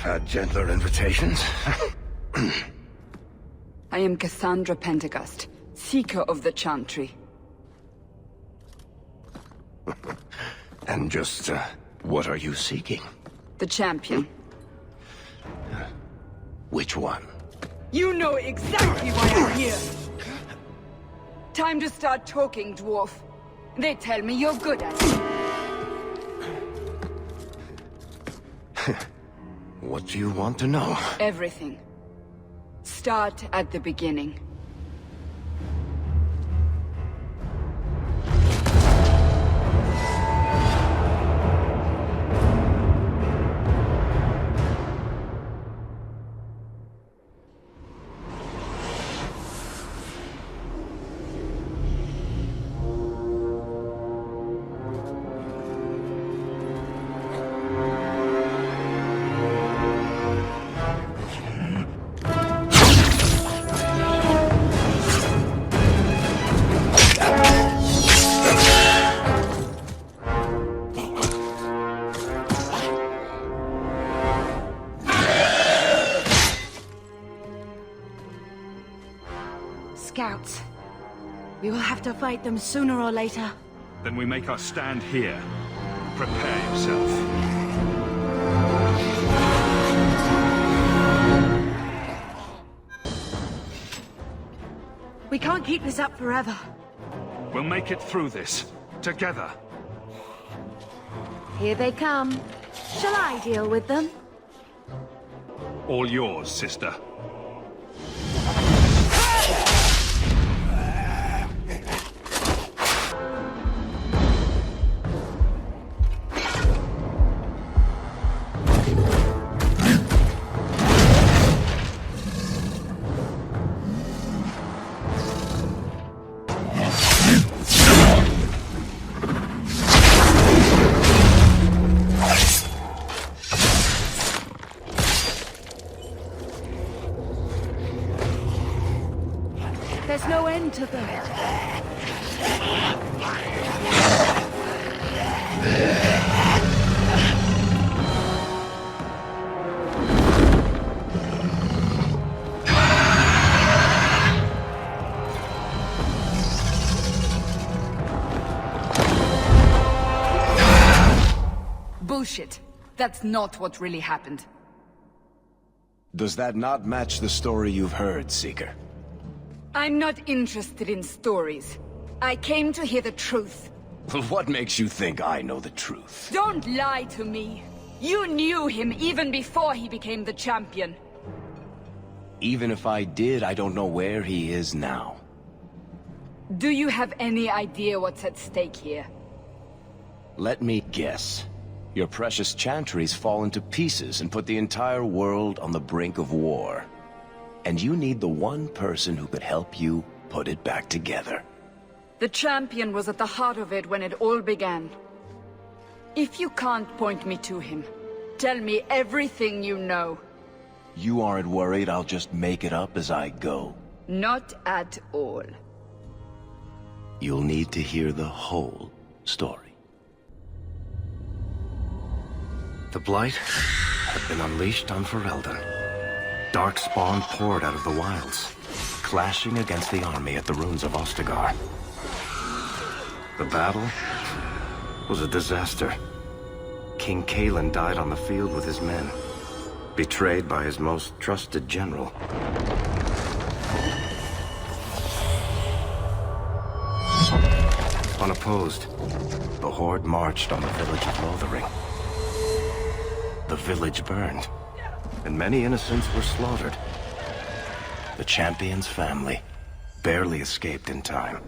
had gentler invitations. I am Cassandra Pentecost, Seeker of the Chantry. And just, what are you seeking? The champion. Which one? You know exactly why I'm here! Time to start talking, dwarf. They tell me you're good at it. What do you want to know? Everything. Start at the beginning. Scouts. We will have to fight them sooner or later. Then we make our stand here. Prepare yourself. We can't keep this up forever. We'll make it through this. Together. Here they come. Shall I deal with them? All yours, sister. There's no end to them. Bullshit. That's not what really happened. Does that not match the story you've heard, Seeker? I'm not interested in stories. I came to hear the truth. Well, what makes you think I know the truth? Don't lie to me. You knew him even before he became the champion. Even if I did, I don't know where he is now. Do you have any idea what's at stake here? Let me guess. Your precious chantry's fallen to pieces and put the entire world on the brink of war. And you need the one person who could help you put it back together. The champion was at the heart of it when it all began. If you can't point me to him, tell me everything you know. You aren't worried I'll just make it up as I go? Not at all. You'll need to hear the whole story. The Blight had been unleashed on Ferelden. Darkspawn poured out of the wilds, clashing against the army at the ruins of Ostagar. The battle was a disaster. King Cailan died on the field with his men, betrayed by his most trusted general. Unopposed, the Horde marched on the village of Lothering. The village burned, and many innocents were slaughtered. The champion's family barely escaped in time.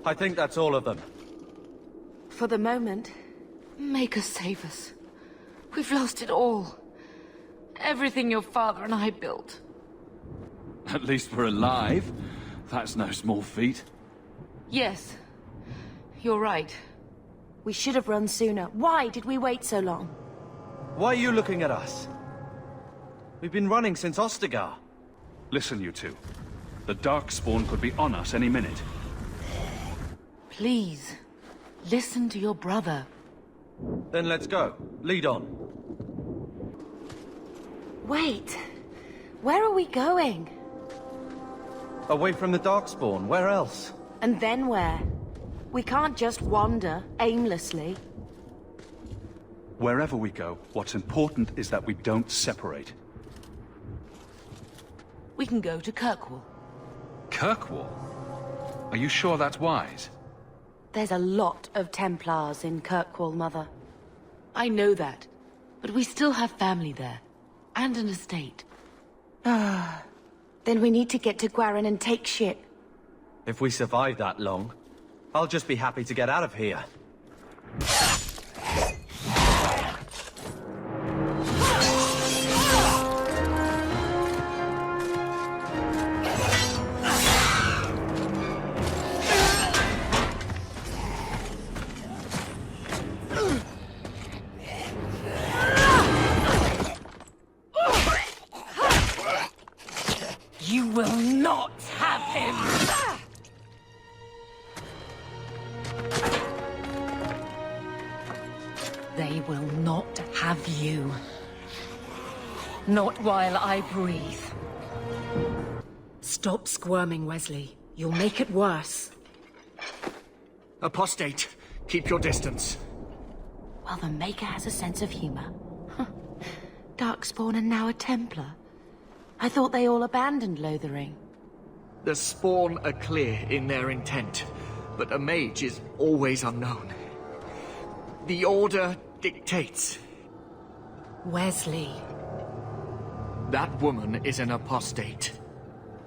I think that's all of them. For the moment, make us save us. We've lost it all. everything your father and I built. At least we're alive. That's no small feat. Yes, you're right. We should have run sooner. Why did we wait so long? Why are you looking at us? We've been running since Ostagar. Listen, you two. The Darkspawn could be on us any minute. Please, listen to your brother. Then let's go. Lead on. Wait. Where are we going? Away from the Darkspawn. Where else? And then where? We can't just wander aimlessly. Wherever we go, what's important is that we don't separate. We can go to Kirkwall. Kirkwall? Are you sure that's wise? There's a lot of Templars in Kirkwall, Mother. I know that, but we still have family there, and an estate. Then we need to get to Gwarin and take ship. If we survive that long, I'll just be happy to get out of here. You will not have him! They will not have you. Not while I breathe. Stop squirming, Wesley. You'll make it worse. Apostate, keep your distance. Well, the Maker has a sense of humor. Darkspawn and now a Templar. I thought they all abandoned Lothering. The Spawn are clear in their intent, but a mage is always unknown. The Order dictates. Wesley. That woman is an apostate.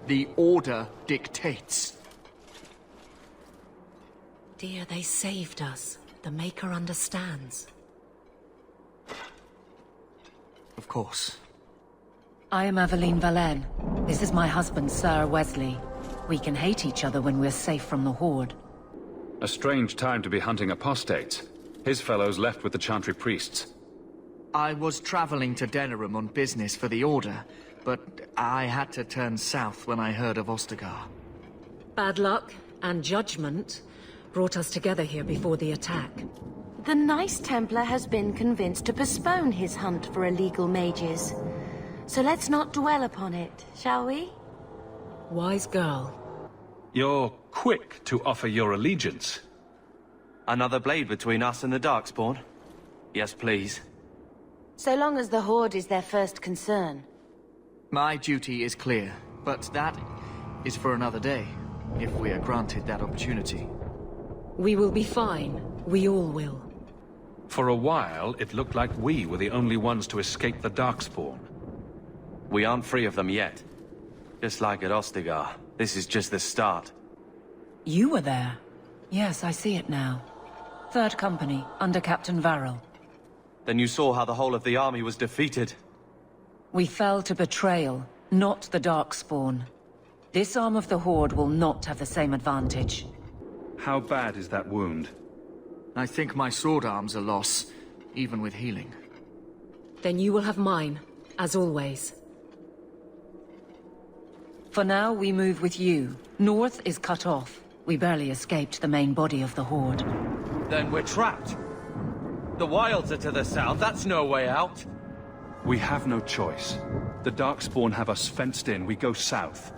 The Order dictates. Dear, they saved us. The Maker understands. Of course. I am Aveline Valenne. This is my husband, Sir Wesley. We can hate each other when we're safe from the Horde. A strange time to be hunting apostates. His fellows left with the Chantry priests. I was traveling to Denerim on business for the Order, but I had to turn south when I heard of Ostagar. Bad luck and judgment brought us together here before the attack. The nice Templar has been convinced to postpone his hunt for illegal mages. So let's not dwell upon it, shall we? Wise girl. You're quick to offer your allegiance. Another blade between us and the Darkspawn? Yes, please. So long as the Horde is their first concern. My duty is clear, but that is for another day, if we are granted that opportunity. We will be fine. We all will. For a while, it looked like we were the only ones to escape the Darkspawn. We aren't free of them yet. Just like at Ostagar, this is just the start. You were there. Yes, I see it now. Third Company, under Captain Varrel. Then you saw how the whole of the army was defeated. We fell to betrayal, not the Darkspawn. This arm of the Horde will not have the same advantage. How bad is that wound? I think my sword arm's a loss, even with healing. Then you will have mine, as always. For now, we move with you. North is cut off. We barely escaped the main body of the Horde. Then we're trapped. The wilds are to the south, that's no way out. We have no choice. The Darkspawn have us fenced in. We go south.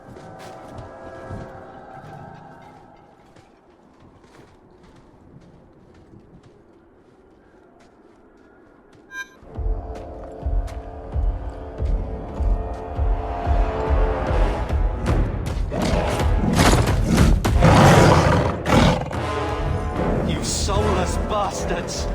You soulless bastards!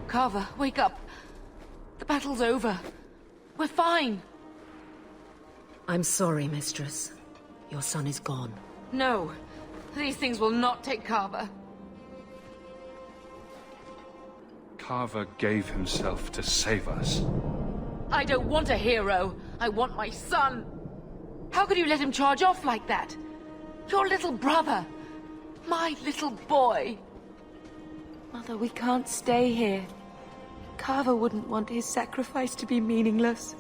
Carver, wake up. The battle's over. We're fine. I'm sorry, Mistress. Your son is gone. No. These things will not take Carver. Carver gave himself to save us. I don't want a hero. I want my son. How could you let him charge off like that? Your little brother. My little boy. Mother, we can't stay here. Carver wouldn't want his sacrifice to be meaningless.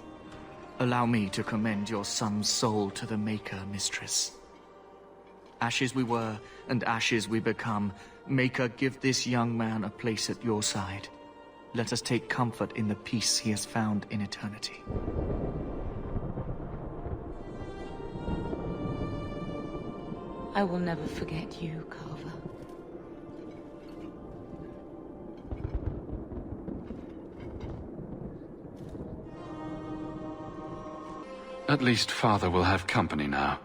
Allow me to commend your son's soul to the Maker, Mistress. Ashes we were, and ashes we become. Maker, give this young man a place at your side. Let us take comfort in the peace he has found in eternity. I will never forget you, Carver. At least Father will have company now.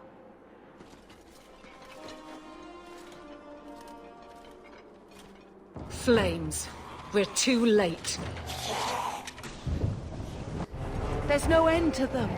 Flames. We're too late. There's no end to them.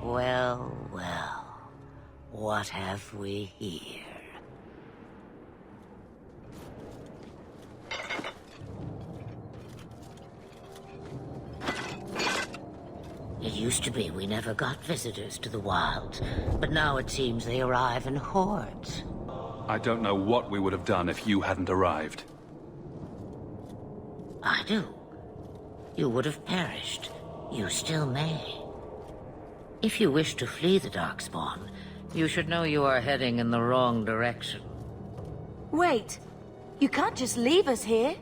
Well, well. What have we here? It used to be we never got visitors to the wilds, but now it seems they arrive in hordes. I don't know what we would have done if you hadn't arrived. I do. You would have perished. You still may. If you wish to flee the Darkspawn, you should know you are heading in the wrong direction. Wait. You can't just leave us here.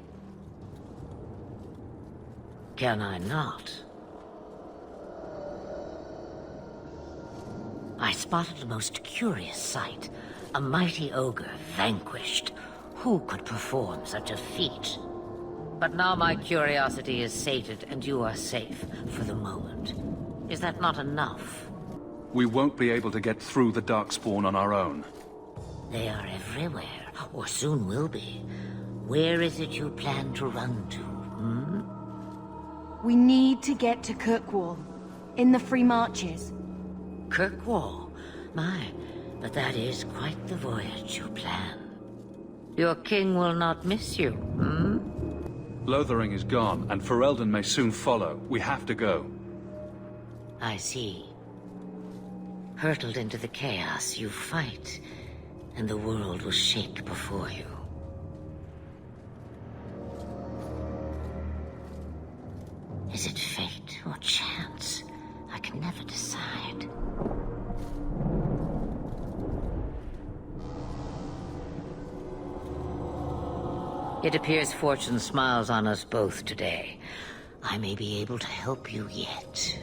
Can I not? I spotted a most curious sight. A mighty ogre vanquished. Who could perform such a feat? But now my curiosity is sated and you are safe for the moment. Is that not enough? We won't be able to get through the Darkspawn on our own. They are everywhere, or soon will be. Where is it you plan to run to, We need to get to Kirkwall. In the Free Marches. Kirkwall? My, but that is quite the voyage you plan. Your king will not miss you, Lothering is gone, and Ferelden may soon follow. We have to go. I see. Hurtled into the chaos, you fight, and the world will shake before you. Is it fate or chance? I can never decide. It appears fortune smiles on us both today. I may be able to help you yet.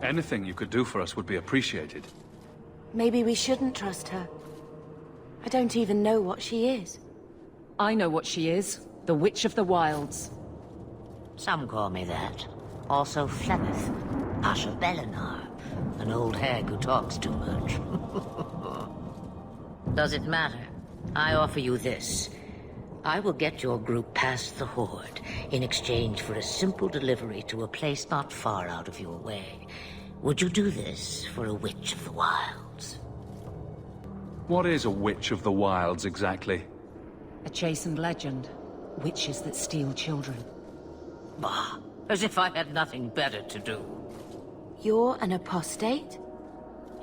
Anything you could do for us would be appreciated. Maybe we shouldn't trust her. I don't even know what she is. I know what she is. The Witch of the Wilds. Some call me that. Also Flemeth, Pasha Belinar, an old hag who talks too much. Does it matter? I offer you this. I will get your group past the Horde in exchange for a simple delivery to a place not far out of your way. Would you do this for a Witch of the Wilds? What is a Witch of the Wilds, exactly? A chastened legend. Witches that steal children. Bah, as if I had nothing better to do. You're an apostate?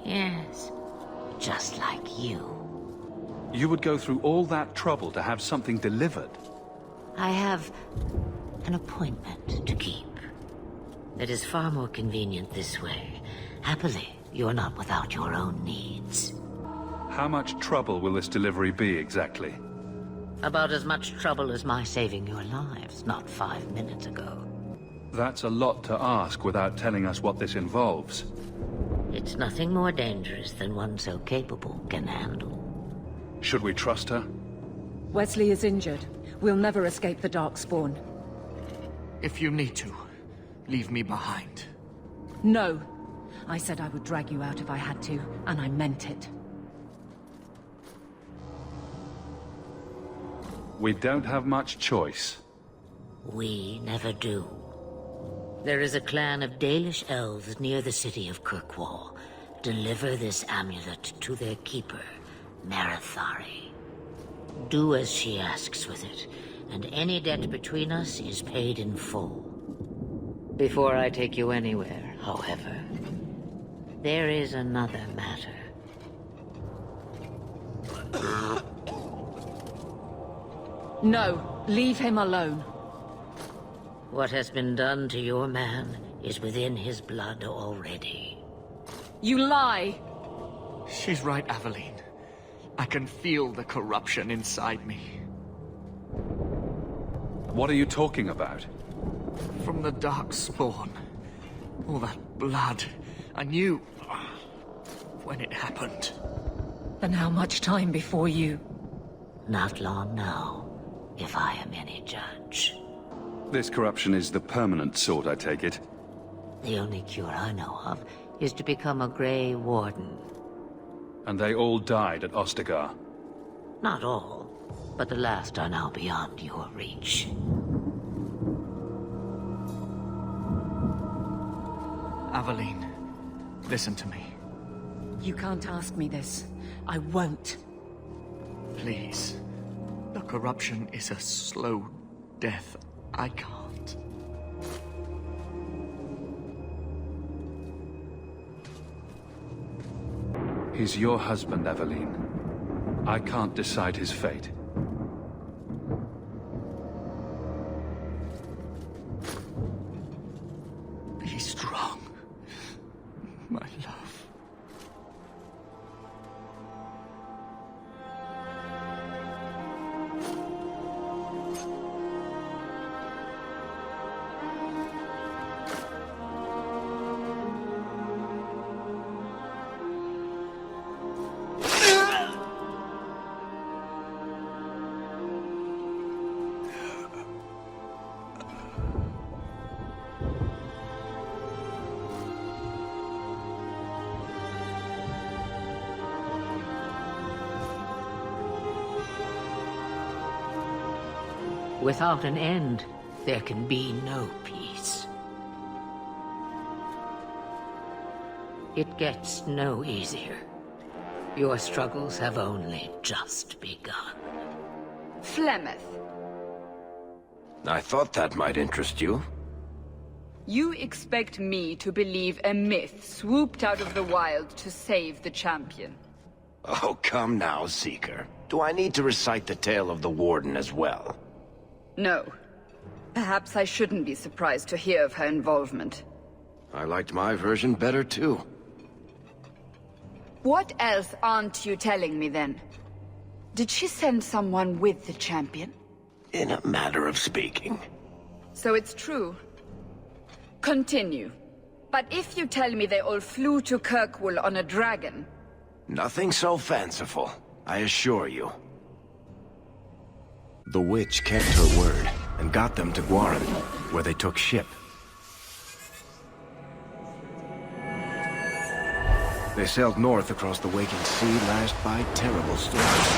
Yes, just like you. You would go through all that trouble to have something delivered? I have an appointment to keep. It is far more convenient this way. Happily, you're not without your own needs. How much trouble will this delivery be exactly? About as much trouble as my saving your lives not 5 minutes ago. That's a lot to ask without telling us what this involves. It's nothing more dangerous than one so capable can handle. Should we trust her? Wesley is injured. We'll never escape the Darkspawn. If you need to, leave me behind. No. I said I would drag you out if I had to, and I meant it. We don't have much choice. We never do. There is a clan of Dalish elves near the city of Kirkwall. Deliver this amulet to their keeper, Marithari. Do as she asks with it, and any debt between us is paid in full. Before I take you anywhere, however, there is another matter. No, leave him alone. What has been done to your man is within his blood already. You lie! She's right, Aveline. I can feel the corruption inside me. What are you talking about? From the Darkspawn. All that blood. I knew when it happened. Then how much time before you... Not long now, if I am any judge. This corruption is the permanent sort, I take it. The only cure I know of is to become a Grey Warden. And they all died at Ostagar. Not all, but the last are now beyond your reach. Aveline, listen to me. You can't ask me this. I won't. Please. The corruption is a slow death. I can't. He's your husband, Aveline. I can't decide his fate. Be strong, my love. Without an end, there can be no peace. It gets no easier. Your struggles have only just begun. Flemeth, I thought that might interest you. you expect me to believe a myth swooped out of the wild to save the champion? Oh, come now, Seeker. Do I need to recite the tale of the Warden as well? No. Perhaps I shouldn't be surprised to hear of her involvement. I liked my version better, too. What else aren't you telling me, then? Did she send someone with the champion? In a matter of speaking. So it's true. Continue. But if you tell me they all flew to Kirkwall on a dragon... Nothing so fanciful, I assure you. The witch kept her word, and got them to Guaran, where they took ship. They sailed north across the waking sea, lashed by terrible storms.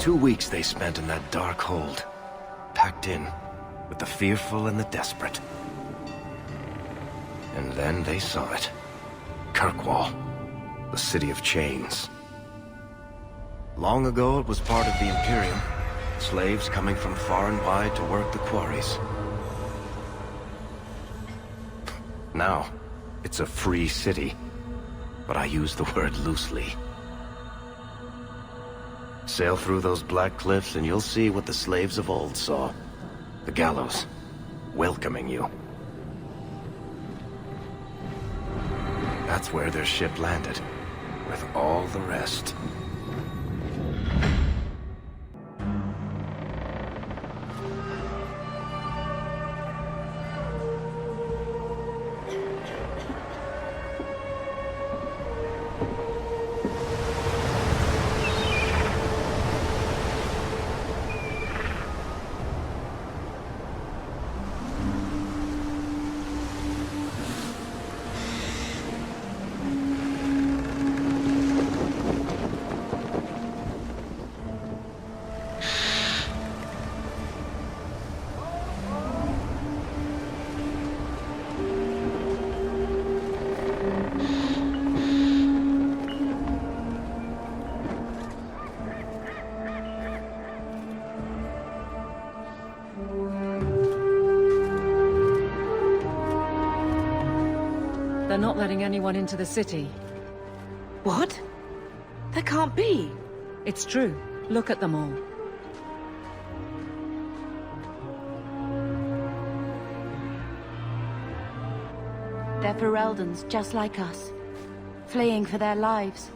2 weeks they spent in that dark hold, packed in with the fearful and the desperate. And then they saw it. Kirkwall, the city of chains. Long ago it was part of the Imperium, slaves coming from far and wide to work the quarries. Now, it's a free city. But I use the word loosely. Sail through those black cliffs and you'll see what the slaves of old saw. The gallows, welcoming you. That's where their ship landed, with all the rest. They're not letting anyone into the city. What? There can't be. It's true. Look at them all. They're Fereldans, just like us. Fleeing for their lives.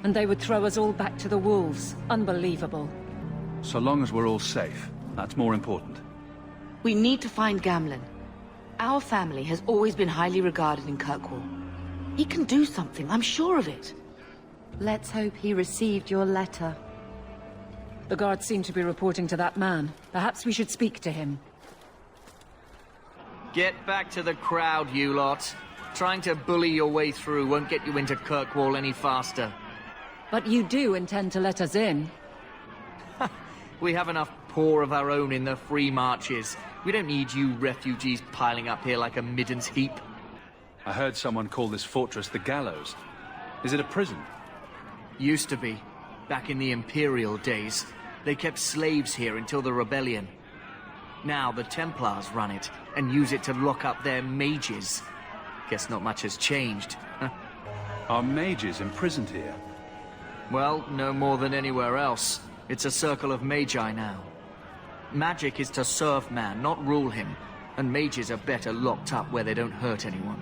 And they would throw us all back to the wolves. Unbelievable. So long as we're all safe, that's more important. We need to find Gamlen. Our family has always been highly regarded in Kirkwall. He can do something, I'm sure of it. Let's hope he received your letter. The guards seem to be reporting to that man. Perhaps we should speak to him. Get back to the crowd, you lot. Trying to bully your way through won't get you into Kirkwall any faster. But you do intend to let us in. We have enough poor of our own in the free marches. We don't need you refugees piling up here like a midden's heap. I heard someone call this fortress the Gallows. Is it a prison? Used to be. Back in the Imperial days. They kept slaves here until the rebellion. Now the Templars run it, and use it to lock up their mages. Guess not much has changed. Are mages imprisoned here? Well, no more than anywhere else. It's a circle of magi now. Magic is to serve man, not rule him. And mages are better locked up where they don't hurt anyone.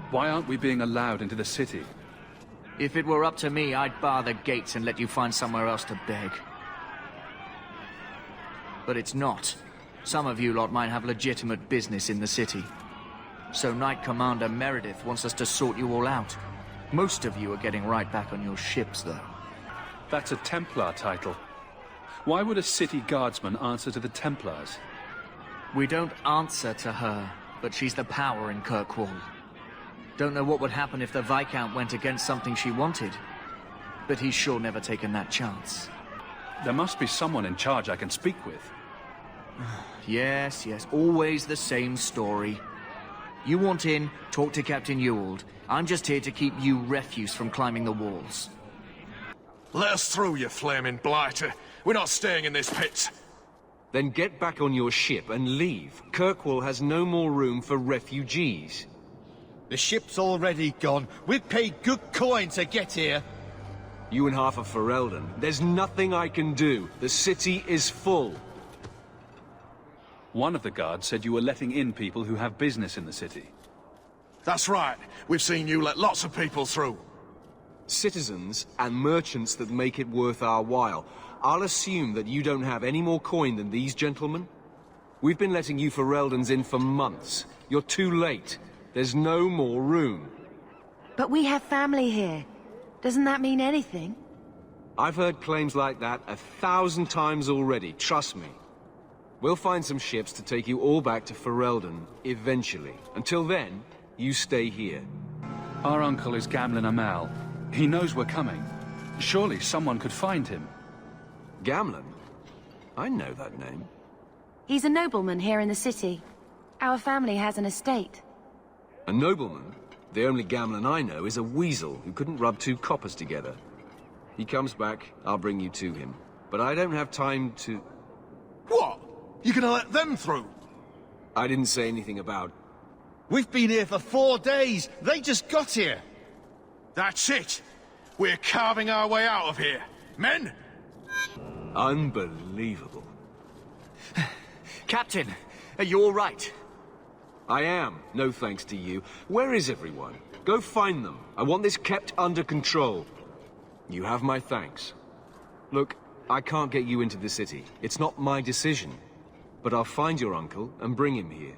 Why aren't we being allowed into the city? If it were up to me, I'd bar the gates and let you find somewhere else to beg. But it's not. Some of you lot might have legitimate business in the city. So Knight Commander Meredith wants us to sort you all out. Most of you are getting right back on your ships, though. That's a Templar title. Why would a city guardsman answer to the Templars? We don't answer to her, but she's the power in Kirkwall. Don't know what would happen if the Viscount went against something she wanted. But he's sure never taken that chance. There must be someone in charge I can speak with. Yes, always the same story. You want in, talk to Captain Ewald. I'm just here to keep you refuse from climbing the walls. Let us through, you flaming blighter. We're not staying in this pit. Then get back on your ship and leave. Kirkwall has no more room for refugees. The ship's already gone. We've paid good coin to get here. You and half of Ferelden. There's nothing I can do. The city is full. One of the guards said you were letting in people who have business in the city. That's right. We've seen you let lots of people through. Citizens and merchants that make it worth our while. I'll assume that you don't have any more coin than these gentlemen. We've been letting you Fereldans in for months. You're too late. There's no more room. But we have family here. Doesn't that mean anything? I've heard claims like that 1,000 times already, trust me. We'll find some ships to take you all back to Ferelden, eventually. Until then, you stay here. Our uncle is Gamlen Amal. He knows we're coming. Surely someone could find him. Gamlen? I know that name. He's a nobleman here in the city. Our family has an estate. A nobleman? The only Gamlen I know is a weasel who couldn't rub 2 coppers together. He comes back, I'll bring you to him. But I don't have time to... What? You gonna let them through? I didn't say anything about... We've been here for 4 days. They just got here. That's it. We're carving our way out of here. Men? Unbelievable. Captain, are you all right? I am, no thanks to you. Where is everyone? Go find them. I want this kept under control. You have my thanks. Look, I can't get you into the city. It's not my decision. But I'll find your uncle and bring him here.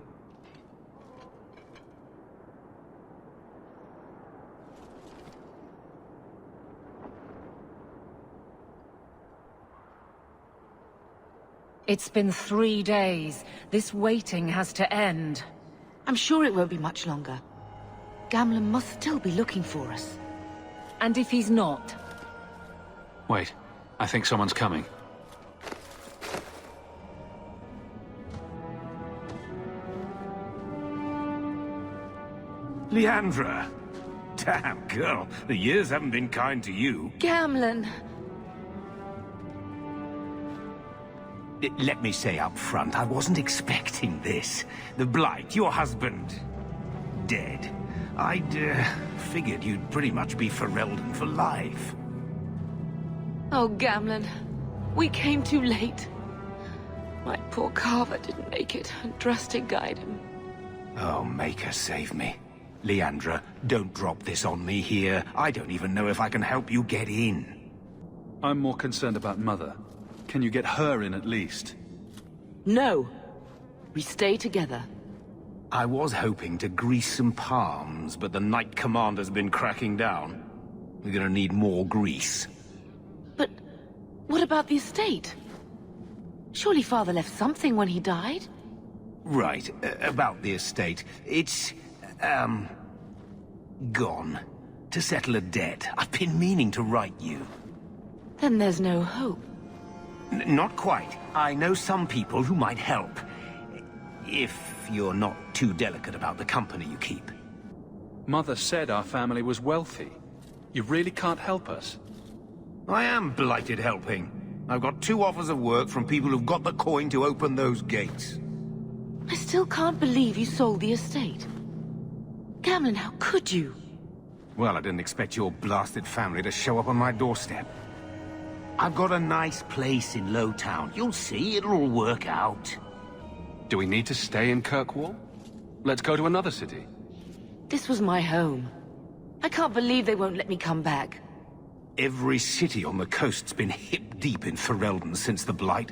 It's been 3 days. This waiting has to end. I'm sure it won't be much longer. Gamlen must still be looking for us. And if he's not? Wait, I think someone's coming. Leandra! Damn, girl, the years haven't been kind to you. Gamlen! Let me say up front, I wasn't expecting this. The Blight, your husband, dead. I'd figured you'd pretty much be Ferelden for life. Oh, Gamlen. We came too late. My poor Carver didn't make it, and Drastic guide him. Oh, Maker, save me. Leandra, don't drop this on me here. I don't even know if I can help you get in. I'm more concerned about Mother. Can you get her in at least? No. We stay together. I was hoping to grease some palms, but the Knight Commander's been cracking down. We're gonna need more grease. But what about the estate? Surely Father left something when he died? Right, about the estate. It's, gone. To settle a debt. I've been meaning to write you. Then there's no hope. Not quite. I know some people who might help. If you're not too delicate about the company you keep. Mother said our family was wealthy. You really can't help us? I am blighted helping. I've got 2 offers of work from people who've got the coin to open those gates. I still can't believe you sold the estate. Gamlen, how could you? Well, I didn't expect your blasted family to show up on my doorstep. I've got a nice place in Lowtown. You'll see, it'll all work out. Do we need to stay in Kirkwall? Let's go to another city. This was my home. I can't believe they won't let me come back. Every city on the coast's been hip-deep in Ferelden since the Blight.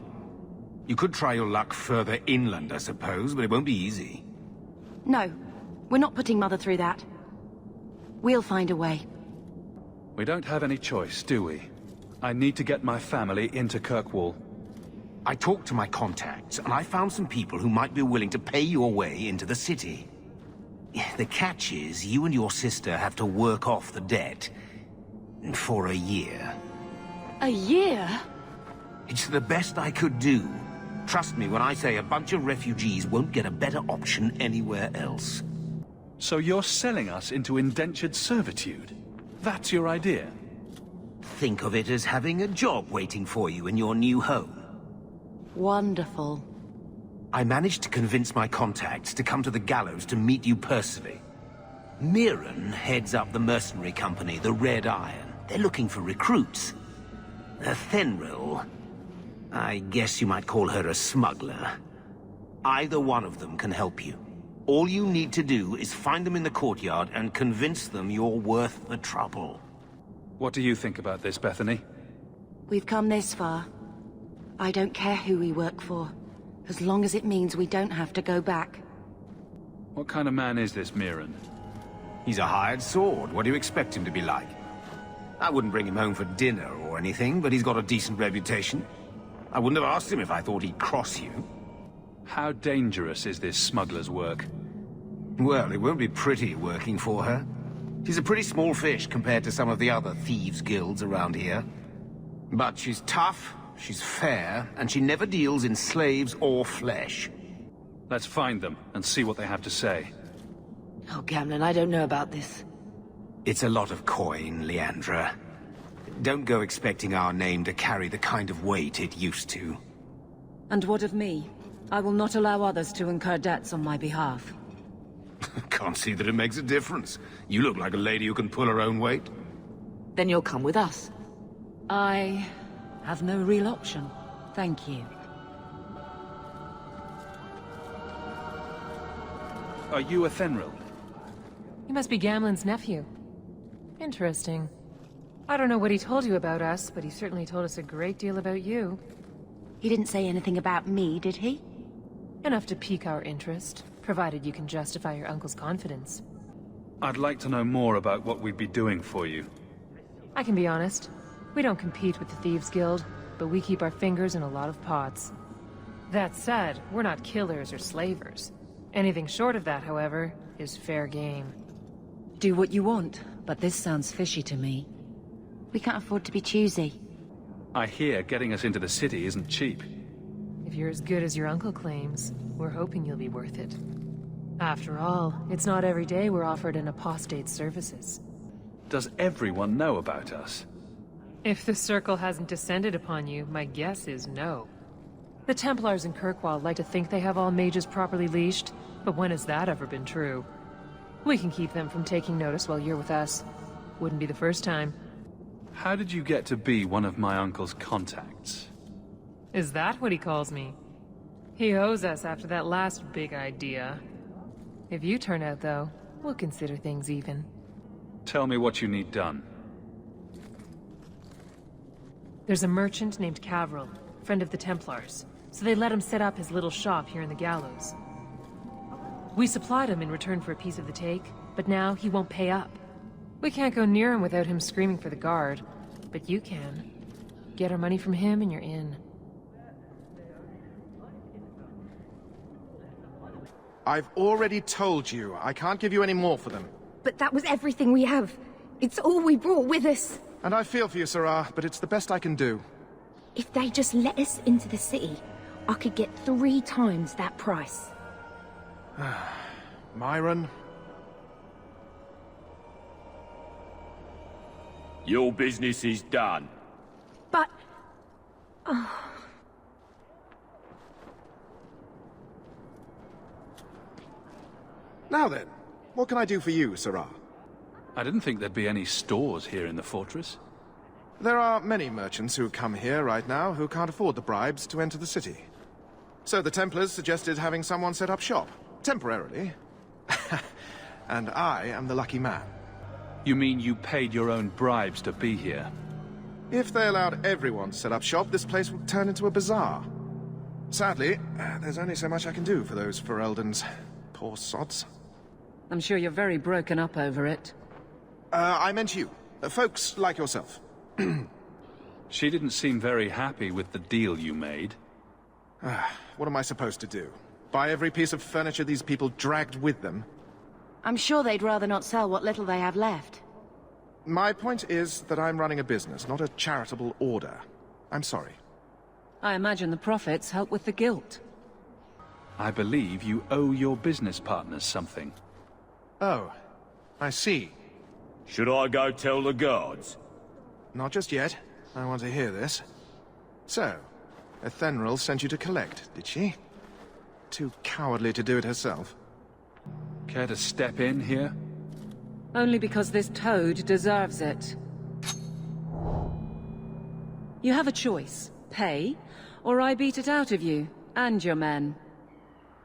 You could try your luck further inland, I suppose, but it won't be easy. No, we're not putting Mother through that. We'll find a way. We don't have any choice, do we? I need to get my family into Kirkwall. I talked to my contacts, and I found some people who might be willing to pay your way into the city. The catch is, you and your sister have to work off the debt. For a year. A year? It's the best I could do. Trust me when I say a bunch of refugees won't get a better option anywhere else. So you're selling us into indentured servitude? That's your idea? Think of it as having a job waiting for you in your new home. Wonderful. I managed to convince my contacts to come to the gallows to meet you personally. Mirren heads up the mercenary company, the Red Iron. They're looking for recruits. Thenril, I guess you might call her a smuggler. Either one of them can help you. All you need to do is find them in the courtyard and convince them you're worth the trouble. What do you think about this, Bethany? We've come this far. I don't care who we work for, as long as it means we don't have to go back. What kind of man is this Mirren? He's a hired sword. What do you expect him to be like? I wouldn't bring him home for dinner or anything, but he's got a decent reputation. I wouldn't have asked him if I thought he'd cross you. How dangerous is this smuggler's work? Well, it won't be pretty working for her. She's a pretty small fish compared to some of the other thieves' guilds around here. But she's tough, she's fair, and she never deals in slaves or flesh. Let's find them and see what they have to say. Oh, Gamlen, I don't know about this. It's a lot of coin, Leandra. Don't go expecting our name to carry the kind of weight it used to. And what of me? I will not allow others to incur debts on my behalf. Can't see that it makes a difference. You look like a lady who can pull her own weight. Then you'll come with us. I have no real option. Thank you. Are you a Thenril? You must be Gamlen's nephew. Interesting. I don't know what he told you about us, but he certainly told us a great deal about you. He didn't say anything about me, did he? Enough to pique our interest, provided you can justify your uncle's confidence. I'd like to know more about what we'd be doing for you. I can be honest. We don't compete with the Thieves Guild, but we keep our fingers in a lot of pots. That said, we're not killers or slavers. Anything short of that, however, is fair game. Do what you want, but this sounds fishy to me. We can't afford to be choosy. I hear getting us into the city isn't cheap. If you're as good as your uncle claims, we're hoping you'll be worth it. After all, it's not every day we're offered an apostate's services. Does everyone know about us? If the Circle hasn't descended upon you, my guess is no. The Templars in Kirkwall like to think they have all mages properly leashed, but when has that ever been true? We can keep them from taking notice while you're with us. Wouldn't be the first time. How did you get to be one of my uncle's contacts? Is that what he calls me? He owes us after that last big idea. If you turn out, though, we'll consider things even. Tell me what you need done. There's a merchant named Cavril, friend of the Templars, so they let him set up his little shop here in the Gallows. We supplied him in return for a piece of the take, but now he won't pay up. We can't go near him without him screaming for the guard, but you can. Get our money from him and you're in. I've already told you, I can't give you any more for them. But that was everything we have. It's all we brought with us. And I feel for you, Sarah, but it's the best I can do. If they just let us into the city, I could get 3 times that price. Myron? Your business is done. But... Now then, what can I do for you, Sarah? I didn't think there'd be any stores here in the fortress. There are many merchants who come here right now who can't afford the bribes to enter the city. So the Templars suggested having someone set up shop, temporarily. And I am the lucky man. You mean you paid your own bribes to be here? If they allowed everyone to set up shop, this place would turn into a bazaar. Sadly, there's only so much I can do for those Fereldans. Poor sods. I'm sure you're very broken up over it. I meant you. Folks like yourself. She didn't seem very happy with the deal you made. What am I supposed to do? Buy every piece of furniture these people dragged with them? I'm sure they'd rather not sell what little they have left. My point is that I'm running a business, not a charitable order. I'm sorry. I imagine the profits help with the guilt. I believe you owe your business partners something. Oh, I see. Should I go tell the guards? Not just yet. I want to hear this. So, Thenril sent you to collect, did she? Too cowardly to do it herself. Care to step in here? Only because this toad deserves it. You have a choice. Pay, or I beat it out of you, and your men.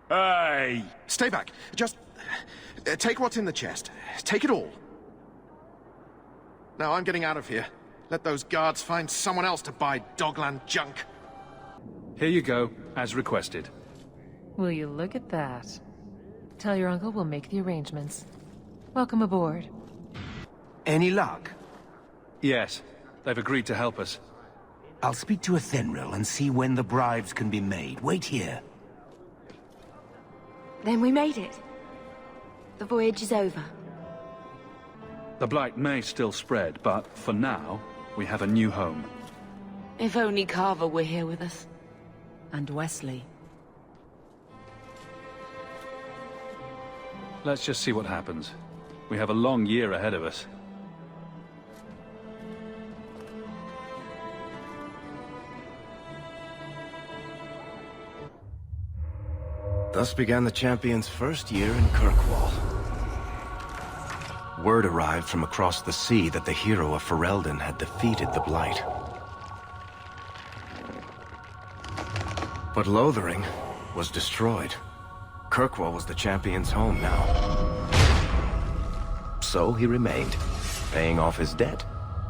Hey! Stay back. Just... take what's in the chest. Take it all. Now I'm getting out of here. Let those guards find someone else to buy Dogland junk. Here you go, as requested. Will you look at that? Tell your uncle we'll make the arrangements. Welcome aboard. Any luck? Yes, they've agreed to help us. I'll speak to Thenril and see when the bribes can be made. Wait here. Then we made it. The voyage is over. The blight may still spread, but for now, we have a new home. If only Carver were here with us. And Wesley. Let's just see what happens. We have a long year ahead of us. Thus began the champion's first year in Kirkwall. Word arrived from across the sea that the hero of Ferelden had defeated the Blight. But Lothering was destroyed. Kirkwall was the champion's home now. So he remained, paying off his debt,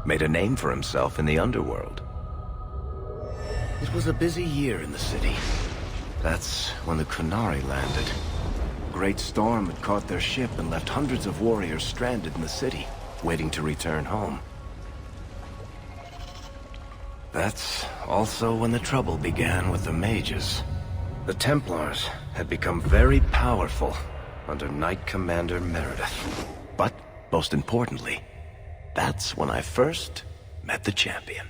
made a name for himself in the underworld. It was a busy year in the city. That's when the Kunari landed. A great storm had caught their ship and left hundreds of warriors stranded in the city, waiting to return home. That's also when the trouble began with the mages. The Templars had become very powerful under Knight Commander Meredith. But, most importantly, that's when I first met the champion.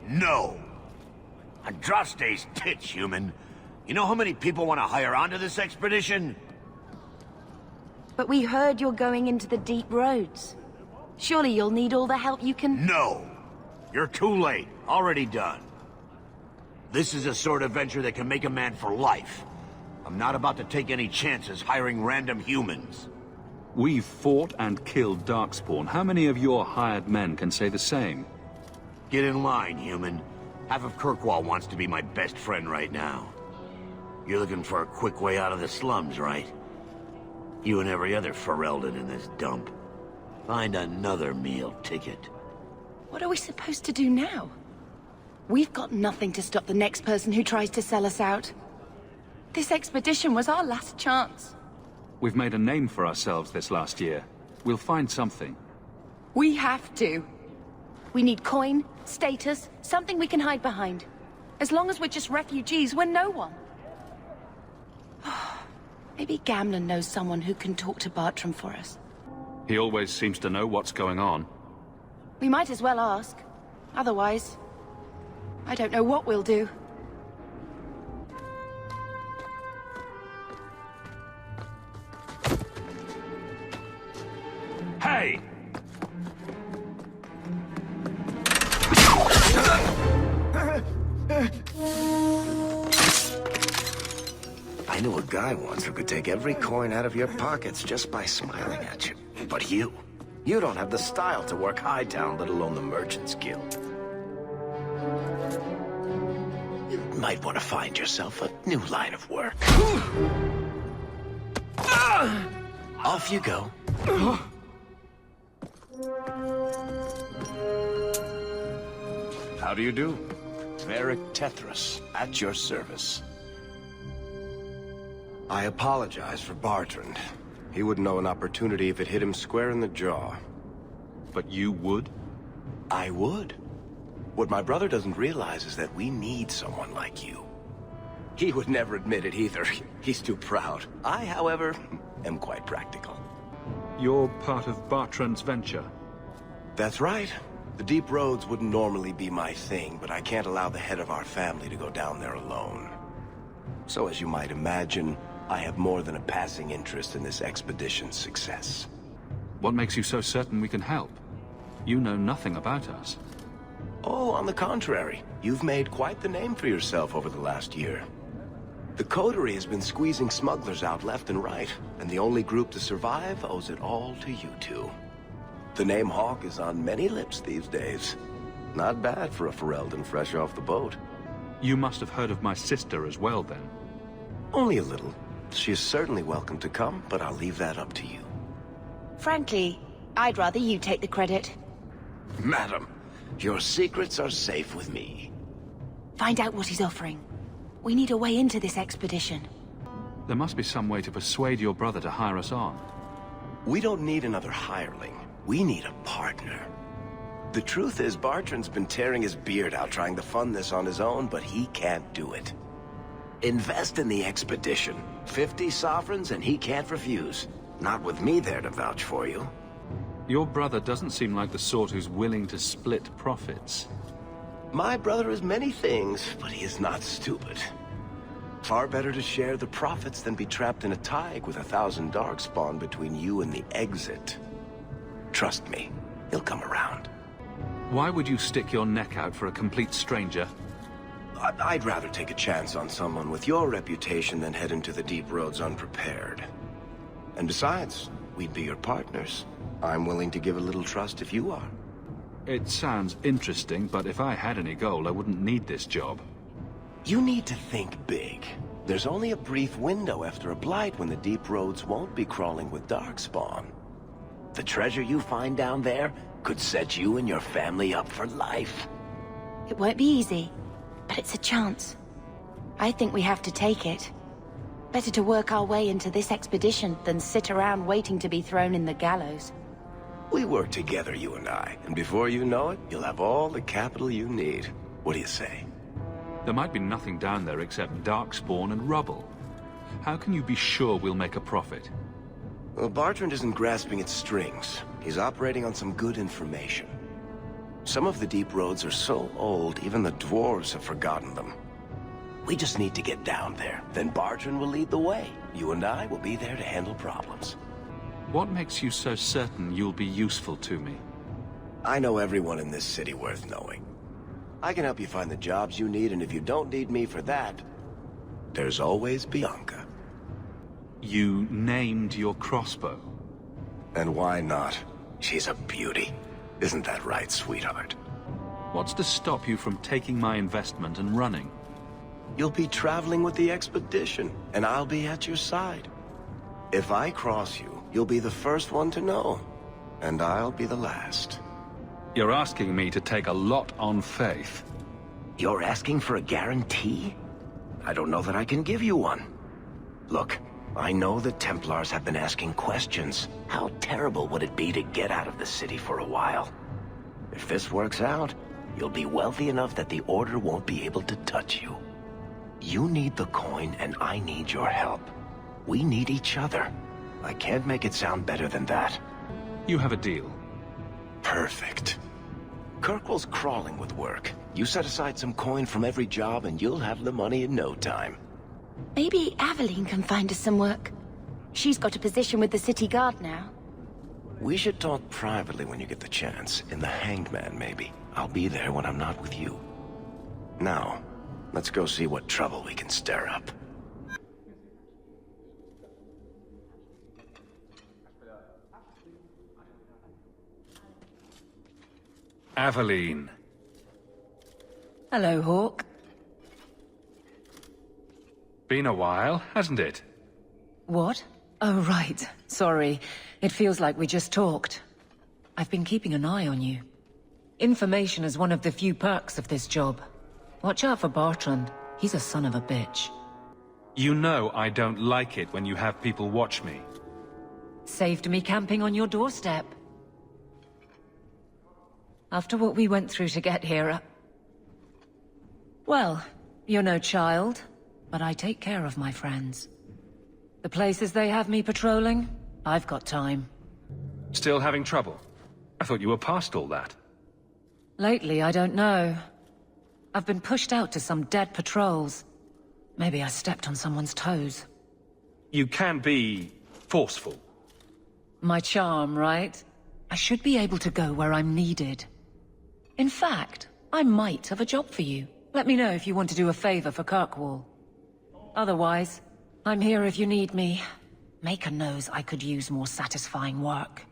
No! Andraste's tits, human. You know how many people want to hire onto this expedition? But we heard you're going into the deep roads. Surely you'll need all the help you can... No! You're too late. Already done. This is a sort of venture that can make a man for life. I'm not about to take any chances hiring random humans. We've fought and killed Darkspawn. How many of your hired men can say the same? Get in line, human. Half of Kirkwall wants to be my best friend right now. You're looking for a quick way out of the slums, right? You and every other Ferelden in this dump. Find another meal ticket. What are we supposed to do now? We've got nothing to stop the next person who tries to sell us out. This expedition was our last chance. We've made a name for ourselves this last year. We'll find something. We have to. We need coin, status, something we can hide behind. As long as we're just refugees, we're no one. Maybe Gamlen knows someone who can talk to Bartram for us. He always seems to know what's going on. We might as well ask. Otherwise, I don't know what we'll do. Hey! I knew a guy once who could take every coin out of your pockets just by smiling at you. But you don't have the style to work Hightown, let alone the Merchants Guild. You might want to find yourself a new line of work. Off you go. How do you do? Varric Tethras, at your service. I apologize for Bartrand. He wouldn't know an opportunity if it hit him square in the jaw. But you would? I would. What my brother doesn't realize is that we need someone like you. He would never admit it either. He's too proud. I, however, am quite practical. You're part of Bartrand's venture? That's right. The deep roads wouldn't normally be my thing, but I can't allow the head of our family to go down there alone. So as you might imagine, I have more than a passing interest in this expedition's success. What makes you so certain we can help? You know nothing about us. Oh, on the contrary. You've made quite the name for yourself over the last year. The Coterie has been squeezing smugglers out left and right, and the only group to survive owes it all to you two. The name Hawk is on many lips these days. Not bad for a Ferelden fresh off the boat. You must have heard of my sister as well, then. Only a little. She is certainly welcome to come, but I'll leave that up to you. Frankly, I'd rather you take the credit. Madam, your secrets are safe with me. Find out what he's offering. We need a way into this expedition. There must be some way to persuade your brother to hire us on. We don't need another hireling. We need a partner. The truth is, Bartrand's been tearing his beard out trying to fund this on his own, but he can't do it. Invest in the expedition. 50 sovereigns and he can't refuse. Not with me there to vouch for you. Your brother doesn't seem like the sort who's willing to split profits. My brother is many things, but he is not stupid. Far better to share the profits than be trapped in a tide with 1,000 darkspawn between you and the exit. Trust me, he'll come around. Why would you stick your neck out for a complete stranger? I'd rather take a chance on someone with your reputation than head into the deep roads unprepared. And besides, we'd be your partners. I'm willing to give a little trust if you are. It sounds interesting, but if I had any gold, I wouldn't need this job. You need to think big. There's only a brief window after a blight when the deep roads won't be crawling with darkspawn. The treasure you find down there could set you and your family up for life. It won't be easy, but it's a chance. I think we have to take it. Better to work our way into this expedition than sit around waiting to be thrown in the gallows. We work together, you and I, and before you know it, you'll have all the capital you need. What do you say? There might be nothing down there except darkspawn and rubble. How can you be sure we'll make a profit? Well, Bartrand isn't grasping at strings. He's operating on some good information. Some of the deep roads are so old, even the dwarves have forgotten them. We just need to get down there. Then Bartrand will lead the way. You and I will be there to handle problems. What makes you so certain you'll be useful to me? I know everyone in this city worth knowing. I can help you find the jobs you need, and if you don't need me for that, there's always Bianca. You named your crossbow? And why not? She's a beauty. Isn't that right, sweetheart? What's to stop you from taking my investment and running? You'll be traveling with the expedition, and I'll be at your side. If I cross you, you'll be the first one to know, and I'll be the last. You're asking me to take a lot on faith. You're asking for a guarantee? I don't know that I can give you one. Look, I know the Templars have been asking questions. How terrible would it be to get out of the city for a while? If this works out, you'll be wealthy enough that the Order won't be able to touch you. You need the coin, and I need your help. We need each other. I can't make it sound better than that. You have a deal. Perfect. Kirkwall's crawling with work. You set aside some coin from every job and you'll have the money in no time. Maybe Aveline can find us some work. She's got a position with the city guard now. We should talk privately when you get the chance. In the Hanged Man, maybe. I'll be there when I'm not with you. Now, let's go see what trouble we can stir up. Aveline. Hello, Hawk. Been a while, hasn't it? What? Oh, right. Sorry. It feels like we just talked. I've been keeping an eye on you. Information is one of the few perks of this job. Watch out for Bartrand. He's a son of a bitch. You know I don't like it when you have people watch me. Saved me camping on your doorstep. After what we went through to get here, well, you're no child, but I take care of my friends. The places they have me patrolling, I've got time. Still having trouble? I thought you were past all that. Lately, I don't know. I've been pushed out to some dead patrols. Maybe I stepped on someone's toes. You can be forceful. My charm, right? I should be able to go where I'm needed. In fact, I might have a job for you. Let me know if you want to do a favor for Kirkwall. Otherwise, I'm here if you need me. Maker knows I could use more satisfying work.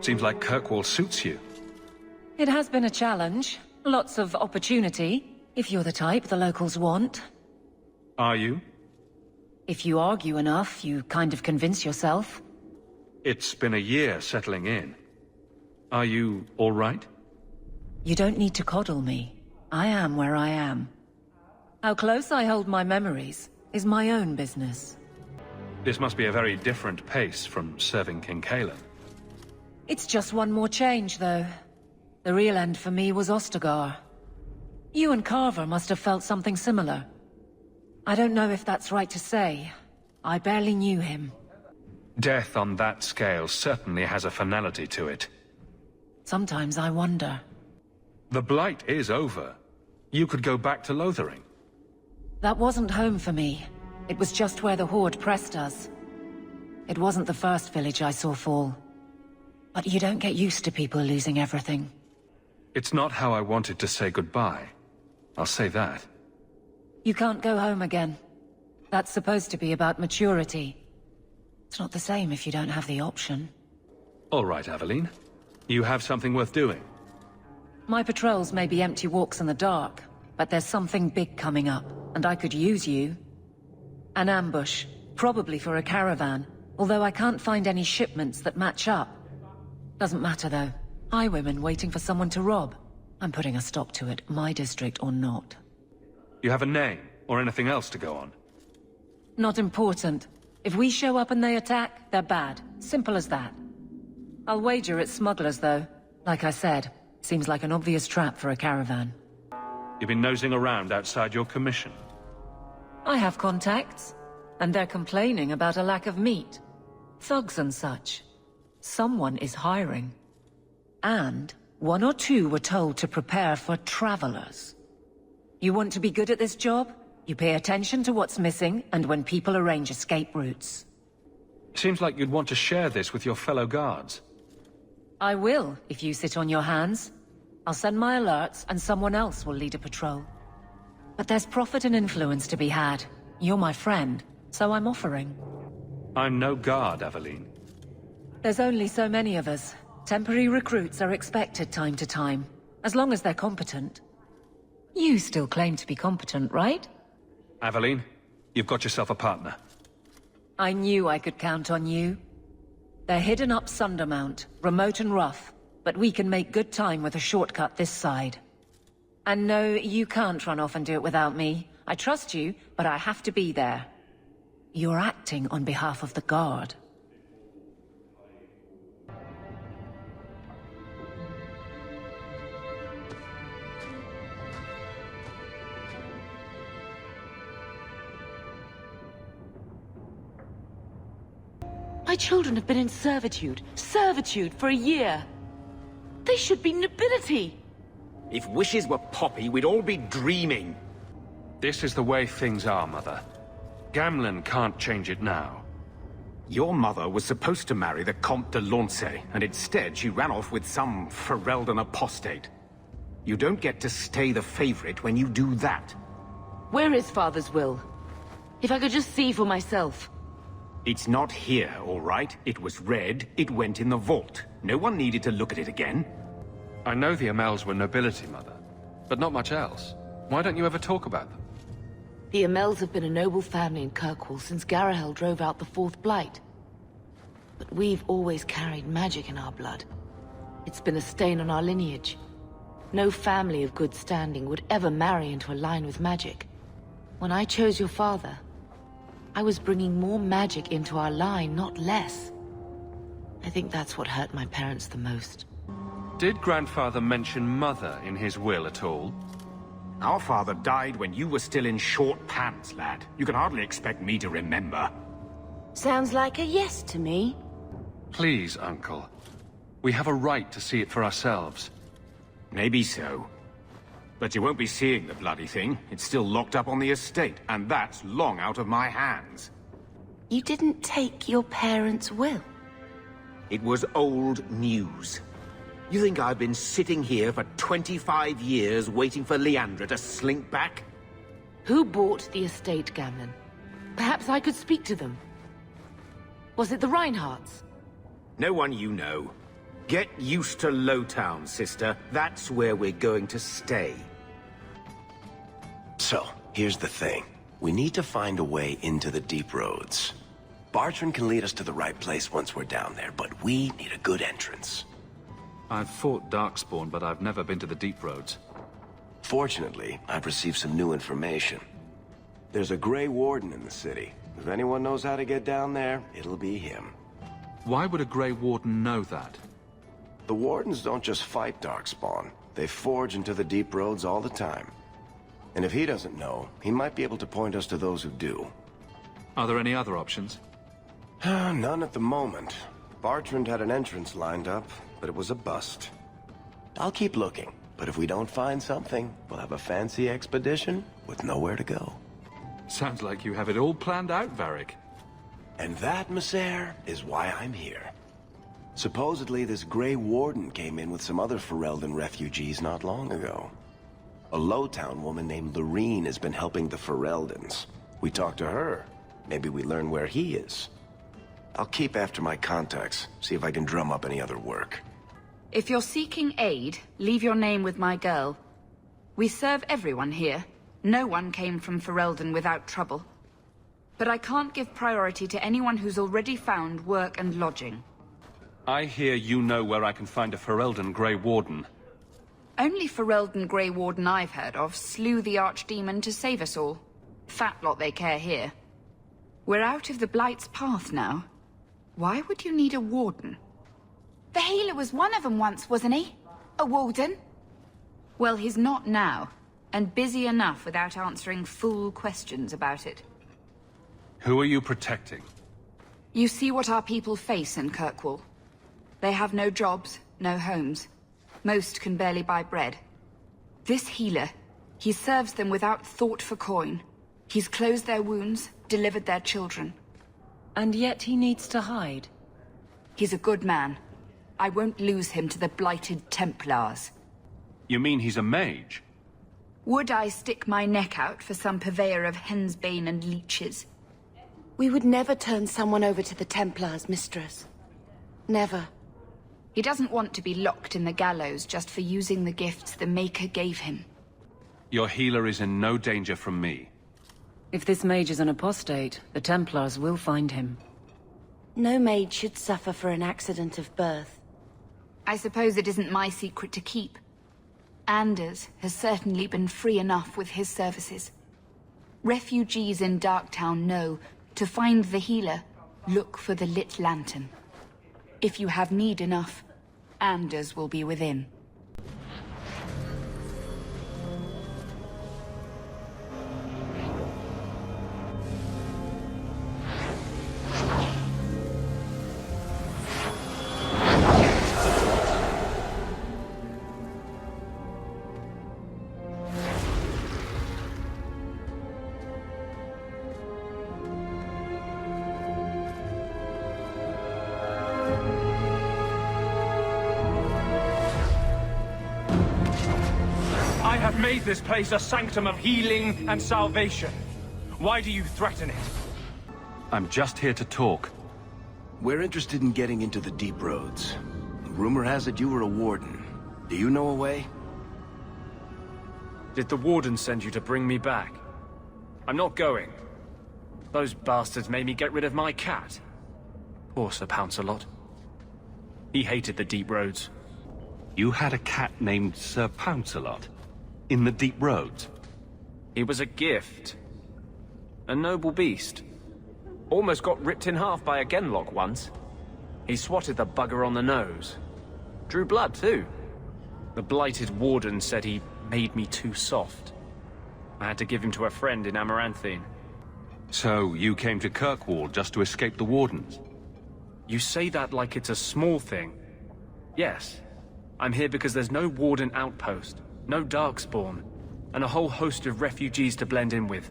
Seems like Kirkwall suits you. It has been a challenge. Lots of opportunity, if you're the type the locals want. Are you? If you argue enough, you kind of convince yourself. It's been a year settling in. Are you all right? You don't need to coddle me. I am where I am. How close I hold my memories is my own business. This must be a very different pace from serving King Cailan. It's just one more change, though. The real end for me was Ostagar. You and Carver must have felt something similar. I don't know if that's right to say. I barely knew him. Death on that scale certainly has a finality to it. Sometimes I wonder. The Blight is over. You could go back to Lothering. That wasn't home for me. It was just where the Horde pressed us. It wasn't the first village I saw fall. But you don't get used to people losing everything. It's not how I wanted to say goodbye. I'll say that. You can't go home again. That's supposed to be about maturity. It's not the same if you don't have the option. All right, Aveline. You have something worth doing. My patrols may be empty walks in the dark, but there's something big coming up, and I could use you. An ambush, probably for a caravan, although I can't find any shipments that match up. Doesn't matter though. Highwaymen waiting for someone to rob. I'm putting a stop to it, my district or not. You have a name, or anything else to go on? Not important. If we show up and they attack, they're bad. Simple as that. I'll wager it's smugglers though. Like I said, seems like an obvious trap for a caravan. You've been nosing around outside your commission. I have contacts, and they're complaining about a lack of meat. Thugs and such. Someone is hiring. And one or two were told to prepare for travelers. You want to be good at this job? You pay attention to what's missing, and when people arrange escape routes. Seems like you'd want to share this with your fellow guards. I will, if you sit on your hands. I'll send my alerts, and someone else will lead a patrol. But there's profit and influence to be had. You're my friend, so I'm offering. I'm no guard, Aveline. There's only so many of us. Temporary recruits are expected time to time, as long as they're competent. You still claim to be competent, right? Aveline, you've got yourself a partner. I knew I could count on you. They're hidden up Sundermount, remote and rough, but we can make good time with a shortcut this side. And no, you can't run off and do it without me. I trust you, but I have to be there. You're acting on behalf of the Guard. My children have been in servitude for a year. They should be nobility. If wishes were poppy, we'd all be dreaming. This is the way things are, Mother. Gamlen can't change it now. Your mother was supposed to marry the Comte de Launcey, and instead she ran off with some Ferelden apostate. You don't get to stay the favorite when you do that. Where is Father's will? If I could just see for myself. It's not here, all right? It was read, it went in the vault. No one needed to look at it again. I know the Amels were nobility, Mother, but not much else. Why don't you ever talk about them? The Amels have been a noble family in Kirkwall since Garahel drove out the Fourth Blight. But we've always carried magic in our blood. It's been a stain on our lineage. No family of good standing would ever marry into a line with magic. When I chose your father, I was bringing more magic into our line, not less. I think that's what hurt my parents the most. Did Grandfather mention Mother in his will at all? Our father died when you were still in short pants, lad. You can hardly expect me to remember. Sounds like a yes to me. Please, Uncle. We have a right to see it for ourselves. Maybe so. But you won't be seeing the bloody thing. It's still locked up on the estate, and that's long out of my hands. You didn't take your parents' will? It was old news. You think I've been sitting here for 25 years waiting for Leandra to slink back? Who bought the estate, Gamlen? Perhaps I could speak to them. Was it the Reinhardts? No one you know. Get used to Lowtown, sister. That's where we're going to stay. So, here's the thing. We need to find a way into the deep roads. Bartran can lead us to the right place once we're down there, but we need a good entrance. I've fought Darkspawn, but I've never been to the deep roads. Fortunately, I've received some new information. There's a Grey Warden in the city. If anyone knows how to get down there, it'll be him. Why would a Grey Warden know that? The Wardens don't just fight Darkspawn. They forge into the deep roads all the time. And if he doesn't know, he might be able to point us to those who do. Are there any other options? None at the moment. Bartrand had an entrance lined up, but it was a bust. I'll keep looking, but if we don't find something, we'll have a fancy expedition with nowhere to go. Sounds like you have it all planned out, Varric. And that, Messer, is why I'm here. Supposedly, this Grey Warden came in with some other Ferelden refugees not long ago. A Lowtown woman named Lorene has been helping the Fereldans. We talked to her. Maybe we learn where he is. I'll keep after my contacts, see if I can drum up any other work. If you're seeking aid, leave your name with my girl. We serve everyone here. No one came from Ferelden without trouble. But I can't give priority to anyone who's already found work and lodging. I hear you know where I can find a Ferelden Grey Warden. Only Ferelden Grey Warden I've heard of slew the Archdemon to save us all. Fat lot they care here. We're out of the Blight's path now. Why would you need a warden? The healer was one of them once, wasn't he? A warden? Well, he's not now, and busy enough without answering fool questions about it. Who are you protecting? You see what our people face in Kirkwall. They have no jobs, no homes. Most can barely buy bread. This healer, he serves them without thought for coin. He's closed their wounds, delivered their children. And yet he needs to hide. He's a good man. I won't lose him to the blighted Templars. You mean he's a mage? Would I stick my neck out for some purveyor of hensbane and leeches? We would never turn someone over to the Templars, mistress. Never. He doesn't want to be locked in the gallows just for using the gifts the Maker gave him. Your healer is in no danger from me. If this mage is an apostate, the Templars will find him. No maid should suffer for an accident of birth. I suppose it isn't my secret to keep. Anders has certainly been free enough with his services. Refugees in Darktown know, to find the healer, look for the lit lantern. If you have need enough, Anders will be within. I have made this place a sanctum of healing and salvation. Why do you threaten it? I'm just here to talk. We're interested in getting into the deep roads. Rumor has it you were a warden. Do you know a way? Did the warden send you to bring me back? I'm not going. Those bastards made me get rid of my cat. Poor Sir Pouncelot. He hated the deep roads. You had a cat named Sir Pouncelot? In the deep roads? He was a gift. A noble beast. Almost got ripped in half by a Genlock once. He swatted the bugger on the nose. Drew blood, too. The blighted warden said he made me too soft. I had to give him to a friend in Amaranthine. So, you came to Kirkwall just to escape the wardens? You say that like it's a small thing. Yes. I'm here because there's no warden outpost, no darkspawn, and a whole host of refugees to blend in with.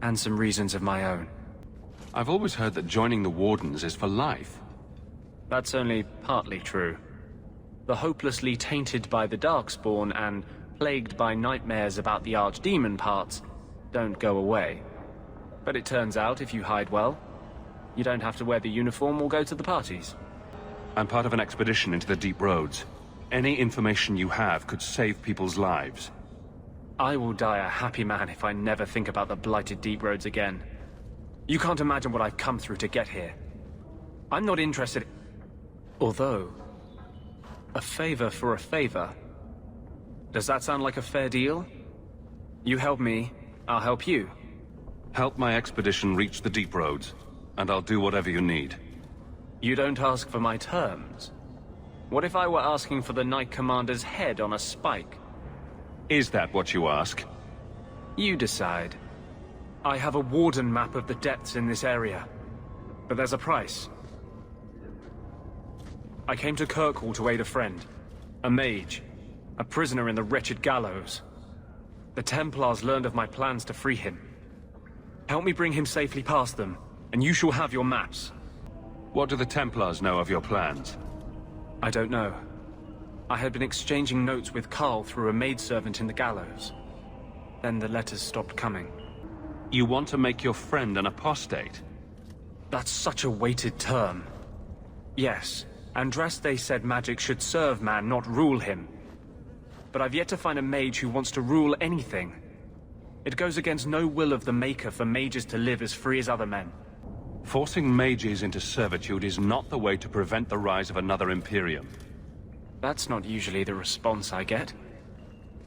And some reasons of my own. I've always heard that joining the wardens is for life. That's only partly true. The hopelessly tainted by the darkspawn and plagued by nightmares about the archdemon parts don't go away. But it turns out if you hide well, you don't have to wear the uniform or go to the parties. I'm part of an expedition into the deep roads. Any information you have could save people's lives. I will die a happy man if I never think about the blighted deep roads again. You can't imagine what I've come through to get here. I'm not interested... Although... a favor for a favor. Does that sound like a fair deal? You help me, I'll help you. Help my expedition reach the deep roads, and I'll do whatever you need. You don't ask for my terms. What if I were asking for the Knight Commander's head on a spike? Is that what you ask? You decide. I have a warden map of the depths in this area. but there's a price. I came to Kirkwall to aid a friend. A mage. A prisoner in the wretched gallows. The Templars learned of my plans to free him. Help me bring him safely past them, and you shall have your maps. What do the Templars know of your plans? I don't know. I had been exchanging notes with Carl through a maidservant in the gallows. Then the letters stopped coming. You want to make your friend an apostate? That's such a weighted term. Yes, Andraste said magic should serve man, not rule him. But I've yet to find a mage who wants to rule anything. It goes against no will of the Maker for mages to live as free as other men. Forcing mages into servitude is not the way to prevent the rise of another Imperium. That's not usually the response I get.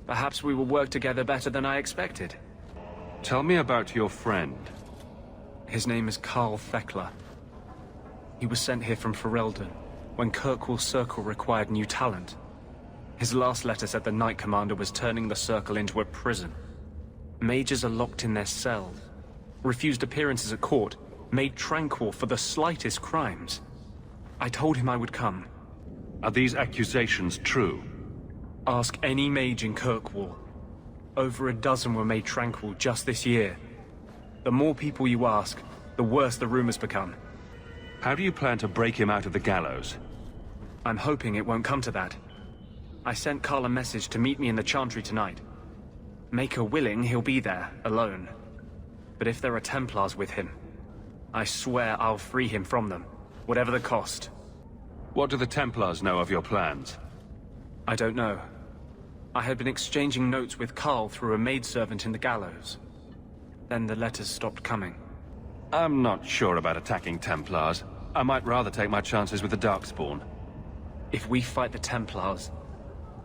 Perhaps we will work together better than I expected. Tell me about your friend. His name is Carl Thekla. He was sent here from Ferelden, when Kirkwall Circle required new talent. His last letter said the Knight Commander was turning the Circle into a prison. Mages are locked in their cells, refused appearances at court, made tranquil for the slightest crimes. I told him I would come. Are these accusations true? Ask any mage in Kirkwall. Over a dozen were made tranquil just this year. The more people you ask, the worse the rumors become. How do you plan to break him out of the gallows? I'm hoping it won't come to that. I sent Carl a message to meet me in the Chantry tonight. Maker willing, he'll be there, alone. But if there are Templars with him, I swear I'll free him from them, whatever the cost. What do the Templars know of your plans? I don't know. I had been exchanging notes with Carl through a maidservant in the gallows. Then the letters stopped coming. I'm not sure about attacking Templars. I might rather take my chances with the Darkspawn. If we fight the Templars,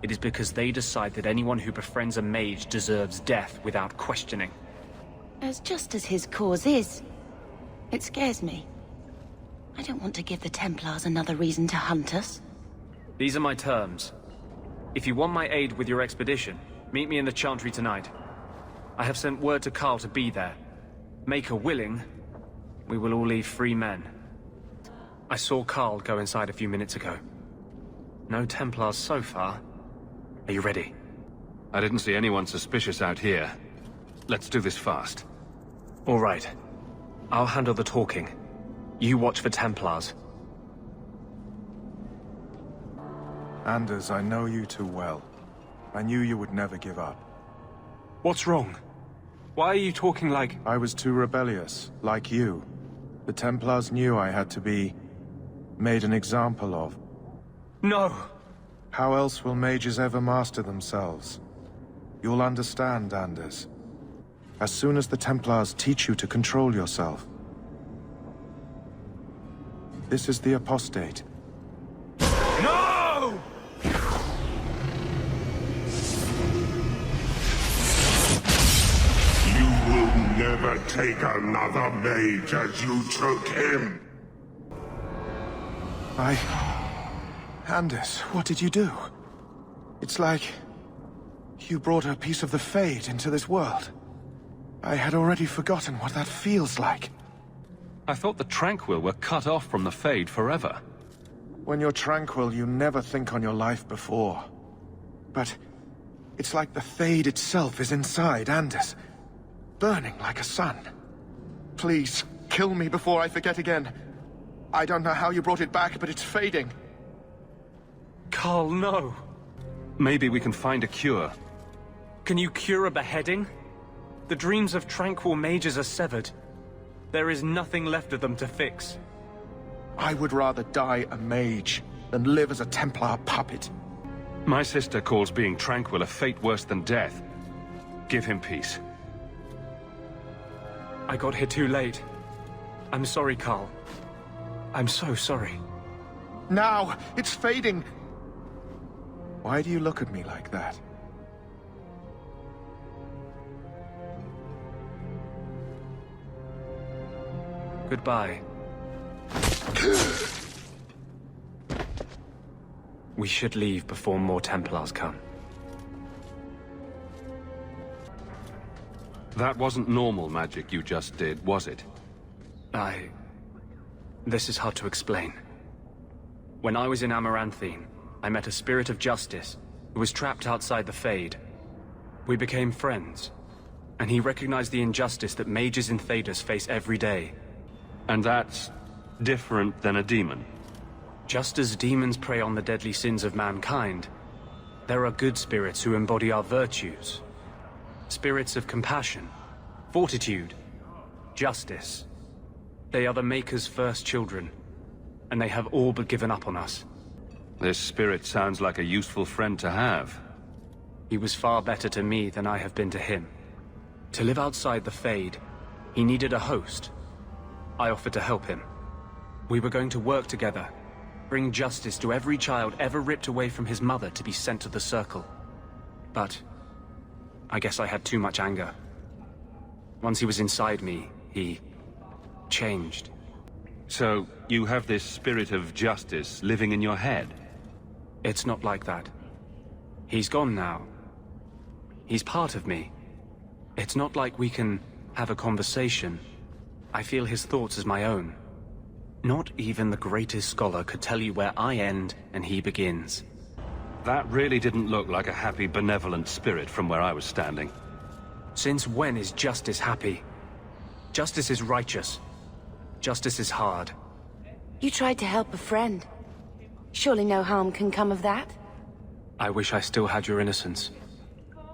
it is because they decide that anyone who befriends a mage deserves death without questioning. As just as his cause is. It scares me. I don't want to give the Templars another reason to hunt us. These are my terms. If you want my aid with your expedition, meet me in the Chantry tonight. I have sent word to Carl to be there. Maker willing, we will all leave free men. I saw Carl go inside a few minutes ago. No Templars so far. Are you ready? I didn't see anyone suspicious out here. Let's do this fast. All right. I'll handle the talking. You watch for Templars. Anders, I know you too well. I knew you would never give up. What's wrong? Why are you talking like... I was too rebellious, like you. The Templars knew I had to be... made an example of. No! How else will mages ever master themselves? You'll understand, Anders. As soon as the Templars teach you to control yourself. This is the apostate. No! You will never take another mage as you took him. Anders, what did you do? It's like... you brought a piece of the Fade into this world. I had already forgotten what that feels like. I thought the Tranquil were cut off from the Fade forever. When you're tranquil, you never think on your life before. But it's like the Fade itself is inside Anders, burning like a sun. Please, kill me before I forget again. I don't know how you brought it back, but it's fading. Carl, no. Maybe we can find a cure. Can you cure a beheading? The dreams of tranquil mages are severed. There is nothing left of them to fix. I would rather die a mage than live as a Templar puppet. My sister calls being tranquil a fate worse than death. Give him peace. I got here too late. I'm sorry, Carl. I'm so sorry. Now! It's fading! Why do you look at me like that? Goodbye. We should leave before more Templars come. That wasn't normal magic you just did, was it? This is hard to explain. When I was in Amaranthine, I met a spirit of justice who was trapped outside the Fade. We became friends, and he recognized the injustice that mages in Thedas face every day. And that's different than a demon? Just as demons prey on the deadly sins of mankind, there are good spirits who embody our virtues. Spirits of compassion, fortitude, justice. They are the Maker's first children, and they have all but given up on us. This spirit sounds like a useful friend to have. He was far better to me than I have been to him. To live outside the Fade, he needed a host. I offered to help him. We were going to work together, bring justice to every child ever ripped away from his mother to be sent to the Circle. But I guess I had too much anger. Once he was inside me, he changed. So, you have this spirit of justice living in your head? It's not like that. He's gone now. He's part of me. It's not like we can have a conversation. I feel his thoughts as my own. Not even the greatest scholar could tell you where I end and he begins. That really didn't look like a happy, benevolent spirit from where I was standing. Since when is justice happy? Justice is righteous. Justice is hard. You tried to help a friend. Surely no harm can come of that? I wish I still had your innocence.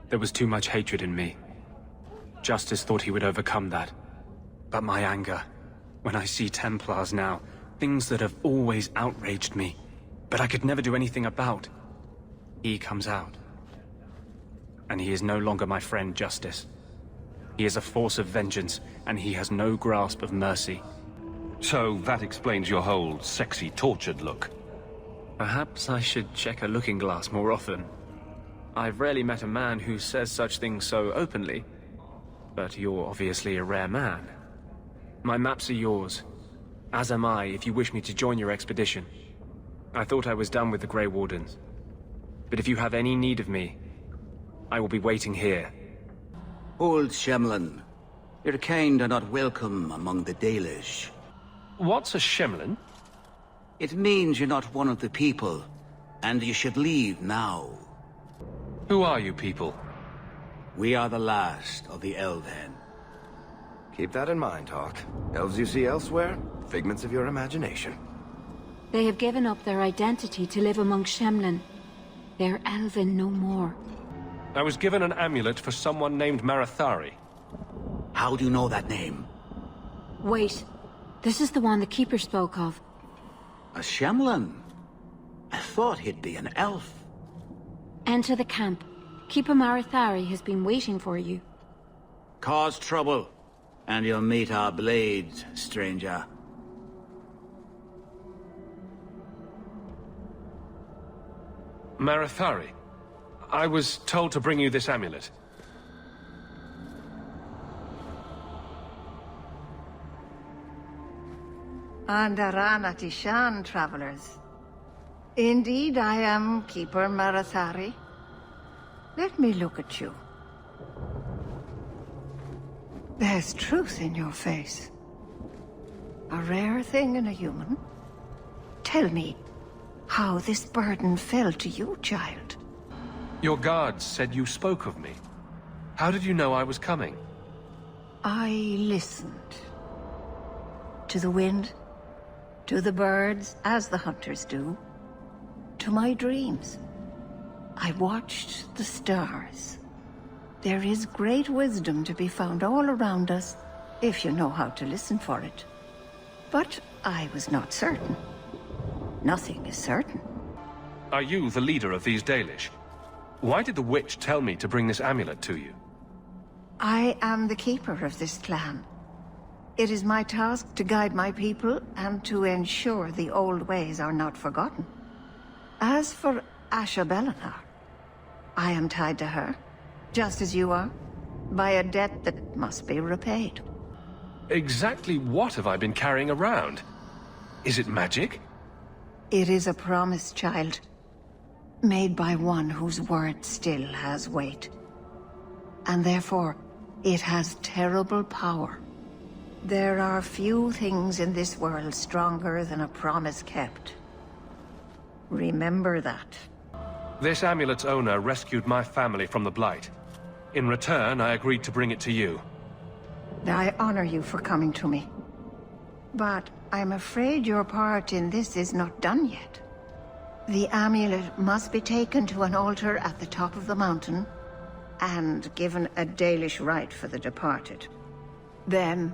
There was too much hatred in me. Justice thought he would overcome that. But my anger, when I see Templars now, things that have always outraged me, but I could never do anything about, he comes out. And he is no longer my friend, Justice. He is a force of vengeance, and he has no grasp of mercy. So that explains your whole sexy, tortured look. Perhaps I should check a looking glass more often. I've rarely met a man who says such things so openly. But you're obviously a rare man. My maps are yours, as am I if you wish me to join your expedition. I thought I was done with the Grey Wardens. But if you have any need of me, I will be waiting here. Old Shemlin, your kind are not welcome among the Dalish. What's a Shemlin? It means you're not one of the people, and you should leave now. Who are you people? We are the last of the Elven. Keep that in mind, Hawk. Elves you see elsewhere, figments of your imagination. They have given up their identity to live among Shemlin. They're Elven no more. I was given an amulet for someone named Marathari. How do you know that name? Wait. This is the one the Keeper spoke of. A Shemlin? I thought he'd be an elf. Enter the camp. Keeper Marathari has been waiting for you. Cause trouble, and you'll meet our blades, stranger. Marathari, I was told to bring you this amulet. Andarana Tishan, travelers. Indeed, I am Keeper Marathari. Let me look at you. There's truth in your face. A rare thing in a human. Tell me how this burden fell to you, child. Your guards said you spoke of me. How did you know I was coming? I listened. To the wind, to the birds, as the hunters do. To my dreams. I watched the stars. There is great wisdom to be found all around us, if you know how to listen for it. But I was not certain. Nothing is certain. Are you the leader of these Dalish? Why did the witch tell me to bring this amulet to you? I am the keeper of this clan. It is my task to guide my people and to ensure the old ways are not forgotten. As for Asha Belenar, I am tied to her, just as you are, by a debt that must be repaid. Exactly what have I been carrying around? Is it magic? It is a promise, child. Made by one whose word still has weight. And therefore, it has terrible power. There are few things in this world stronger than a promise kept. Remember that. This amulet's owner rescued my family from the Blight. In return, I agreed to bring it to you. I honor you for coming to me. But I'm afraid your part in this is not done yet. The amulet must be taken to an altar at the top of the mountain and given a Dalish rite for the departed. Then,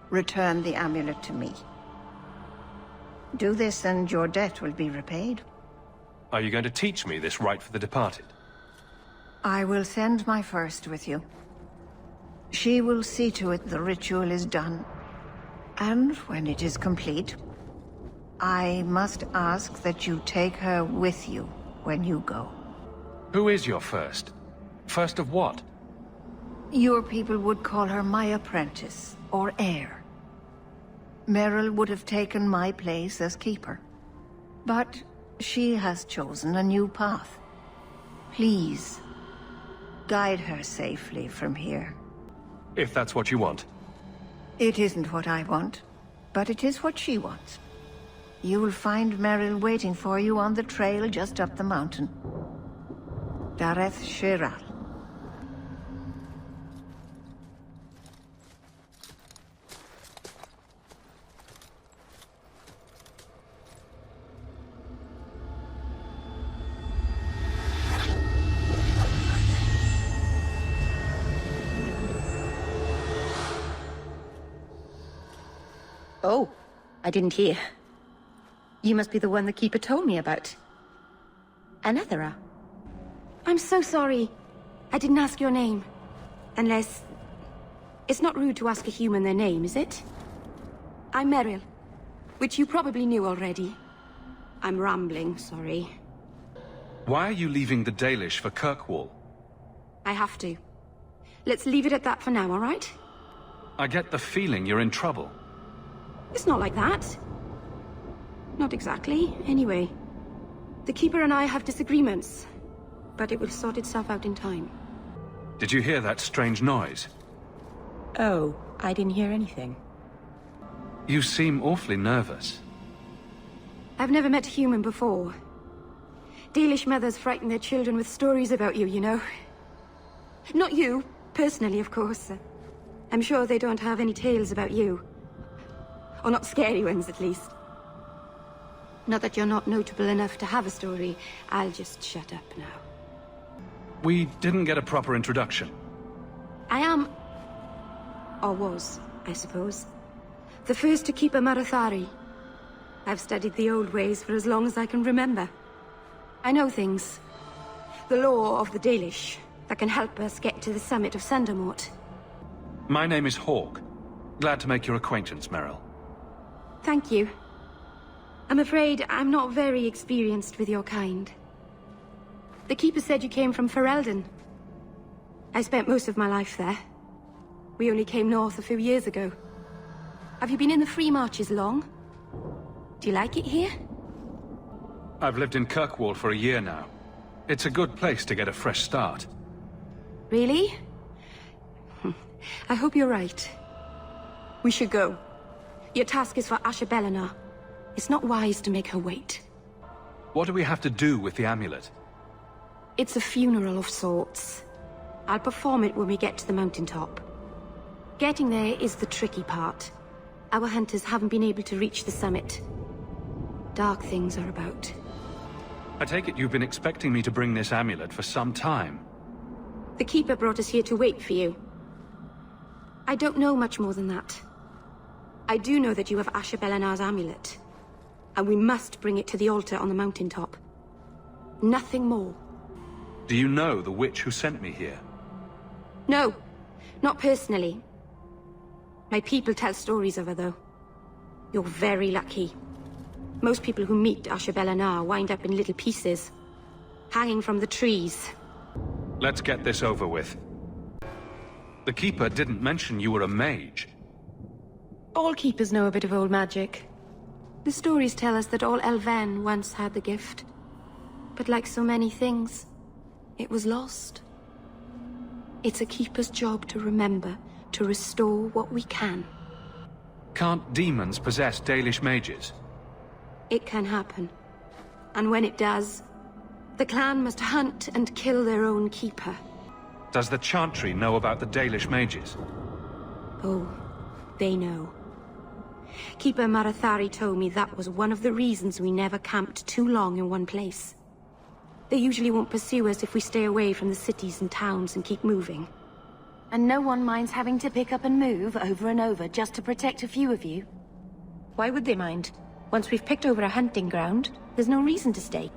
return the amulet to me. Do this and your debt will be repaid. Are you going to teach me this rite for the departed? I will send my first with you. She will see to it the ritual is done. And when it is complete, I must ask that you take her with you when you go. Who is your first? First of what? Your people would call her my apprentice, or heir. Meryl would have taken my place as keeper. But she has chosen a new path. Please, guide her safely from here. If that's what you want. It isn't what I want, but it is what she wants. You will find Meryl waiting for you on the trail just up the mountain. Dareth Shiral. Oh, I didn't hear. You must be the one the Keeper told me about. Anethera. I'm so sorry. I didn't ask your name. Unless... It's not rude to ask a human their name, is it? I'm Meryl, which you probably knew already. I'm rambling, sorry. Why are you leaving the Dalish for Kirkwall? I have to. Let's leave it at that for now, all right? I get the feeling you're in trouble. It's not like that. Not exactly, anyway. The Keeper and I have disagreements, but it will sort itself out in time. Did you hear that strange noise? Oh, I didn't hear anything. You seem awfully nervous. I've never met a human before. Dalish mothers frighten their children with stories about you, you know. Not you, personally, of course. I'm sure they don't have any tales about you. Or not scary ones, at least. Not that you're not notable enough to have a story. I'll just shut up now. We didn't get a proper introduction. I am... or was, I suppose. The first to keep a Marathari. I've studied the old ways for as long as I can remember. I know things. The law of the Dalish that can help us get to the summit of Sandamort. My name is Hawk. Glad to make your acquaintance, Meryl. Thank you. I'm afraid I'm not very experienced with your kind. The Keeper said you came from Ferelden. I spent most of my life there. We only came north a few years ago. Have you been in the Free Marches long? Do you like it here? I've lived in Kirkwall for a year now. It's a good place to get a fresh start. Really? I hope you're right. We should go. Your task is for Asher Bellinar. It's not wise to make her wait. What do we have to do with the amulet? It's a funeral of sorts. I'll perform it when we get to the mountaintop. Getting there is the tricky part. Our hunters haven't been able to reach the summit. Dark things are about. I take it you've been expecting me to bring this amulet for some time. The Keeper brought us here to wait for you. I don't know much more than that. I do know that you have Asher Bellinar's amulet. And we must bring it to the altar on the mountaintop. Nothing more. Do you know the witch who sent me here? No, not personally. My people tell stories of her, though. You're very lucky. Most people who meet Asher Bellinar wind up in little pieces, hanging from the trees. Let's get this over with. The Keeper didn't mention you were a mage. All Keepers know a bit of old magic. The stories tell us that all Elven once had the gift. But like so many things, it was lost. It's a Keeper's job to remember, to restore what we can. Can't demons possess Dalish mages? It can happen. And when it does, the clan must hunt and kill their own keeper. Does the Chantry know about the Dalish mages? Oh, they know. Keeper Marathari told me that was one of the reasons we never camped too long in one place. They usually won't pursue us if we stay away from the cities and towns and keep moving. And no one minds having to pick up and move over and over just to protect a few of you? Why would they mind? Once we've picked over a hunting ground, there's no reason to stay.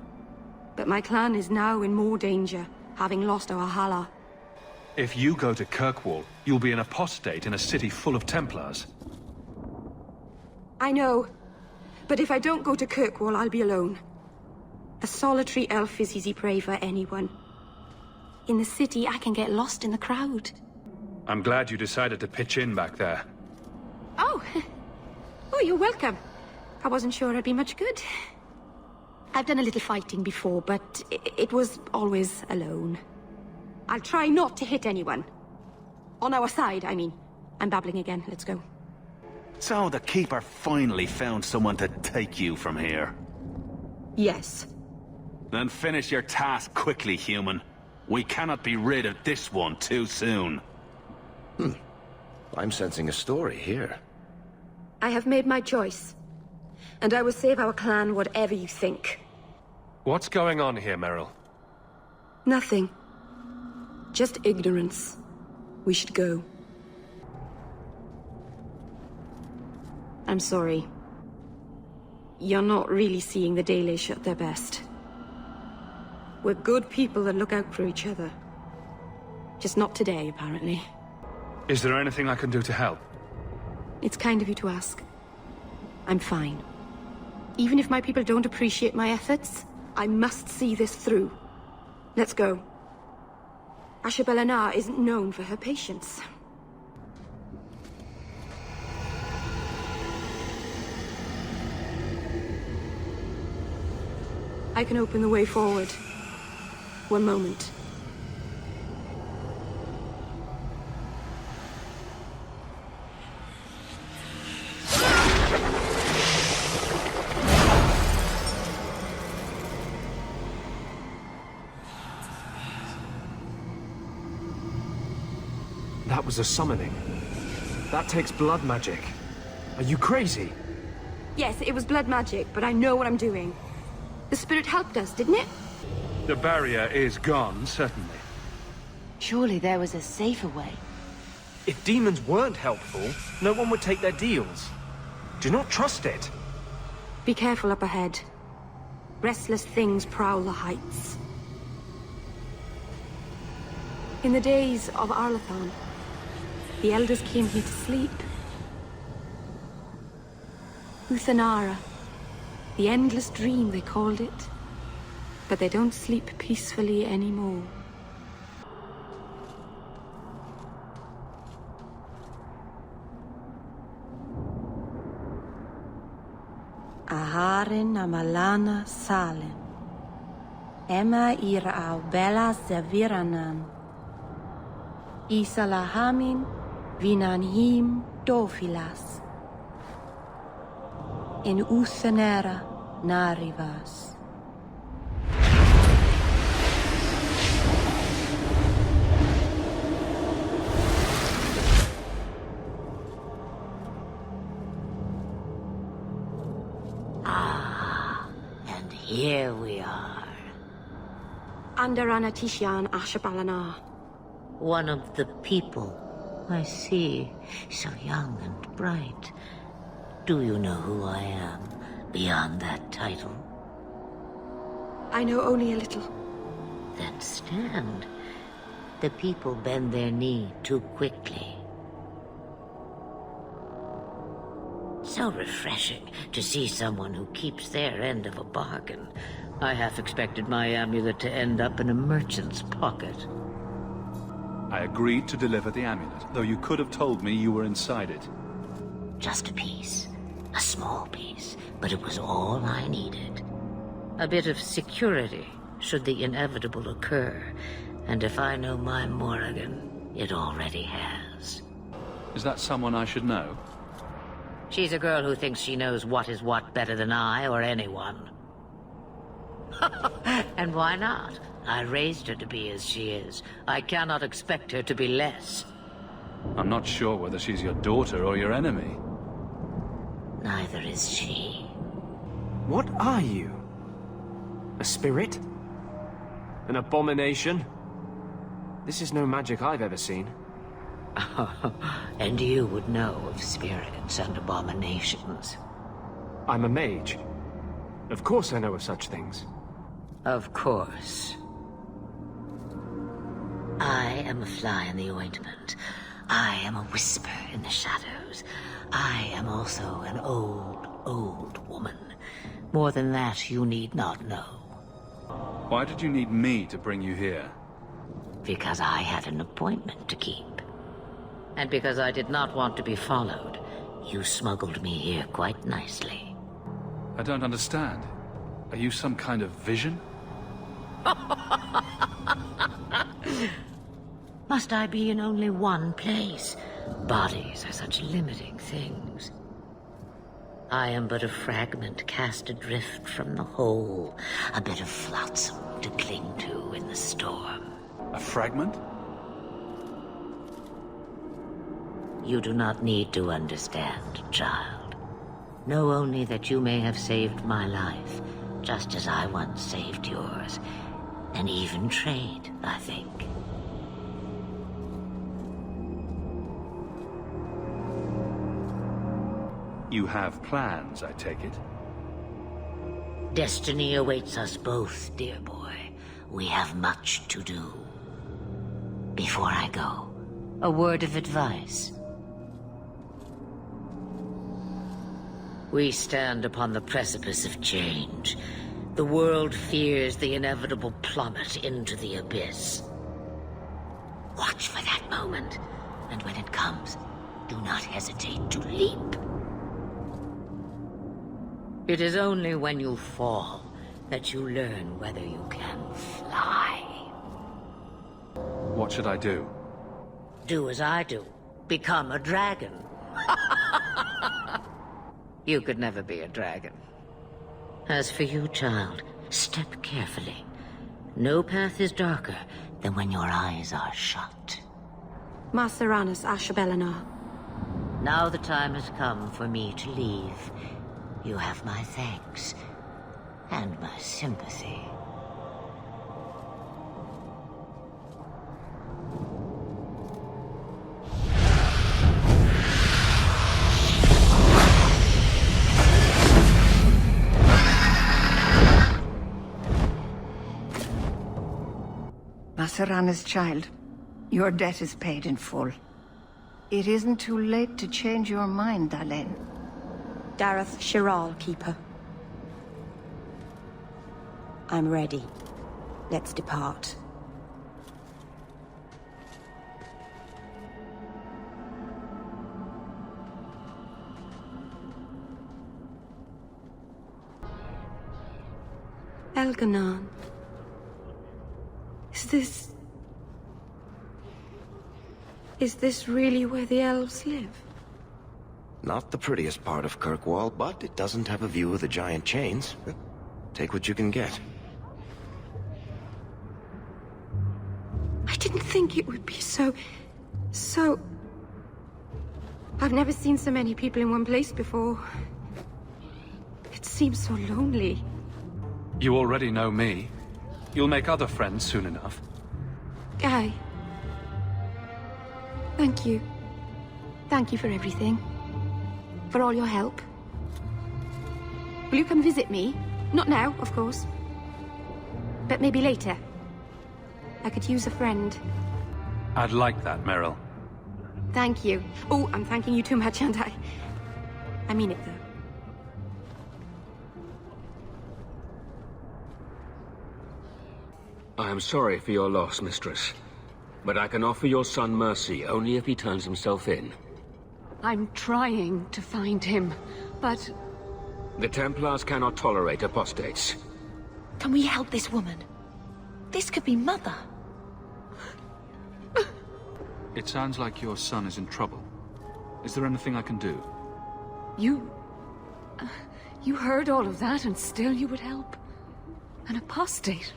But my clan is now in more danger, having lost our Hala. If you go to Kirkwall, you'll be an apostate in a city full of Templars. I know. But if I don't go to Kirkwall, I'll be alone. A solitary elf is easy prey for anyone. In the city, I can get lost in the crowd. I'm glad you decided to pitch in back there. Oh! Oh, you're welcome. I wasn't sure I'd be much good. I've done a little fighting before, but it was always alone. I'll try not to hit anyone. On our side, I mean. I'm babbling again. Let's go. So the Keeper finally found someone to take you from here. Yes. Then finish your task quickly, human. We cannot be rid of this one too soon. I'm sensing a story here. I have made my choice. And I will save our clan whatever you think. What's going on here, Meryl? Nothing. Just ignorance. We should go. I'm sorry. You're not really seeing the Dalish at their best. We're good people that look out for each other. Just not today, apparently. Is there anything I can do to help? It's kind of you to ask. I'm fine. Even if my people don't appreciate my efforts, I must see this through. Let's go. Ashabelana isn't known for her patience. I can open the way forward. One moment. That was a summoning. That takes blood magic. Are you crazy? Yes, it was blood magic, but I know what I'm doing. The spirit helped us, didn't it? The barrier is gone, certainly. Surely there was a safer way. If demons weren't helpful, no one would take their deals. Do not trust it. Be careful up ahead. Restless things prowl the heights. In the days of Arlathan, the elders came here to sleep. Uthanara. The endless dream, they called it. But they don't sleep peacefully anymore. Aharin amalana salen. Emma ira au bella zaviranan. Isalahamin vinanhim dofilas. In Uthanera narivas. And here we are. Andarana Tishan Ashabalana. One of the people. I see. So young and bright. Do you know who I am, beyond that title? I know only a little. Then stand. The people bend their knee too quickly. So refreshing to see someone who keeps their end of a bargain. I half expected my amulet to end up in a merchant's pocket. I agreed to deliver the amulet, though you could have told me you were inside it. Just a piece. A small piece, but it was all I needed. A bit of security, should the inevitable occur. And if I know my Morrigan, it already has. Is that someone I should know? She's a girl who thinks she knows what is what better than I or anyone. And why not? I raised her to be as she is. I cannot expect her to be less. I'm not sure whether she's your daughter or your enemy. Neither is she. What are you? A spirit? An abomination? This is no magic I've ever seen. And you would know of spirits and abominations. I'm a mage. Of course I know of such things. Of course. I am a fly in the ointment. I am a whisper in the shadows. I am also an old, old woman. More than that, you need not know. Why did you need me to bring you here? Because I had an appointment to keep. And because I did not want to be followed, you smuggled me here quite nicely. I don't understand. Are you some kind of vision? Must I be in only one place? Bodies are such limiting things. I am but a fragment cast adrift from the whole, a bit of flotsam to cling to in the storm. A fragment? You do not need to understand, child. Know only that you may have saved my life, just as I once saved yours. An even trade, I think. You have plans, I take it? Destiny awaits us both, dear boy. We have much to do. Before I go, a word of advice. We stand upon the precipice of change. The world fears the inevitable plummet into the abyss. Watch for that moment, and when it comes, do not hesitate to leap. It is only when you fall that you learn whether you can fly. What should I do? Do as I do. Become a dragon. You could never be a dragon. As for you, child, step carefully. No path is darker than when your eyes are shut. Maceranus Ashabelinar. Now the time has come for me to leave. You have my thanks and my sympathy. Maceranus, child, your debt is paid in full. It isn't too late to change your mind, Dalen. Dareth Shiral, Keeper. I'm ready. Let's depart. Elganon. Is this really where the elves live? Not the prettiest part of Kirkwall, but it doesn't have a view of the giant chains. Take what you can get. I didn't think it would be so... I've never seen so many people in one place before. It seems so lonely. You already know me. You'll make other friends soon enough. Guy. Thank you. Thank you for everything. For all your help. Will you come visit me? Not now, of course. But maybe later. I could use a friend. I'd like that, Meryl. Thank you. Oh, I'm thanking you too much, aren't I? I mean it, though. I am sorry for your loss, mistress. But I can offer your son mercy only if he turns himself in. I'm trying to find him, but... The Templars cannot tolerate apostates. Can we help this woman? This could be Mother. It sounds like your son is in trouble. Is there anything I can do? You heard all of that and still you would help? An apostate?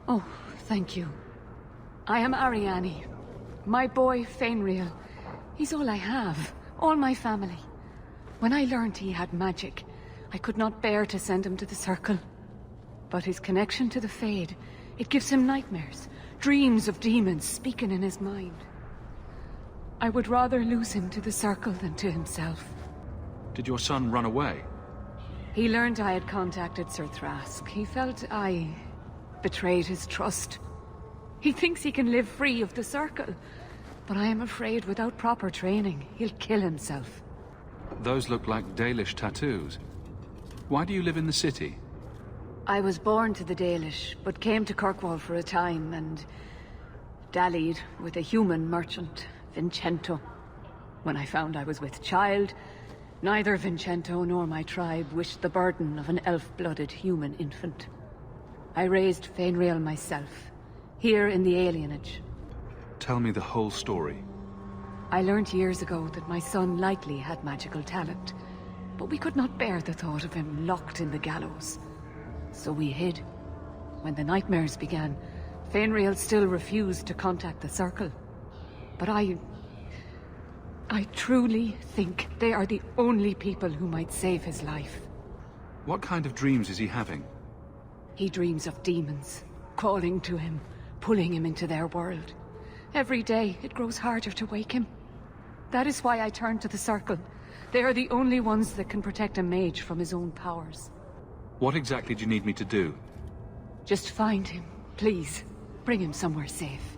Oh, thank you. I am Ariane. My boy, Fainriel. He's all I have. All my family. When I learned he had magic, I could not bear to send him to the Circle. But his connection to the Fade, it gives him nightmares. Dreams of demons speaking in his mind. I would rather lose him to the Circle than to himself. Did your son run away? He learned I had contacted Sir Thrask. He felt I betrayed his trust. He thinks he can live free of the Circle. But I am afraid without proper training, he'll kill himself. Those look like Dalish tattoos. Why do you live in the city? I was born to the Dalish, but came to Kirkwall for a time and dallied with a human merchant, Vincento. When I found I was with child, neither Vincento nor my tribe wished the burden of an elf-blooded human infant. I raised Fainriel myself, here in the alienage. Tell me the whole story. I learned years ago that my son likely had magical talent, but we could not bear the thought of him locked in the gallows. So we hid. When the nightmares began, Fainriel still refused to contact the Circle. But I truly think they are the only people who might save his life. What kind of dreams is he having? He dreams of demons, calling to him, pulling him into their world. Every day, it grows harder to wake him. That is why I turned to the Circle. They are the only ones that can protect a mage from his own powers. What exactly do you need me to do? Just find him, please. Bring him somewhere safe.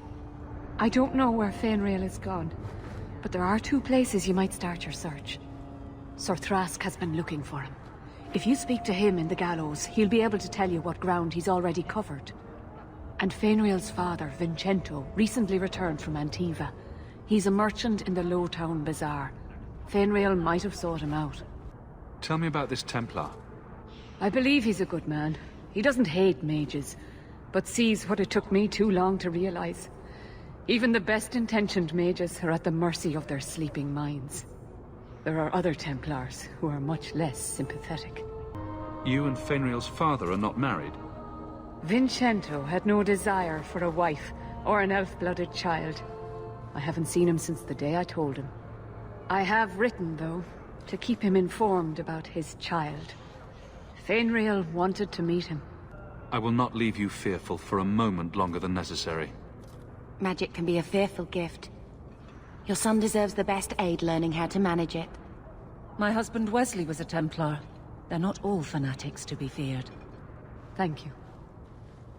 I don't know where Fainriel is gone, but there are 2 places you might start your search. Sir Thrask has been looking for him. If you speak to him in the gallows, he'll be able to tell you what ground he's already covered. And Fainriel's father, Vincento, recently returned from Antiva. He's a merchant in the Lowtown Bazaar. Fainriel might have sought him out. Tell me about this Templar. I believe he's a good man. He doesn't hate mages, but sees what it took me too long to realize. Even the best-intentioned mages are at the mercy of their sleeping minds. There are other Templars who are much less sympathetic. You and Fainriel's father are not married? Vincento had no desire for a wife or an elf-blooded child. I haven't seen him since the day I told him. I have written, though, to keep him informed about his child. Fainriel wanted to meet him. I will not leave you fearful for a moment longer than necessary. Magic can be a fearful gift. Your son deserves the best aid learning how to manage it. My husband Wesley was a Templar. They're not all fanatics to be feared. Thank you.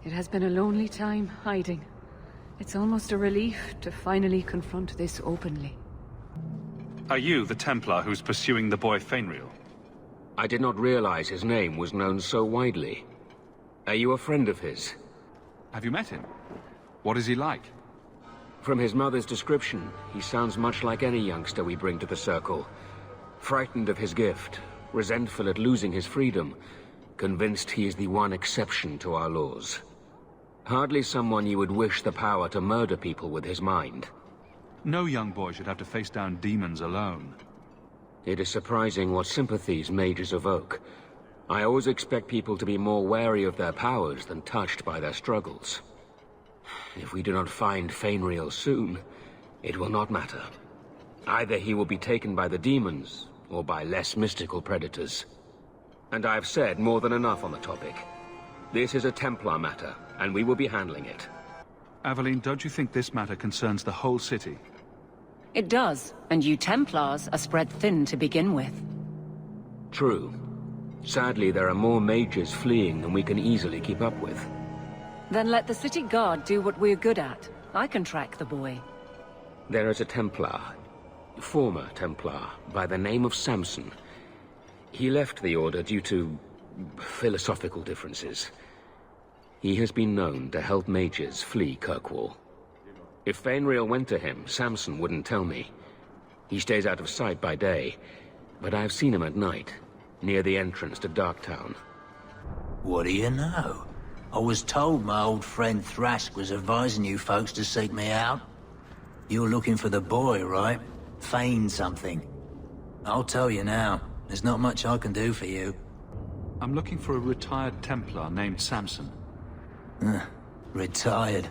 It has been a lonely time hiding. It's almost a relief to finally confront this openly. Are you the Templar who's pursuing the boy Fainriel? I did not realize his name was known so widely. Are you a friend of his? Have you met him? What is he like? From his mother's description, he sounds much like any youngster we bring to the Circle. Frightened of his gift, resentful at losing his freedom, convinced he is the one exception to our laws. Hardly someone you would wish the power to murder people with his mind. No young boy should have to face down demons alone. It is surprising what sympathies mages evoke. I always expect people to be more wary of their powers than touched by their struggles. If we do not find Fainriel soon, it will not matter. Either he will be taken by the demons, or by less mystical predators. And I have said more than enough on the topic. This is a Templar matter, and we will be handling it. Aveline, don't you think this matter concerns the whole city? It does, and you Templars are spread thin to begin with. True. Sadly, there are more mages fleeing than we can easily keep up with. Then let the city guard do what we're good at. I can track the boy. There is a Templar, former Templar, by the name of Samson. He left the Order due to philosophical differences. He has been known to help mages flee Kirkwall. If Fainriel went to him, Samson wouldn't tell me. He stays out of sight by day, but I've seen him at night, near the entrance to Darktown. What do you know? I was told my old friend Thrask was advising you folks to seek me out. You're looking for the boy, right? Feign something. I'll tell you now. There's not much I can do for you. I'm looking for a retired Templar named Samson. Retired.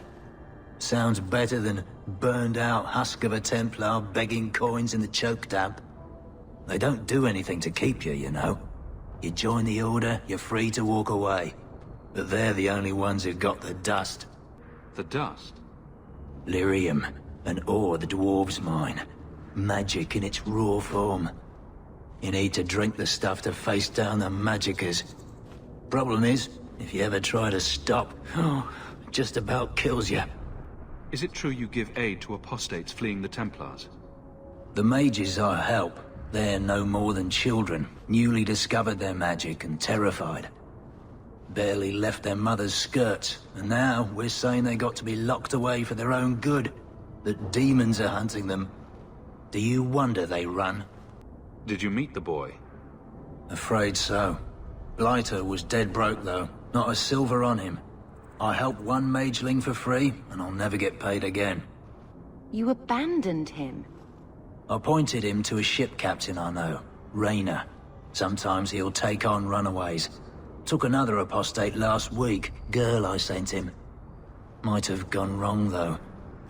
Sounds better than burned-out husk of a Templar begging coins in the choke damp. They don't do anything to keep you, you know. You join the Order, you're free to walk away. But they're the only ones who've got the dust. The dust? Lyrium, an ore the dwarves mine. Magic in its raw form. You need to drink the stuff to face down the magicers. Problem is, if you ever try to stop, it just about kills you. Is it true you give aid to apostates fleeing the Templars? The mages I help, they're no more than children, newly discovered their magic and terrified. Barely left their mother's skirts, and now we're saying they got to be locked away for their own good. That demons are hunting them. Do you wonder they run? Did you meet the boy? Afraid so. Blighter was dead broke though, not a silver on him. I helped one mageling for free, and I'll never get paid again. You abandoned him? I pointed him to a ship captain I know, Rayner. Sometimes he'll take on runaways. Took another apostate last week, girl I sent him. Might have gone wrong though.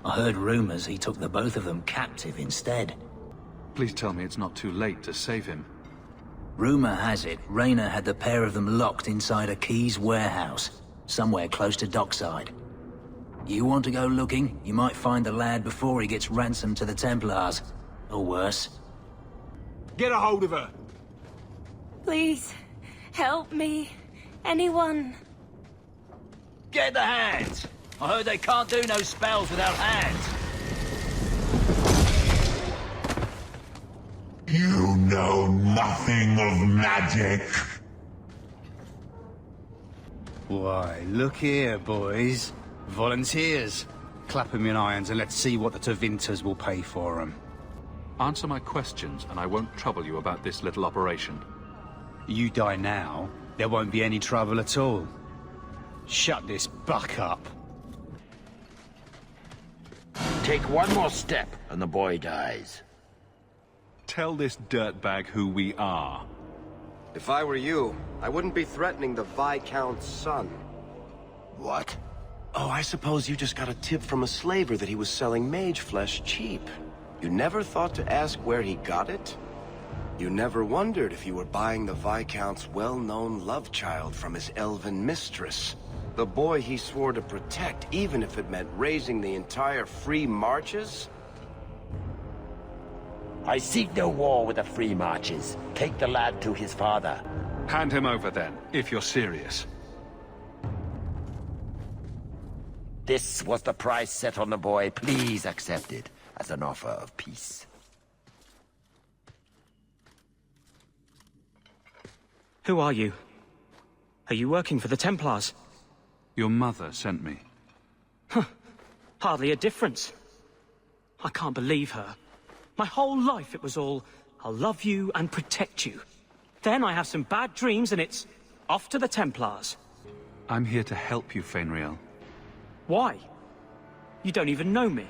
I heard rumors he took the both of them captive instead. Please tell me it's not too late to save him. Rumor has it, Rayner had the pair of them locked inside a Keys warehouse, somewhere close to dockside. You want to go looking, you might find the lad before he gets ransomed to the Templars. Or worse. Get a hold of her! Please, help me. Anyone. Get the hands! I heard they can't do no spells without hands. You know nothing of magic. Why, look here, boys. Volunteers. Clap 'em in irons and let's see what the Tevinters will pay for 'em. Answer my questions, and I won't trouble you about this little operation. You die now, there won't be any trouble at all. Shut this buck up. Take one more step, and the boy dies. Tell this dirtbag who we are. If I were you, I wouldn't be threatening the Viscount's son. What? Oh, I suppose you just got a tip from a slaver that he was selling mage flesh cheap. You never thought to ask where he got it? You never wondered if you were buying the Viscount's well-known love child from his elven mistress. The boy he swore to protect, even if it meant raising the entire Free Marches? I seek no war with the Free Marches. Take the lad to his father. Hand him over then, if you're serious. This was the price set on the boy. Please accept it as an offer of peace. Who are you? Are you working for the Templars? Your mother sent me. Hardly a difference. I can't believe her. My whole life it was all, I'll love you and protect you. Then I have some bad dreams and it's off to the Templars. I'm here to help you, Fainriel. Why? You don't even know me.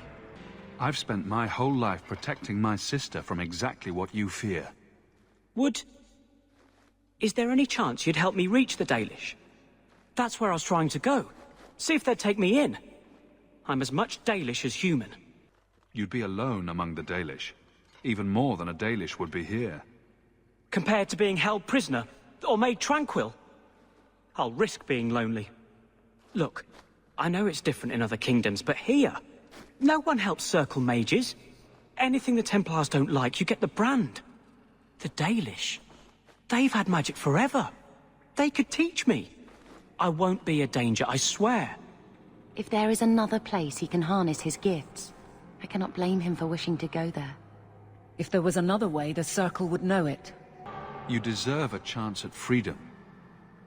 I've spent my whole life protecting my sister from exactly what you fear. Is there any chance you'd help me reach the Dalish? That's where I was trying to go. See if they'd take me in. I'm as much Dalish as human. You'd be alone among the Dalish. Even more than a Dalish would be here. Compared to being held prisoner, or made tranquil. I'll risk being lonely. Look, I know it's different in other kingdoms, but here, no one helps circle mages. Anything the Templars don't like, you get the brand. The Dalish, they've had magic forever. They could teach me. I won't be a danger, I swear. If there is another place he can harness his gifts, I cannot blame him for wishing to go there. If there was another way, the Circle would know it. You deserve a chance at freedom.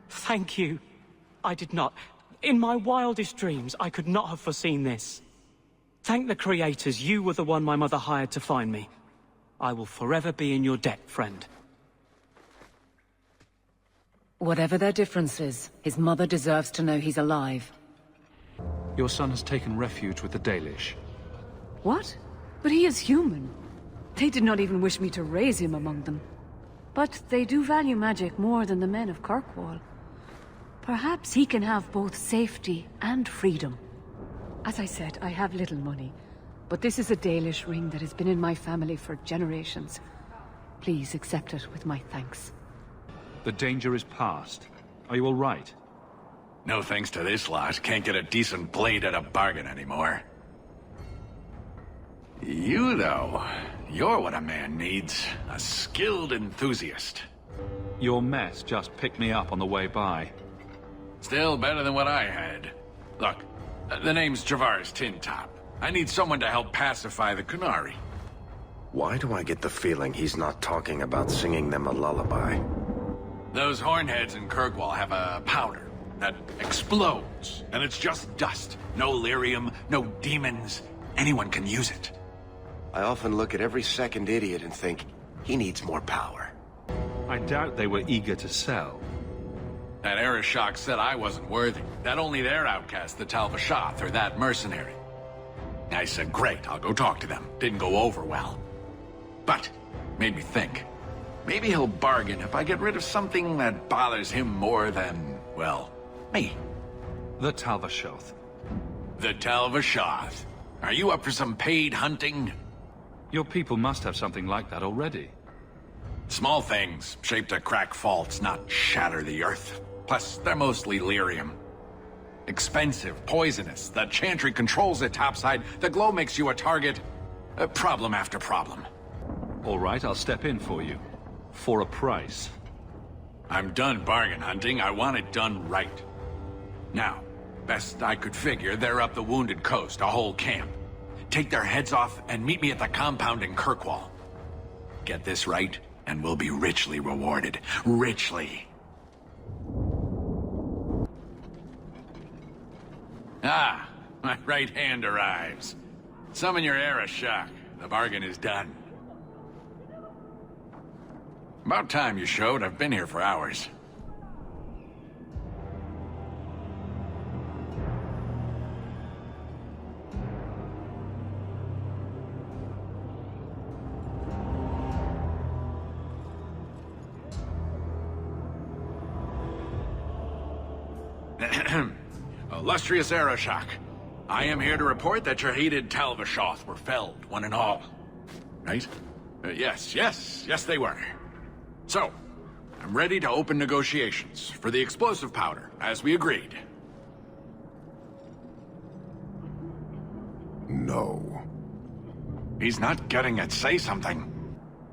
Thank you. I did not. In my wildest dreams, I could not have foreseen this. Thank the creators, you were the one my mother hired to find me. I will forever be in your debt, friend. Whatever their differences, his mother deserves to know he's alive. Your son has taken refuge with the Dalish. What? But he is human. They did not even wish me to raise him among them. But they do value magic more than the men of Kirkwall. Perhaps he can have both safety and freedom. As I said, I have little money, but this is a Dalish ring that has been in my family for generations. Please accept it with my thanks. The danger is past. Are you all right? No thanks to this lot, can't get a decent blade at a bargain anymore. You, though, you're what a man needs. A skilled enthusiast. Your mess just picked me up on the way by. Still better than what I had. Look, the name's Javar's Tin Top. I need someone to help pacify the Kunari. Why do I get the feeling he's not talking about singing them a lullaby? Those hornheads in Kirkwall have a powder that explodes, and it's just dust. No lyrium, no demons. Anyone can use it. I often look at every second idiot and think, he needs more power. I doubt they were eager to sell. That Arishok said I wasn't worthy. That only their outcast, the Talvashoth, or that mercenary. I said, great, I'll go talk to them. Didn't go over well. But, made me think. Maybe he'll bargain if I get rid of something that bothers him more than, well, me. The Talvashoth. The Talvashoth. Are you up for some paid hunting? Your people must have something like that already. Small things, shaped to crack faults, not shatter the earth. Plus, they're mostly lyrium. Expensive, poisonous. The chantry controls it topside. The glow makes you a target. Problem after problem. All right, I'll step in for you. For a price. I'm done bargain hunting. I want it done right. Now, best I could figure, they're up the Wounded Coast, a whole camp. Take their heads off and meet me at the compound in Kirkwall. Get this right, and we'll be richly rewarded. Richly. Ah, my right hand arrives. Summon your Arishok. The bargain is done. About time you showed. I've been here for hours. Illustrious Arishok, I am here to report that your hated Talvashoth were felled, one and all. Right? Yes, they were. So, I'm ready to open negotiations for the explosive powder, as we agreed. No. He's not getting it. Say something.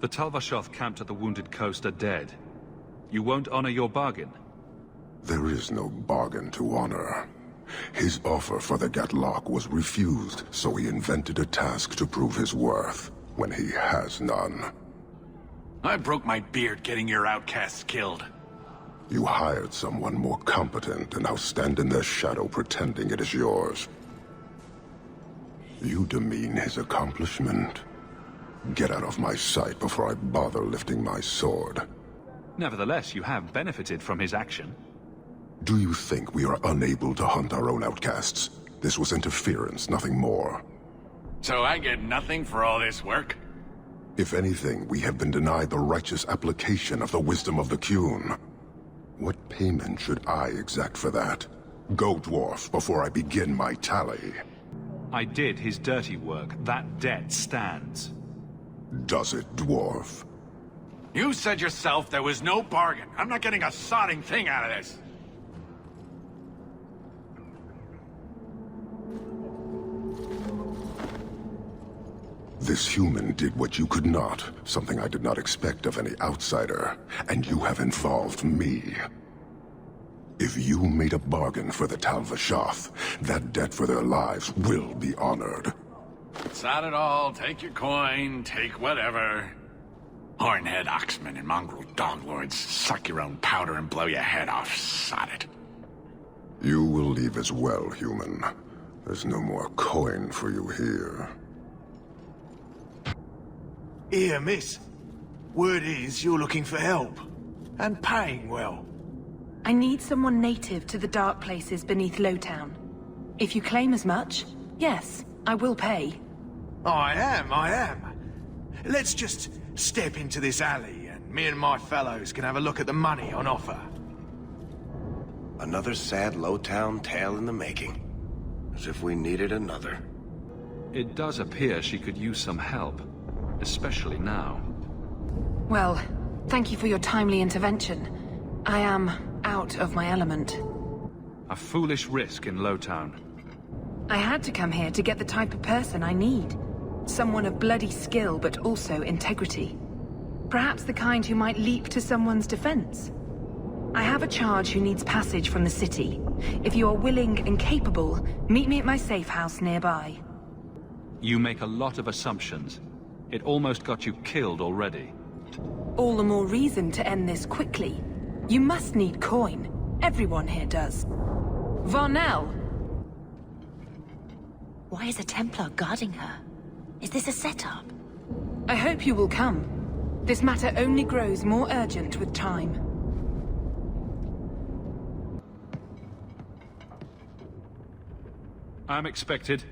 The Talvashoth camped at the Wounded Coast are dead. You won't honor your bargain? There is no bargain to honor. His offer for the Gatlock was refused, so he invented a task to prove his worth, when he has none. I broke my beard getting your outcasts killed. You hired someone more competent and now stand in their shadow pretending it is yours. You demean his accomplishment. Get out of my sight before I bother lifting my sword. Nevertheless, you have benefited from his action. Do you think we are unable to hunt our own outcasts? This was interference, nothing more. So I get nothing for all this work? If anything, we have been denied the righteous application of the wisdom of the Qun. What payment should I exact for that? Go, dwarf, before I begin my tally. I did his dirty work. That debt stands. Does it, dwarf? You said yourself there was no bargain. I'm not getting a sodding thing out of this. This human did what you could not, something I did not expect of any outsider, and you have involved me. If you made a bargain for the Talvashoth, that debt for their lives will be honored. Sod it all, take your coin, take whatever. Hornhead oxmen and mongrel donglords, suck your own powder and blow your head off, sod it. You will leave as well, human. There's no more coin for you here. Here, miss. Word is you're looking for help. And paying well. I need someone native to the dark places beneath Lowtown. If you claim as much, yes, I will pay. I am. Let's just step into this alley, and me and my fellows can have a look at the money on offer. Another sad Lowtown tale in the making. As if we needed another. It does appear she could use some help, especially now. Well, thank you for your timely intervention. I am out of my element. A foolish risk in Lowtown. I had to come here to get the type of person I need. Someone of bloody skill, but also integrity. Perhaps the kind who might leap to someone's defense. I have a charge who needs passage from the city. If you are willing and capable, meet me at my safe house nearby. You make a lot of assumptions. It almost got you killed already. All the more reason to end this quickly. You must need coin. Everyone here does. Varnell! Why is a Templar guarding her? Is this a setup? I hope you will come. This matter only grows more urgent with time. I'm expected.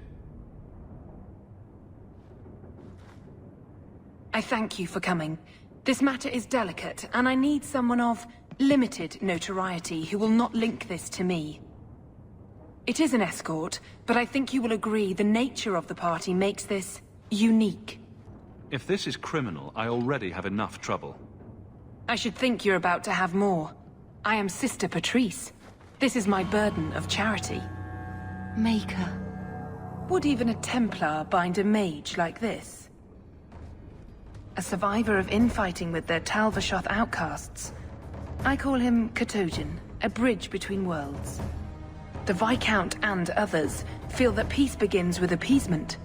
I thank you for coming. This matter is delicate, and I need someone of limited notoriety who will not link this to me. It is an escort, but I think you will agree the nature of the party makes this unique. If this is criminal, I already have enough trouble. I should think you're about to have more. I am Sister Patrice. This is my burden of charity. Maker. Would even a Templar bind a mage like this? A survivor of infighting with their Talvashoth outcasts. I call him Katojan, a bridge between worlds. The Viscount and others feel that peace begins with appeasement.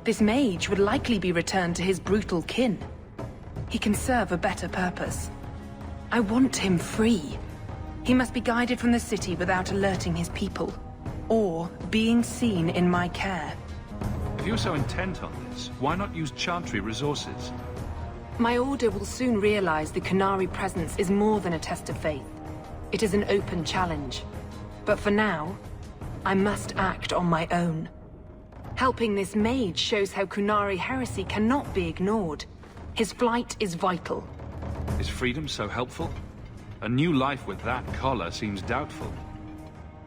This mage would likely be returned to his brutal kin. He can serve a better purpose. I want him free. He must be guided from the city without alerting his people, or being seen in my care. If you're so intent on this, why not use Chantry resources? My order will soon realize the Qunari presence is more than a test of faith. It is an open challenge. But for now, I must act on my own. Helping this mage shows how Qunari heresy cannot be ignored. His flight is vital. Is freedom so helpful? A new life with that collar seems doubtful.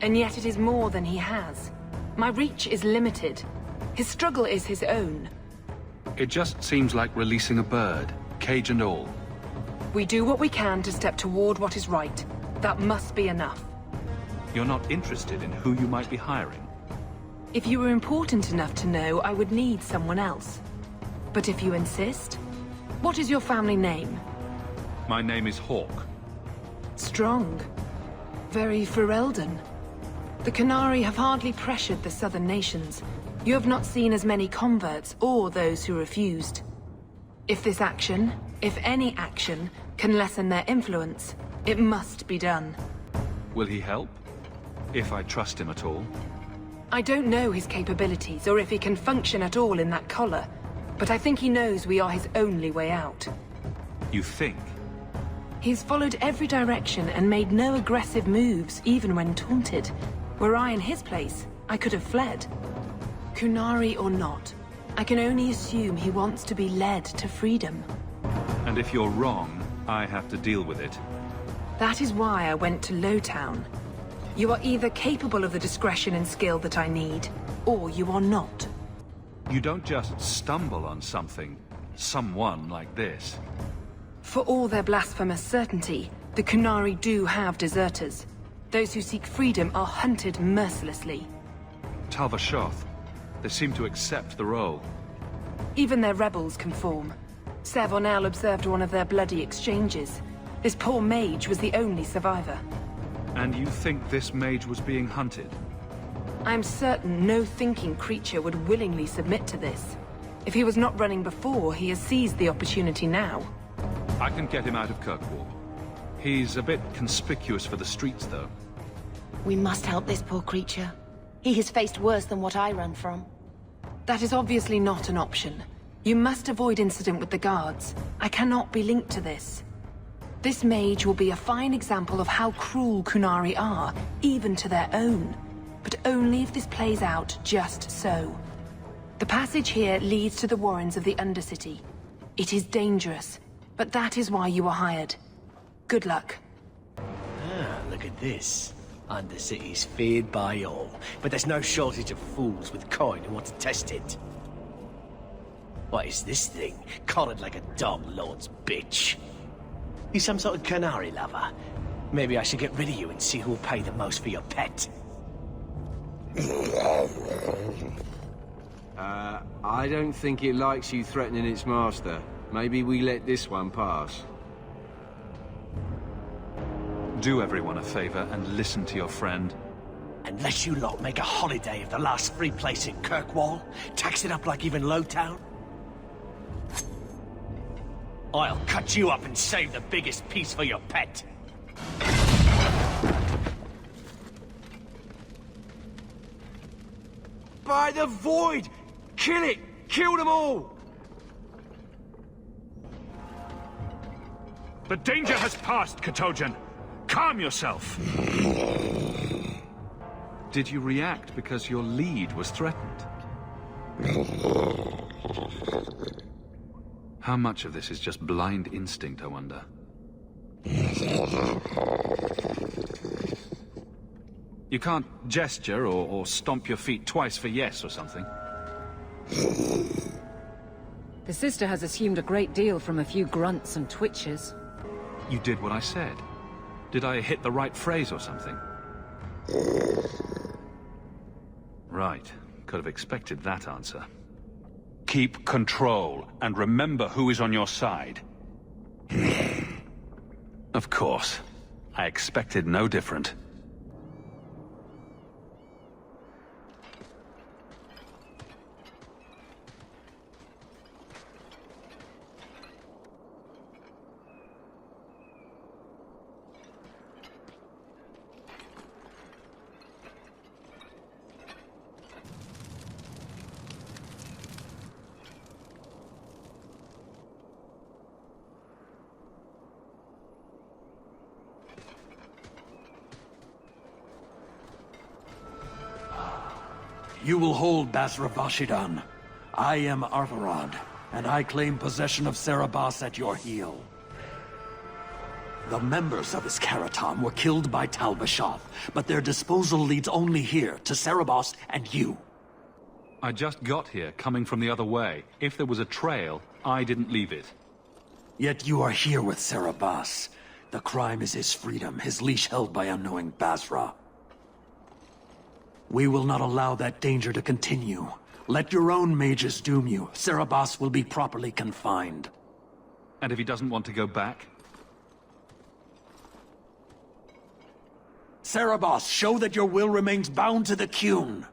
And yet it is more than he has. My reach is limited. His struggle is his own. It just seems like releasing a bird, cage and all. We do what we can to step toward what is right. That must be enough. You're not interested in who you might be hiring? If you were important enough to know, I would need someone else. But if you insist, what is your family name? My name is Hawk. Strong. Very Ferelden. The Qunari have hardly pressured the southern nations. You have not seen as many converts or those who refused. If this action, if any action, can lessen their influence, it must be done. Will he help? If I trust him at all? I don't know his capabilities, or if he can function at all in that collar, but I think he knows we are his only way out. You think? He's followed every direction and made no aggressive moves, even when taunted. Were I in his place, I could have fled. Qunari or not, I can only assume he wants to be led to freedom. And if you're wrong, I have to deal with it. That is why I went to Lowtown. You are either capable of the discretion and skill that I need, or you are not. You don't just stumble on something, someone like this. For all their blasphemous certainty, the Qunari do have deserters. Those who seek freedom are hunted mercilessly. Talvashoth, they seem to accept the role. Even their rebels conform. Savonel observed one of their bloody exchanges. This poor mage was the only survivor. And you think this mage was being hunted? I am certain no thinking creature would willingly submit to this. If he was not running before, he has seized the opportunity now. I can get him out of Kirkwall. He's a bit conspicuous for the streets, though. We must help this poor creature. He has faced worse than what I run from. That is obviously not an option. You must avoid incident with the guards. I cannot be linked to this. This mage will be a fine example of how cruel Qunari are, even to their own. But only if this plays out just so. The passage here leads to the warrens of the Undercity. It is dangerous, but that is why you were hired. Good luck. Ah, look at this. Undercity's feared by all, but there's no shortage of fools with coin who want to test it. What is this thing? Collared like a dog lord's bitch. You some sort of canary lover? Maybe I should get rid of you and see who'll pay the most for your pet. I don't think it likes you threatening its master. Maybe we let this one pass. Do everyone a favor and listen to your friend. Unless you lot make a holiday of the last free place in Kirkwall, tax it up like even Lowtown, I'll cut you up and save the biggest piece for your pet. By the void! Kill it! Kill them all! The danger has passed, Katojan. Calm yourself. Did you react because your lead was threatened? How much of this is just blind instinct, I wonder? You can't gesture or stomp your feet twice for yes or something. The sister has assumed a great deal from a few grunts and twitches. You did what I said. Did I hit the right phrase or something? Right. Could have expected that answer. Keep control, and remember who is on your side. Of course. I expected no different. You will hold Basra Vashidan. I am Artharad, and I claim possession of Serabas at your heel. The members of his Karatam were killed by Tal Vashoth, but their disposal leads only here, to Serabas and you. I just got here, coming from the other way. If there was a trail, I didn't leave it. Yet you are here with Serabas. The crime is his freedom, his leash held by unknowing Basra. We will not allow that danger to continue. Let your own mages doom you. Serabas will be properly confined. And if he doesn't want to go back? Serabas, show that your will remains bound to the Qun.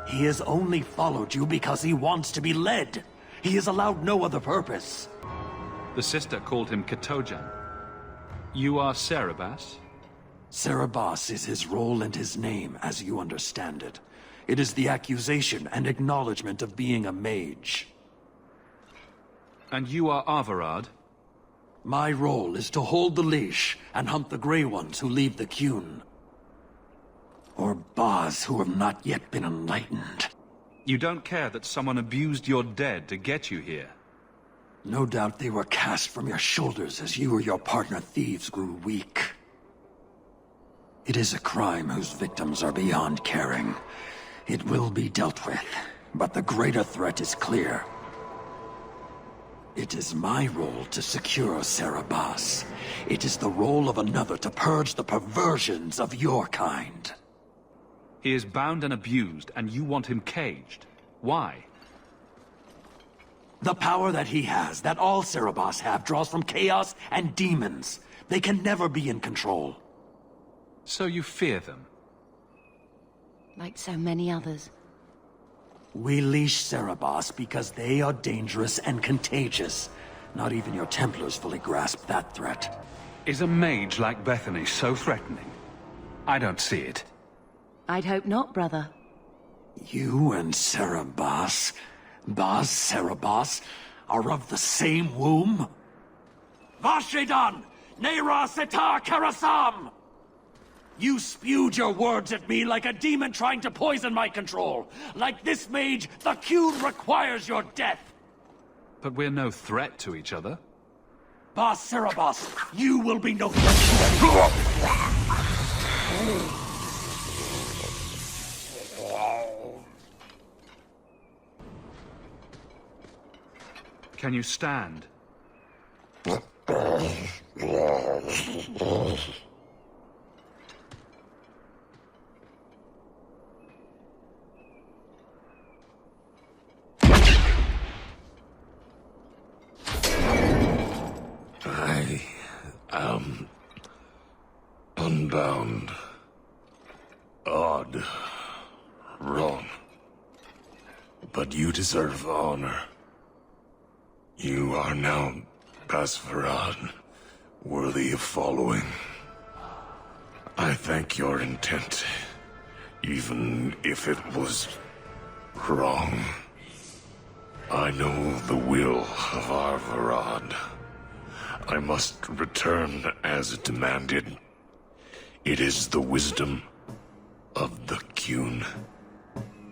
He has only followed you because he wants to be led. He has allowed no other purpose. The sister called him Katojan. You are Serabas? Serabas is his role and his name, as you understand it. It is the accusation and acknowledgement of being a mage. And you are Artharad? My role is to hold the leash and hunt the Grey Ones who leave the Qun. Or Baz who have not yet been enlightened. You don't care that someone abused your dead to get you here? No doubt they were cast from your shoulders as you or your partner thieves grew weak. It is a crime whose victims are beyond caring. It will be dealt with, but the greater threat is clear. It is my role to secure Serabas. It is the role of another to purge the perversions of your kind. He is bound and abused, and you want him caged. Why? The power that he has, that all Serabas have, draws from chaos and demons. They can never be in control. So you fear them? Like so many others. We leash Serabas because they are dangerous and contagious. Not even your Templars fully grasp that threat. Is a mage like Bethany so threatening? I don't see it. I'd hope not, brother. You and Serabas, Baz Serabas, are of the same womb? Vashidan! Neira Setar Karasam! You spewed your words at me like a demon trying to poison my control. Like this mage, the Qun requires your death. But we're no threat to each other. Boss Cerebos, you will be no threat. Can you stand? I am unbound. Odd. Wrong. But you deserve honor. You are now Basfarad, worthy of following. I thank your intent, even if it was wrong. I know the will of Arvarad. I must return as demanded. It is the wisdom of the Qun.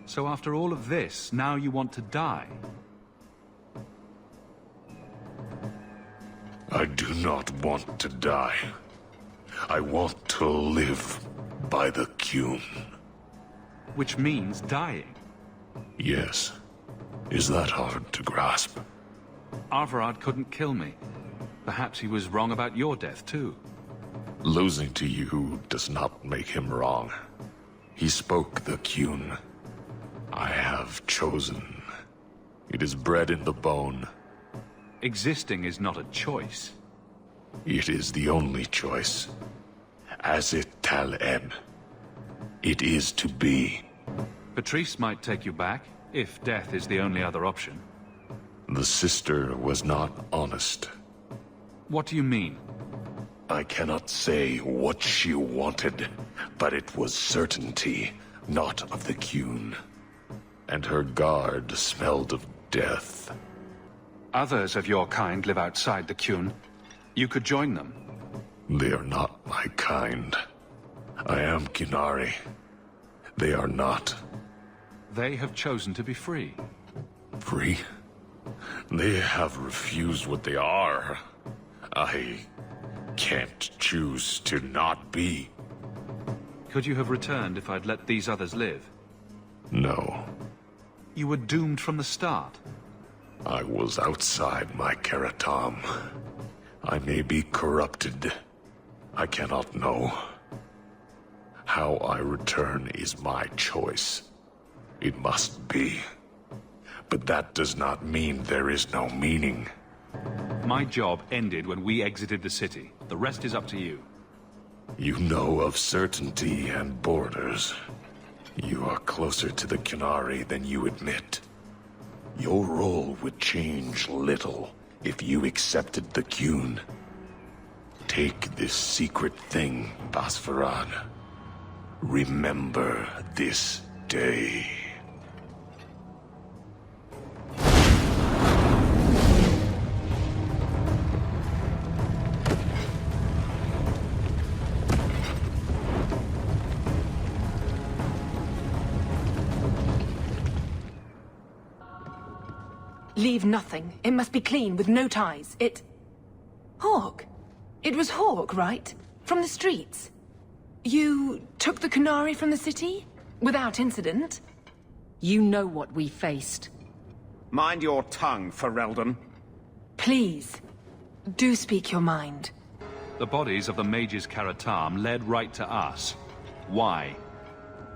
So after all of this, now you want to die? I do not want to die. I want to live by the Qun. Which means dying? Yes. Is that hard to grasp? Arvarad couldn't kill me. Perhaps he was wrong about your death, too. Losing to you does not make him wrong. He spoke the Qun. I have chosen. It is bred in the bone. Existing is not a choice. It is the only choice. As it tal'eb. It is to be. Patrice might take you back, if death is the only other option. The sister was not honest. What do you mean? I cannot say what she wanted, but it was certainty, not of the Qun. And her guard smelled of death. Others of your kind live outside the Qun. You could join them. They are not my kind. I am Qunari. They are not. They have chosen to be free. Free? They have refused what they are. I can't choose to not be. Could you have returned if I'd let these others live? No. You were doomed from the start. I was outside my Karatam. I may be corrupted. I cannot know. How I return is my choice. It must be. But that does not mean there is no meaning. My job ended when we exited the city. The rest is up to you. You know of certainty and borders. You are closer to the Qunari than you admit. Your role would change little if you accepted the Qun. Take this secret thing, Basfarad. Remember this day. Leave nothing. It must be clean, with no ties. Hawk. It was Hawk, right? From the streets. You took the Qunari from the city? Without incident? You know what we faced. Mind your tongue, Ferelden. Please, do speak your mind. The bodies of the mages Karatam led right to us. Why?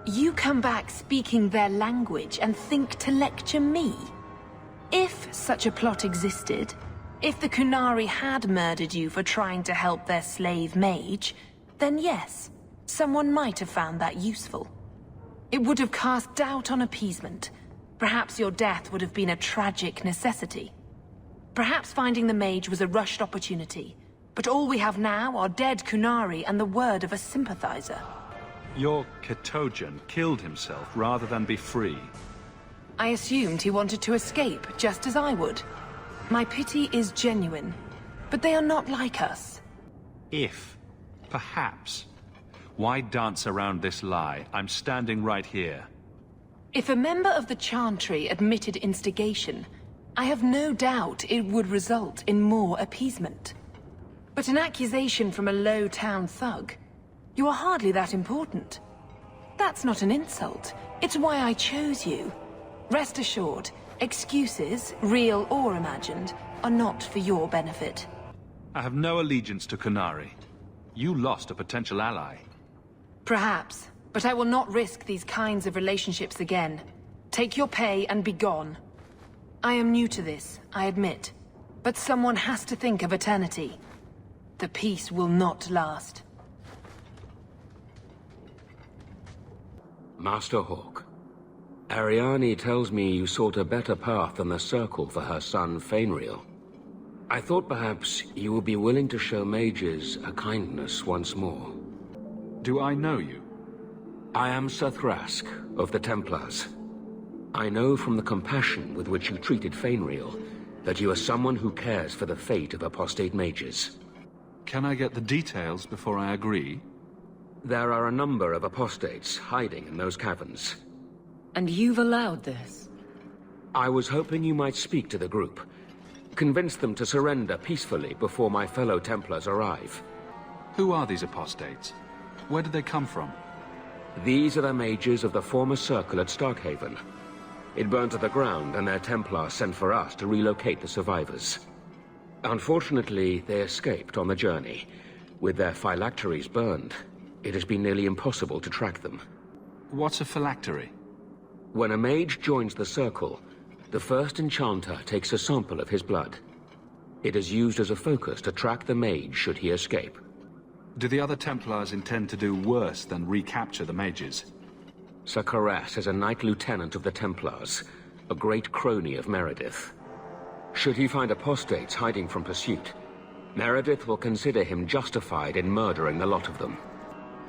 You come back speaking their language and think to lecture me? If such a plot existed, if the Qunari had murdered you for trying to help their slave mage, then yes, someone might have found that useful. It would have cast doubt on appeasement. Perhaps your death would have been a tragic necessity. Perhaps finding the mage was a rushed opportunity. But all we have now are dead Qunari and the word of a sympathizer. Your Ketojan killed himself rather than be free. I assumed he wanted to escape, just as I would. My pity is genuine, but they are not like us. If, perhaps, Why dance around this lie? I'm standing right here. If a member of the Chantry admitted instigation, I have no doubt it would result in more appeasement. But an accusation from a low-town thug? You are hardly that important. That's not an insult. It's why I chose you. Rest assured, excuses, real or imagined, are not for your benefit. I have no allegiance to Qunari. You lost a potential ally. Perhaps, but I will not risk these kinds of relationships again. Take your pay and be gone. I am new to this, I admit. But someone has to think of eternity. The peace will not last. Master Hawk, Ariane tells me you sought a better path than the Circle for her son, Fainriel. I thought perhaps you would be willing to show mages a kindness once more. Do I know you? I am Sir Thrask, of the Templars. I know from the compassion with which you treated Fainriel that you are someone who cares for the fate of apostate mages. Can I get the details before I agree? There are a number of apostates hiding in those caverns. And you've allowed this? I was hoping you might speak to the group. Convince them to surrender peacefully before my fellow Templars arrive. Who are these apostates? Where did they come from? These are the mages of the former Circle at Starkhaven. It burned to the ground, and their Templars sent for us to relocate the survivors. Unfortunately, they escaped on the journey. With their phylacteries burned, it has been nearly impossible to track them. What's a phylactery? When a mage joins the Circle, the first enchanter takes a sample of his blood. It is used as a focus to track the mage should he escape. Do the other Templars intend to do worse than recapture the mages? Sir Karas is a Knight Lieutenant of the Templars, a great crony of Meredith. Should he find apostates hiding from pursuit, Meredith will consider him justified in murdering the lot of them.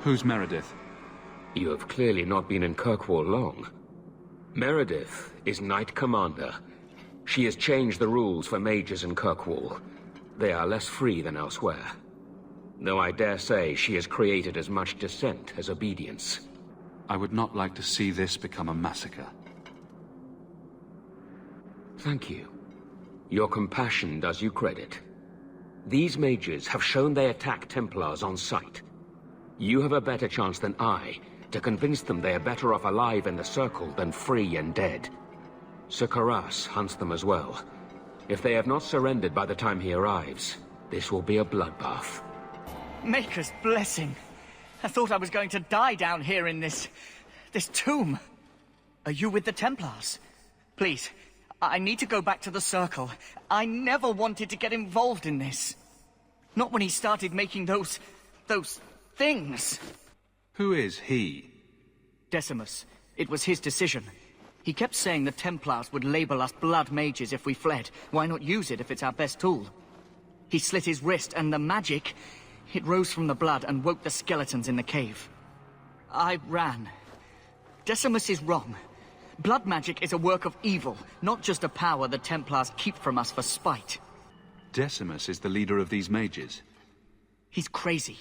Who's Meredith? You have clearly not been in Kirkwall long. Meredith is Knight Commander. She has changed the rules for mages in Kirkwall. They are less free than elsewhere. Though I dare say she has created as much dissent as obedience. I would not like to see this become a massacre. Thank you. Your compassion does you credit. These mages have shown they attack Templars on sight. You have a better chance than I to convince them they are better off alive in the Circle than free and dead. Sir Karas hunts them as well. If they have not surrendered by the time he arrives, this will be a bloodbath. Maker's blessing. I thought I was going to die down here in this tomb. Are you with the Templars? Please, I need to go back to the Circle. I never wanted to get involved in this. Not when he started making those things. Who is he? Decimus. It was his decision. He kept saying the Templars would label us blood mages if we fled. Why not use it if it's our best tool? He slit his wrist, and the magic, it rose from the blood and woke the skeletons in the cave. I ran. Decimus is wrong. Blood magic is a work of evil, not just a power the Templars keep from us for spite. Decimus is the leader of these mages. He's crazy.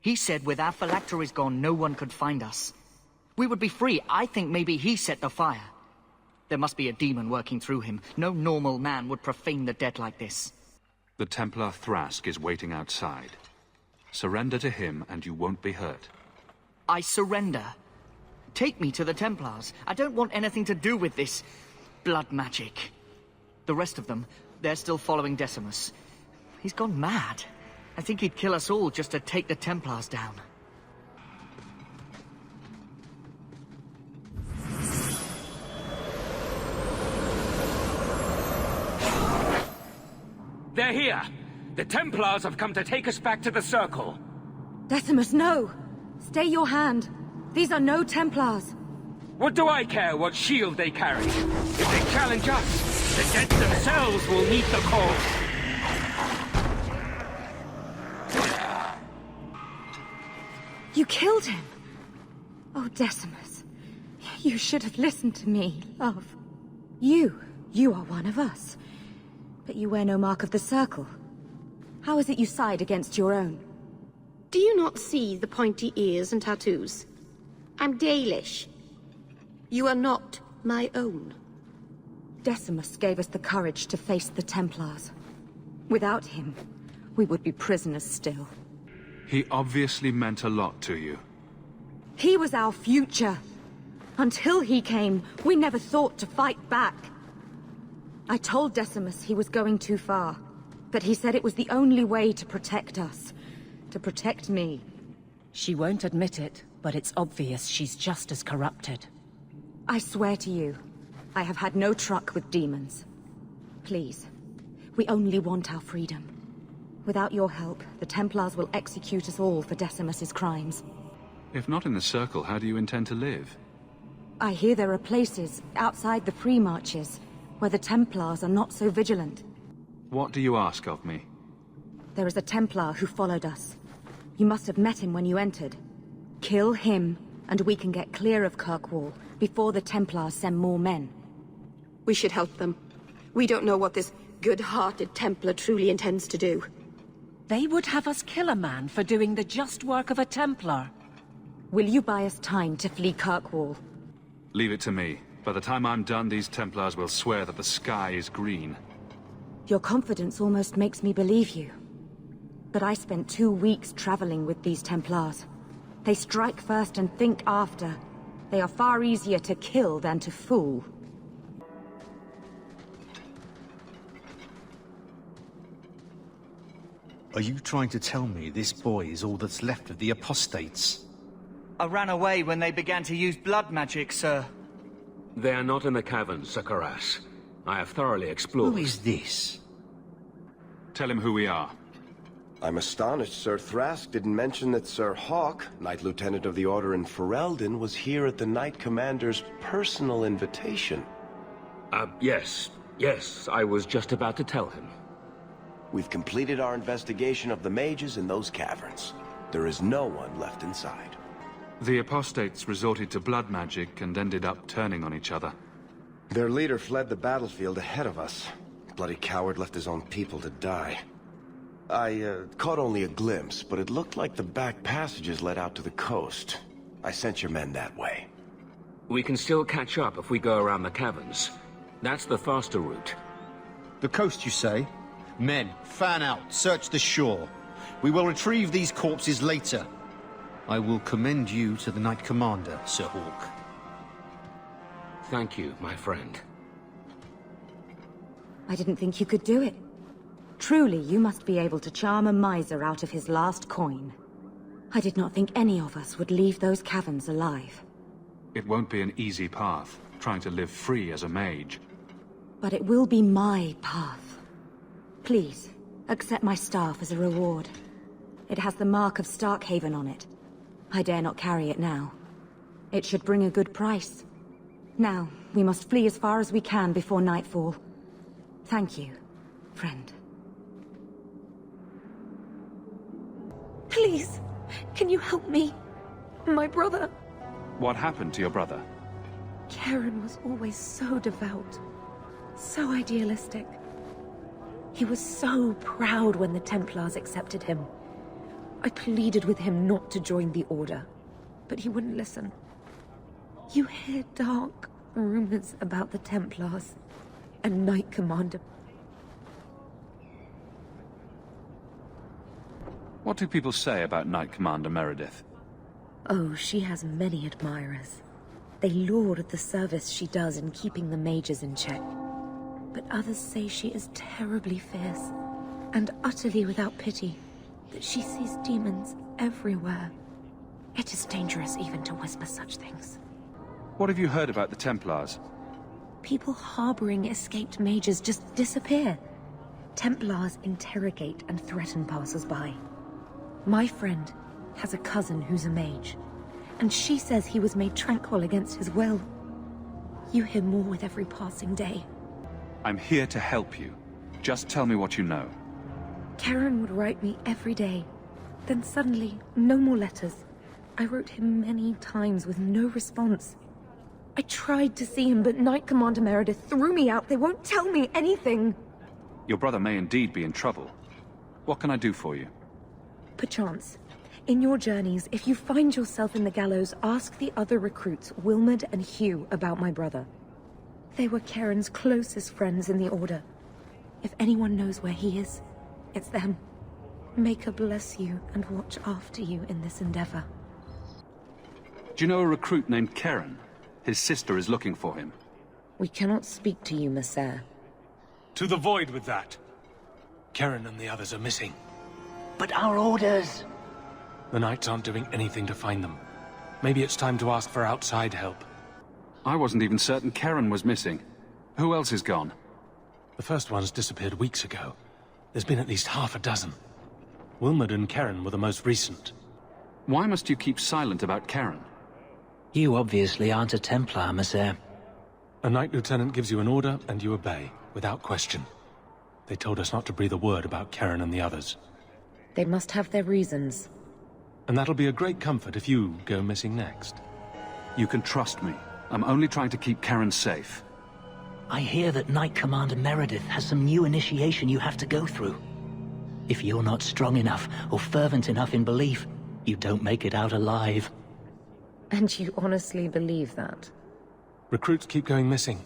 He said with our phylacteries gone, no one could find us. We would be free. I think maybe he set the fire. There must be a demon working through him. No normal man would profane the dead like this. The Templar Thrask is waiting outside. Surrender to him and you won't be hurt. I surrender. Take me to the Templars. I don't want anything to do with this blood magic. The rest of them, they're still following Decimus. He's gone mad. I think he'd kill us all just to take the Templars down. They're here! The Templars have come to take us back to the Circle! Decimus, no! Stay your hand. These are no Templars. What do I care what shield they carry? If they challenge us, the dead themselves will meet the call! You killed him! Oh, Decimus. You should have listened to me, love. You are one of us. But you wear no mark of the Circle. How is it you side against your own? Do you not see the pointy ears and tattoos? I'm Dalish. You are not my own. Decimus gave us the courage to face the Templars. Without him, we would be prisoners still. He obviously meant a lot to you. He was our future. Until he came, we never thought to fight back. I told Decimus he was going too far, but he said it was the only way to protect us. To protect me. She won't admit it, but it's obvious she's just as corrupted. I swear to you, I have had no truck with demons. Please, we only want our freedom. Without your help, the Templars will execute us all for Decimus's crimes. If not in the Circle, how do you intend to live? I hear there are places, outside the Free Marches, where the Templars are not so vigilant. What do you ask of me? There is a Templar who followed us. You must have met him when you entered. Kill him, and we can get clear of Kirkwall before the Templars send more men. We should help them. We don't know what this good-hearted Templar truly intends to do. They would have us kill a man for doing the just work of a Templar. Will you buy us time to flee Kirkwall? Leave it to me. By the time I'm done, these Templars will swear that the sky is green. Your confidence almost makes me believe you. But I spent 2 weeks traveling with these Templars. They strike first and think after. They are far easier to kill than to fool. Are you trying to tell me this boy is all that's left of the apostates? I ran away when they began to use blood magic, sir. They are not in the caverns, Sakaras. I have thoroughly explored. Who is this? Tell him who we are. I'm astonished Sir Thrask didn't mention that Sir Hawk, Knight Lieutenant of the Order in Ferelden, was here at the Knight Commander's personal invitation. Yes. Yes, I was just about to tell him. We've completed our investigation of the mages in those caverns. There is no one left inside. The apostates resorted to blood magic and ended up turning on each other. Their leader fled the battlefield ahead of us. Bloody coward left his own people to die. I caught only a glimpse, but it looked like the back passages led out to the coast. I sent your men that way. We can still catch up if we go around the caverns. That's the faster route. The coast, you say? Men, fan out, search the shore. We will retrieve these corpses later. I will commend you to the Knight Commander, Sir Hawk. Thank you, my friend. I didn't think you could do it. Truly, you must be able to charm a miser out of his last coin. I did not think any of us would leave those caverns alive. It won't be an easy path, trying to live free as a mage. But it will be my path. Please, accept my staff as a reward. It has the mark of Starkhaven on it. I dare not carry it now. It should bring a good price. Now, we must flee as far as we can before nightfall. Thank you, friend. Please, can you help me? My brother... What happened to your brother? Karen was always so devout, so idealistic. He was so proud when the Templars accepted him. I pleaded with him not to join the Order, but he wouldn't listen. You hear dark rumors about the Templars and Knight Commander. What do people say about Knight Commander Meredith? Oh, she has many admirers. They laud the service she does in keeping the mages in check. But others say she is terribly fierce and utterly without pity, that she sees demons everywhere. It is dangerous even to whisper such things. What have you heard about the Templars? People harboring escaped mages just disappear. Templars interrogate and threaten passers-by. My friend has a cousin who's a mage, and she says he was made tranquil against his will. You hear more with every passing day. I'm here to help you. Just tell me what you know. Karen would write me every day. Then suddenly, no more letters. I wrote him many times with no response. I tried to see him, but Knight Commander Meredith threw me out. They won't tell me anything. Your brother may indeed be in trouble. What can I do for you? Perchance, In your journeys, if you find yourself in the gallows, ask the other recruits, Wilmod and Hugh, about my brother. They were Karen's closest friends in the Order. If anyone knows where he is, it's them. Maker bless you and watch after you in this endeavor. Do you know a recruit named Karen? His sister is looking for him. We cannot speak to you, Messer. To the void with that. Karen and the others are missing. But our orders... The Knights aren't doing anything to find them. Maybe it's time to ask for outside help. I wasn't even certain Karen was missing. Who else is gone? The first ones disappeared weeks ago. There's been at least half a dozen. Wilmod and Karen were the most recent. Why must you keep silent about Karen? You obviously aren't a Templar, Messer. A Knight Lieutenant gives you an order, and you obey, without question. They told us not to breathe a word about Karen and the others. They must have their reasons. And that'll be a great comfort if you go missing next. You can trust me. I'm only trying to keep Karen safe. I hear that Knight Commander Meredith has some new initiation you have to go through. If you're not strong enough or fervent enough in belief, you don't make it out alive. And you honestly believe that? Recruits keep going missing.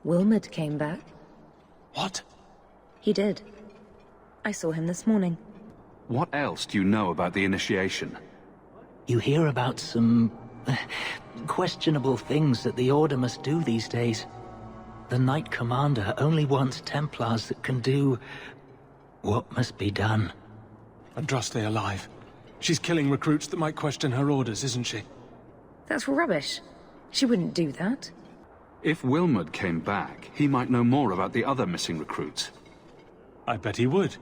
Wilmod came back. What? He did. I saw him this morning. What else do you know about the initiation? You hear about some... questionable things that the Order must do these days. The Knight Commander only wants Templars that can do... what must be done. Andraste alive. She's killing recruits that might question her orders, isn't she? That's rubbish. She wouldn't do that. If Wilmod came back, he might know more about the other missing recruits. I bet he would.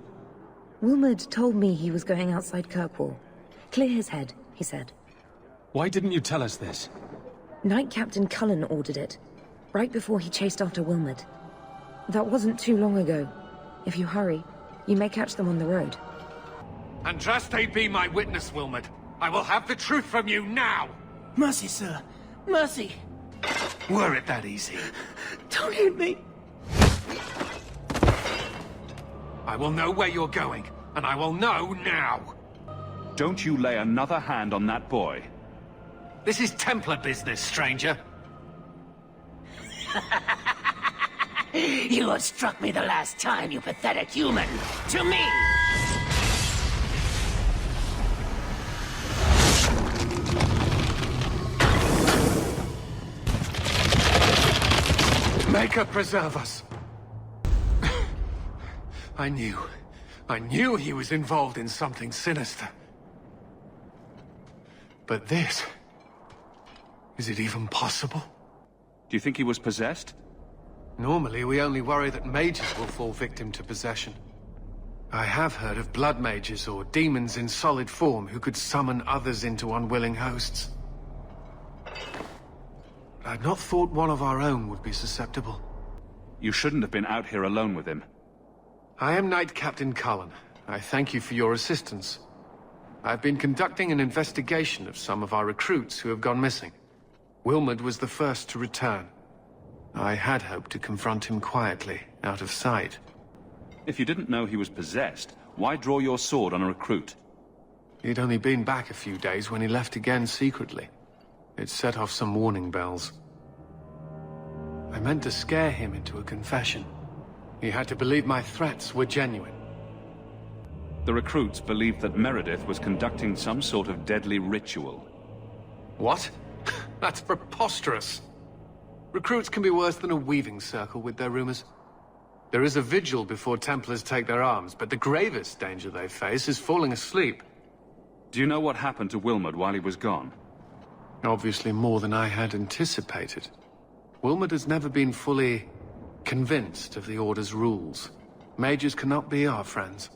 Wilmod told me he was going outside Kirkwall. Clear his head, he said. Why didn't you tell us this? Knight Captain Cullen ordered it, right before he chased after Wilmod. That wasn't too long ago. If you hurry, you may catch them on the road. Andraste be my witness, Wilmod. I will have the truth from you now! Mercy, sir. Mercy. Were it that easy? Don't hit me. I will know where you're going, and I will know now. Don't you lay another hand on that boy. This is Templar business, stranger. You have struck me the last time, you pathetic human. To me! Maker preserve us. I knew he was involved in something sinister. But this... is it even possible? Do you think he was possessed? Normally, we only worry that mages will fall victim to possession. I have heard of blood mages or demons in solid form who could summon others into unwilling hosts. I'd not thought one of our own would be susceptible. You shouldn't have been out here alone with him. I am Knight Captain Cullen. I thank you for your assistance. I've been conducting an investigation of some of our recruits who have gone missing. Wilmod was the first to return. I had hoped to confront him quietly, out of sight. If you didn't know he was possessed, why draw your sword on a recruit? He'd only been back a few days when he left again secretly. It set off some warning bells. I meant to scare him into a confession. He had to believe my threats were genuine. The recruits believed that Meredith was conducting some sort of deadly ritual. What? That's preposterous. Recruits can be worse than a weaving circle with their rumors. There is a vigil before Templars take their arms, but the gravest danger they face is falling asleep. Do you know what happened to Wilmod while he was gone? Obviously more than I had anticipated. Wilmod has never been fully convinced of the Order's rules. Mages cannot be our friends.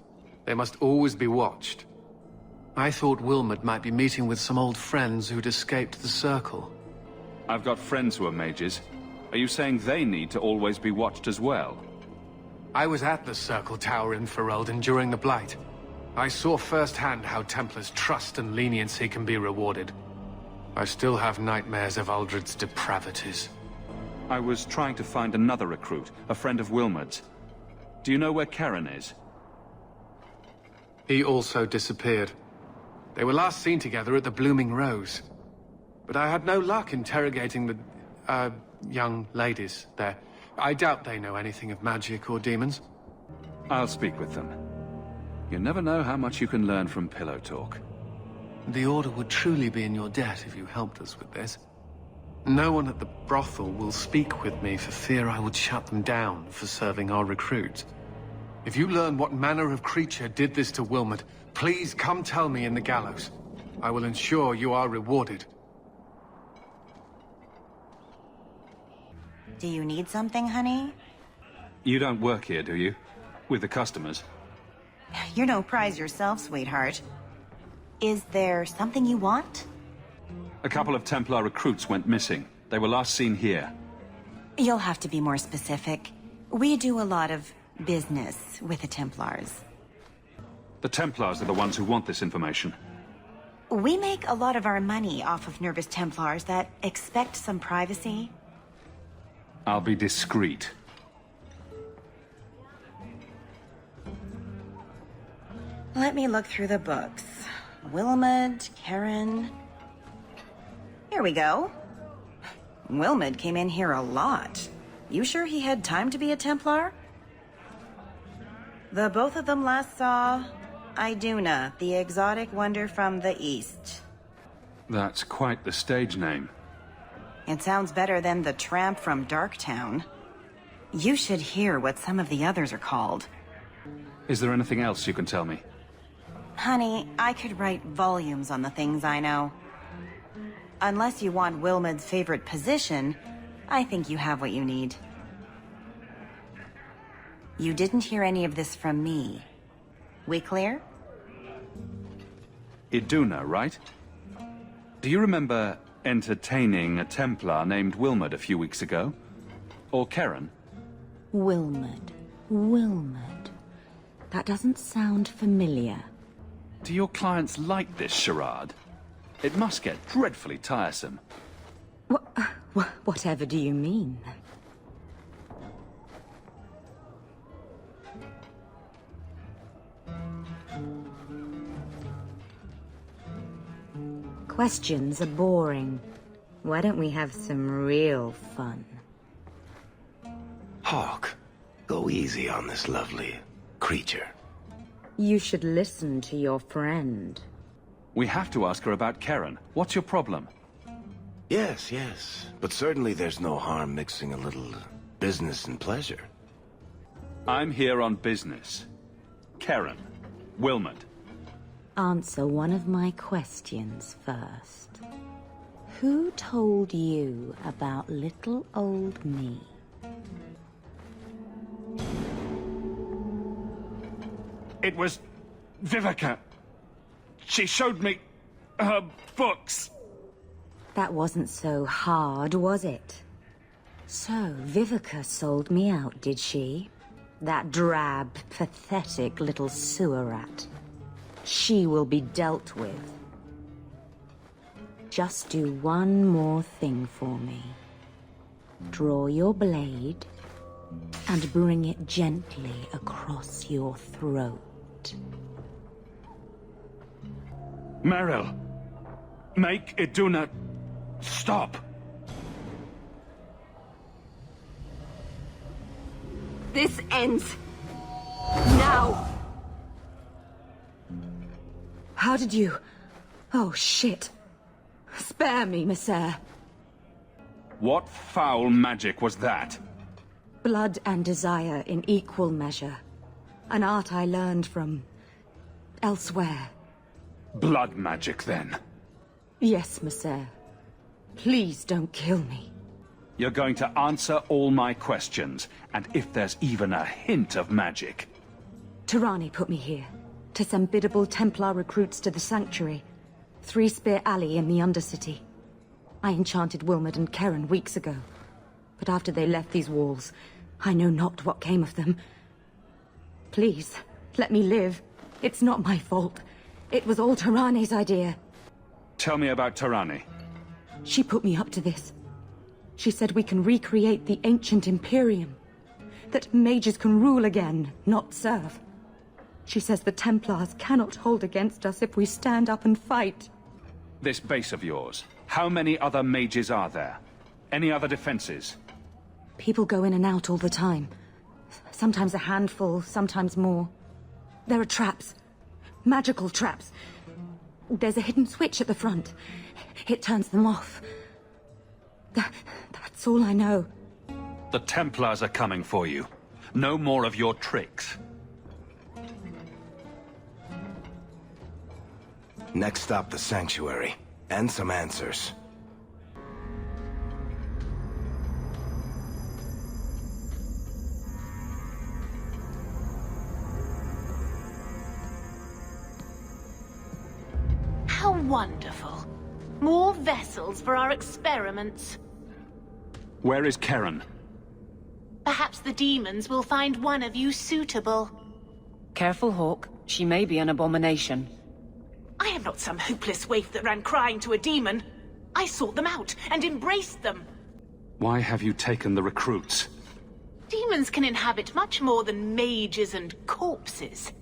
They must always be watched. I thought Wilmod might be meeting with some old friends who'd escaped the Circle. I've got friends who are mages. Are you saying they need to always be watched as well? I was at the Circle Tower in Ferelden during the Blight. I saw firsthand how Templars' trust and leniency can be rewarded. I still have nightmares of Uldred's depravities. I was trying to find another recruit, a friend of Wilmod's. Do you know where Karen is? He also disappeared. They were last seen together at the Blooming Rose. But I had no luck interrogating the, young ladies there. I doubt they know anything of magic or demons. I'll speak with them. You never know how much you can learn from pillow talk. The Order would truly be in your debt if you helped us with this. No one at the brothel will speak with me for fear I would shut them down for serving our recruits. If you learn what manner of creature did this to Wilmot, please come tell me in the gallows. I will ensure you are rewarded. Do you need something, honey? You don't work here, do you? With the customers? You're no prize yourself, sweetheart. Is there something you want? A couple of Templar recruits went missing. They were last seen here. You'll have to be more specific. We do a lot of business with the Templars. The Templars are the ones who want this information. We make a lot of our money off of nervous Templars that expect some privacy. I'll be discreet. Let me look through the books. Wilmot, Karen... Here we go. Wilmot came in here a lot. You sure he had time to be a Templar? The both of them last saw Iduna, the exotic wonder from the east. That's quite the stage name. It sounds better than the tramp from Darktown. You should hear what some of the others are called. Is there anything else you can tell me? Honey, I could write volumes on the things I know. Unless you want Wilmot's favorite position, I think you have what you need. You didn't hear any of this from me. We clear? Iduna, right? Do you remember entertaining a Templar named Wilmot a few weeks ago? Or Karen? Wilmot. Wilmot. That doesn't sound familiar. Do your clients like this charade? It must get dreadfully tiresome. Whatever do you mean? Questions are boring. Why don't we have some real fun? Hawk, go easy on this lovely creature. You should listen to your friend. We have to ask her about Karen. What's your problem? Yes, but certainly there's no harm mixing a little business and pleasure. I'm here on business. Karen. Wilmot. Answer one of my questions first. Who told you about little old me? It was Vivica. She showed me her books. That wasn't so hard, was it? So, Vivica sold me out, did she? That drab, pathetic little sewer rat. She will be dealt with. Just do one more thing for me. Draw your blade and bring it gently across your throat. Meryl, make Iduna stop. This ends now. How did you... Oh, shit. Spare me, Messere. What foul magic was that? Blood and desire in equal measure. An art I learned from... elsewhere. Blood magic, then? Yes, Messere. Please don't kill me. You're going to answer all my questions, and if there's even a hint of magic... Tirani put me here, to send biddable Templar recruits to the Sanctuary. 3 Spear Alley in the Undercity. I enchanted Wilmot and Karen weeks ago. But after they left these walls, I know not what came of them. Please, let me live. It's not my fault. It was all Tirani's idea. Tell me about Tirani. She put me up to this. She said we can recreate the ancient Imperium. That mages can rule again, not serve. She says the Templars cannot hold against us if we stand up and fight. This base of yours, how many other mages are there? Any other defenses? People go in and out all the time. Sometimes a handful, sometimes more. There are traps. Magical traps. There's a hidden switch at the front. It turns them off. That's all I know. The Templars are coming for you. No more of your tricks. Next stop, the Sanctuary. And some answers. How wonderful. More vessels for our experiments. Where is Karen? Perhaps the demons will find one of you suitable. Careful, Hawk. She may be an abomination. I am not some hopeless waif that ran crying to a demon. I sought them out and embraced them. Why have you taken the recruits? Demons can inhabit much more than mages and corpses.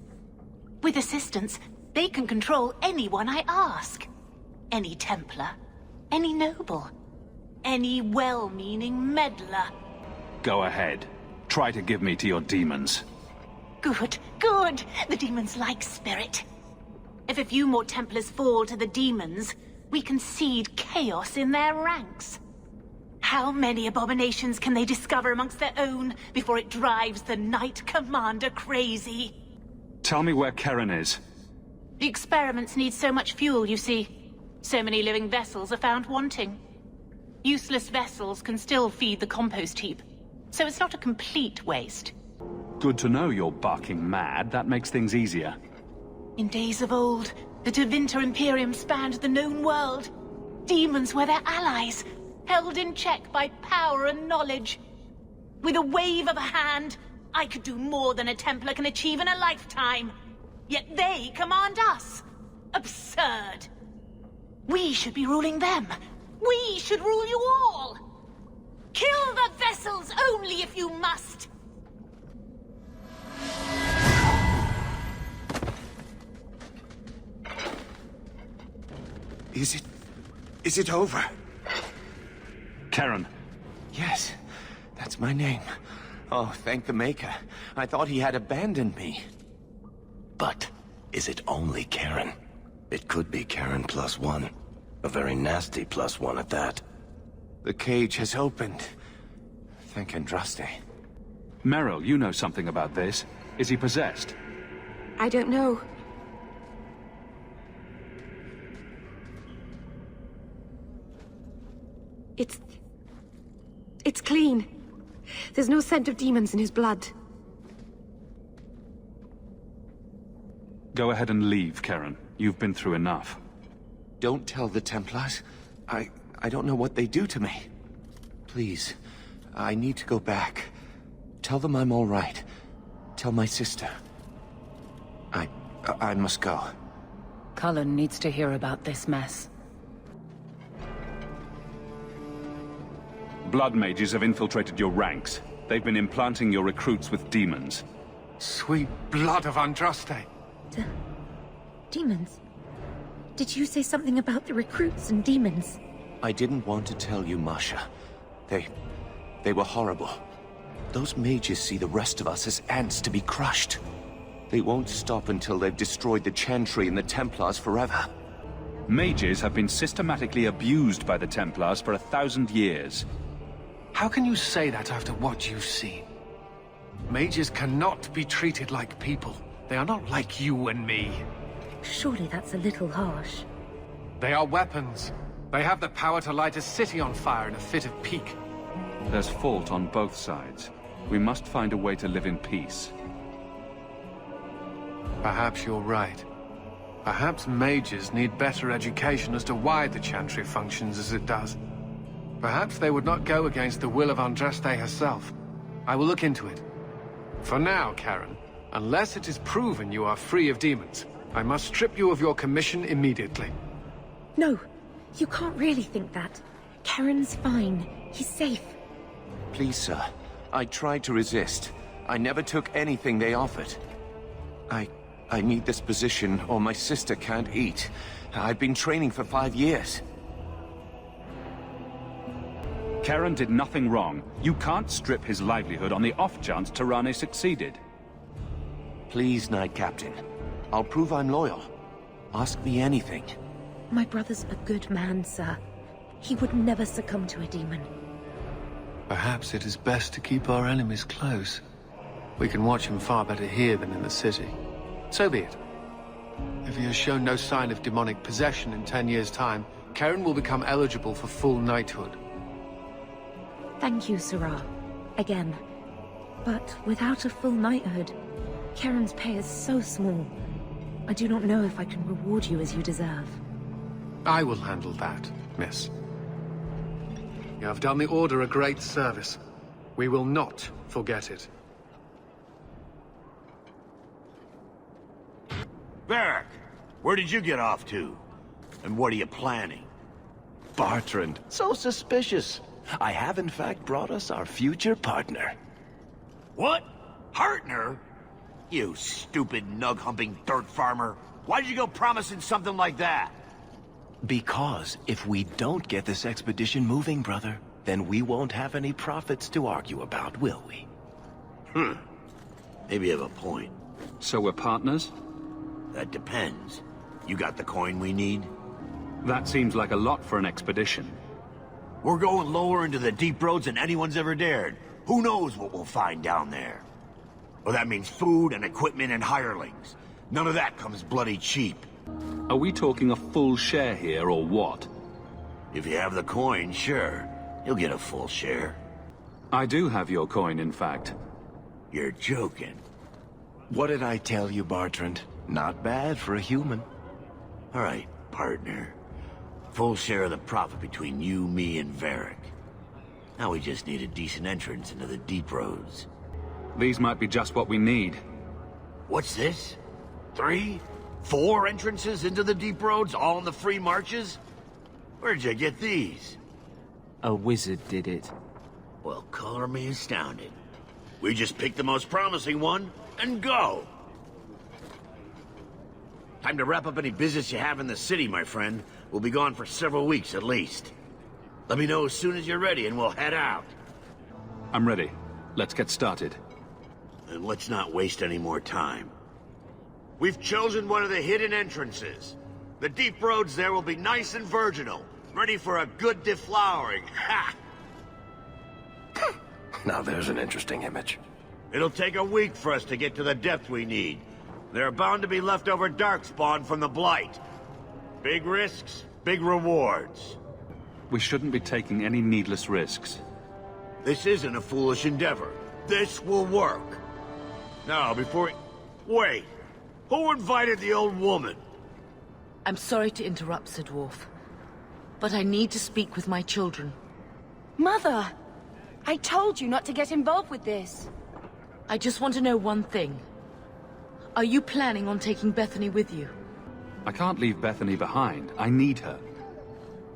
With assistance, they can control anyone I ask. Any Templar, any noble, any well-meaning meddler. Go ahead. Try to give me to your demons. Good, good. The demons like spirit. If a few more Templars fall to the demons, we can seed chaos in their ranks. How many abominations can they discover amongst their own before it drives the Knight Commander crazy? Tell me where Karen is. The experiments need so much fuel, you see. So many living vessels are found wanting. Useless vessels can still feed the compost heap, so it's not a complete waste. Good to know you're barking mad. That makes things easier. In days of old, the Tevinter Imperium spanned the known world. Demons were their allies, held in check by power and knowledge. With a wave of a hand, I could do more than a Templar can achieve in a lifetime. Yet they command us. Absurd. We should be ruling them. We should rule you all. Kill the vessels only if you must. Is it over? Karen. Yes, that's my name. Oh, thank the Maker. I thought he had abandoned me. But is it only Karen? It could be Karen +1. A very nasty +1 at that. The cage has opened. Thank Andraste. Meryl, you know something about this. Is he possessed? I don't know. It's clean. There's no scent of demons in his blood. Go ahead and leave, Karen. You've been through enough. Don't tell the Templars. I don't know what they do to me. Please, I need to go back. Tell them I'm all right. Tell my sister. I must go. Cullen needs to hear about this mess. Blood mages have infiltrated your ranks. They've been implanting your recruits with demons. Sweet blood of Andraste. Demons? Did you say something about the recruits and demons? I didn't want to tell you, Masha. They were horrible. Those mages see the rest of us as ants to be crushed. They won't stop until they've destroyed the Chantry and the Templars forever. Mages have been systematically abused by the Templars for 1,000 years. How can you say that after what you've seen? Mages cannot be treated like people. They are not like you and me. Surely that's a little harsh. They are weapons. They have the power to light a city on fire in a fit of pique. There's fault on both sides. We must find a way to live in peace. Perhaps you're right. Perhaps mages need better education as to why the Chantry functions as it does. Perhaps they would not go against the will of Andraste herself. I will look into it. For now, Karen, unless it is proven you are free of demons, I must strip you of your commission immediately. No, you can't really think that. Karen's fine. He's safe. Please, sir. I tried to resist. I never took anything they offered. I need this position or my sister can't eat. I've been training for 5 years. Karen did nothing wrong. You can't strip his livelihood on the off chance Tirane succeeded. Please, Knight Captain. I'll prove I'm loyal. Ask me anything. My brother's a good man, sir. He would never succumb to a demon. Perhaps it is best to keep our enemies close. We can watch him far better here than in the city. So be it. If he has shown no sign of demonic possession in 10 years' time, Karen will become eligible for full knighthood. Thank you, Sirrah. Again. But without a full knighthood, Karen's pay is so small. I do not know if I can reward you as you deserve. I will handle that, miss. You have done the Order a great service. We will not forget it. Varric, where did you get off to? And what are you planning? Bartrand, so suspicious. I have in fact brought us our future partner. What? Partner? You stupid nug-humping dirt farmer. Why did you go promising something like that? Because if we don't get this expedition moving, brother, then we won't have any profits to argue about, will we? Maybe you have a point. So we're partners? That depends. You got the coin we need? That seems like a lot for an expedition. We're going lower into the deep roads than anyone's ever dared. Who knows what we'll find down there? Well, that means food and equipment and hirelings. None of that comes bloody cheap. Are we talking a full share here, or what? If you have the coin, sure. You'll get a full share. I do have your coin, in fact. You're joking. What did I tell you, Bartrand? Not bad for a human. All right, partner. Full share of the profit between you, me, and Varric. Now we just need a decent entrance into the deep roads. These might be just what we need. What's this? 3? 4 entrances into the deep roads, all in the free marches? Where'd you get these? A wizard did it. Well, color me astounded. We just picked the most promising one, and go! Time to wrap up any business you have in the city, my friend. We'll be gone for several weeks at least. Let me know as soon as you're ready and we'll head out. I'm ready. Let's get started. And let's not waste any more time. We've chosen one of the hidden entrances. The deep roads there will be nice and virginal, ready for a good deflowering. Ha! Now there's an interesting image. It'll take a week for us to get to the depth we need. There are bound to be leftover darkspawn from the Blight. Big risks, big rewards. We shouldn't be taking any needless risks. This isn't a foolish endeavor. This will work. Now, before... Wait! Who invited the old woman? I'm sorry to interrupt, Sir Dwarf, but I need to speak with my children. Mother! I told you not to get involved with this. I just want to know one thing. Are you planning on taking Bethany with you? I can't leave Bethany behind. I need her.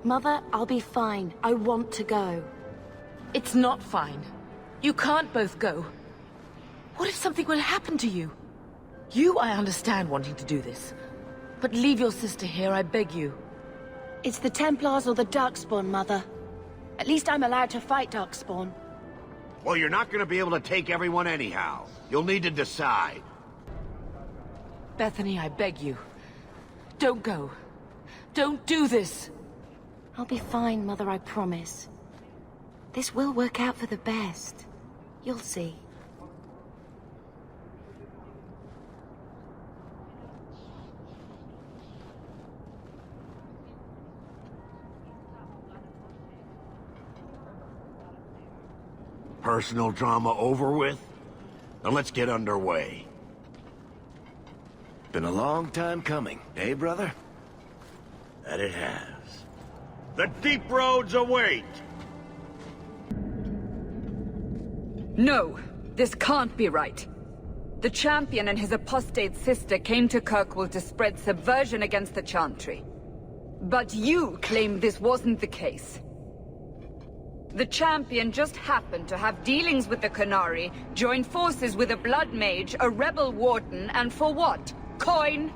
Mother, I'll be fine. I want to go. It's not fine. You can't both go. What if something will happen to you? You, I understand wanting to do this. But leave your sister here, I beg you. It's the Templars or the Darkspawn, Mother. At least I'm allowed to fight Darkspawn. Well, you're not gonna be able to take everyone anyhow. You'll need to decide. Bethany, I beg you. Don't go. Don't do this. I'll be fine, Mother, I promise. This will work out for the best. You'll see. Personal drama over with? Now let's get underway. Been a long time coming, eh, brother? That it has. The deep roads await! No, this can't be right. The champion and his apostate sister came to Kirkwall to spread subversion against the Chantry. But you claim this wasn't the case. The champion just happened to have dealings with the Qunari, join forces with a blood mage, a rebel warden, and for what? coin?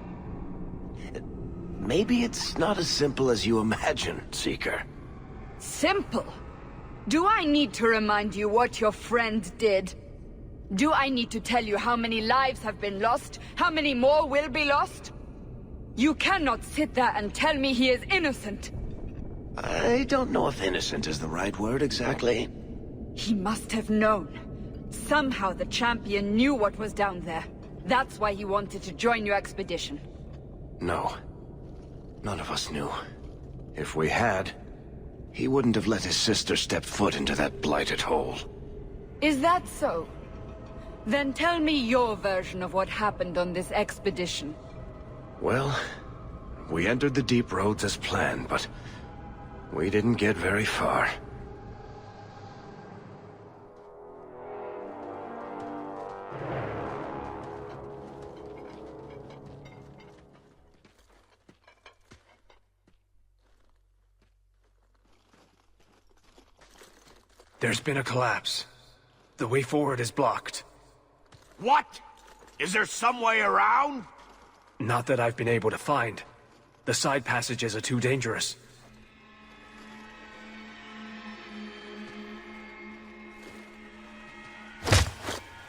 Maybe it's not as simple as you imagine, Seeker. Simple? Do I need to remind you what your friend did? Do I need to tell you how many lives have been lost? How many more will be lost? You cannot sit there and tell me he is innocent. I don't know if innocent is the right word exactly. He must have known. Somehow the champion knew what was down there. That's why he wanted to join your expedition. No. None of us knew. If we had, he wouldn't have let his sister step foot into that blighted hole. Is that so? Then tell me your version of what happened on this expedition. Well, we entered the deep roads as planned, but we didn't get very far. There's been a collapse. The way forward is blocked. What? Is there some way around? Not that I've been able to find. The side passages are too dangerous.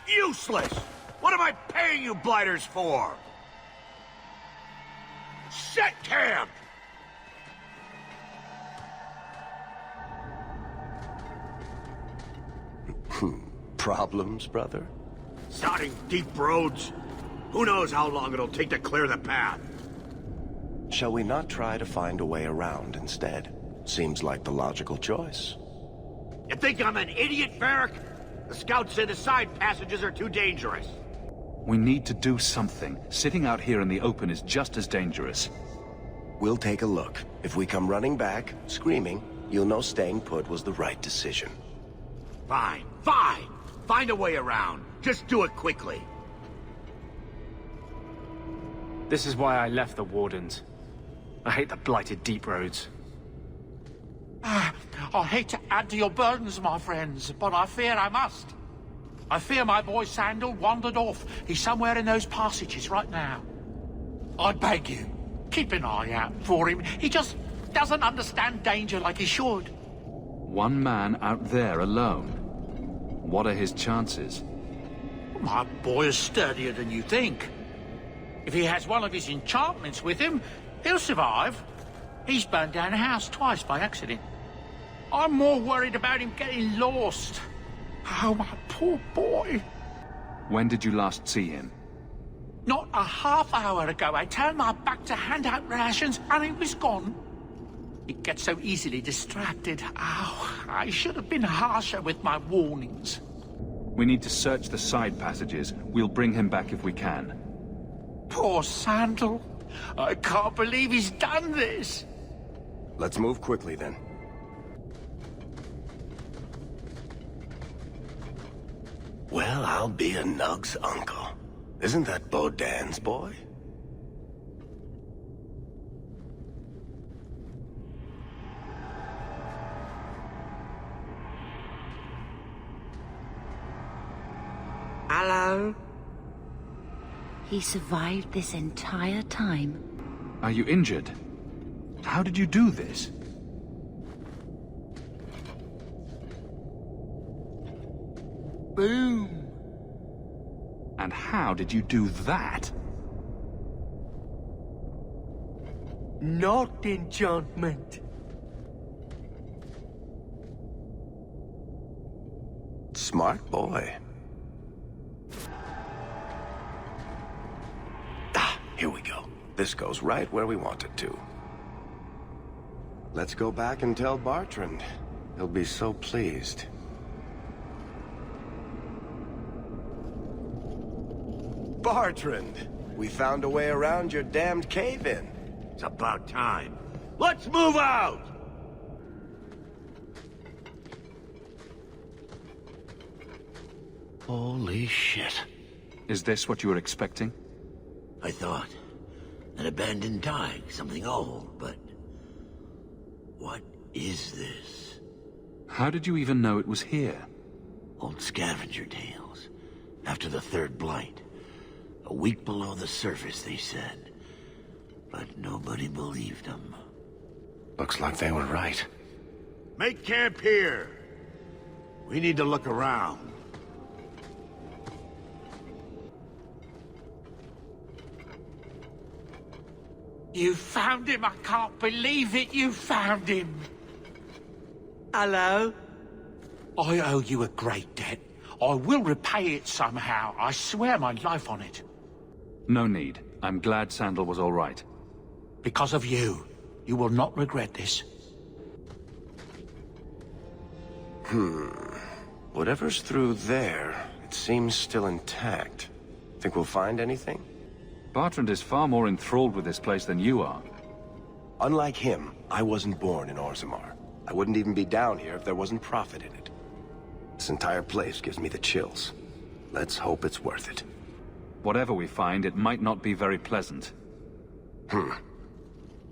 Useless! What am I paying you blighters for? Set camp! Problems, brother? Starting deep roads? Who knows how long it'll take to clear the path? Shall we not try to find a way around instead? Seems like the logical choice. You think I'm an idiot, Varric? The scouts say the side passages are too dangerous. We need to do something. Sitting out here in the open is just as dangerous. We'll take a look. If we come running back, screaming, you'll know staying put was the right decision. Fine, fine! Find a way around. Just do it quickly. This is why I left the Wardens. I hate the blighted deep roads. I hate to add to your burdens, my friends, but I fear I must. I fear my boy Sandal wandered off. He's somewhere in those passages right now. I beg you, keep an eye out for him. He just doesn't understand danger like he should. One man out there alone. What are his chances? My boy is sturdier than you think. If he has one of his enchantments with him, he'll survive. He's burned down a house twice by accident. I'm more worried about him getting lost. Oh, my poor boy. When did you last see him? Not a half hour ago, I turned my back to hand out rations and he was gone. He gets so easily distracted. Oh, I should have been harsher with my warnings. We need to search the side passages. We'll bring him back if we can. Poor Sandal. I can't believe he's done this. Let's move quickly, then. Well, I'll be a Nug's uncle. Isn't that Bodan's boy? Hello? He survived this entire time. Are you injured? How did you do this? Boom. And how did you do that? Not enchantment. Smart boy. Here we go. This goes right where we want it to. Let's go back and tell Bartrand. He'll be so pleased. Bartrand, we found a way around your damned cave-in. It's about time. Let's move out! Holy shit. Is this what you were expecting? I thought. An abandoned tag, something old, but... what is this? How did you even know it was here? Old scavenger tales. After the Third Blight. A week below the surface, they said. But nobody believed them. Looks like they were right. Make camp here! We need to look around. You found him! I can't believe it! You found him! Hello? I owe you a great debt. I will repay it somehow. I swear my life on it. No need. I'm glad Sandal was all right. Because of you. You will not regret this. Whatever's through there, it seems still intact. Think we'll find anything? Bertrand is far more enthralled with this place than you are. Unlike him, I wasn't born in Orzammar. I wouldn't even be down here if there wasn't profit in it. This entire place gives me the chills. Let's hope it's worth it. Whatever we find, it might not be very pleasant.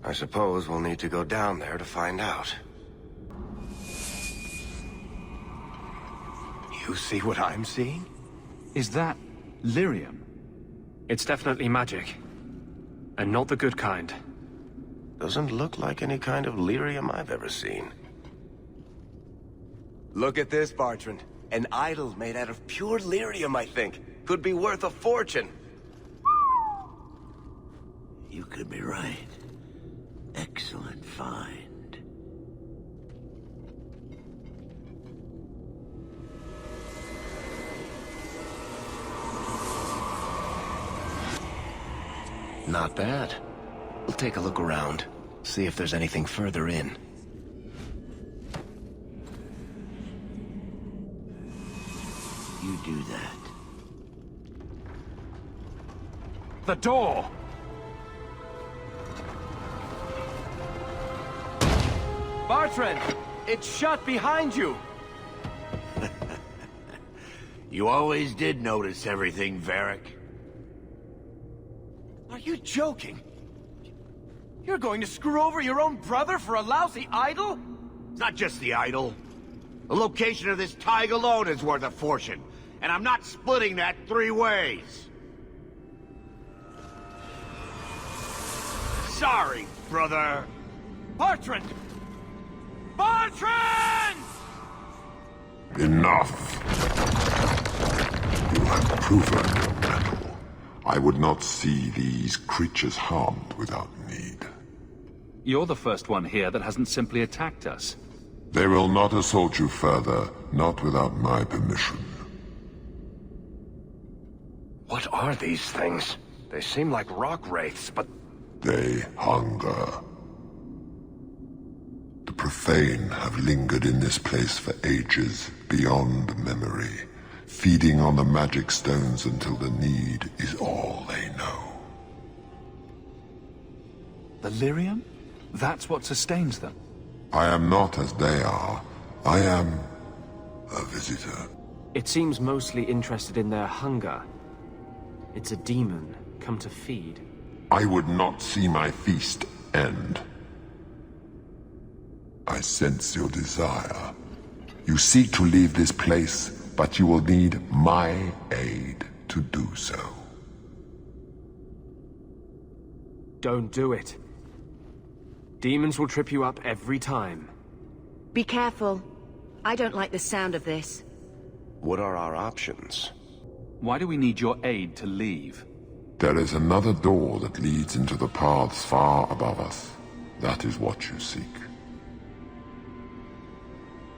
I suppose we'll need to go down there to find out. You see what I'm seeing? Is that lyrium? It's definitely magic. And not the good kind. Doesn't look like any kind of lyrium I've ever seen. Look at this, Bertrand. An idol made out of pure lyrium, I think. Could be worth a fortune. You could be right. Excellent find. Not bad. We'll take a look around. See if there's anything further in. You do that. The door! Bertrand! It's shut behind you! You always did notice everything, Varric. Are you joking? You're going to screw over your own brother for a lousy idol? It's not just the idol. The location of this tag alone is worth a fortune, and I'm not splitting that 3 ways. Sorry, brother. Bertrand! Bertrand! Enough. You have proven your mettle. I would not see these creatures harmed without need. You're the first one here that hasn't simply attacked us. They will not assault you further, not without my permission. What are these things? They seem like rock wraiths, but... They hunger. The profane have lingered in this place for ages, beyond memory, feeding on the magic stones until the need is all they know. The lyrium? That's what sustains them. I am not as they are. I am a visitor. It seems mostly interested in their hunger. It's a demon, come to feed. I would not see my feast end. I sense your desire. You seek to leave this place, but you will need my aid to do so. Don't do it. Demons will trip you up every time. Be careful. I don't like the sound of this. What are our options? Why do we need your aid to leave? There is another door that leads into the paths far above us. That is what you seek.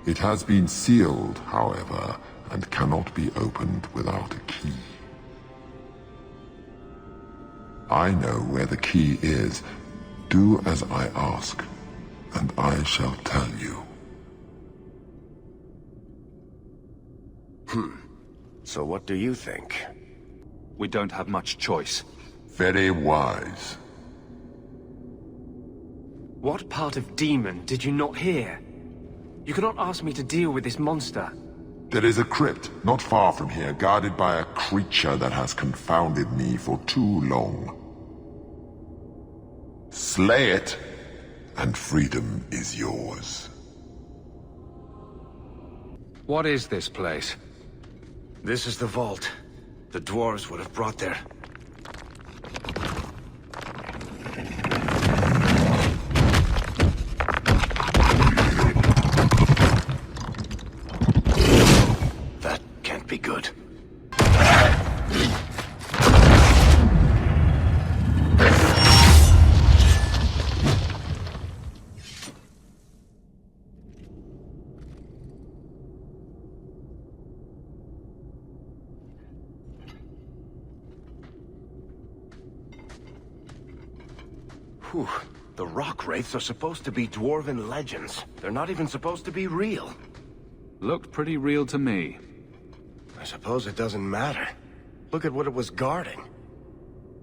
It has been sealed, however, and cannot be opened without a key. I know where the key is. Do as I ask, and I shall tell you. So what do you think? We don't have much choice. Very wise. What part of demon did you not hear? You cannot ask me to deal with this monster. There is a crypt not far from here, guarded by a creature that has confounded me for too long. Slay it, and freedom is yours. What is this place? This is the vault. The dwarves would have brought their Whew. The rock wraiths are supposed to be dwarven legends. They're not even supposed to be real. Looked pretty real to me. I suppose it doesn't matter. Look at what it was guarding.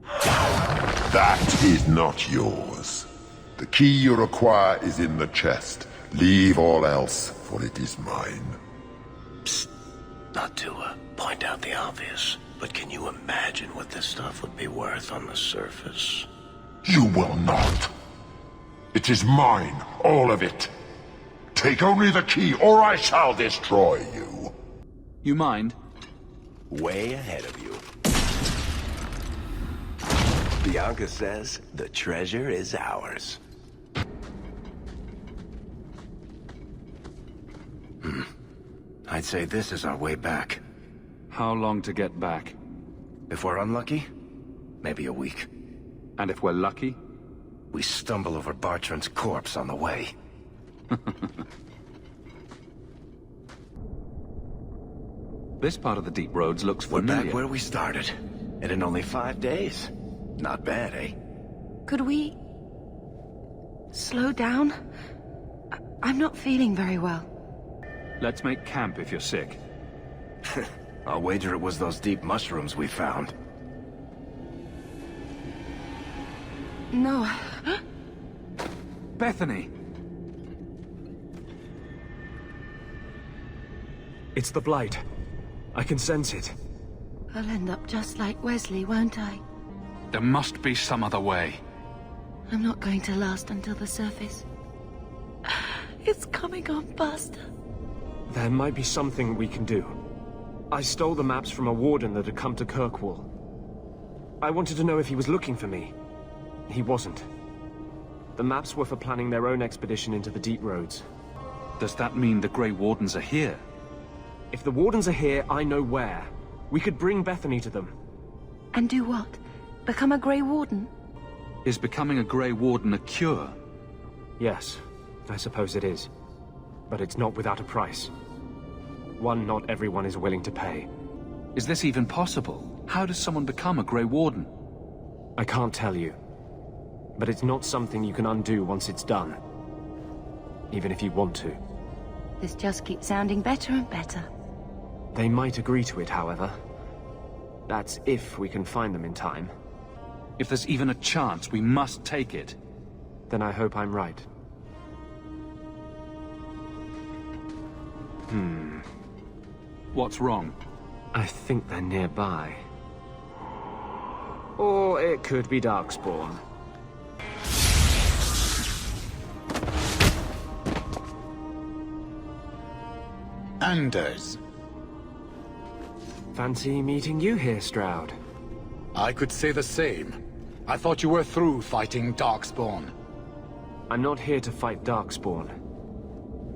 That is not yours. The key you require is in the chest. Leave all else, for it is mine. Psst. Not to point out the obvious, but can you imagine what this stuff would be worth on the surface? You will not. It is mine, all of it. Take only the key, or I shall destroy you. You mind? Way ahead of you. Bianca says the treasure is ours. I'd say this is our way back. How long to get back? If we're unlucky, maybe a week. And if we're lucky? We stumble over Bartrand's corpse on the way. This part of the deep roads looks familiar. We're back where we started. And in only 5 days. Not bad, eh? Could we... slow down? I'm not feeling very well. Let's make camp if you're sick. I'll wager it was those deep mushrooms we found. No. Bethany! It's the Blight. I can sense it. I'll end up just like Wesley, won't I? There must be some other way. I'm not going to last until the surface. It's coming on faster. There might be something we can do. I stole the maps from a warden that had come to Kirkwall. I wanted to know if he was looking for me. He wasn't. The maps were for planning their own expedition into the deep roads. Does that mean the Grey Wardens are here? If the Wardens are here, I know where. We could bring Bethany to them. And do what? Become a Grey Warden? Is becoming a Grey Warden a cure? Yes, I suppose it is. But it's not without a price. One not everyone is willing to pay. Is this even possible? How does someone become a Grey Warden? I can't tell you. But it's not something you can undo once it's done. Even if you want to. This just keeps sounding better and better. They might agree to it, however. That's if we can find them in time. If there's even a chance, we must take it. Then I hope I'm right. What's wrong? I think they're nearby. Or it could be Darkspawn. Anders. Fancy meeting you here, Stroud. I could say the same. I thought you were through fighting Darkspawn. I'm not here to fight Darkspawn.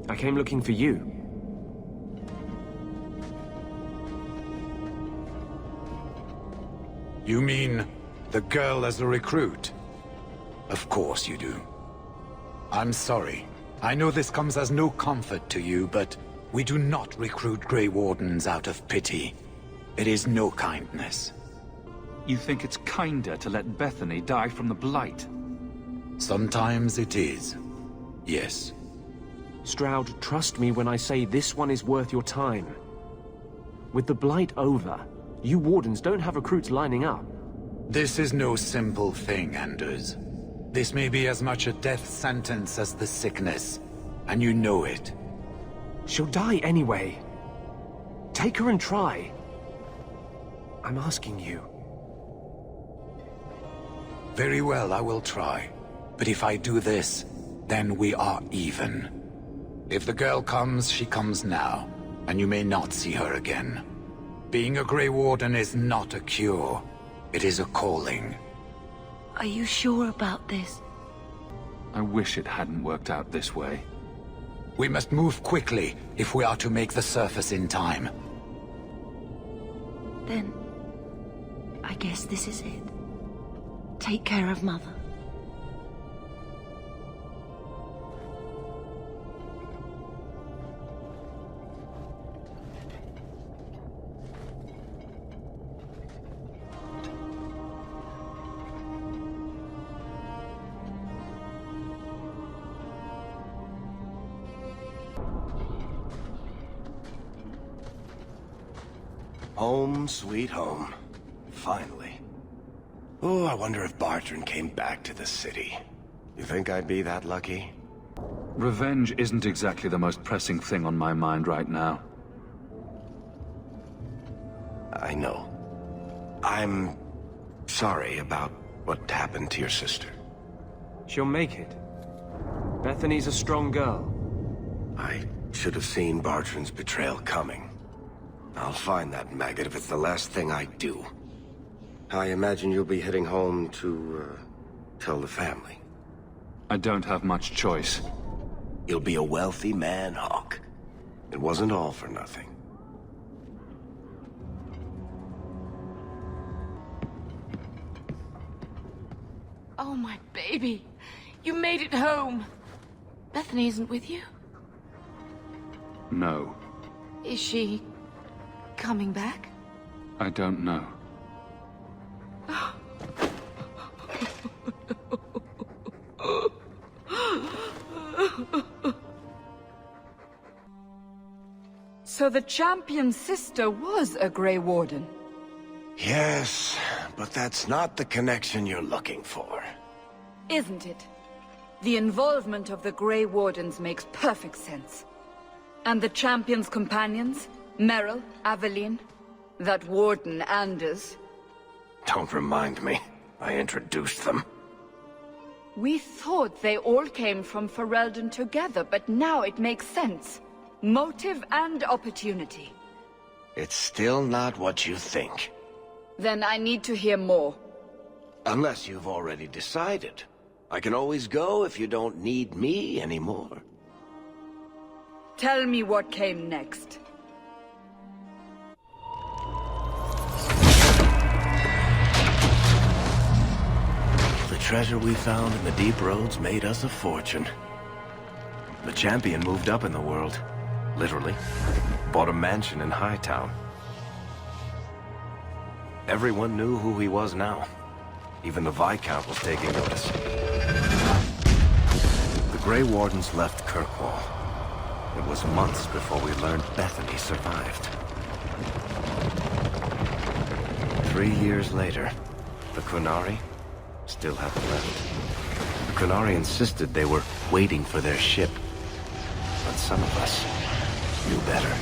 I came looking for you. You mean the girl as a recruit? Of course you do. I'm sorry. I know this comes as no comfort to you, but we do not recruit Grey Wardens out of pity. It is no kindness. You think it's kinder to let Bethany die from the Blight? Sometimes it is. Yes. Stroud, trust me when I say this one is worth your time. With the Blight over, you Wardens don't have recruits lining up. This is no simple thing, Anders. This may be as much a death sentence as the sickness, and you know it. She'll die anyway. Take her and try. I'm asking you. Very well, I will try. But if I do this, then we are even. If the girl comes, she comes now, and you may not see her again. Being a Grey Warden is not a cure. It is a calling. Are you sure about this? I wish it hadn't worked out this way. We must move quickly if we are to make the surface in time. Then, I guess this is it. Take care of Mother. Home, sweet home. Finally. Oh, I wonder if Bartrand came back to the city. You think I'd be that lucky? Revenge isn't exactly the most pressing thing on my mind right now. I know. I'm sorry about what happened to your sister. She'll make it. Bethany's a strong girl. I should have seen Bartrand's betrayal coming. I'll find that maggot if it's the last thing I do. I imagine you'll be heading home to, tell the family. I don't have much choice. You'll be a wealthy man, Hawk. It wasn't all for nothing. Oh, my baby. You made it home. Bethany isn't with you? No, Is she coming back? I don't know. So the champion's sister was a Grey Warden? Yes, but that's not the connection you're looking for. Isn't it? The involvement of the Grey Wardens makes perfect sense. And the champion's companions? Merrill, Aveline, that Warden Anders. Don't remind me. I introduced them. We thought they all came from Ferelden together, but now it makes sense. Motive and opportunity. It's still not what you think. Then I need to hear more. Unless you've already decided. I can always go if you don't need me anymore. Tell me what came next. The treasure we found in the deep roads made us a fortune. The champion moved up in the world. Literally. Bought a mansion in Hightown. Everyone knew who he was now. Even the Viscount was taking notice. The Grey Wardens left Kirkwall. It was months before we learned Bethany survived. 3 years later, the Qunari still haven't left. The Qunari insisted they were waiting for their ship. But some of us knew better.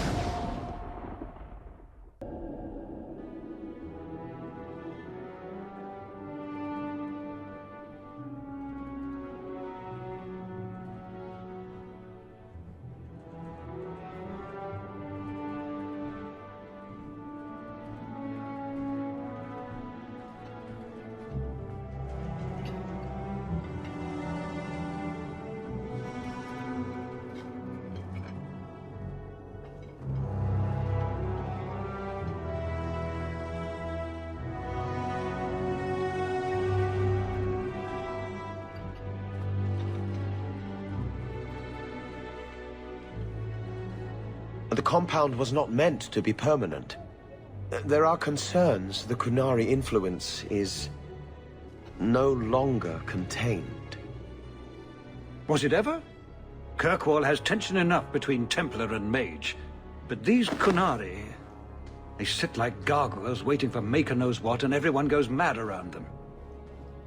The compound was not meant to be permanent. There are concerns the Qunari influence is no longer contained. Was it ever? Kirkwall has tension enough between Templar and Mage. But these Qunari, they sit like gargoyles waiting for Maker knows what, and everyone goes mad around them.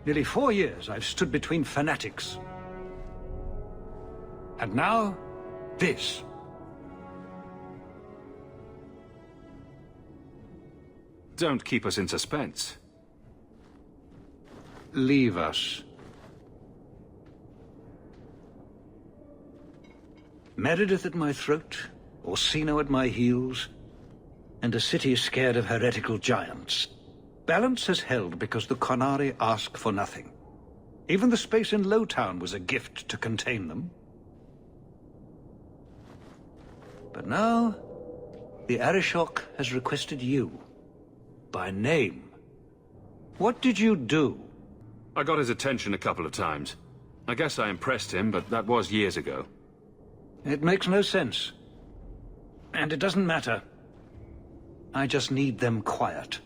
Nearly 4 years I've stood between fanatics. And now, this. Don't keep us in suspense. Leave us. Meredith at my throat, Orsino at my heels, and a city scared of heretical giants. Balance has held because the Qunari ask for nothing. Even the space in Lowtown was a gift to contain them. But now, the Arishok has requested you. By name. What did you do? I got his attention a couple of times. I guess I impressed him, but that was years ago. It makes no sense. And it doesn't matter. I just need them quiet.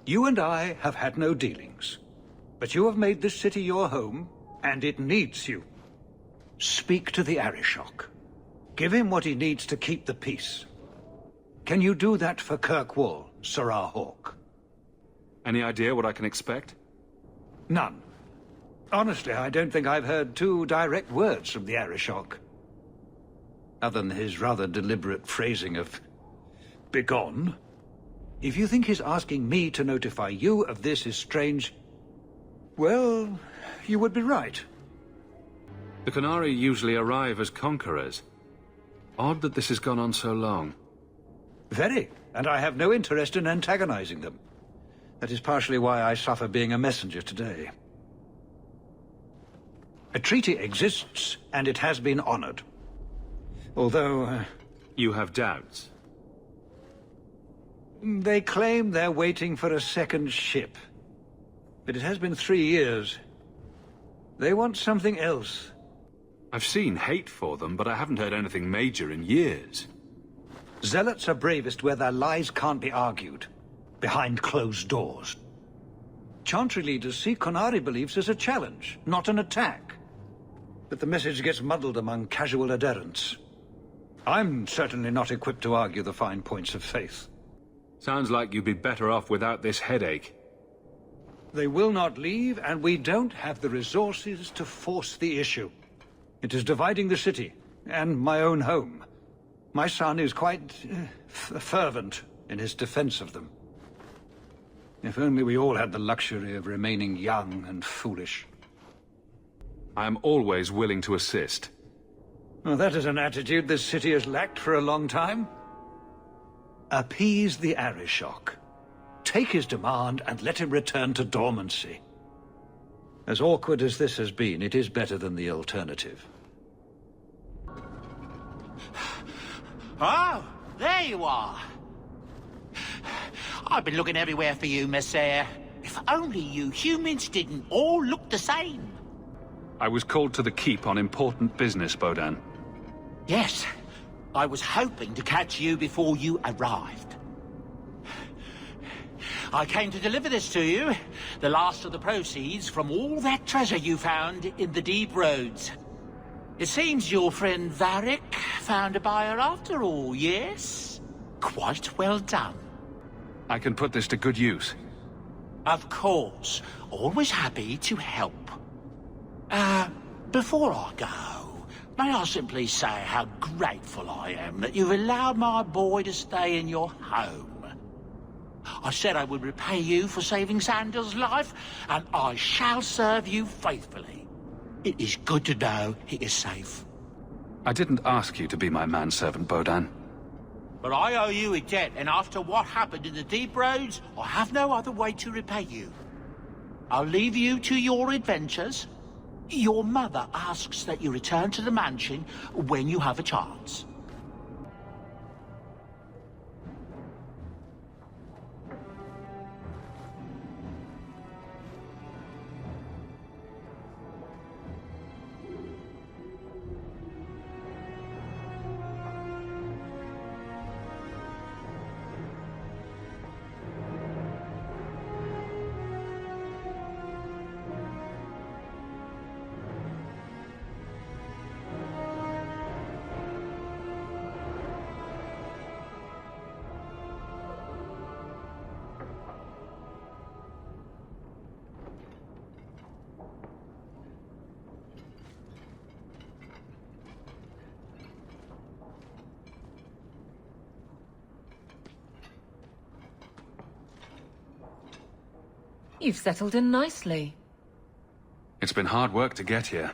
You and I have had no dealings. But you have made this city your home, and it needs you. Speak to the Arishok. Give him what he needs to keep the peace. Can you do that for Kirkwall, Sirrah Hawk? Any idea what I can expect? None. Honestly, I don't think I've heard 2 direct words from the Arishok. Other than his rather deliberate phrasing of begone. If you think his asking me to notify you of this is strange, well, you would be right. The Qunari usually arrive as conquerors. Odd that this has gone on so long. Very, and I have no interest in antagonizing them. That is partially why I suffer being a messenger today. A treaty exists, and it has been honored. Although... You have doubts? They claim they're waiting for a second ship. But it has been 3 years. They want something else. I've seen hate for them, but I haven't heard anything major in years. Zealots are bravest where their lies can't be argued. Behind closed doors. Chantry leaders see Qunari beliefs as a challenge, not an attack. But the message gets muddled among casual adherents. I'm certainly not equipped to argue the fine points of faith. Sounds like you'd be better off without this headache. They will not leave, and we don't have the resources to force the issue. It is dividing the city, and my own home. My son is quite fervent in his defense of them. If only we all had the luxury of remaining young and foolish. I am always willing to assist. Well, that is an attitude this city has lacked for a long time. Appease the Arishok. Take his demand and let him return to dormancy. As awkward as this has been, it is better than the alternative. Oh, there you are. I've been looking everywhere for you, Messiah. If only you humans didn't all look the same. I was called to the keep on important business, Bodan. Yes, I was hoping to catch you before you arrived. I came to deliver this to you, the last of the proceeds from all that treasure you found in the deep roads. It seems your friend Varric found a buyer after all, yes? Quite well done. I can put this to good use. Of course. Always happy to help. Before I go, may I simply say how grateful I am that you've allowed my boy to stay in your home. I said I would repay you for saving Sandal's life, and I shall serve you faithfully. It is good to know he is safe. I didn't ask you to be my manservant, Bodan. But I owe you a debt, and after what happened in the deep roads, I have no other way to repay you. I'll leave you to your adventures. Your mother asks that you return to the mansion when you have a chance. You've settled in nicely. It's been hard work to get here.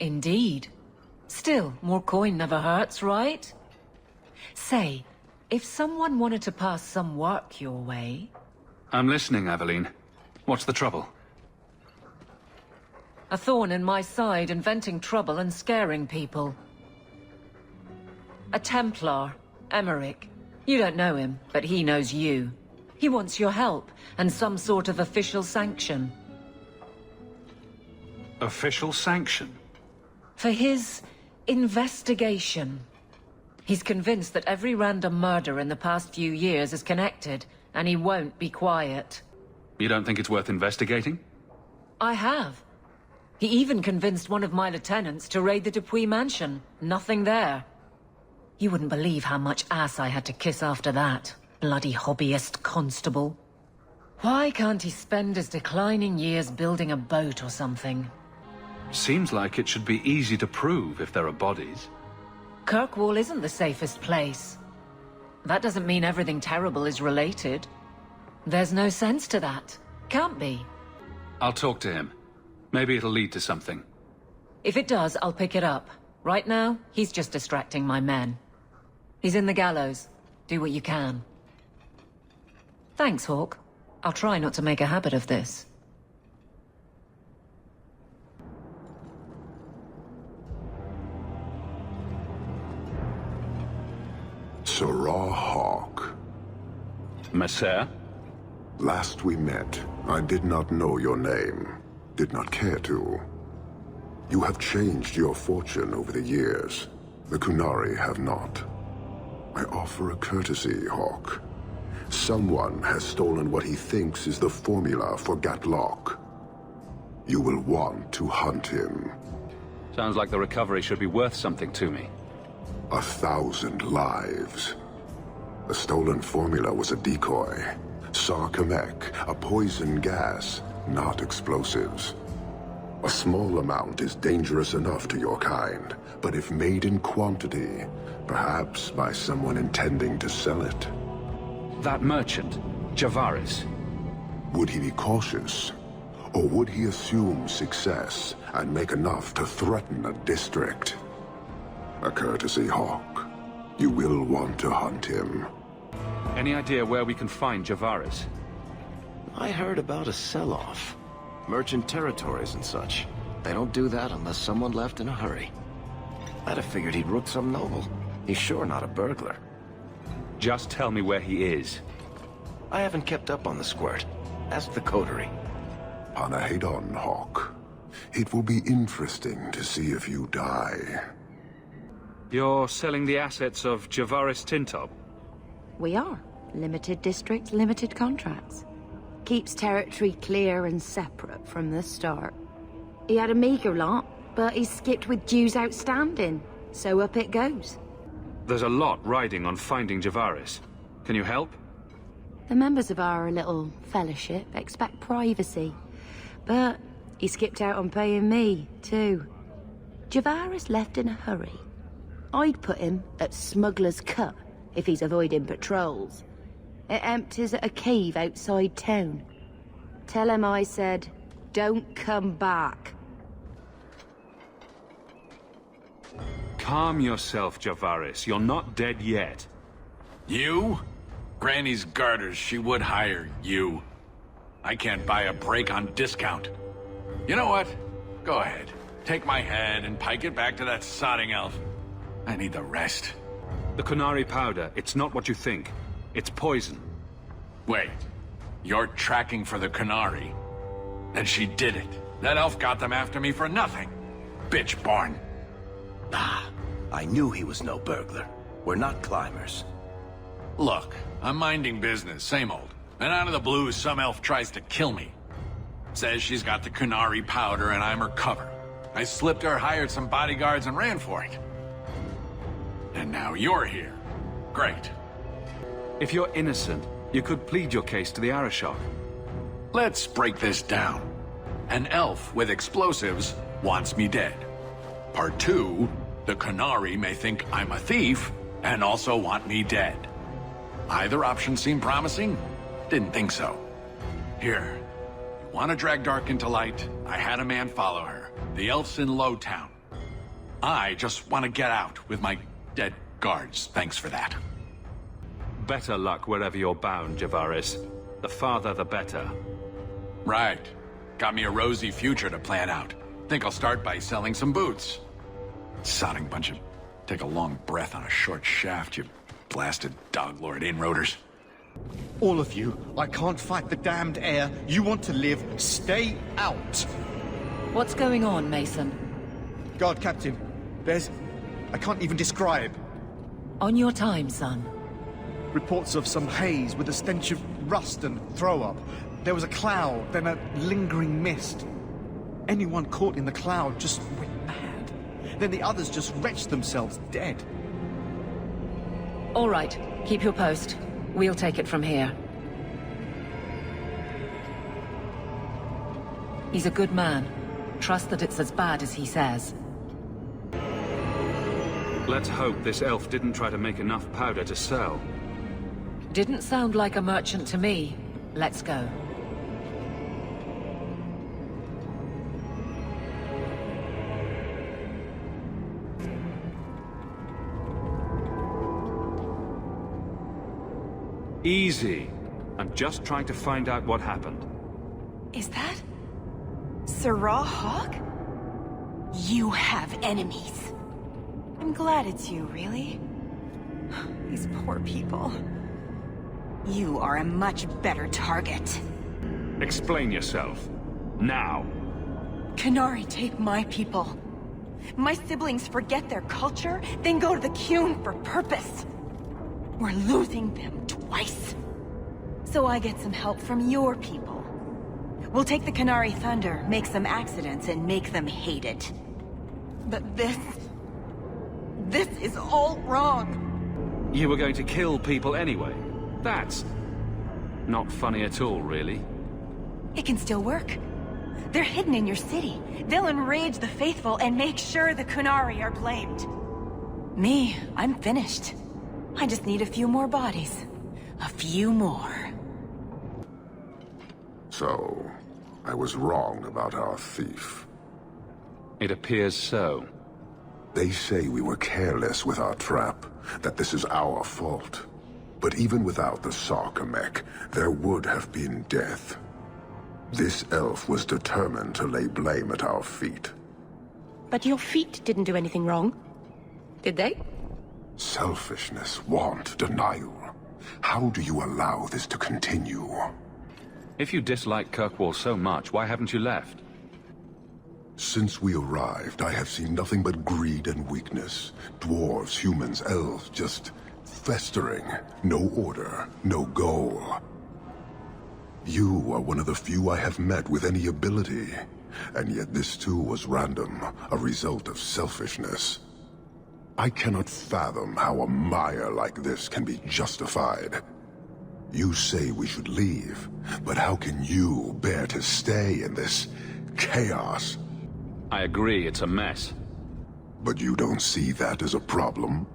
Indeed. Still, more coin never hurts, right? Say, if someone wanted to pass some work your way... I'm listening, Aveline. What's the trouble? A thorn in my side, inventing trouble and scaring people. A Templar, Emmerich. You don't know him, but he knows you. He wants your help, and some sort of official sanction. Official sanction? For his investigation. He's convinced that every random murder in the past few years is connected, and he won't be quiet. You don't think it's worth investigating? I have. He even convinced one of my lieutenants to raid the Dupuis mansion. Nothing there. You wouldn't believe how much ass I had to kiss after that. Bloody hobbyist constable. Why can't he spend his declining years building a boat or something? Seems like it should be easy to prove if there are bodies. Kirkwall isn't the safest place. That doesn't mean everything terrible is related. There's no sense to that. Can't be. I'll talk to him. Maybe it'll lead to something. If it does, I'll pick it up. Right now, he's just distracting my men. He's in the gallows. Do what you can. Thanks, Hawk. I'll try not to make a habit of this. Sarah Hawk. Messer? Last we met, I did not know your name. Did not care to. You have changed your fortune over the years. The Kunari have not. I offer a courtesy, Hawk. Someone has stolen what he thinks is the formula for Gatlock. You will want to hunt him. Sounds like the recovery should be worth something to me. 1,000 lives. The stolen formula was a decoy. Sarkamek, a poison gas, not explosives. A small amount is dangerous enough to your kind, but if made in quantity, perhaps by someone intending to sell it. That merchant, Javaris. Would he be cautious? Or would he assume success and make enough to threaten a district? A courtesy, Hawk. You will want to hunt him. Any idea where we can find Javaris? I heard about a sell-off. Merchant territories and such. They don't do that unless someone left in a hurry. I'd have figured he'd rooked some noble. He's sure not a burglar. Just tell me where he is. I haven't kept up on the squirt. Ask the coterie. Panahedon, Hawk. It will be interesting to see if you die. You're selling the assets of Javaris Tintob? We are. Limited districts, limited contracts. Keeps territory clear and separate from the start. He had a meager lot, but he skipped with dues outstanding, so up it goes. There's a lot riding on finding Javaris. Can you help? The members of our little fellowship expect privacy, but he skipped out on paying me, too. Javaris left in a hurry. I'd put him at Smuggler's Cut if he's avoiding patrols. It empties at a cave outside town. Tell him I said, don't come back. Calm yourself, Javaris. You're not dead yet. You? Granny's garters, she would hire you. I can't buy a break on discount. You know what? Go ahead. Take my head and pike it back to that sodding elf. I need the rest. The Kunari powder, it's not what you think. It's poison. Wait. You're tracking for the Kunari? Then she did it. That elf got them after me for nothing. Bitch born. Ah, I knew he was no burglar. We're not climbers. Look, I'm minding business, same old. And out of the blue, some elf tries to kill me. Says she's got the Kunari powder and I'm her cover. I slipped her, hired some bodyguards, and ran for it. And now you're here. Great. If you're innocent, you could plead your case to the Arashok. Let's break this down. An elf with explosives wants me dead. Part 2, the Kunari may think I'm a thief and also want me dead. Either option seemed promising? Didn't think so. Here, you want to drag Dark into light? I had a man follow her. The elf's in Lowtown. I just want to get out with my dead guards. Thanks for that. Better luck wherever you're bound, Javaris. The farther, the better. Right. Got me a rosy future to plan out. Think I'll start by selling some boots. Sodding bunch of... Take a long breath on a short shaft, you blasted dog-lord inroaders. All of you, I can't fight the damned air. You want to live, stay out. What's going on, Mason? Guard Captain, there's... I can't even describe. On your time, son. Reports of some haze with a stench of rust and throw-up. There was a cloud, then a lingering mist. Anyone caught in the cloud just went mad. Then the others just wretched themselves dead. All right, keep your post. We'll take it from here. He's a good man. Trust that it's as bad as he says. Let's hope this elf didn't try to make enough powder to sell. Didn't sound like a merchant to me. Let's go. Easy. I'm just trying to find out what happened. Is that... Sirrah Hawk? You have enemies. I'm glad it's you, really. These poor people. You are a much better target. Explain yourself. Now. Qunari take my people. My siblings forget their culture, then go to the Qun for purpose. We're losing them twice. So I get some help from your people. We'll take the Qunari Thunder, make some accidents, and make them hate it. But this is all wrong. You were going to kill people anyway. That's not funny at all, really. It can still work. They're hidden in your city. They'll enrage the faithful and make sure the Qunari are blamed. Me, I'm finished. I just need a few more bodies. A few more. So, I was wrong about our thief. It appears so. They say we were careless with our trap, that this is our fault. But even without the Sarkamek, there would have been death. This elf was determined to lay blame at our feet. But your feet didn't do anything wrong, did they? Selfishness, want, denial. How do you allow this to continue? If you dislike Kirkwall so much, why haven't you left? Since we arrived, I have seen nothing but greed and weakness. Dwarves, humans, elves, just festering. No order, no goal. You are one of the few I have met with any ability. And yet this too was random, a result of selfishness. I cannot fathom how a mire like this can be justified. You say we should leave, but how can you bear to stay in this chaos? I agree, it's a mess. But you don't see that as a problem?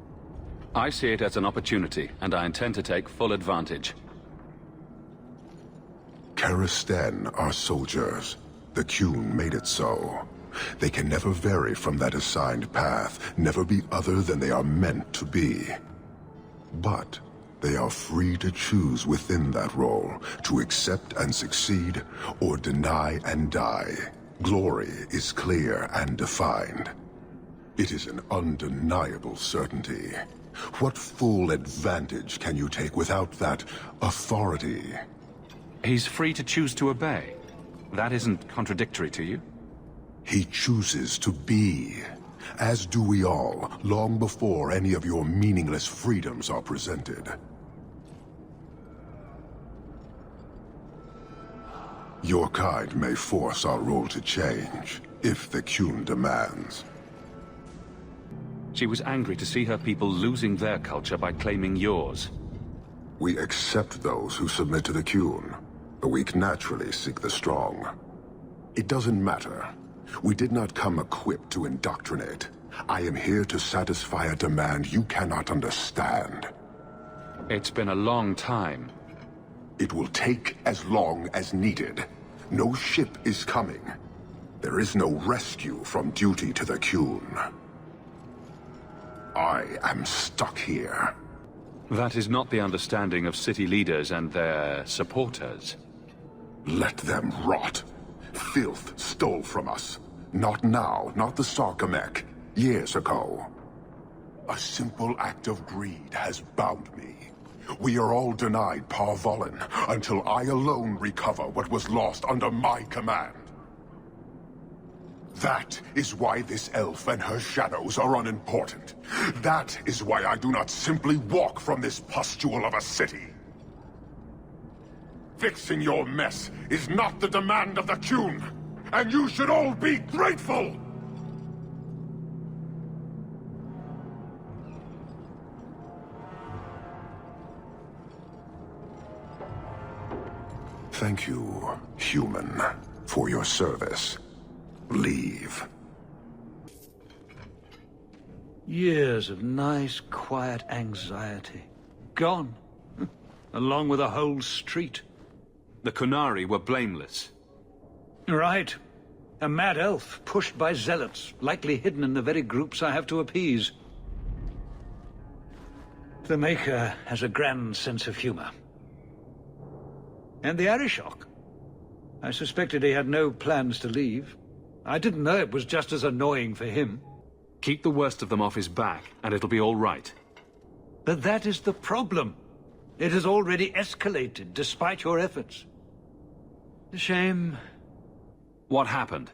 I see it as an opportunity, and I intend to take full advantage. Karisten are soldiers. The Qun made it so. They can never vary from that assigned path, never be other than they are meant to be. But they are free to choose within that role, to accept and succeed, or deny and die. Glory is clear and defined. It is an undeniable certainty. What full advantage can you take without that authority? He's free to choose to obey. That isn't contradictory to you? He chooses to be, as do we all, long before any of your meaningless freedoms are presented. Your kind may force our role to change, if the Qun demands. She was angry to see her people losing their culture by claiming yours. We accept those who submit to the Qun. The weak naturally seek the strong. It doesn't matter. We did not come equipped to indoctrinate. I am here to satisfy a demand you cannot understand. It's been a long time. It will take as long as needed. No ship is coming. There is no rescue from duty to the Qun. I am stuck here. That is not the understanding of city leaders and their supporters. Let them rot. Filth stole from us. Not now, not the Sarkamek. Years ago. A simple act of greed has bound me. We are all denied Parvolin until I alone recover what was lost under my command. That is why this elf and her shadows are unimportant. That is why I do not simply walk from this pustule of a city. Fixing your mess is not the demand of the Qun, and you should all be grateful! thank you, human, for your service. Leave. Years of nice, quiet anxiety. Gone. Along with a whole street. The Qunari were blameless. Right. A mad elf, pushed by zealots, likely hidden in the very groups I have to appease. The Maker has a grand sense of humor. And the Arishok. I suspected he had no plans to leave. I didn't know it was just as annoying for him. Keep the worst of them off his back, and it'll be all right. But that is the problem. It has already escalated, despite your efforts. A shame. What happened?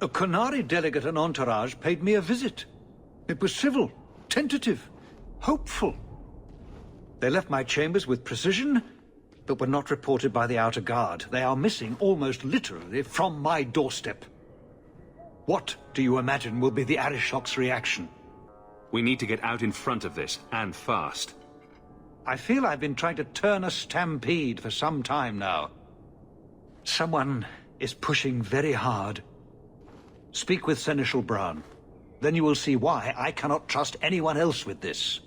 A Qunari delegate and entourage paid me a visit. It was civil, tentative, hopeful. They left my chambers with precision, but were not reported by the outer guard. They are missing, almost literally, from my doorstep. What do you imagine will be the Arishok's reaction? We need to get out in front of this, and fast. I feel I've been trying to turn a stampede for some time now. Someone is pushing very hard. Speak with Seneschal Brown. Then you will see why I cannot trust anyone else with this.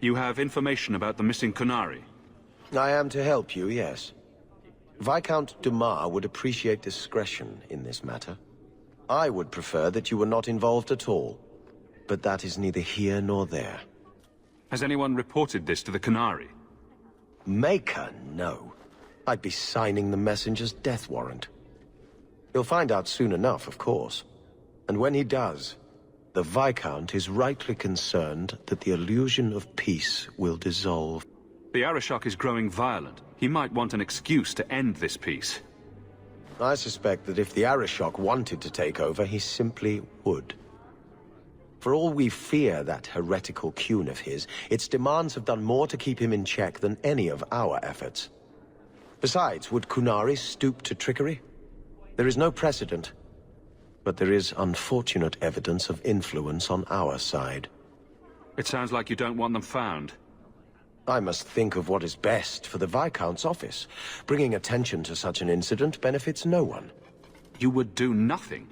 You have information about the missing Qunari? I am to help you, yes. Viscount Dumas would appreciate discretion in this matter. I would prefer that you were not involved at all. But that is neither here nor there. Has anyone reported this to the Qunari? Maker, no. I'd be signing the messenger's death warrant. He'll find out soon enough, of course. And when he does, the Viscount is rightly concerned that the illusion of peace will dissolve. The Arishok is growing violent. He might want an excuse to end this peace. I suspect that if the Arishok wanted to take over, he simply would. For all we fear that heretical Qun of his, its demands have done more to keep him in check than any of our efforts. Besides, would Qunari stoop to trickery? There is no precedent, but there is unfortunate evidence of influence on our side. It sounds like you don't want them found. I must think of what is best for the Viscount's office. Bringing attention to such an incident benefits no one. You would do nothing?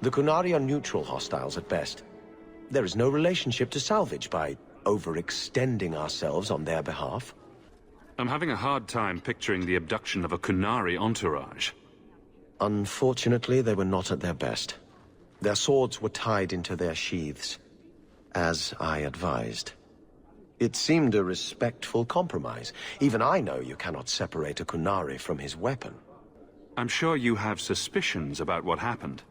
The Qunari are neutral hostiles at best. There is no relationship to salvage by overextending ourselves on their behalf. I'm having a hard time picturing the abduction of a Qunari entourage. Unfortunately, they were not at their best. Their swords were tied into their sheaths, as I advised. It seemed a respectful compromise. Even I know you cannot separate a Qunari from his weapon. I'm sure you have suspicions about what happened.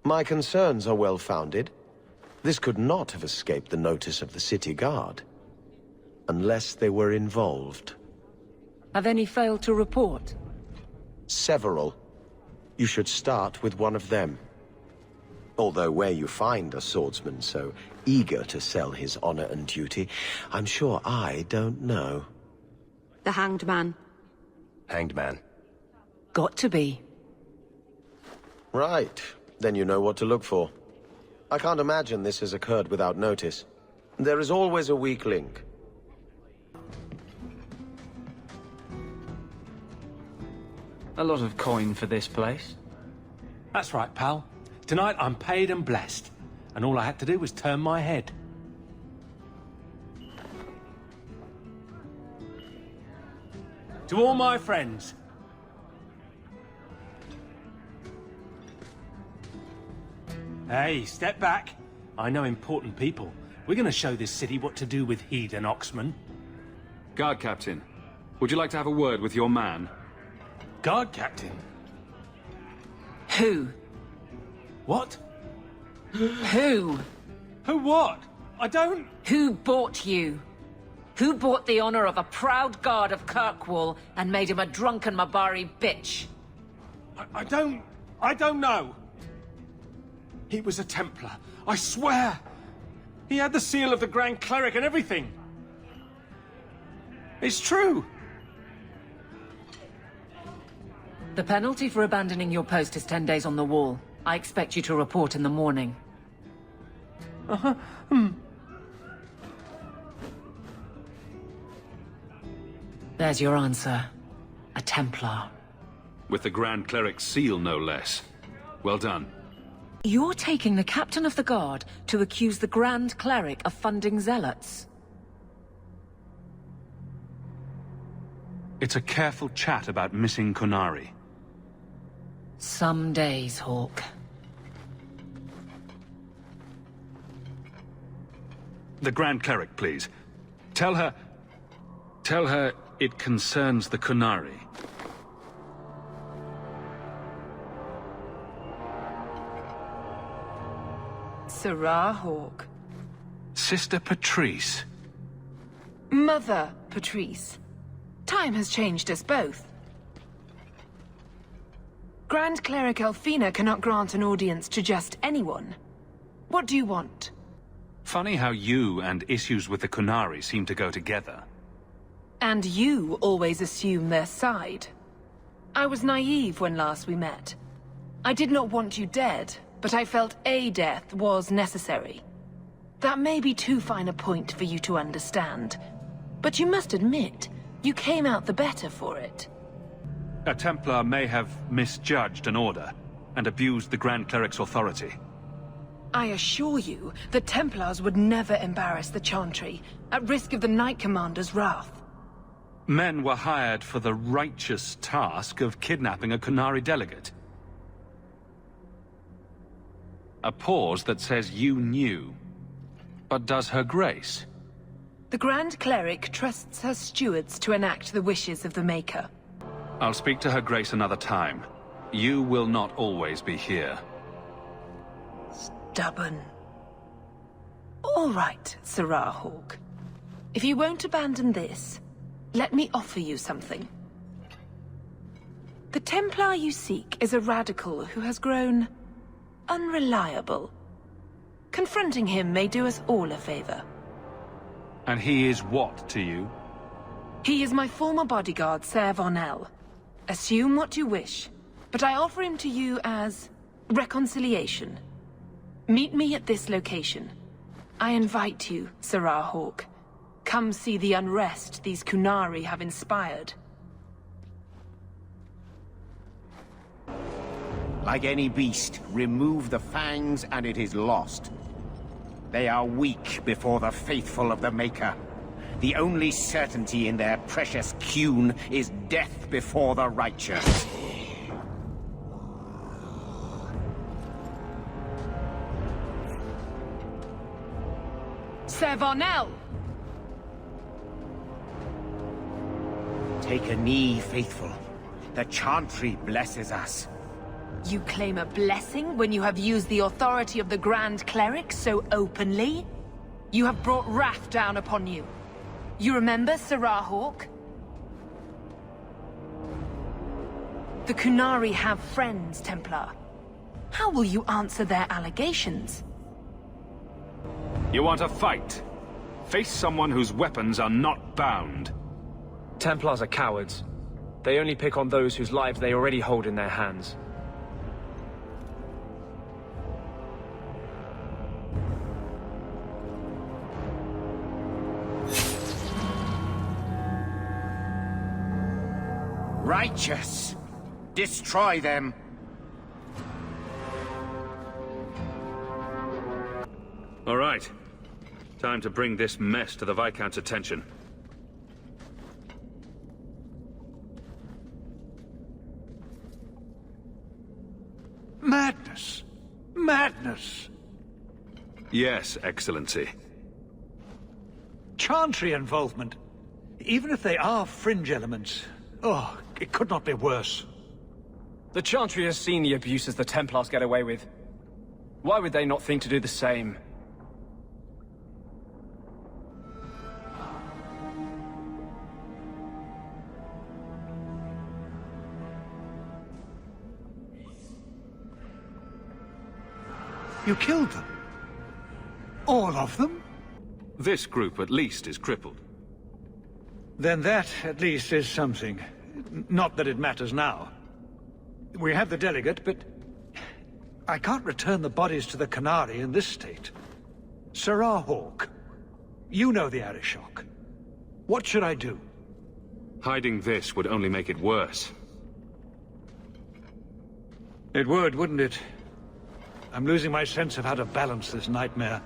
My concerns are well-founded. This could not have escaped the notice of the city guard. Unless they were involved. Have any failed to report? Several. You should start with one of them. Although where you find a swordsman so eager to sell his honor and duty, I'm sure I don't know. The Hanged Man. Hanged Man. Got to be. Right. Then you know what to look for. I can't imagine this has occurred without notice. There is always a weak link. A lot of coin for this place. That's right, pal. Tonight I'm paid and blessed. And all I had to do was turn my head. To all my friends. Hey, step back. I know important people. We're gonna show this city what to do with heathen oxmen. Guard Captain, would you like to have a word with your man? Guard Captain? Who? What? Who? Who what? I don't... Who bought you? Who bought the honor of a proud guard of Kirkwall and made him a drunken Mabari bitch? I don't know. He was a Templar, I swear. He had the seal of the Grand Cleric and everything. It's true. The penalty for abandoning your post is 10 days on the wall. I expect you to report in the morning. There's your answer. A Templar. With the Grand Cleric's seal, no less. Well done. You're taking the Captain of the Guard to accuse the Grand Cleric of funding zealots. It's a careful chat about missing Kunari. Some days, Hawk. The Grand Cleric, please. Tell her it concerns the Kunari. Sarah Hawk. Sister Patrice. Mother Patrice. Time has changed us both. Grand Cleric Elfina cannot grant an audience to just anyone. What do you want? Funny how you and issues with the Kunari seem to go together. And you always assume their side. I was naive when last we met. I did not want you dead, but I felt a death was necessary. That may be too fine a point for you to understand, but you must admit, you came out the better for it. A Templar may have misjudged an order and abused the Grand Cleric's authority. I assure you, the Templars would never embarrass the Chantry, at risk of the Knight Commander's wrath. Men were hired for the righteous task of kidnapping a Kunari delegate. A pause that says you knew. But does her grace? The Grand Cleric trusts her stewards to enact the wishes of the Maker. I'll speak to her grace another time. You will not always be here. Stubborn. All right, Sarah Hawk. If you won't abandon this, let me offer you something. The Templar you seek is a radical who has grown unreliable. Confronting him may do us all a favor. And he is what to you? He is my former bodyguard, Ser Vonel. Assume what you wish, but I offer him to you as reconciliation. Meet me at this location. I invite you, Sarah Hawk. Come see the unrest these Kunari have inspired. Like any beast, remove the fangs and it is lost. They are weak before the faithful of the Maker. The only certainty in their precious Qun is death before the righteous. Ser Vonel! Take a knee, faithful. The Chantry blesses us. You claim a blessing when you have used the authority of the Grand Cleric so openly? You have brought wrath down upon you. You remember, Sarah Hawk? The Kunari have friends, Templar. How will you answer their allegations? You want a fight? Face someone whose weapons are not bound. Templars are cowards. They only pick on those whose lives they already hold in their hands. Righteous! Destroy them! All right. Time to bring this mess to the Viscount's attention. Madness! Madness! Yes, Excellency. Chantry involvement. Even if they are fringe elements, oh, it could not be worse. The Chantry has seen the abuses the Templars get away with. Why would they not think to do the same? You killed them? All of them? This group, at least, is crippled. Then that, at least, is something. Not that it matters now. We have the delegate, but I can't return the bodies to the Kunari in this state. Sarah Hawk, you know the Arishok. What should I do? Hiding this would only make it worse. It would, wouldn't it? I'm losing my sense of how to balance this nightmare.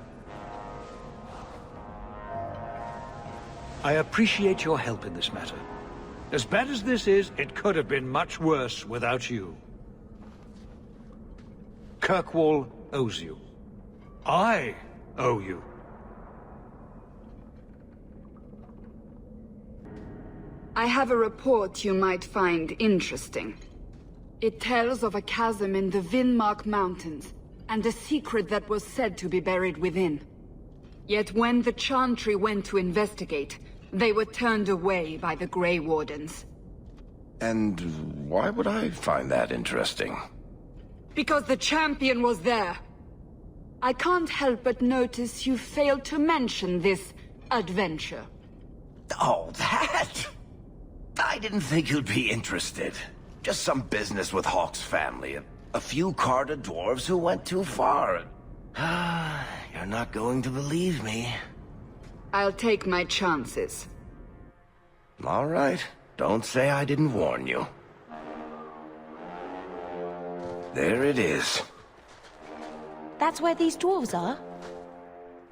I appreciate your help in this matter. As bad as this is, it could have been much worse without you. Kirkwall owes you. I owe you. I have a report you might find interesting. It tells of a chasm in the Vinmark Mountains, and a secret that was said to be buried within. Yet when the Chantry went to investigate, they were turned away by the Grey Wardens. And why would I find that interesting? Because the champion was there. I can't help but notice you failed to mention this adventure. Oh, that? I didn't think you'd be interested. Just some business with Hawk's family. A few Carter dwarves who went too far. You're not going to believe me. I'll take my chances. All right. Don't say I didn't warn you. There it is. That's where these dwarves are?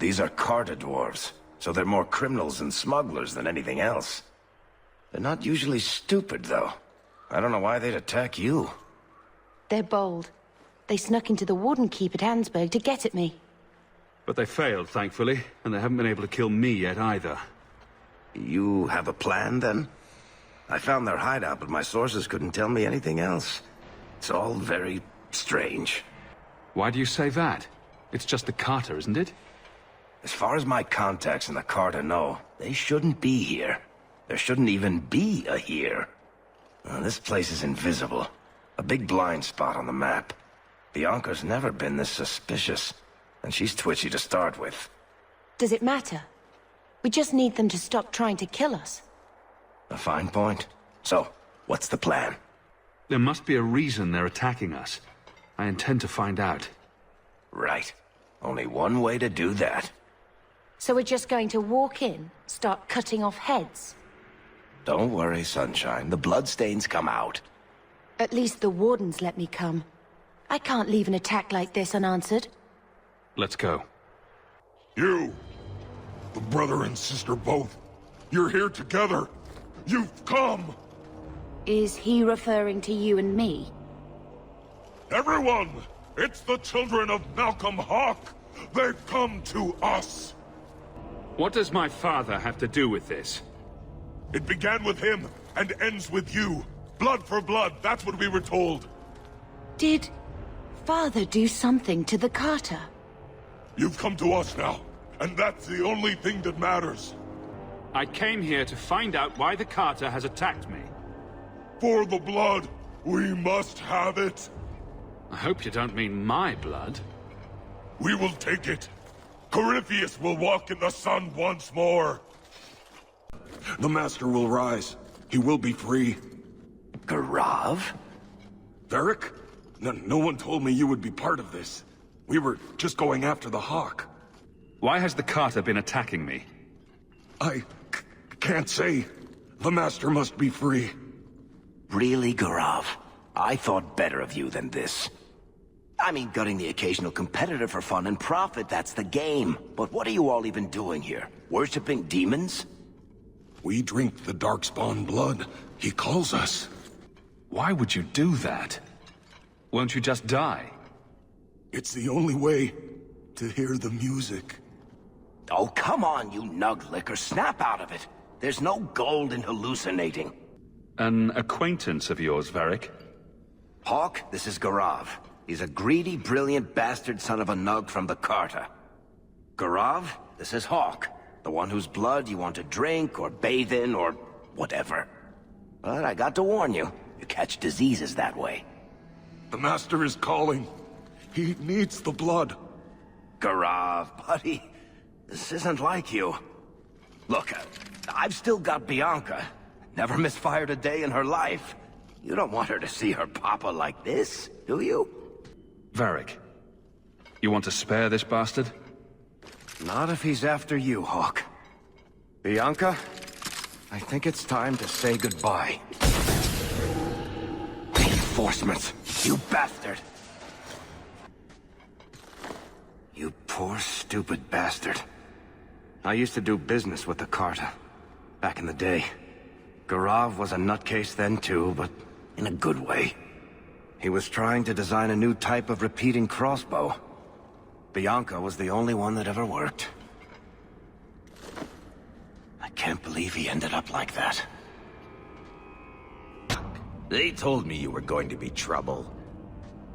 These are Carter dwarves, so they're more criminals and smugglers than anything else. They're not usually stupid, though. I don't know why they'd attack you. They're bold. They snuck into the Warden Keep at Ansburg to get at me. But they failed, thankfully, and they haven't been able to kill me yet either. You have a plan, then? I found their hideout, but my sources couldn't tell me anything else. It's all very strange. Why do you say that? It's just the Carter, isn't it? As far as my contacts in the Carter know, they shouldn't be here. There shouldn't even be a here. This place is invisible. A big blind spot on the map. Bianca's never been this suspicious, and she's twitchy to start with. Does it matter? We just need them to stop trying to kill us. A fine point. So, what's the plan? There must be a reason they're attacking us. I intend to find out. Right. Only one way to do that. So we're just going to walk in, start cutting off heads? Don't worry, Sunshine. The bloodstains come out. At least the Wardens let me come. I can't leave an attack like this unanswered. Let's go. You! The brother and sister both. You're here together. You've come! Is he referring to you and me? Everyone! It's the children of Malcolm Hawk! They've come to us! What does my father have to do with this? It began with him, and ends with you. Blood for blood, that's what we were told. Did Father do something to the Carter? You've come to us now, and that's the only thing that matters. I came here to find out why the Carter has attacked me. For the blood, we must have it. I hope you don't mean my blood. We will take it. Corypheus will walk in the sun once more. The Master will rise. He will be free. Garav? Varric? No one told me you would be part of this. We were just going after the Hawk. Why has the Carter been attacking me? I can't say. The Master must be free. Really, Garav? I thought better of you than this. I mean, gutting the occasional competitor for fun and profit, that's the game. But what are you all even doing here? Worshipping demons? We drink the Darkspawn blood. He calls us. Why would you do that? Won't you just die? It's the only way to hear the music. Oh, come on, you nug licker. Snap out of it. There's no gold in hallucinating. An acquaintance of yours, Varric? Hawk, this is Garav. He's a greedy, brilliant bastard son of a nug from the Carter. Garav, this is Hawk. The one whose blood you want to drink, or bathe in, or whatever. But I got to warn you, you catch diseases that way. The Master is calling. He needs the blood. Garav, buddy, this isn't like you. Look, I've still got Bianca. Never misfired a day in her life. You don't want her to see her papa like this, do you? Varric, you want to spare this bastard? Not if he's after you, Hawk. Bianca, I think it's time to say goodbye. Reinforcements! You bastard! You poor, stupid bastard. I used to do business with the Carta. Back in the day. Garav was a nutcase then too, but in a good way. He was trying to design a new type of repeating crossbow. Bianca was the only one that ever worked. I can't believe he ended up like that. They told me you were going to be trouble.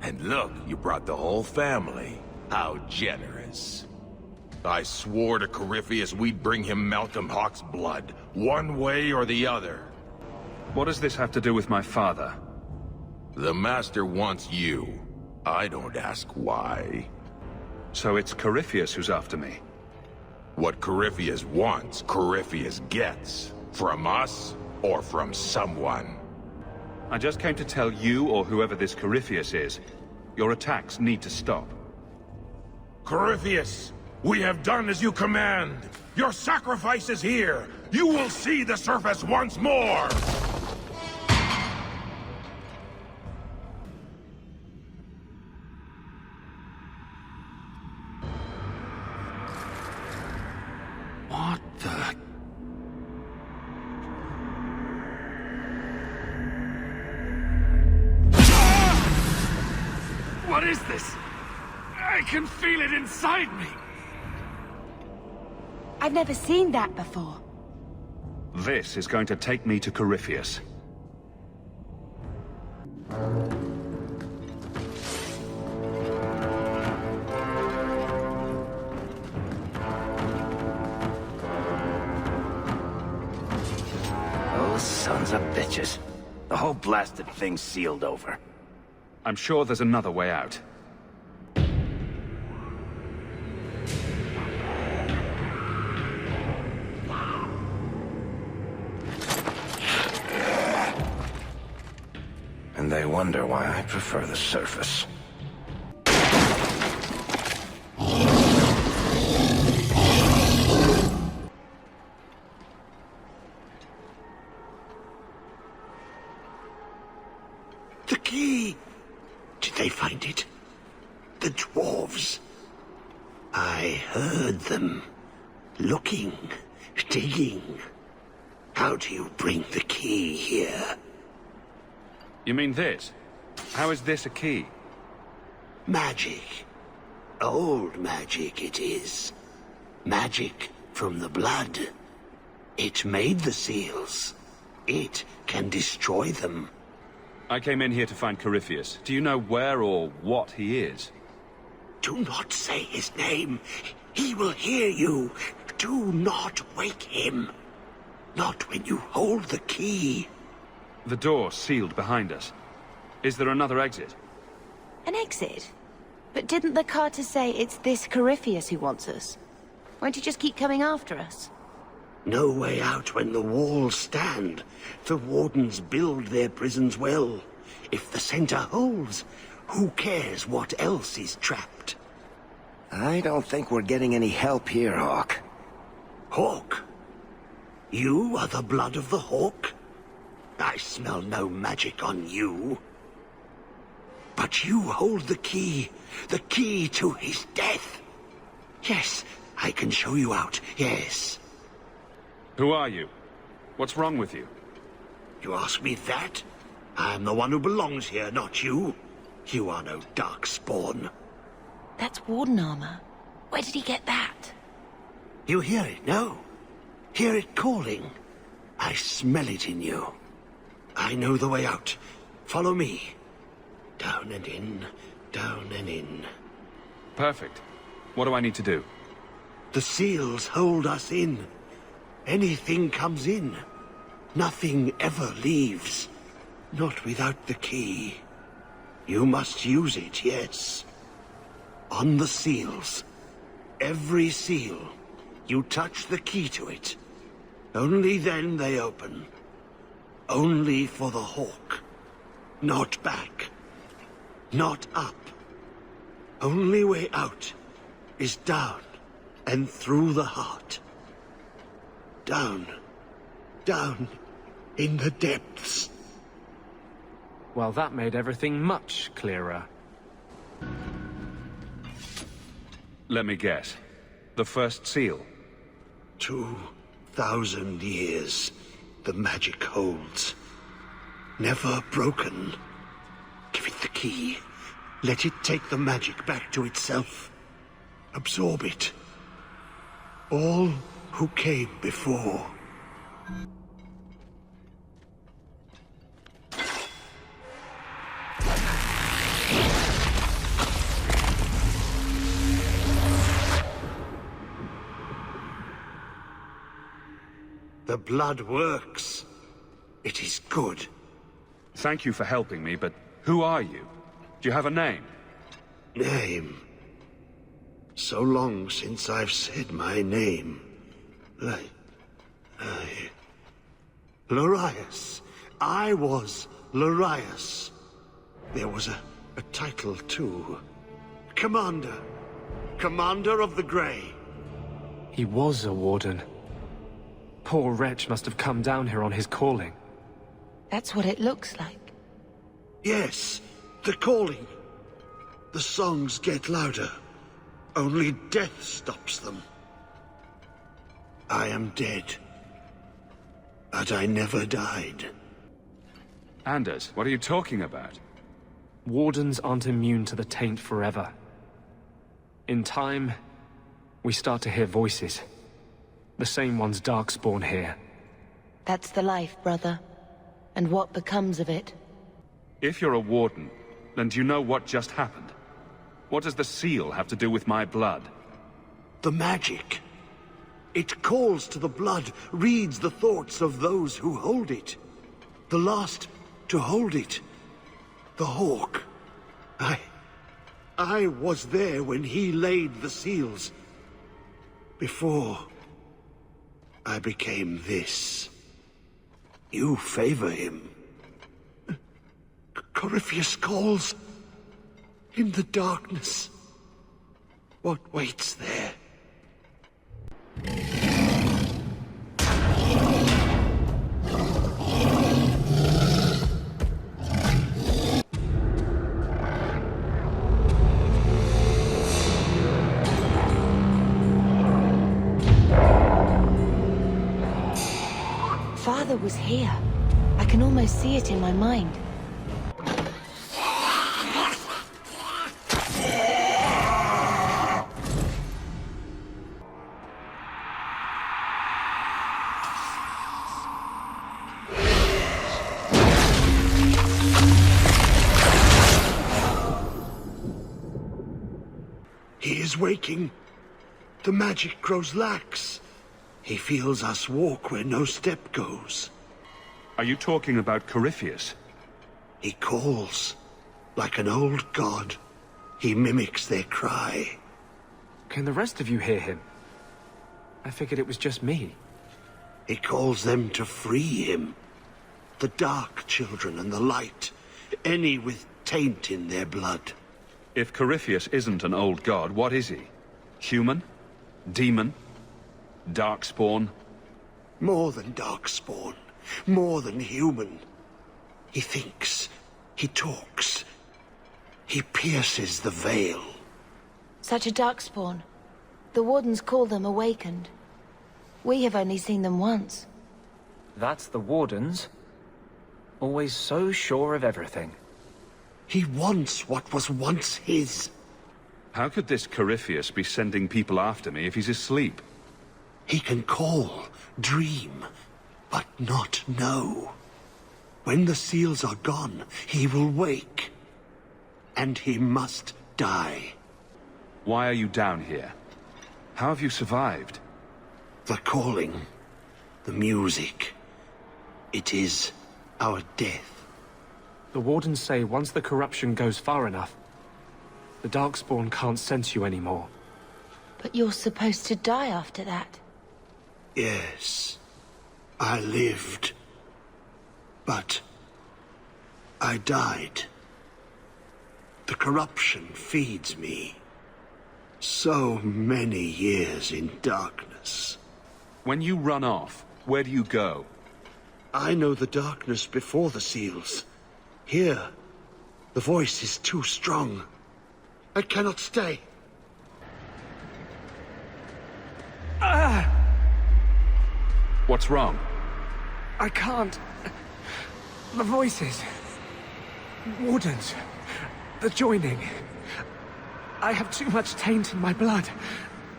And look, you brought the whole family. How generous. I swore to Corypheus we'd bring him Malcolm Hawke's blood, one way or the other. What does this have to do with my father? The Master wants you. I don't ask why. So it's Corypheus who's after me? What Corypheus wants, Corypheus gets. From us, or from someone. I just came to tell you, or whoever this Corypheus is, your attacks need to stop. Corypheus, we have done as you command. Your sacrifice is here. You will see the surface once more. What the... What is this? I can feel it inside me. I've never seen that before. This is going to take me to Corypheus. Those sons of bitches. The whole blasted thing's sealed over. I'm sure there's another way out. And they wonder why I prefer the surface. The key! Did they find it? The dwarves? I heard them. Looking, digging. How do you bring the key here? You mean this? How is this a key? Magic. Old magic it is. Magic from the blood. It made the seals. It can destroy them. I came in here to find Corypheus. Do you know where or what he is? Do not say his name. He will hear you. Do not wake him. Not when you hold the key. The door sealed behind us. Is there another exit? An exit? But didn't the Carter say it's this Corypheus who wants us? Won't he just keep coming after us? No way out when the walls stand. The wardens build their prisons well. If the center holds, who cares what else is trapped? I don't think we're getting any help here, Hawk. Hawk? You are the blood of the Hawk? I smell no magic on you. But you hold the key to his death. Yes, I can show you out, yes. Who are you? What's wrong with you? You ask me that? I'm the one who belongs here, not you. You are no dark spawn. That's warden armor. Where did he get that? You hear it, no? Hear it calling. I smell it in you. I know the way out. Follow me. Down and in, down and in. Perfect. What do I need to do? The seals hold us in. Anything comes in. Nothing ever leaves. Not without the key. You must use it, yes. On the seals. Every seal. You touch the key to it. Only then they open. Only for the Hawk. Not back. Not up. Only way out is down and through the heart. Down down in the depths. Well, that made everything much clearer. Let me guess. The first seal? 2,000 years the magic holds. Never broken. Give it the key. Let it take the magic back to itself. Absorb it. All who came before. The blood works. It is good. Thank you for helping me, but who are you? Do you have a name? Name? So long since I've said my name. Larius. I was Larius. There was a title, too. Commander. Commander of the Grey. He was a warden. Poor wretch must have come down here on his calling. That's what it looks like. Yes, the calling. The songs get louder. Only death stops them. I am dead. But I never died. Anders, what are you talking about? Wardens aren't immune to the taint forever. In time, we start to hear voices. The same ones Darkspawn hear. That's the life, brother. And what becomes of it? If you're a warden, then do you know what just happened? What does the seal have to do with my blood? The magic. It calls to the blood, reads the thoughts of those who hold it. The last to hold it. The Hawk. I was there when he laid the seals. Before I became this. You favor him. Corypheus calls. In the darkness. What waits there? Father was here. I can almost see it in my mind. He is waking. The magic grows lax. He feels us walk where no step goes. Are you talking about Corypheus? He calls. Like an old god. He mimics their cry. Can the rest of you hear him? I figured it was just me. He calls them to free him. The dark children and the light. Any with taint in their blood. If Corypheus isn't an old god, what is he? Human? Demon? Darkspawn? More than Darkspawn. More than human. He thinks. He talks. He pierces the veil. Such a Darkspawn. The Wardens call them Awakened. We have only seen them once. That's the Wardens. Always so sure of everything. He wants what was once his. How could this Corypheus be sending people after me if he's asleep? He can call, dream, but not know. When the seals are gone, he will wake. And he must die. Why are you down here? How have you survived? The calling, the music. It is our death. The Wardens say once the corruption goes far enough, the Darkspawn can't sense you anymore. But you're supposed to die after that. Yes, I lived. But I died. The corruption feeds me. So many years in darkness. When you run off, where do you go? I know the darkness before the seals. Here, the voice is too strong. I cannot stay. What's wrong? I can't. The voices. Wardens. The joining. I have too much taint in my blood.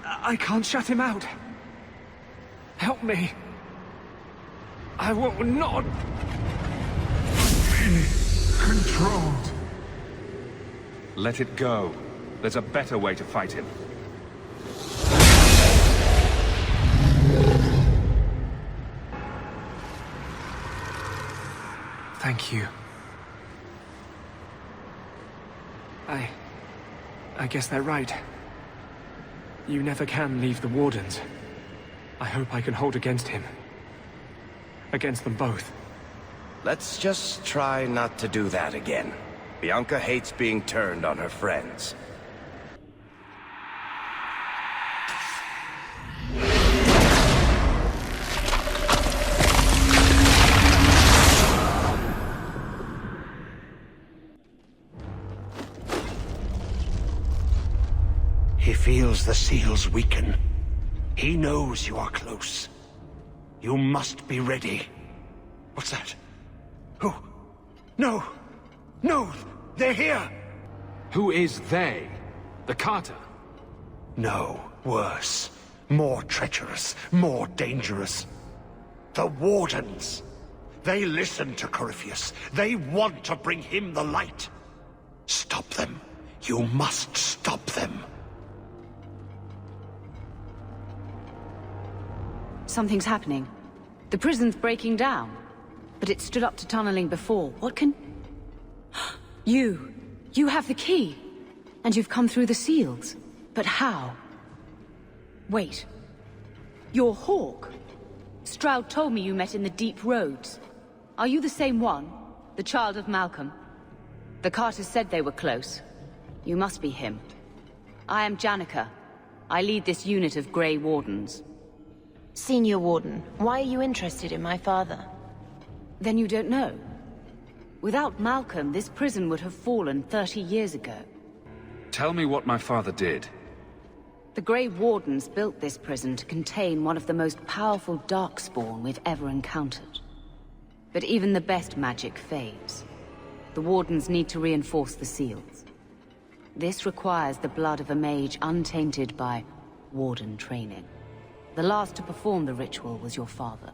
I can't shut him out. Help me. I will not be controlled. Let it go. There's a better way to fight him. Thank you. I guess they're right. You never can leave the Wardens. I hope I can hold against him. Against them both. Let's just try not to do that again. Bianca hates being turned on her friends. He feels the seals weaken. He knows you are close. You must be ready. What's that? Who? No! No! They're here! Who is they? The Carter? No, worse. More treacherous, more dangerous. The Wardens. They listen to Corypheus. They want to bring him the light. Stop them. You must stop them. Something's happening. The prison's breaking down. But it stood up to tunneling before. What can... You have the key. And you've come through the seals. But how? Wait. You're Hawk. Stroud told me you met in the deep roads. Are you the same one? The child of Malcolm? The Carters said they were close. You must be him. I am Janica. I lead this unit of Grey Wardens. Senior Warden, why are you interested in my father? Then you don't know? Without Malcolm, this prison would have fallen 30 years ago. Tell me what my father did. The Grey Wardens built this prison to contain one of the most powerful Darkspawn we've ever encountered. But even the best magic fades. The Wardens need to reinforce the seals. This requires the blood of a mage untainted by Warden training. The last to perform the ritual was your father.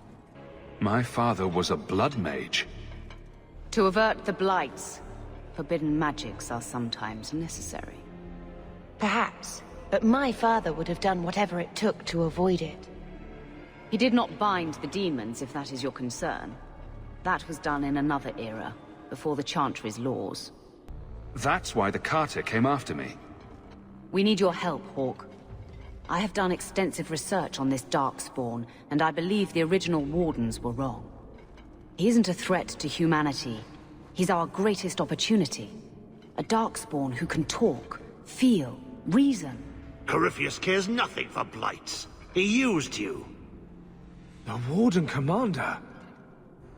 My father was a blood mage. To avert the blights, forbidden magics are sometimes necessary. Perhaps, but my father would have done whatever it took to avoid it. He did not bind the demons, if that is your concern. That was done in another era, before the Chantry's laws. That's why the Carter came after me. We need your help, Hawk. I have done extensive research on this Darkspawn, and I believe the original Wardens were wrong. He isn't a threat to humanity. He's our greatest opportunity. A Darkspawn who can talk, feel, reason. Corypheus cares nothing for blights. He used you. The Warden Commander?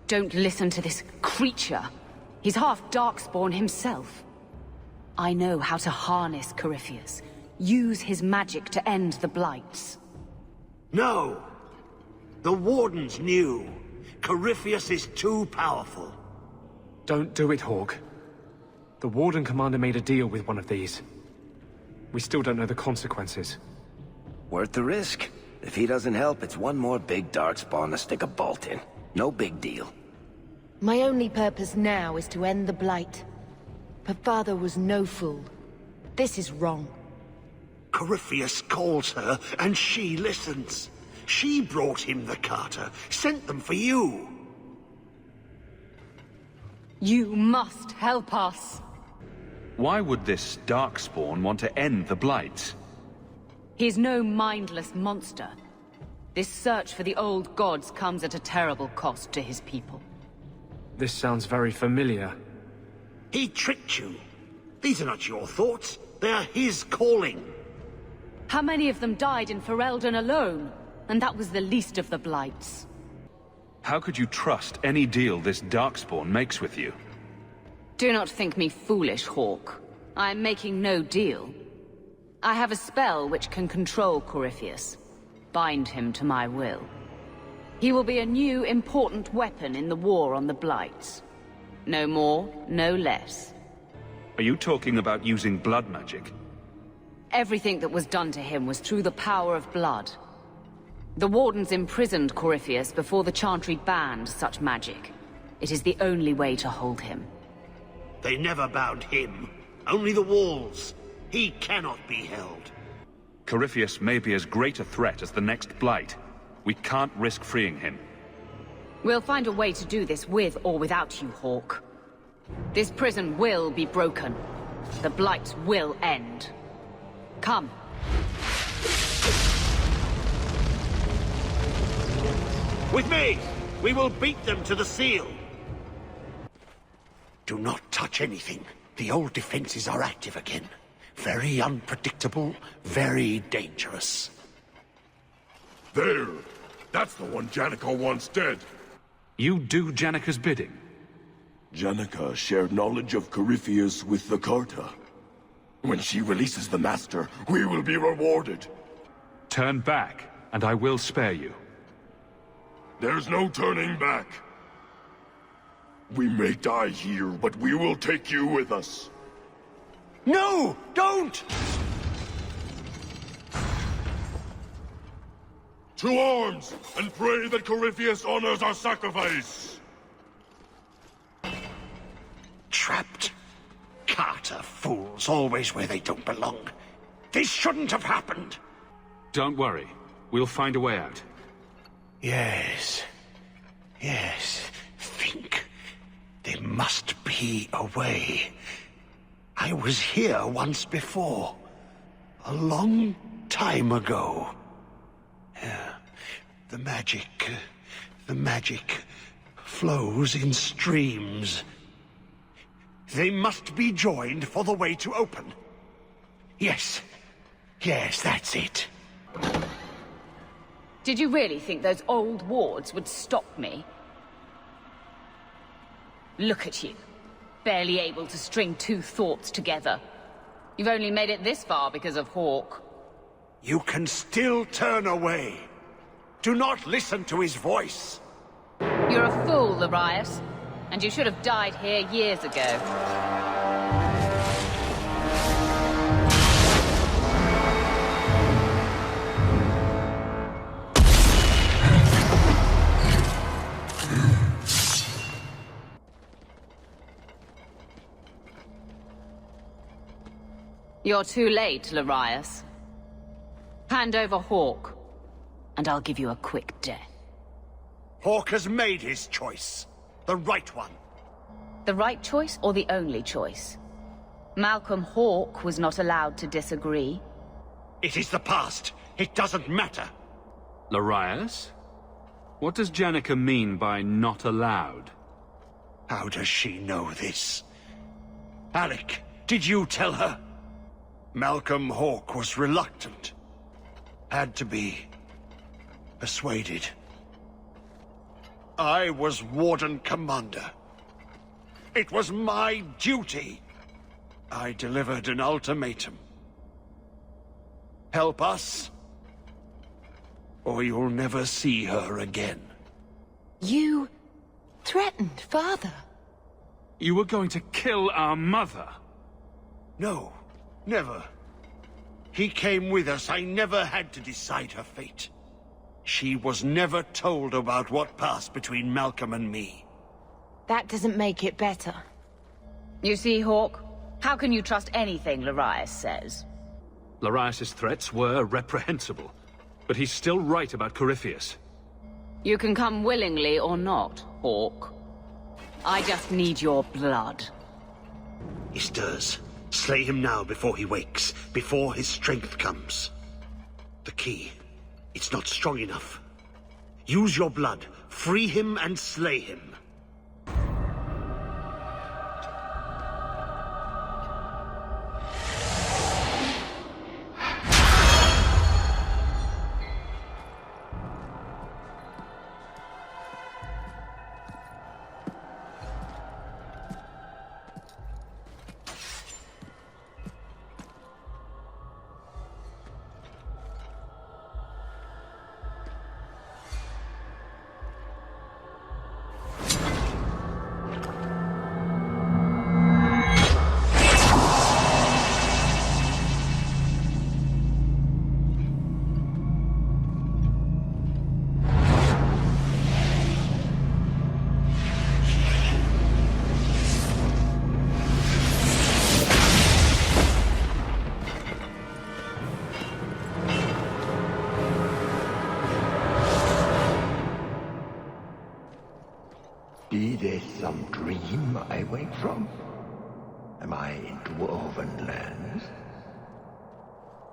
Don't listen to this creature. He's half Darkspawn himself. I know how to harness Corypheus. Use his magic to end the blights. No! The Wardens knew. Corypheus is too powerful. Don't do it, Hawk. The Warden Commander made a deal with one of these. We still don't know the consequences. Worth the risk. If he doesn't help, it's one more big Darkspawn to stick a bolt in. No big deal. My only purpose now is to end the blight. But father was no fool. This is wrong. Corypheus calls her, and she listens. She brought him the Carter, sent them for you. You must help us. Why would this Darkspawn want to end the Blights? He's no mindless monster. This search for the old gods comes at a terrible cost to his people. This sounds very familiar. He tricked you. These are not your thoughts. They are his calling. How many of them died in Ferelden alone? And that was the least of the blights. How could you trust any deal this Darkspawn makes with you? Do not think me foolish, Hawk. I am making no deal. I have a spell which can control Corypheus. Bind him to my will. He will be a new, important weapon in the war on the Blights. No more, no less. Are you talking about using blood magic? Everything that was done to him was through the power of blood. The Wardens imprisoned Corypheus before the Chantry banned such magic. It is the only way to hold him. They never bound him. Only the walls. He cannot be held. Corypheus may be as great a threat as the next Blight. We can't risk freeing him. We'll find a way to do this with or without you, Hawk. This prison will be broken. The Blight will end. Come. With me! We will beat them to the seal! Do not touch anything. The old defenses are active again. Very unpredictable, very dangerous. There! That's the one Janica wants dead. You do Janica's bidding? Janica shared knowledge of Corypheus with the Carta. When she releases the Master, we will be rewarded. Turn back, and I will spare you. There's no turning back. We may die here, but we will take you with us. No! Don't! To arms, and pray that Corypheus honors our sacrifice! Trapped. Carter fools, always where they don't belong. This shouldn't have happened. Don't worry. We'll find a way out. Yes. Yes. Think. There must be a way. I was here once before. A long time ago. Yeah. The magic flows in streams. They must be joined for the way to open. Yes. Yes, that's it. Did you really think those old wards would stop me? Look at you. Barely able to string two thoughts together. You've only made it this far because of Hawk. You can still turn away. Do not listen to his voice. You're a fool, Larius. And you should have died here years ago. You're too late, Larius. Hand over Hawk, and I'll give you a quick death. Hawk has made his choice. The right one. The right choice or the only choice? Malcolm Hawke was not allowed to disagree. It is the past. It doesn't matter. Larius? What does Janica mean by not allowed? How does she know this? Alec, did you tell her? Malcolm Hawke was reluctant. Had to be persuaded. I was Warden Commander. It was my duty. I delivered an ultimatum. Help us, or you'll never see her again. You threatened Father. You were going to kill our mother? No, never. He came with us. I never had to decide her fate. She was never told about what passed between Malcolm and me. That doesn't make it better. You see, Hawk? How can you trust anything Larius says? Larius's threats were reprehensible, but he's still right about Corypheus. You can come willingly or not, Hawk. I just need your blood. He stirs. Slay him now before he wakes, before his strength comes. The key. It's not strong enough. Use your blood. Free him and slay him. coming from? Am I in dwarven lands?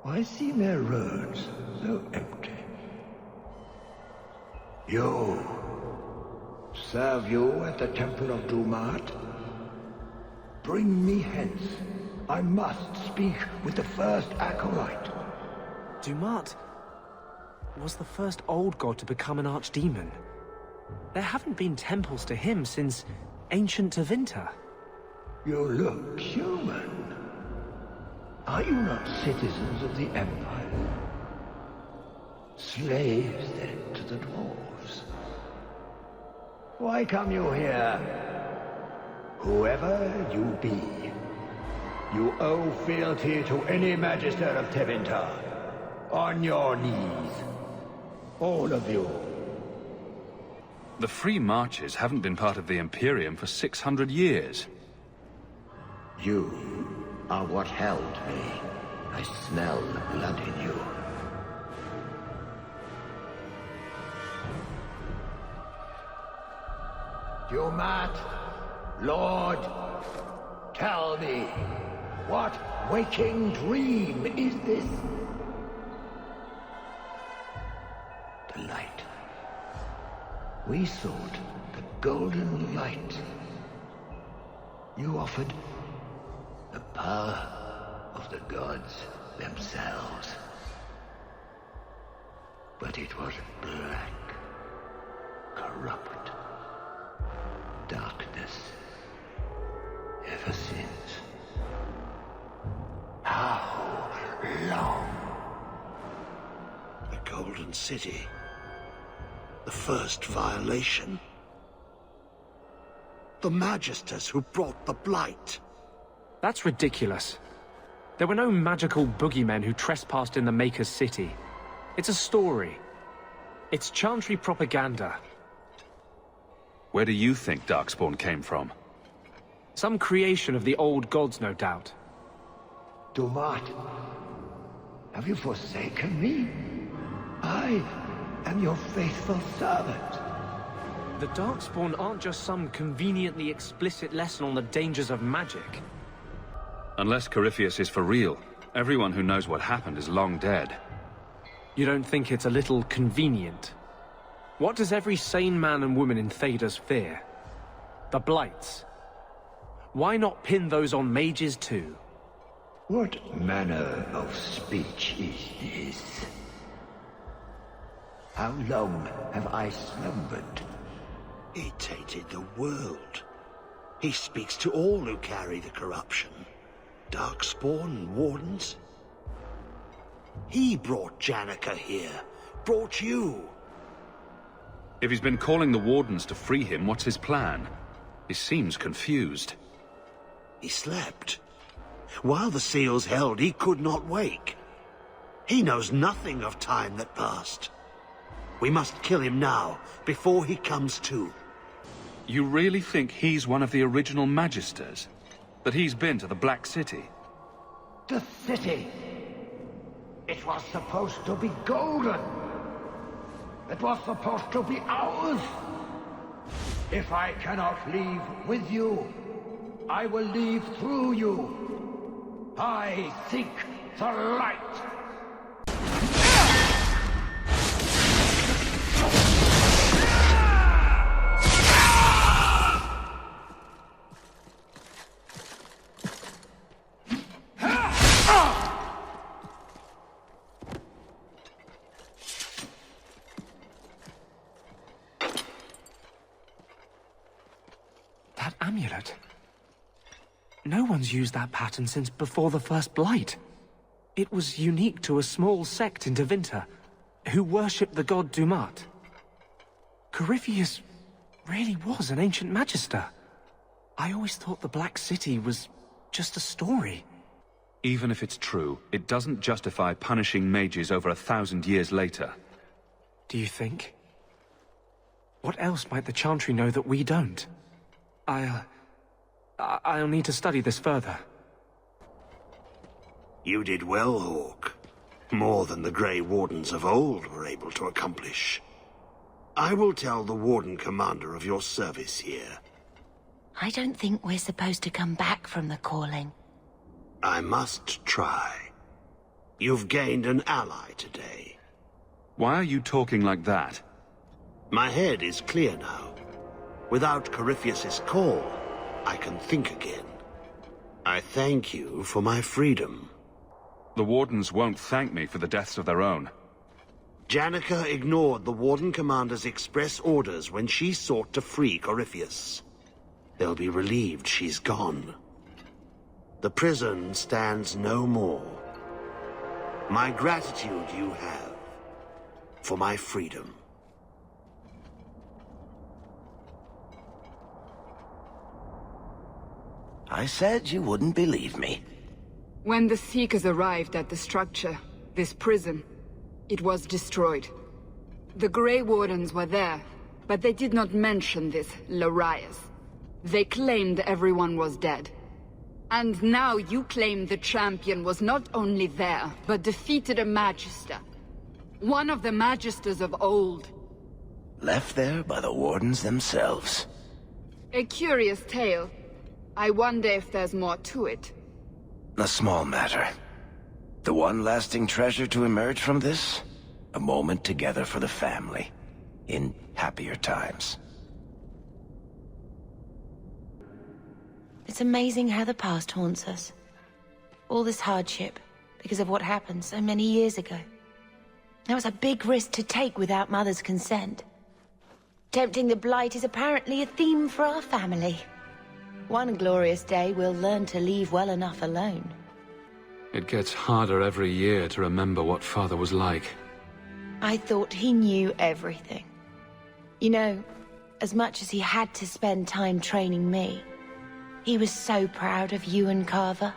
Why seem their roads so empty? You! Serve you at the Temple of Dumat? Bring me hence. I must speak with the first acolyte. Dumat was the first old god to become an archdemon. There haven't been temples to him since ancient Tevinter. You look human. Are you not citizens of the Empire? Slaves, then, to the dwarves? Why come you here? Whoever you be, you owe fealty to any Magister of Tevinter. On your knees. All of you. The Free Marches haven't been part of the Imperium for 600 years. You are what held me. I smell the blood in you. Dumat, Lord, tell me, what waking dream is this? The light. We sought the golden light. You offered the power of the gods themselves. But it was black, corrupt, darkness, ever since. How long? The Golden City. The first violation. The Magisters who brought the Blight. That's ridiculous. There were no magical boogeymen who trespassed in the Maker's City. It's a story. It's Chantry propaganda. Where do you think Darkspawn came from? Some creation of the old gods, no doubt. Dumat, have you forsaken me? I am your faithful servant. The Darkspawn aren't just some conveniently explicit lesson on the dangers of magic. Unless Corypheus is for real, everyone who knows what happened is long dead. You don't think it's a little convenient? What does every sane man and woman in Thedas fear? The Blights. Why not pin those on mages too? What manner of speech is this? How long have I slumbered? He tainted the world. He speaks to all who carry the corruption. Darkspawn and Wardens. He brought Janica here. Brought you. If he's been calling the Wardens to free him, what's his plan? He seems confused. He slept. While the seals held, he could not wake. He knows nothing of time that passed. We must kill him now, before he comes to. You really think he's one of the original Magisters? That he's been to the Black City? The city! It was supposed to be golden! It was supposed to be ours! If I cannot leave with you, I will leave through you. I seek the light! That amulet. No one's used that pattern since before the First Blight. It was unique to a small sect in Tevinter, who worshipped the god Dumat. Corypheus really was an ancient magister. I always thought the Black City was just a story. Even if it's true, it doesn't justify punishing mages over 1,000 years later. Do you think? What else might the Chantry know that we don't? I'll need to study this further. You did well, Hawk. More than the Grey Wardens of old were able to accomplish. I will tell the Warden Commander of your service here. I don't think we're supposed to come back from the calling. I must try. You've gained an ally today. Why are you talking like that? My head is clear now. Without Corypheus's call, I can think again. I thank you for my freedom. The Wardens won't thank me for the deaths of their own. Janica ignored the Warden Commander's express orders when she sought to free Corypheus. They'll be relieved she's gone. The prison stands no more. My gratitude you have for my freedom. I said you wouldn't believe me. When the Seekers arrived at the structure, this prison, it was destroyed. The Grey Wardens were there, but they did not mention this Larias. They claimed everyone was dead. And now you claim the champion was not only there, but defeated a Magister. One of the Magisters of old. Left there by the Wardens themselves. A curious tale. I wonder if there's more to it. A small matter. The one lasting treasure to emerge from this? A moment together for the family. In happier times. It's amazing how the past haunts us. All this hardship, because of what happened so many years ago. That was a big risk to take without Mother's consent. Tempting the Blight is apparently a theme for our family. One glorious day, we'll learn to leave well enough alone. It gets harder every year to remember what Father was like. I thought he knew everything. You know, as much as he had to spend time training me, he was so proud of you and Carver.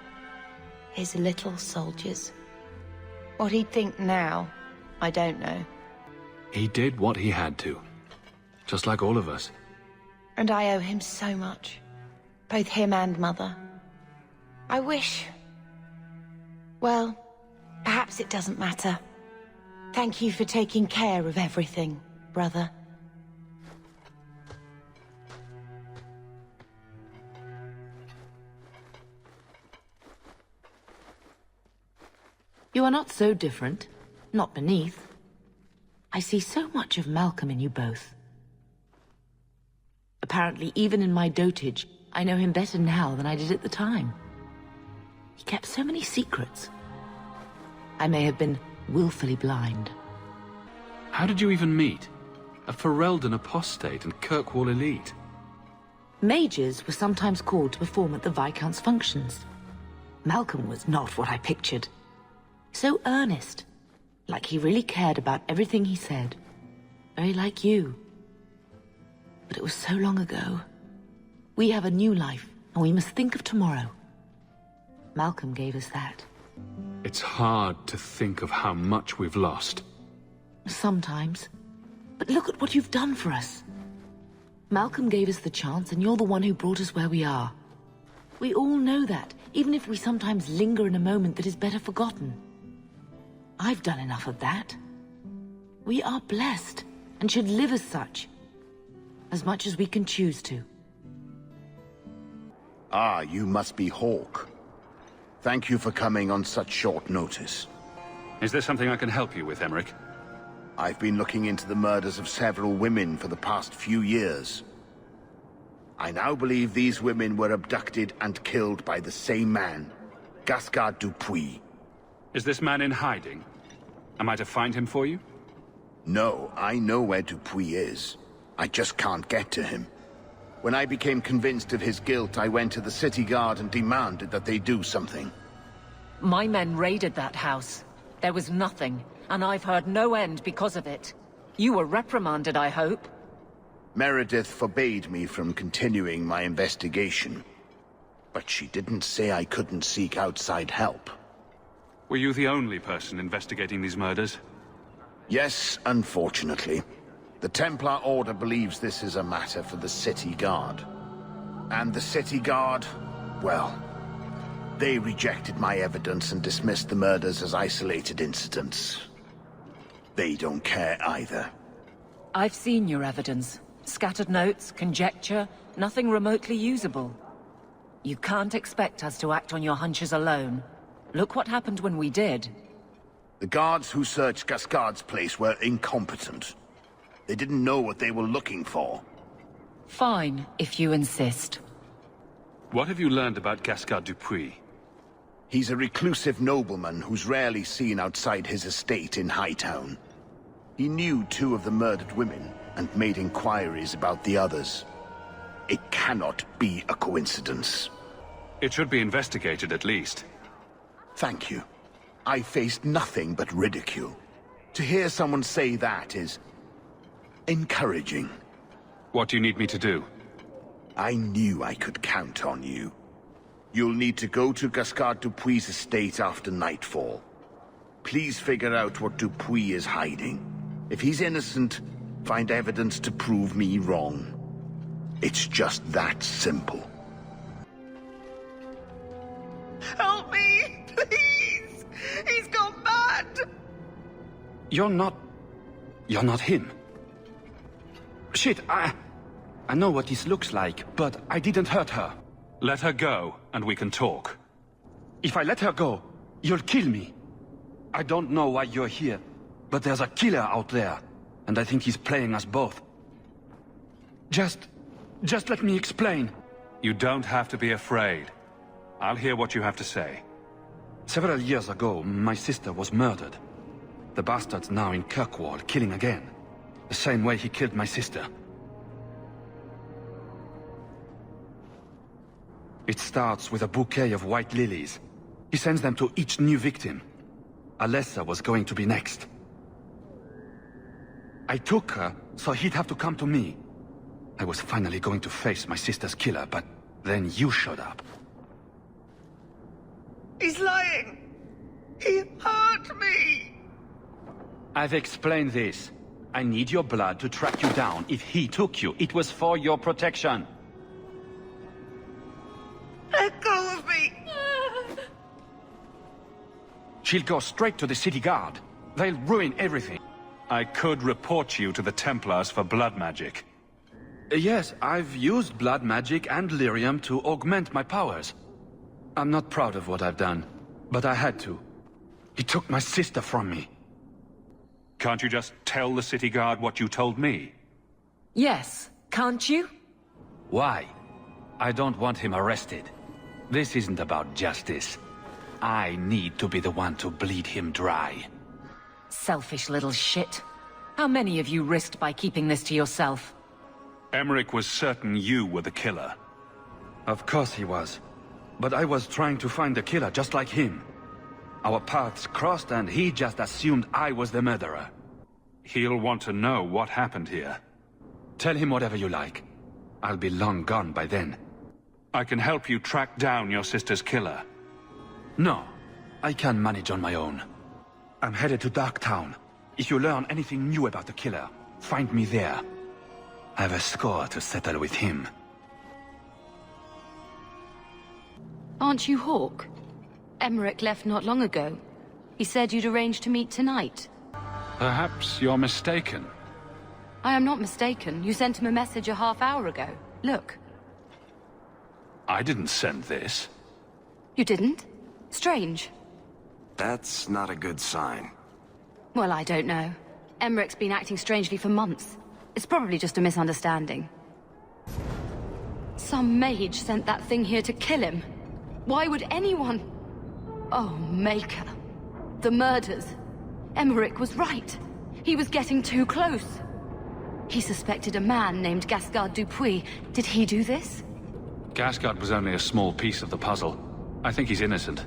His little soldiers. What he'd think now, I don't know. He did what he had to. Just like all of us. And I owe him so much. Both him and Mother. I wish... Well, perhaps it doesn't matter. Thank you for taking care of everything, brother. You are not so different. Not beneath. I see so much of Malcolm in you both. Apparently, even in my dotage, I know him better now than I did at the time. He kept so many secrets. I may have been willfully blind. How did you even meet? A Ferelden apostate and Kirkwall elite. Mages were sometimes called to perform at the Viscount's functions. Malcolm was not what I pictured. So earnest, like he really cared about everything he said. Very like you. But it was so long ago. We have a new life, and we must think of tomorrow. Malcolm gave us that. It's hard to think of how much we've lost. Sometimes. But look at what you've done for us. Malcolm gave us the chance, and you're the one who brought us where we are. We all know that, even if we sometimes linger in a moment that is better forgotten. I've done enough of that. We are blessed, and should live as such. As much as we can choose to. Ah, you must be Hawke. Thank you for coming on such short notice. Is there something I can help you with, Emmerich? I've been looking into the murders of several women for the past few years. I now believe these women were abducted and killed by the same man, Gascard Dupuis. Is this man in hiding? Am I to find him for you? No, I know where Dupuis is. I just can't get to him. When I became convinced of his guilt, I went to the city guard and demanded that they do something. My men raided that house. There was nothing, and I've heard no end because of it. You were reprimanded, I hope? Meredith forbade me from continuing my investigation. But she didn't say I couldn't seek outside help. Were you the only person investigating these murders? Yes, unfortunately. The Templar Order believes this is a matter for the City Guard. And the City Guard, well, they rejected my evidence and dismissed the murders as isolated incidents. They don't care either. I've seen your evidence. Scattered notes, conjecture, nothing remotely usable. You can't expect us to act on your hunches alone. Look what happened when we did. The guards who searched Gascard's place were incompetent. They didn't know what they were looking for. Fine, if you insist. What have you learned about Gascard Dupuis? He's a reclusive nobleman who's rarely seen outside his estate in Hightown. He knew 2 of the murdered women and made inquiries about the others. It cannot be a coincidence. It should be investigated at least. Thank you. I faced nothing but ridicule. To hear someone say that is encouraging. What do you need me to do? I knew I could count on you. You'll need to go to Gascard Dupuis' estate after nightfall. Please figure out what Dupuis is hiding. If he's innocent, find evidence to prove me wrong. It's just that simple. Help me, please! He's gone mad! You're not him. Shit, I know what this looks like, but I didn't hurt her. Let her go, and we can talk. If I let her go, you'll kill me. I don't know why you're here, but there's a killer out there, and I think he's playing us both. Just let me explain. You don't have to be afraid. I'll hear what you have to say. Several years ago, my sister was murdered. The bastard's now in Kirkwall, killing again. The same way he killed my sister. It starts with a bouquet of white lilies. He sends them to each new victim. Alessa was going to be next. I took her, so he'd have to come to me. I was finally going to face my sister's killer, but then you showed up. He's lying! He hurt me! I've explained this. I need your blood to track you down. If he took you, it was for your protection. Let go of me! She'll go straight to the city guard. They'll ruin everything. I could report you to the Templars for blood magic. Yes, I've used blood magic and lyrium to augment my powers. I'm not proud of what I've done, but I had to. He took my sister from me. Can't you just tell the city guard what you told me? Yes, can't you? Why? I don't want him arrested. This isn't about justice. I need to be the one to bleed him dry. Selfish little shit. How many of you risked by keeping this to yourself? Emmerich was certain you were the killer. Of course he was. But I was trying to find the killer just like him. Our paths crossed and he just assumed I was the murderer. He'll want to know what happened here. Tell him whatever you like. I'll be long gone by then. I can help you track down your sister's killer. No, I can manage on my own. I'm headed to Darktown. If you learn anything new about the killer, find me there. I have a score to settle with him. Aren't you Hawk? Emmerich left not long ago. He said you'd arranged to meet tonight. Perhaps you're mistaken. I am not mistaken. You sent him a message a half-hour ago. Look. I didn't send this. You didn't? Strange. That's not a good sign. Well, I don't know. Emmerich's been acting strangely for months. It's probably just a misunderstanding. Some mage sent that thing here to kill him. Why would anyone... Oh, Maker. The murders. Emmerich was right. He was getting too close. He suspected a man named Gascard Dupuis. Did he do this? Gascard was only a small piece of the puzzle. I think he's innocent.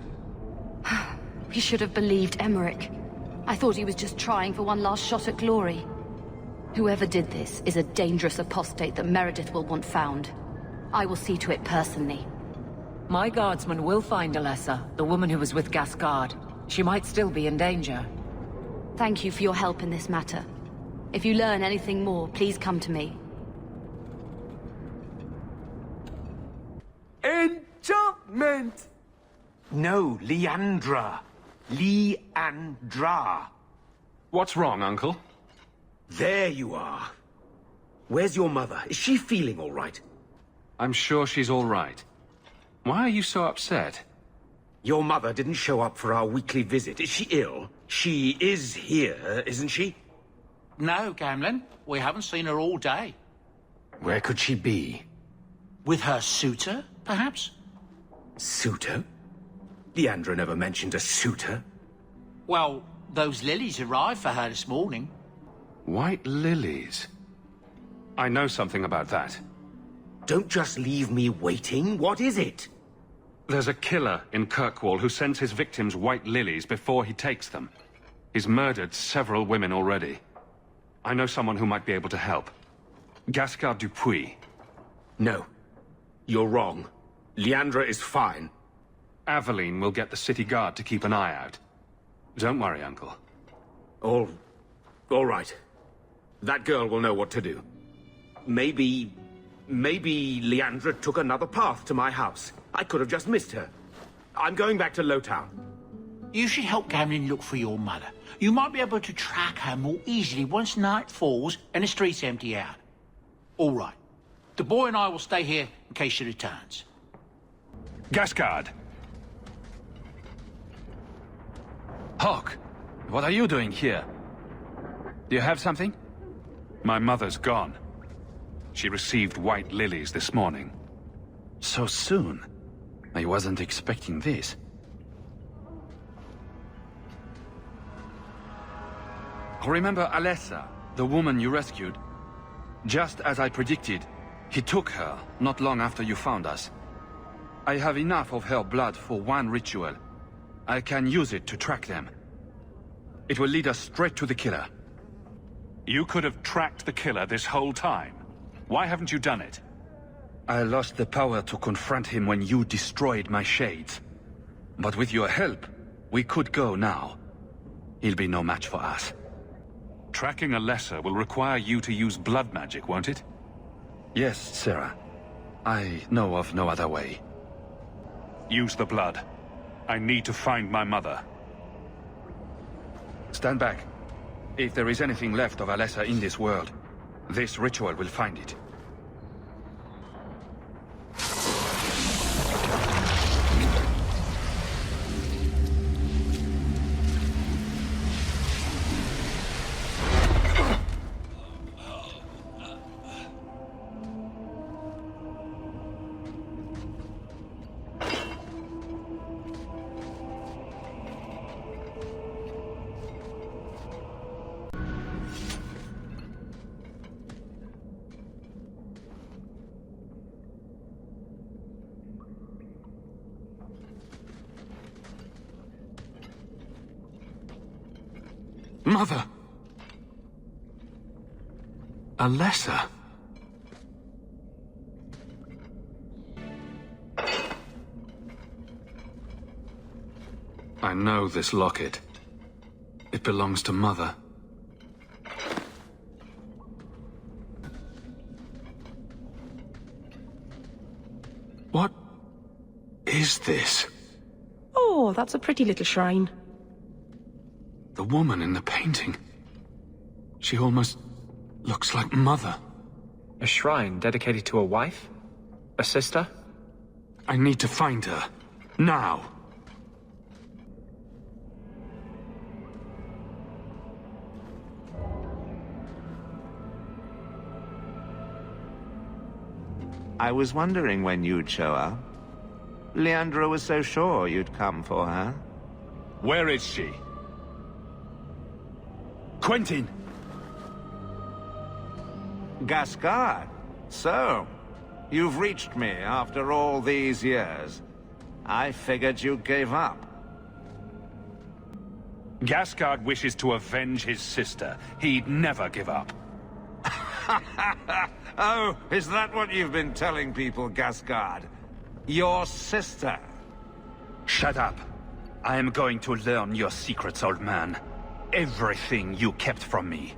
We should have believed Emmerich. I thought he was just trying for one last shot at glory. Whoever did this is a dangerous apostate that Meredith will want found. I will see to it personally. My guardsmen will find Alessa, the woman who was with Gascard. She might still be in danger. Thank you for your help in this matter. If you learn anything more, please come to me. Enchantment! No, Leandra. Leandra. What's wrong, Uncle? There you are. Where's your mother? Is she feeling all right? I'm sure she's all right. Why are you so upset? Your mother didn't show up for our weekly visit. Is she ill? She is here, isn't she? No, Gamlin. We haven't seen her all day. Where could she be? With her suitor, perhaps? Suitor? Leandra never mentioned a suitor. Well, those lilies arrived for her this morning. White lilies? I know something about that. Don't just leave me waiting. What is it? There's a killer in Kirkwall who sends his victims white lilies before he takes them. He's murdered several women already. I know someone who might be able to help. Gaspard Dupuis. No. You're wrong. Leandra is fine. Aveline will get the city guard to keep an eye out. Don't worry, Uncle. All right. That girl will know what to do. Maybe Leandra took another path to my house. I could have just missed her. I'm going back to Lowtown. You should help Gamlin look for your mother. You might be able to track her more easily once night falls and the streets empty out. All right. The boy and I will stay here in case she returns. Gaspard! Hawk, what are you doing here? Do you have something? My mother's gone. She received white lilies this morning. So soon? I wasn't expecting this. Remember Alessa, the woman you rescued? Just as I predicted, he took her not long after you found us. I have enough of her blood for one ritual. I can use it to track them. It will lead us straight to the killer. You could have tracked the killer this whole time. Why haven't you done it? I lost the power to confront him when you destroyed my shades. But with your help, we could go now. He'll be no match for us. Tracking Alessa will require you to use blood magic, won't it? Yes, Sarah. I know of no other way. Use the blood. I need to find my mother. Stand back. If there is anything left of Alessa in this world, this ritual will find it. Mother! Alessa? I know this locket. It belongs to Mother. What is this? Oh, that's a pretty little shrine. The woman in the painting. She almost looks like Mother. A shrine dedicated to a wife? A sister? I need to find her. Now! I was wondering when you'd show up. Leandra was so sure you'd come for her. Where is she? Quentin! Gaspard, so, you've reached me after all these years. I figured you gave up. Gaspard wishes to avenge his sister. He'd never give up. Oh, is that what you've been telling people, Gaspard? Your sister? Shut up. I am going to learn your secrets, old man. Everything you kept from me.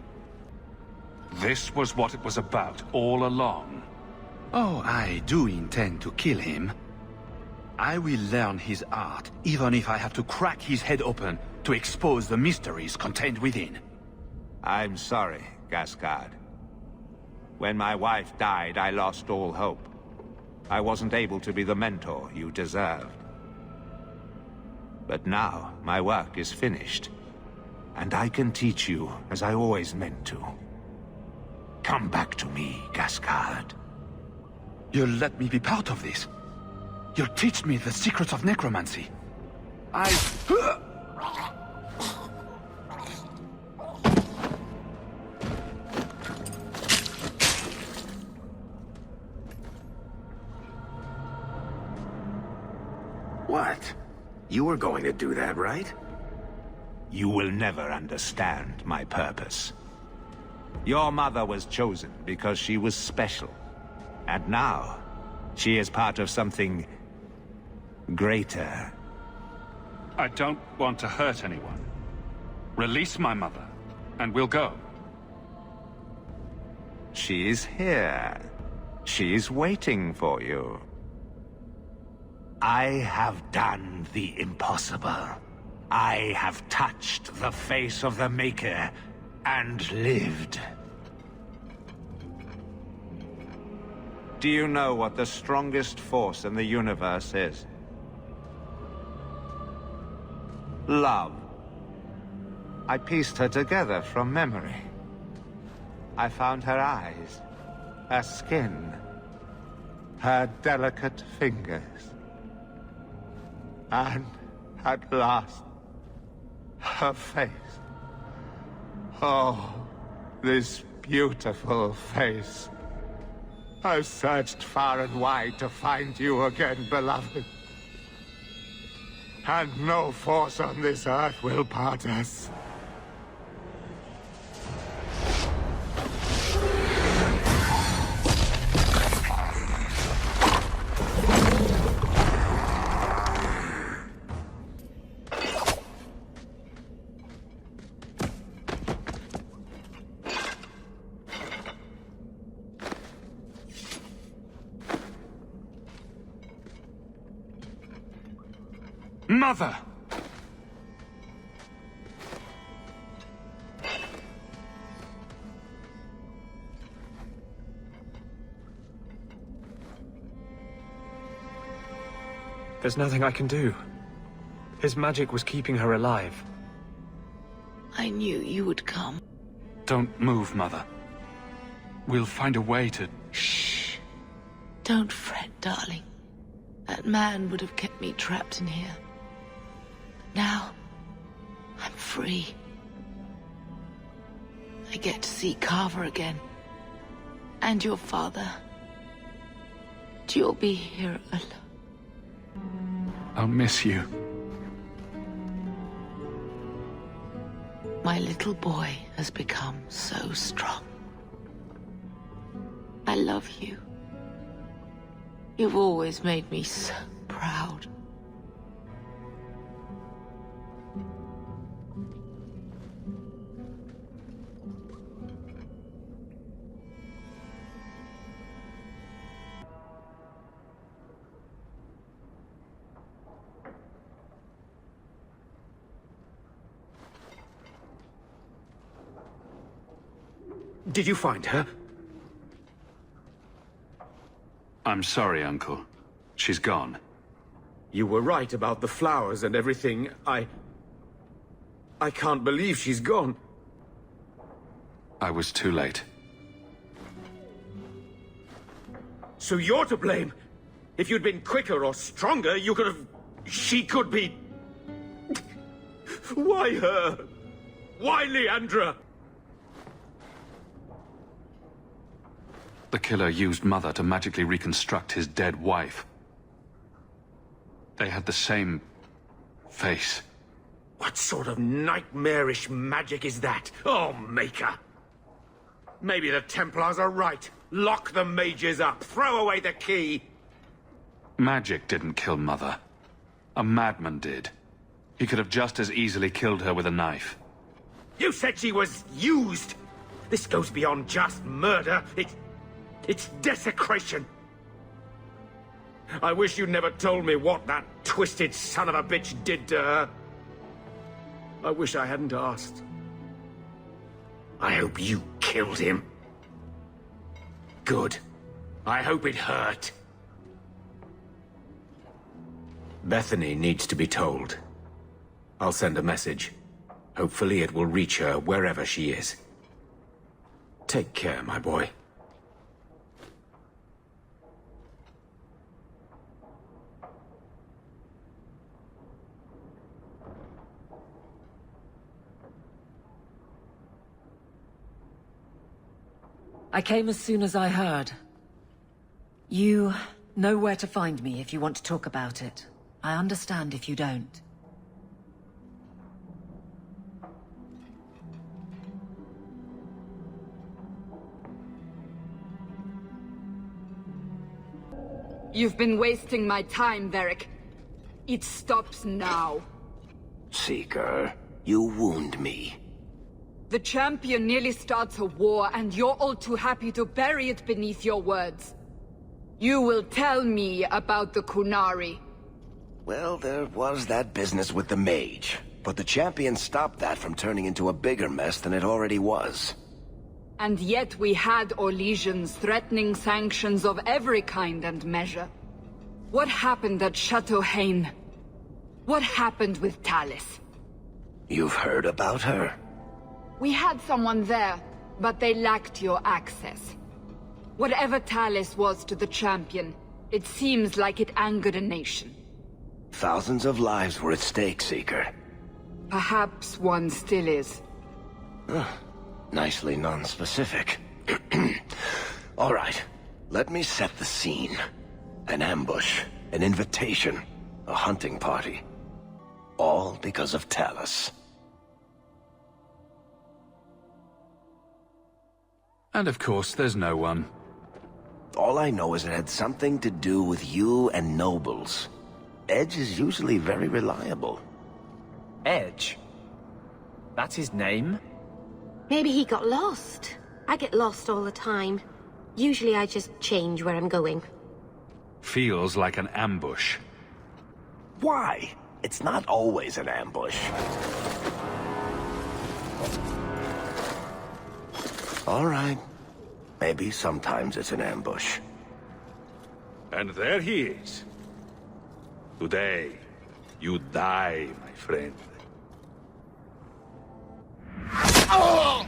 This was what it was about all along. Oh, I do intend to kill him. I will learn his art, even if I have to crack his head open to expose the mysteries contained within. I'm sorry, Gaspard. When my wife died, I lost all hope. I wasn't able to be the mentor you deserved. But now, my work is finished. And I can teach you as I always meant to. Come back to me, Gascard. You'll let me be part of this. You'll teach me the secrets of necromancy. What? You were going to do that, right? You will never understand my purpose. Your mother was chosen because she was special. And now, she is part of something greater. I don't want to hurt anyone. Release my mother, and we'll go. She is here. She is waiting for you. I have done the impossible. I have touched the face of the Maker and lived. Do you know what the strongest force in the universe is? Love. I pieced her together from memory. I found her eyes, her skin, her delicate fingers. And at last, her face. Oh, this beautiful face. I've searched far and wide to find you again, beloved. And no force on this earth will part us. Mother! There's nothing I can do. His magic was keeping her alive. I knew you would come. Don't move, Mother. We'll find a way to... Shh. Don't fret, darling. That man would have kept me trapped in here. Now, I'm free. I get to see Carver again. And your father. You'll be here alone. I'll miss you. My little boy has become so strong. I love you. You've always made me so proud. Did you find her? I'm sorry, Uncle. She's gone. You were right about the flowers and everything. I can't believe she's gone. I was too late. So you're to blame. If you'd been quicker or stronger, you could have... She could be... Why her? Why Leandra? The killer used Mother to magically reconstruct his dead wife. They had the same... face. What sort of nightmarish magic is that? Oh, Maker! Maybe the Templars are right. Lock the mages up. Throw away the key. Magic didn't kill Mother. A madman did. He could have just as easily killed her with a knife. You said she was used. This goes beyond just murder. It's desecration. I wish you'd never told me what that twisted son of a bitch did to her. I wish I hadn't asked. I hope you killed him. Good. I hope it hurt. Bethany needs to be told. I'll send a message. Hopefully it will reach her wherever she is. Take care, my boy. I came as soon as I heard. You know where to find me if you want to talk about it. I understand if you don't. You've been wasting my time, Varric. It stops now. Seeker, you wound me. The champion nearly starts a war, and you're all too happy to bury it beneath your words. You will tell me about the Qunari. Well, there was that business with the mage, but the champion stopped that from turning into a bigger mess than it already was. And yet we had Orlesians threatening sanctions of every kind and measure. What happened at Chateau Hain? What happened with Talis? You've heard about her? We had someone there, but they lacked your access. Whatever Talis was to the champion, it seems like it angered a nation. Thousands of lives were at stake, Seeker. Perhaps one still is. Nicely non-specific. All right, let me set the scene. An ambush, an invitation, a hunting party. All because of Talis. And of course, there's no one. All I know is it had something to do with you and nobles. Edge is usually very reliable. Edge? That's his name? Maybe he got lost. I get lost all the time. Usually I just change where I'm going. Feels like an ambush. Why? It's not always an ambush. All right. Maybe sometimes it's an ambush. And there he is. Today, you die, my friend. Oh!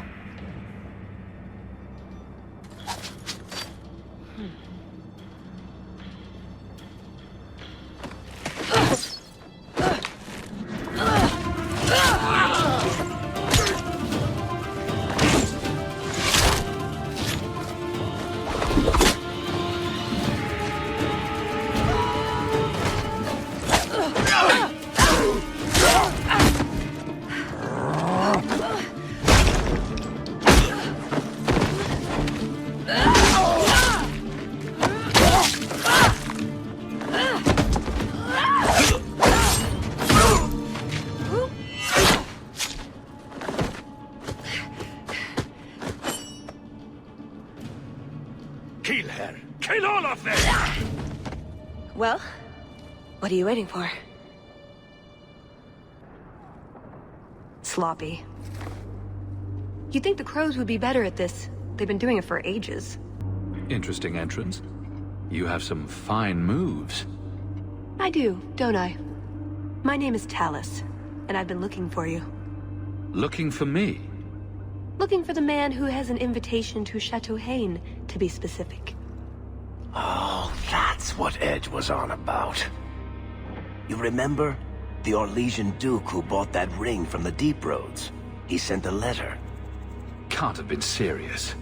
Kill her! Kill all of them! Well, what are you waiting for? Sloppy. You'd think the crows would be better at this. They've been doing it for ages. Interesting entrance. You have some fine moves. I do, don't I? My name is Talis, and I've been looking for you. Looking for me? Looking for the man who has an invitation to Chateau Hain, to be specific. Oh, that's what Edge was on about. You remember? The Orlesian Duke who bought that ring from the Deep Roads. He sent a letter. Can't have been serious.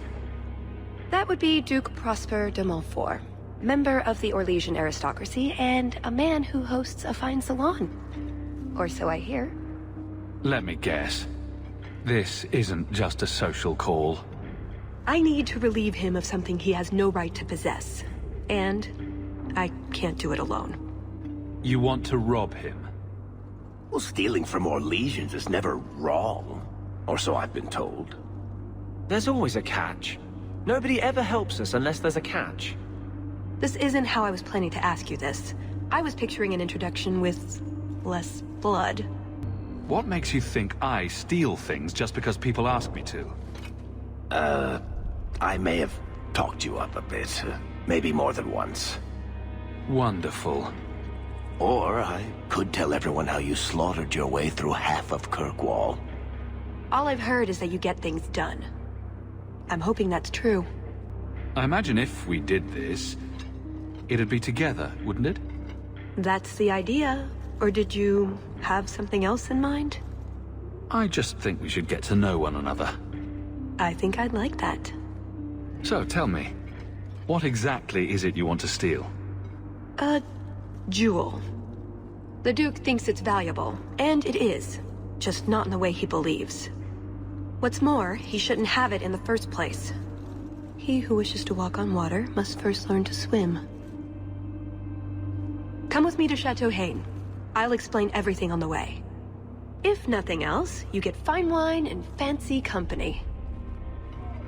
That would be Duke Prosper de Montfort, member of the Orlesian aristocracy, and a man who hosts a fine salon. Or so I hear. Let me guess. This isn't just a social call. I need to relieve him of something he has no right to possess. And I can't do it alone. You want to rob him? Well, stealing from Orlesians is never wrong. Or so I've been told. There's always a catch. Nobody ever helps us unless there's a catch. This isn't how I was planning to ask you this. I was picturing an introduction with less blood. What makes you think I steal things just because people ask me to? I may have talked you up a bit. Maybe more than once. Wonderful. Or I could tell everyone how you slaughtered your way through half of Kirkwall. All I've heard is that you get things done. I'm hoping that's true. I imagine if we did this, it'd be together, wouldn't it? That's the idea. Or did you have something else in mind? I just think we should get to know one another. I think I'd like that. So, tell me, what exactly is it you want to steal? A jewel. The Duke thinks it's valuable, and it is. Just not in the way he believes. What's more, he shouldn't have it in the first place. He who wishes to walk on water must first learn to swim. Come with me to Chateau Haine. I'll explain everything on the way. If nothing else, you get fine wine and fancy company.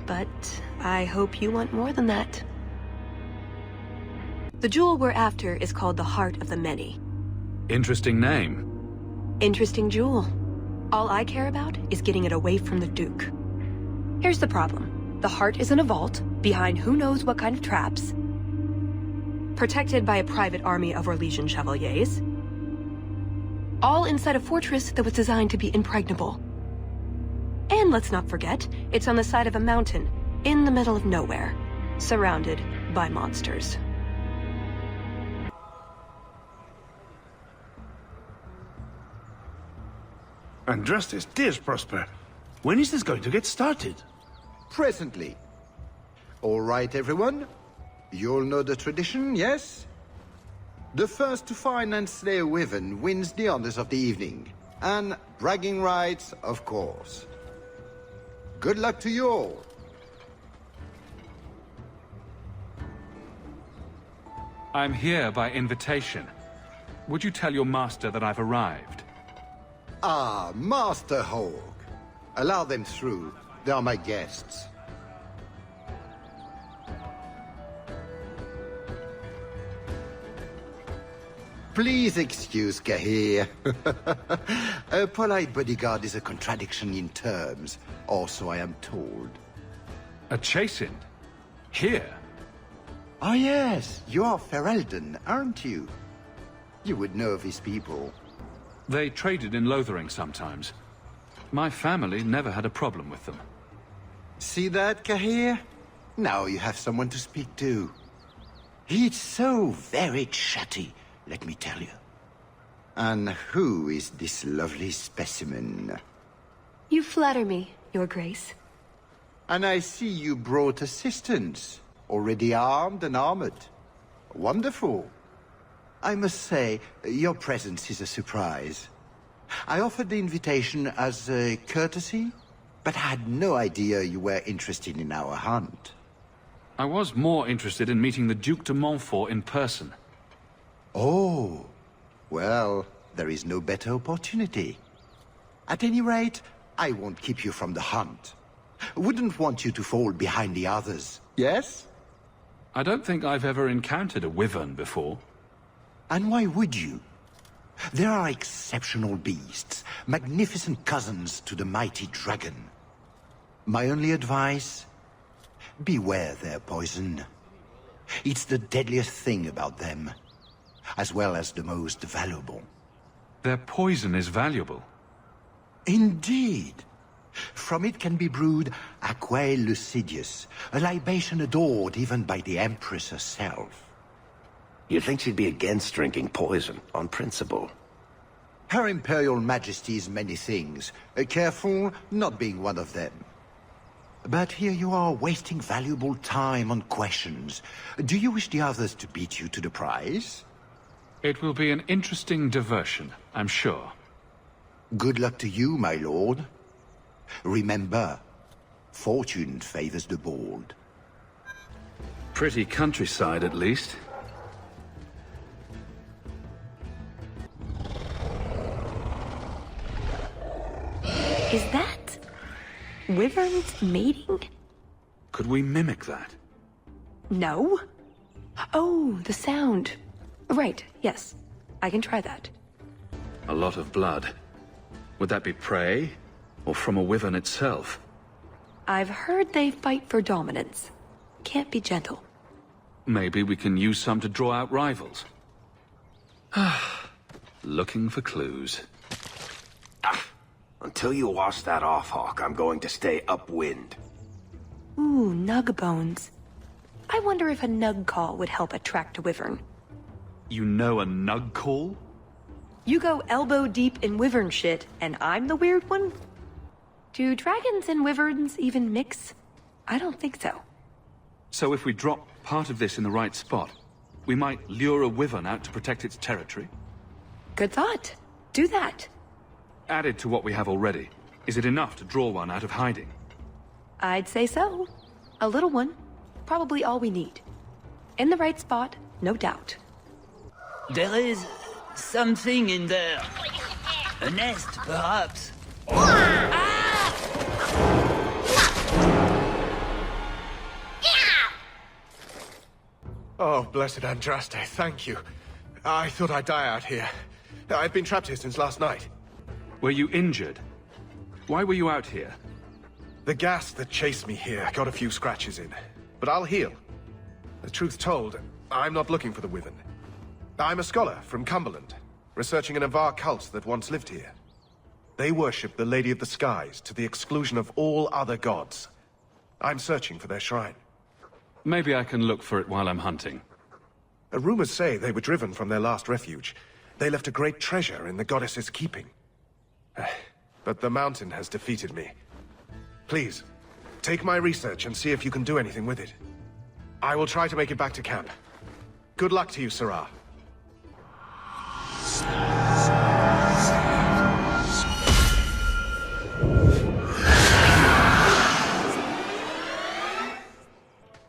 But I hope you want more than that. The jewel we're after is called the Heart of the Many. Interesting name. Interesting jewel. All I care about is getting it away from the Duke. Here's the problem. The heart is in a vault, behind who knows what kind of traps, protected by a private army of Orlesian chevaliers, all inside a fortress that was designed to be impregnable. And let's not forget, it's on the side of a mountain, in the middle of nowhere, surrounded by monsters. Andrastes, dears Prosper. When is this going to get started? Presently. All right, everyone. You'll know the tradition, yes? The first to find and slay a wyvern wins the honors of the evening. And bragging rights, of course. Good luck to you all. I'm here by invitation. Would you tell your master that I've arrived? Ah, Master Hawk. Allow them through. They are my guests. Please excuse Cahir. A polite bodyguard is a contradiction in terms, or so I am told. A chastened? Here? Oh yes, you are Ferelden, aren't you? You would know of his people. They traded in Lothering sometimes. My family never had a problem with them. See that, Cahir? Now you have someone to speak to. It's so very chatty, let me tell you. And who is this lovely specimen? You flatter me, Your Grace. And I see you brought assistance, already armed and armored. Wonderful. I must say, your presence is a surprise. I offered the invitation as a courtesy, but I had no idea you were interested in our hunt. I was more interested in meeting the Duc de Montfort in person. Oh, well, there is no better opportunity. At any rate, I won't keep you from the hunt. Wouldn't want you to fall behind the others, yes? I don't think I've ever encountered a wyvern before. And why would you? There are exceptional beasts, magnificent cousins to the mighty dragon. My only advice? Beware their poison. It's the deadliest thing about them, as well as the most valuable. Their poison is valuable? Indeed. From it can be brewed Aquae Lucidius, a libation adored even by the Empress herself. You'd think she'd be against drinking poison, on principle. Her Imperial Majesty's many things, careful not being one of them. But here you are wasting valuable time on questions. Do you wish the others to beat you to the prize? It will be an interesting diversion, I'm sure. Good luck to you, my lord. Remember, fortune favors the bold. Pretty countryside, at least. Is that wyverns mating? Could we mimic that? No. Oh, the sound. Right, yes. I can try that. A lot of blood. Would that be prey? Or from a wyvern itself? I've heard they fight for dominance. can't be gentle. Maybe we can use some to draw out rivals. Looking for clues. Until you wash that off, Hawk, I'm going to stay upwind. Ooh, nug bones. I wonder if a nug call would help attract a wyvern. You know a nug call? You go elbow deep in wyvern shit, and I'm the weird one? Do dragons and wyverns even mix? I don't think so. So if we drop part of this in the right spot, we might lure a wyvern out to protect its territory? Good thought. Do that. Added to what we have already, is it enough to draw one out of hiding? I'd say so. A little one. Probably all we need. In the right spot, no doubt. There is something in there. A nest, perhaps. Oh, blessed Andraste, thank you. I thought I'd die out here. I've been trapped here since last night. Were you injured? Why were you out here? The gas that chased me here got a few scratches in, but I'll heal. The truth told, I'm not looking for the Wyvern. I'm a scholar from Cumberland, researching an Avar cult that once lived here. They worship the Lady of the Skies to the exclusion of all other gods. I'm searching for their shrine. Maybe I can look for it while I'm hunting. Rumors say they were driven from their last refuge. They left a great treasure in the goddess's keeping. But the mountain has defeated me. Please, take my research and see if you can do anything with it. I will try to make it back to camp. Good luck to you, Sarah.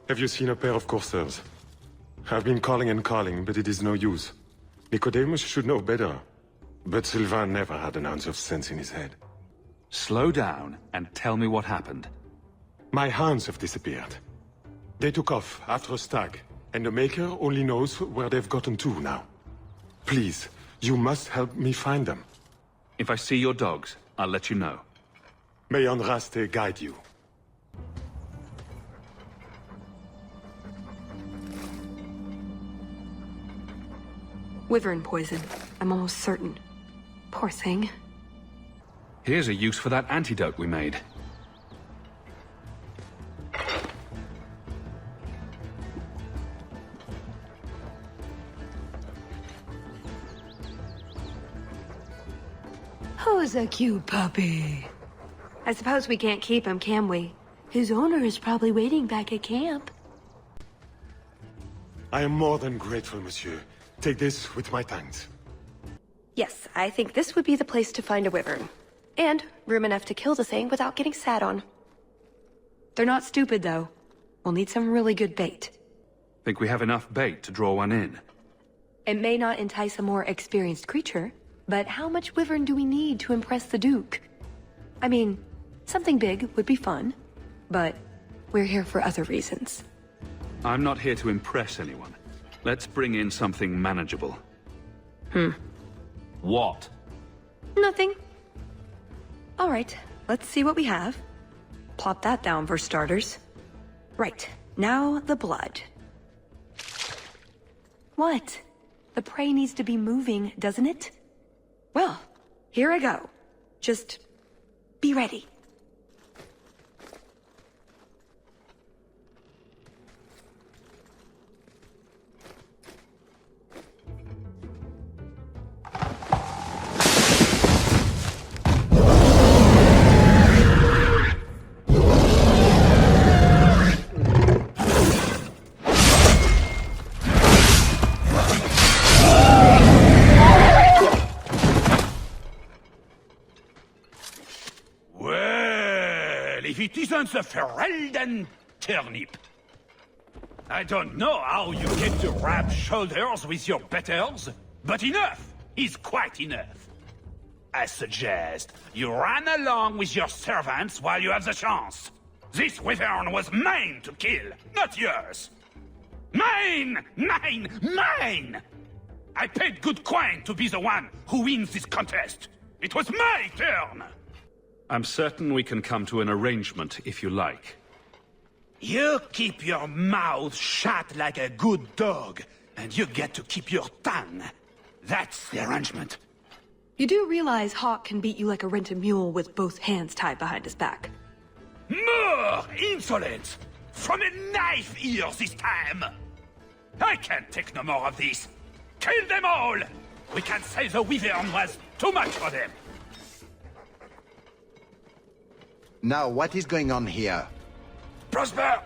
Have you seen a pair of coursers? I've been calling and calling, but it is no use. Nicodemus should know better. But Sylvain never had an ounce of sense in his head. Slow down and tell me what happened. My hounds have disappeared. They took off after a stag, and the Maker only knows where they've gotten to now. Please, you must help me find them. If I see your dogs, I'll let you know. May Andraste guide you. Wyvern poison. I'm almost certain. Poor thing. Here's a use for that antidote we made. Who's a cute puppy? I suppose we can't keep him, can we? His owner is probably waiting back at camp. I am more than grateful, monsieur. Take this with my thanks. Yes, I think this would be the place to find a wyvern. And room enough to kill the thing without getting sat on. They're not stupid, though. We'll need some really good bait. Think we have enough bait to draw one in? It may not entice a more experienced creature, but how much wyvern do we need to impress the Duke? I mean, something big would be fun, but we're here for other reasons. I'm not here to impress anyone. Let's bring in something manageable. What? Nothing. All right, let's see what we have. Plop that down for starters. Right, now the blood. What? The prey needs to be moving, doesn't it? Well, here I go. Just be ready. If it isn't the Ferelden turnip. I don't know how you get to rub shoulders with your betters, but enough is quite enough. I suggest you run along with your servants while you have the chance. This wyvern was mine to kill, not yours. Mine! Mine! Mine! I paid good coin to be the one who wins this contest. It was my turn! I'm certain we can come to an arrangement if you like. You keep your mouth shut like a good dog, and you get to keep your tongue. That's the arrangement. You do realize Hawk can beat you like a rented mule with both hands tied behind his back. More insolence! From a knife ear this time! I can't take no more of this. Kill them all! We can't say the Wyvern was too much for them. Now, what is going on here? Prosper!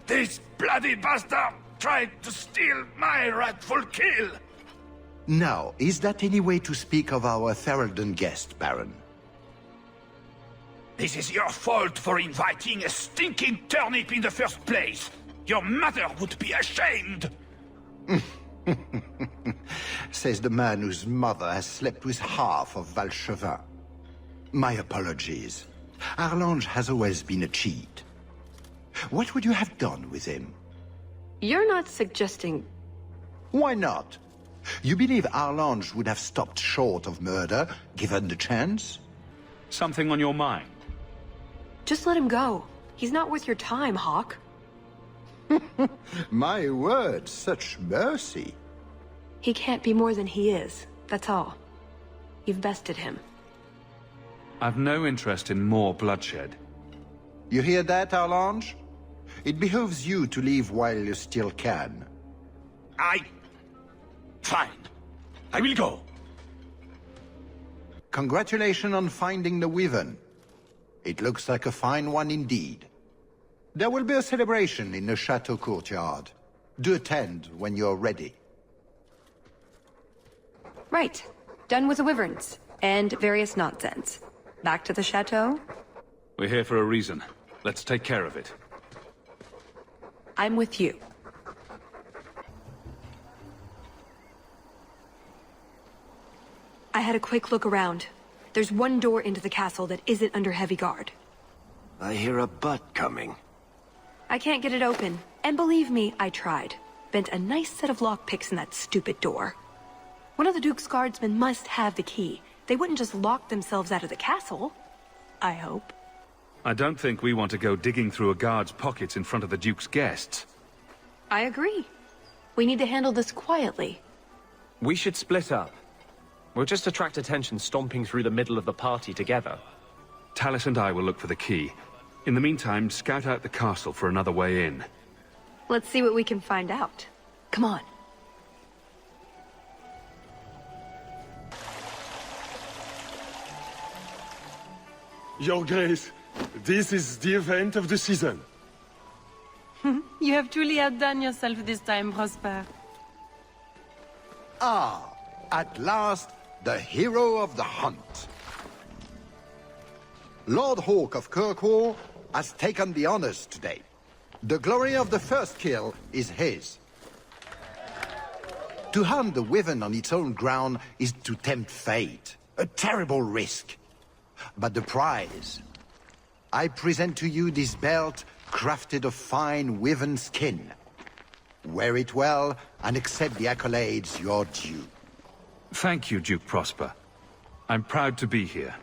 This bloody bastard tried to steal my rightful kill! Now, is that any way to speak of our Ferelden guest, Baron? This is your fault for inviting a stinking turnip in the first place. Your mother would be ashamed. Says the man whose mother has slept with half of Valchevin. My apologies. Arlange has always been a cheat. What would you have done with him? You're not suggesting... Why not? You believe Arlange would have stopped short of murder, given the chance? Something on your mind? Just let him go. He's not worth your time, Hawk. My word, such mercy. He can't be more than he is, that's all. You've bested him. I've no interest in more bloodshed. You hear that, Arlange? It behooves you to leave while you still can. Fine. I will go. Congratulations on finding the Wyvern. It looks like a fine one indeed. There will be a celebration in the chateau courtyard. Do attend when you're ready. Right. Done with the wyverns. And various nonsense. Back to the chateau? We're here for a reason. Let's take care of it. I'm with you. I had a quick look around. There's one door into the castle that isn't under heavy guard. I hear a butt coming. I can't get it open. And believe me, I tried. Bent a nice set of lockpicks in that stupid door. One of the Duke's guardsmen must have the key. They wouldn't just lock themselves out of the castle. I hope. I don't think we want to go digging through a guard's pockets in front of the Duke's guests. I agree. We need to handle this quietly. We should split up. We'll just attract attention stomping through the middle of the party together. Tallis and I will look for the key. In the meantime, scout out the castle for another way in. Let's see what we can find out. Come on. Your Grace, this is the event of the season. You have truly outdone yourself this time, Prosper. Ah, at last, the hero of the hunt. Lord Hawk of Kirkwall has taken the honors today. The glory of the first kill is his. To hunt the Wyvern on its own ground is to tempt fate. A terrible risk. But the prize... I present to you this belt crafted of fine Wyvern skin. Wear it well and accept the accolades you're due. Thank you, Duke Prosper. I'm proud to be here.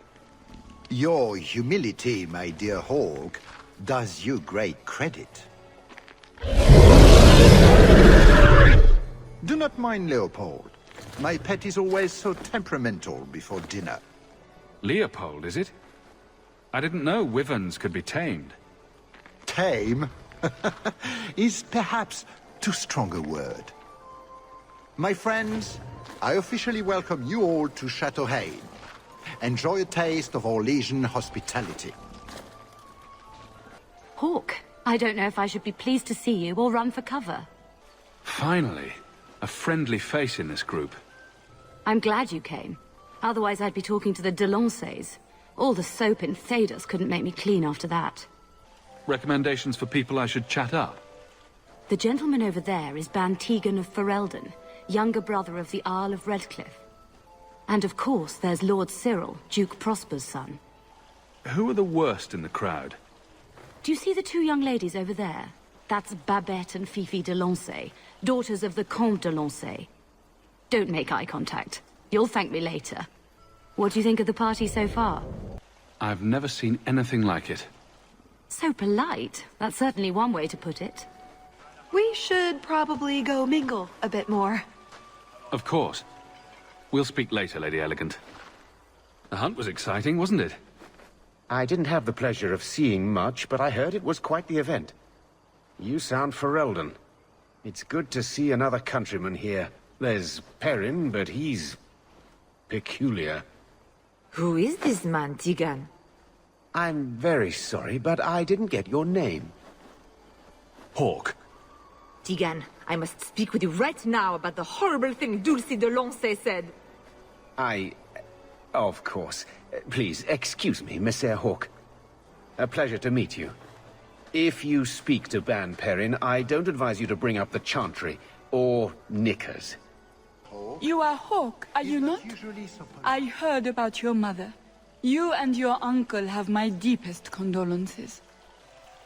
Your humility, my dear Hawk, does you great credit. Do not mind Leopold. My pet is always so temperamental before dinner. Leopold, is it? I didn't know wyverns could be tamed. Tame is perhaps too strong a word. My friends, I officially welcome you all to Chateau Hain. Enjoy a taste of our Legion hospitality. Hawk, I don't know if I should be pleased to see you or run for cover. Finally, a friendly face in this group. I'm glad you came. Otherwise I'd be talking to the Delanceys. All the soap in Thedas couldn't make me clean after that. Recommendations for people I should chat up? The gentleman over there is Bantegan of Ferelden, younger brother of the Earl of Redcliffe. And of course, there's Lord Cyril, Duke Prosper's son. Who are the worst in the crowd? Do you see the two young ladies over there? That's Babette and Fifi de Lancey, daughters of the Comte de Lancey. Don't make eye contact. You'll thank me later. What do you think of the party so far? I've never seen anything like it. So polite. That's certainly one way to put it. We should probably go mingle a bit more. Of course. We'll speak later, Lady Elegant. The hunt was exciting, wasn't it? I didn't have the pleasure of seeing much, but I heard it was quite the event. You sound Ferelden. It's good to see another countryman here. There's Perrin, but he's peculiar. Who is this man, Tigan? I'm very sorry, but I didn't get your name. Hawk. Tigan, I must speak with you right now about the horrible thing Dulcie de Lancey said. Of course. Please, excuse me, Messer Hawk. A pleasure to meet you. If you speak to Ban Perrin, I don't advise you to bring up the Chantry, or knickers. You are Hawk, are you not? I heard about your mother. You and your uncle have my deepest condolences.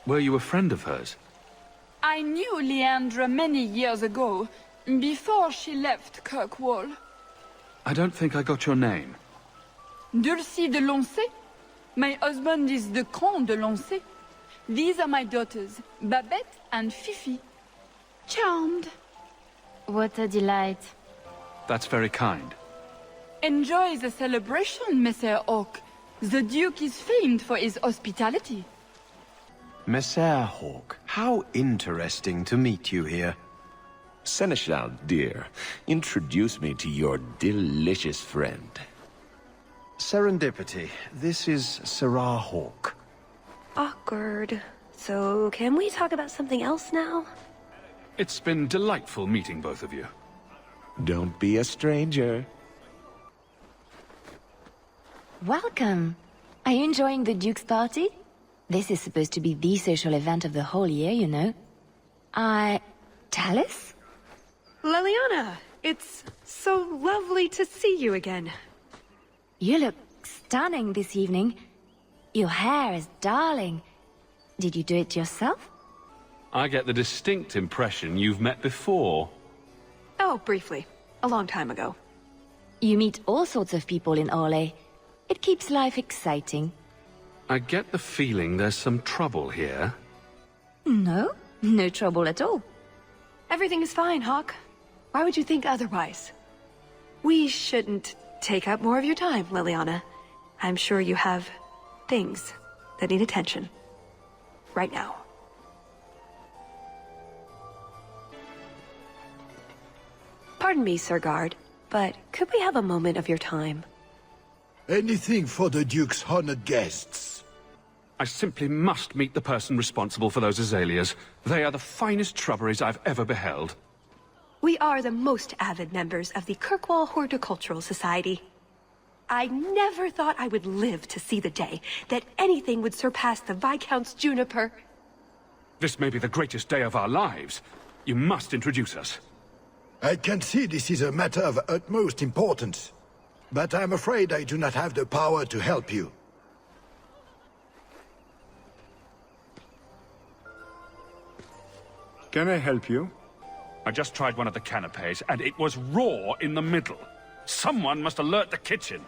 Were you a friend of hers? I knew Leandra many years ago, before she left Kirkwall. I don't think I got your name. Dulcie de Lancey? My husband is the Comte de Lancey. These are my daughters, Babette and Fifi. Charmed. What a delight. That's very kind. Enjoy the celebration, Messer Hawk. The Duke is famed for his hospitality. Messer Hawk, how interesting to meet you here. Seneschal, dear, introduce me to your delicious friend. Serendipity. This is Sarah Hawk. Awkward. So, can we talk about something else now? It's been delightful meeting both of you. Don't be a stranger. Welcome. Are you enjoying the Duke's party? This is supposed to be the social event of the whole year, you know. Tallis? Leliana, it's so lovely to see you again. You look stunning this evening. Your hair is darling. Did you do it yourself? I get the distinct impression you've met before. Oh, briefly. A long time ago. You meet all sorts of people in Orlais. It keeps life exciting. I get the feeling there's some trouble here. No, no trouble at all. Everything is fine, Hawk. Why would you think otherwise? We shouldn't take up more of your time, Leliana. I'm sure you have things that need attention. Right now. Pardon me, Sir Guard, but could we have a moment of your time? Anything for the Duke's honored guests. I simply must meet the person responsible for those azaleas. They are the finest shrubberies I've ever beheld. We are the most avid members of the Kirkwall Horticultural Society. I never thought I would live to see the day that anything would surpass the Viscount's juniper. This may be the greatest day of our lives. You must introduce us. I can see this is a matter of utmost importance, but I'm afraid I do not have the power to help you. Can I help you? I just tried one of the canapes, and it was raw in the middle. Someone must alert the kitchen.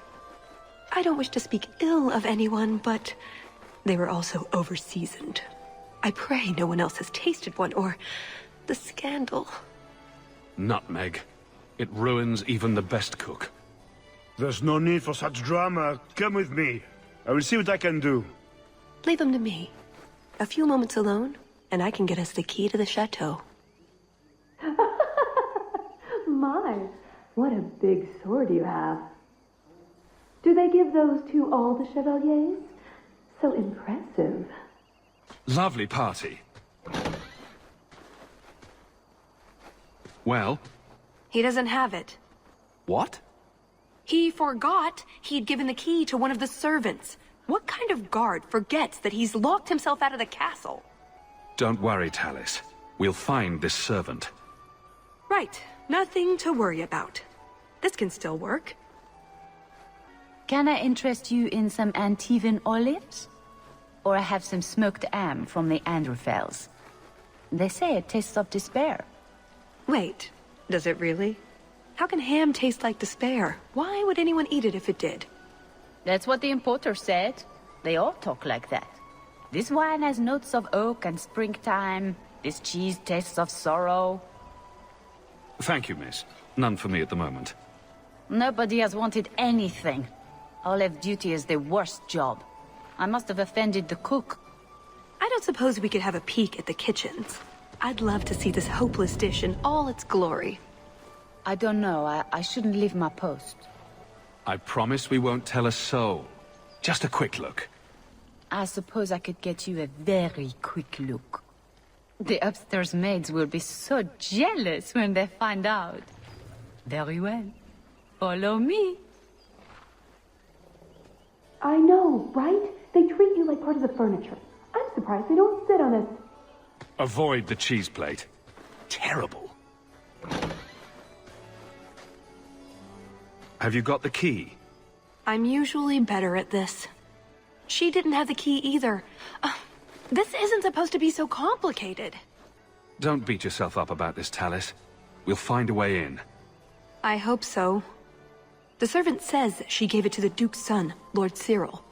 I don't wish to speak ill of anyone, but they were also over-seasoned. I pray no one else has tasted one, or the scandal. Nutmeg. It ruins even the best cook. There's no need for such drama. Come with me. I will see what I can do. Leave them to me. A few moments alone, and I can get us the key to the chateau. My, what a big sword you have. Do they give those to all the chevaliers? So impressive. Lovely party. Well? He doesn't have it. What? He forgot he'd given the key to one of the servants. What kind of guard forgets that he's locked himself out of the castle? Don't worry, Tallis. We'll find this servant. Right. Nothing to worry about. This can still work. Can I interest you in some Antivan olives? Or I have some smoked ham from the Androfels. They say it tastes of despair. Wait, does it really? How can ham taste like despair? Why would anyone eat it if it did? That's what the importer said. They all talk like that. This wine has notes of oak and springtime. This cheese tastes of sorrow. Thank you, miss. None for me at the moment. Nobody has wanted anything. Olive duty is the worst job. I must have offended the cook. I don't suppose we could have a peek at the kitchens. I'd love to see this hopeless dish in all its glory. I don't know. I shouldn't leave my post. I promise we won't tell a soul. Just a quick look. I suppose I could get you a very quick look. The upstairs maids will be so jealous when they find out. Very well. Follow me. I know, right? They treat you like part of the furniture. I'm surprised they don't sit on it. Avoid the cheese plate. Terrible. Have you got the key? I'm usually better at this. She didn't have the key either. This isn't supposed to be so complicated. Don't beat yourself up about this, Tallis. We'll find a way in. I hope so. The servant says she gave it to the Duke's son, Lord Cyril.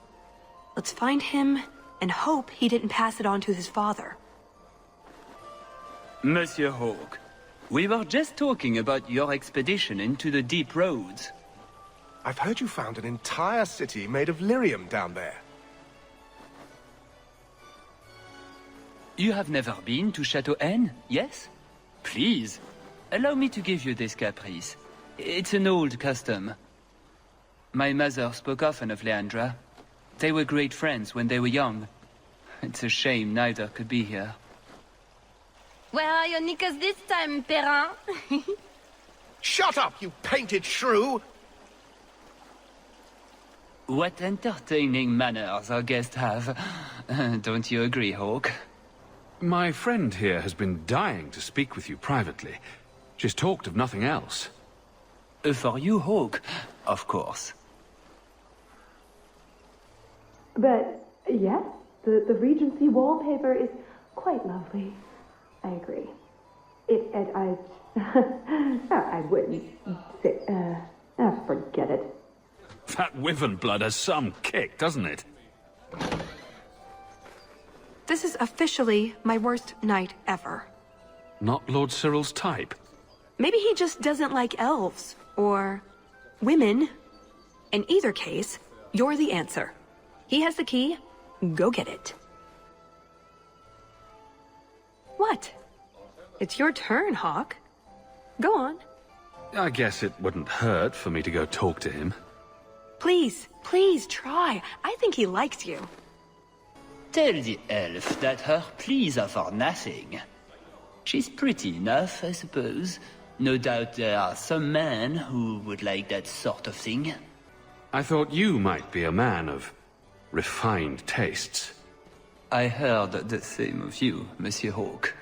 Let's find him and hope he didn't pass it on to his father. Monsieur Hawke, we were just talking about your expedition into the deep roads. I've heard you found an entire city made of lyrium down there. You have never been to Chateau N, yes? Please, allow me to give you this caprice. It's an old custom. My mother spoke often of Leandra. They were great friends when they were young. It's a shame neither could be here. Where are your knickers this time, Perrin? Shut up, you painted shrew! What entertaining manners our guests have. Don't you agree, Hawke? My friend here has been dying to speak with you privately. She's talked of nothing else. For you, Hawke, of course. But, yes, the Regency wallpaper is quite lovely. I agree. I wouldn't say, forget it. That wyvern blood has some kick, doesn't it? This is officially my worst night ever. Not Lord Cyril's type. Maybe he just doesn't like elves, or women. In either case, you're the answer. He has the key, go get it. What? It's your turn, Hawke. Go on. I guess it wouldn't hurt for me to go talk to him. Please, please try. I think he likes you. Tell the elf that her pleas are for nothing. She's pretty enough, I suppose. No doubt there are some men who would like that sort of thing. I thought you might be a man of refined tastes. I heard the same of you, Monsieur Hawke.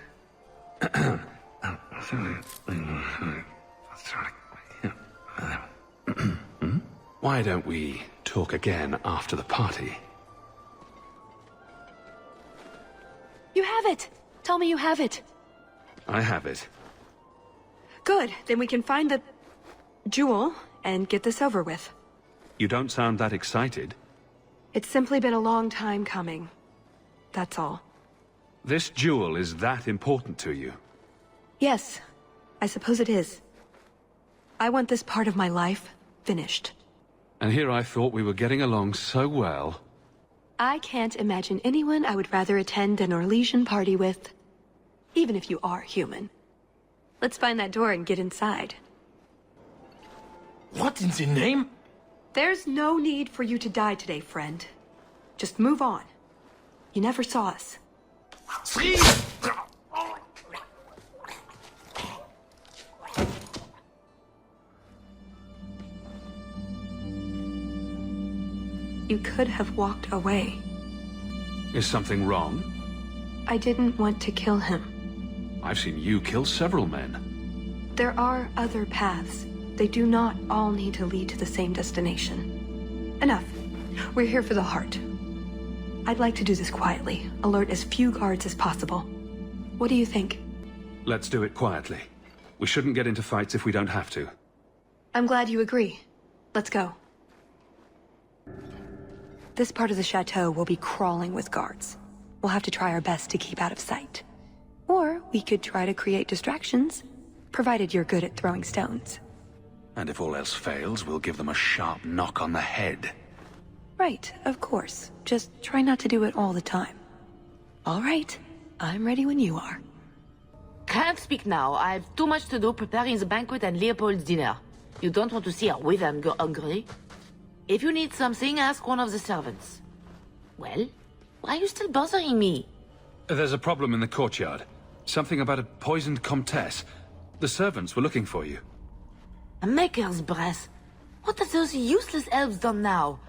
Why don't we talk again after the party? You have it! Tell me you have it. I have it. Good, then we can find the jewel and get this over with. You don't sound that excited. It's simply been a long time coming. That's all. This jewel is that important to you? Yes, I suppose it is. I want this part of my life finished. And here I thought we were getting along so well. I can't imagine anyone I would rather attend an Orlesian party with. Even if you are human. Let's find that door and get inside. What in the name? There's no need for you to die today, friend. Just move on. You never saw us. You could have walked away. Is something wrong? I didn't want to kill him. I've seen you kill several men. There are other paths. They do not all need to lead to the same destination. Enough. We're here for the heart. I'd like to do this quietly, alert as few guards as possible. What do you think? Let's do it quietly. We shouldn't get into fights if we don't have to. I'm glad you agree. Let's go. This part of the chateau will be crawling with guards. we'll have to try our best to keep out of sight. Or we could try to create distractions, provided you're good at throwing stones. And if all else fails, we'll give them a sharp knock on the head. Right, of course. Just try not to do it all the time. All right, I'm ready when you are. Can't speak now. I've too much to do preparing the banquet and Leopold's dinner. You don't want to see our wyvern go hungry. If you need something, ask one of the servants. Well, why are you still bothering me? There's a problem in the courtyard. Something about a poisoned comtesse. The servants were looking for you. A maker's breath. What have those useless elves done now?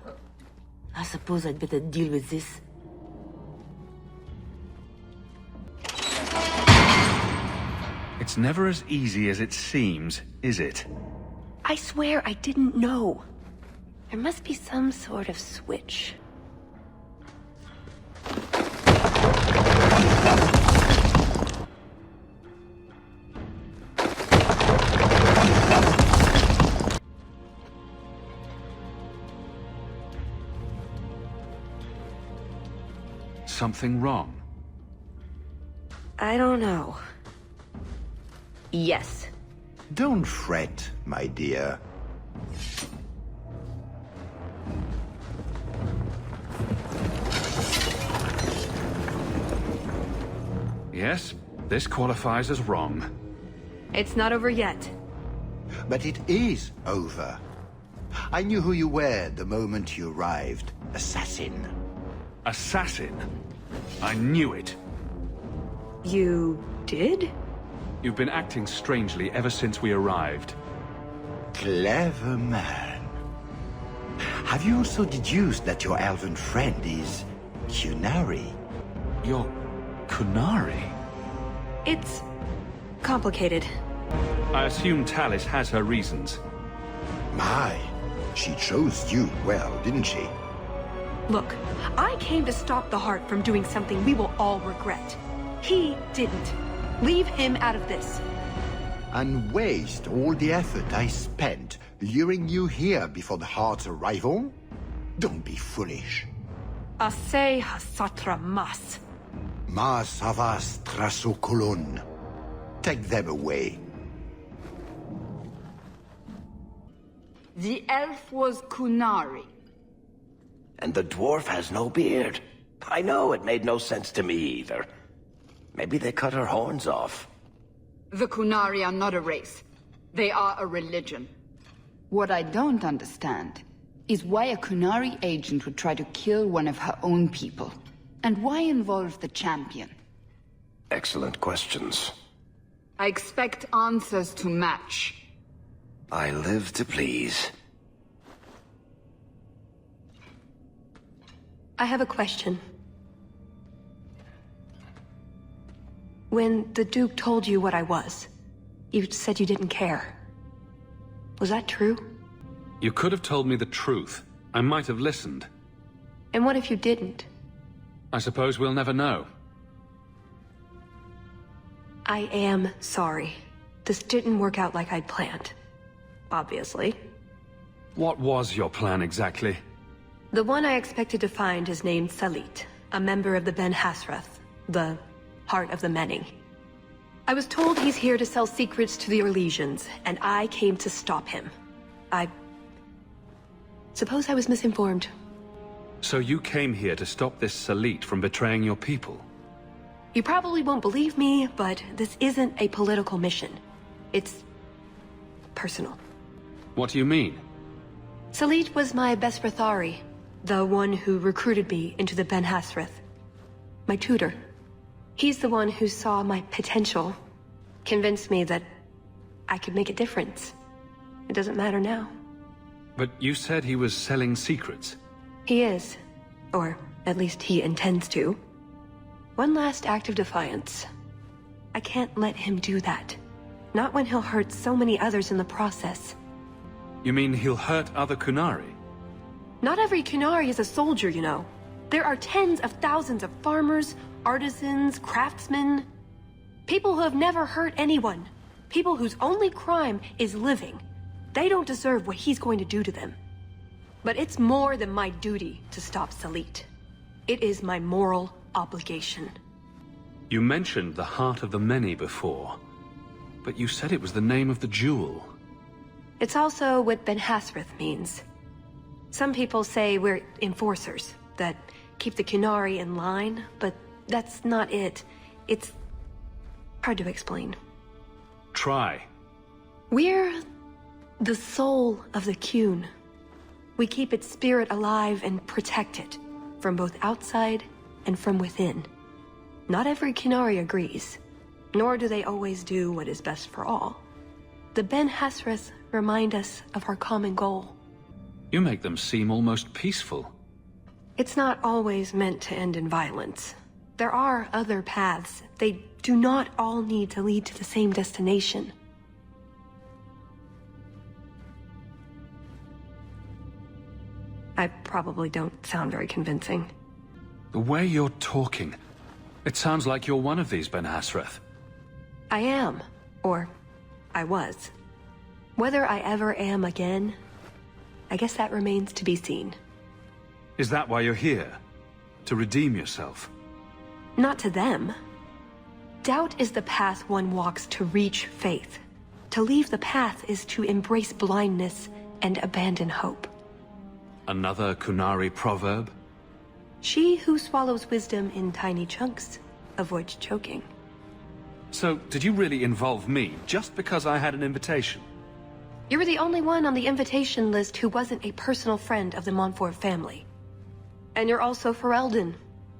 I suppose I'd better deal with this. It's never as easy as it seems, is it? I swear I didn't know. There must be some sort of switch. Something wrong? I don't know. Yes. Don't fret, my dear. Yes, this qualifies as wrong. It's not over yet. But it is over. I knew who you were the moment you arrived. Assassin. Assassin? I knew it. You did? You've been acting strangely ever since we arrived. Clever man. Have you also deduced that your elven friend is Kunari? Your Kunari? It's complicated. I assume Talis has her reasons. My, she chose you well, didn't she? Look, I came to stop the Heart from doing something we will all regret. He didn't. Leave him out of this. And waste all the effort I spent luring you here before the Heart's arrival? Don't be foolish. Asay hasatra mas. Mas havas trasokolon. Take them away. The elf was Kunari. And the dwarf has no beard. I know, it made no sense to me either. Maybe they cut her horns off. The Kunari are not a race. They are a religion. What I don't understand is why a Kunari agent would try to kill one of her own people. And why involve the champion? Excellent questions. I expect answers to match. I live to please. I have a question. When the Duke told you what I was, you said you didn't care. Was that true? You could have told me the truth. I might have listened. And what if you didn't? I suppose we'll never know. I am sorry. This didn't work out like I'd planned. Obviously. What was your plan exactly? The one I expected to find is named Salit, a member of the Ben Hasrath, the Heart of the Many. I was told he's here to sell secrets to the Orlesians, and I came to stop him. I suppose I was misinformed. So you came here to stop this Salit from betraying your people? You probably won't believe me, but this isn't a political mission. It's personal. What do you mean? Salit was my best Rathari, the one who recruited me into the Ben Hasrath. My tutor. He's the one who saw my potential, convinced me that I could make a difference. It doesn't matter now. But you said he was selling secrets. He is. Or at least he intends to. One last act of defiance. I can't let him do that. Not when he'll hurt so many others in the process. You mean he'll hurt other Kunari? Not every Kunari is a soldier, you know. There are tens of thousands of farmers, artisans, craftsmen. People who have never hurt anyone. People whose only crime is living. They don't deserve what he's going to do to them. But it's more than my duty to stop Salit. It is my moral obligation. You mentioned the Heart of the Many before, but you said it was the name of the jewel. It's also what Ben Hasrith means. Some people say we're enforcers, that keep the Qunari in line, but that's not it. It's hard to explain. Try. We're the soul of the Qun. We keep its spirit alive and protect it, from both outside and from within. Not every Qunari agrees, nor do they always do what is best for all. The Ben Hasrith remind us of our common goal. You make them seem almost peaceful. It's not always meant to end in violence. There are other paths. They do not all need to lead to the same destination. I probably don't sound very convincing. The way you're talking, it sounds like you're one of these Ben Hasrith. I am, or I was. Whether I ever am again, I guess that remains to be seen. Is that why you're here? To redeem yourself? Not to them. Doubt is the path one walks to reach faith. To leave the path is to embrace blindness and abandon hope. Another Qunari proverb? She who swallows wisdom in tiny chunks avoids choking. So, did you really involve me just because I had an invitation? You were the only one on the invitation list who wasn't a personal friend of the Montfort family. And you're also Ferelden,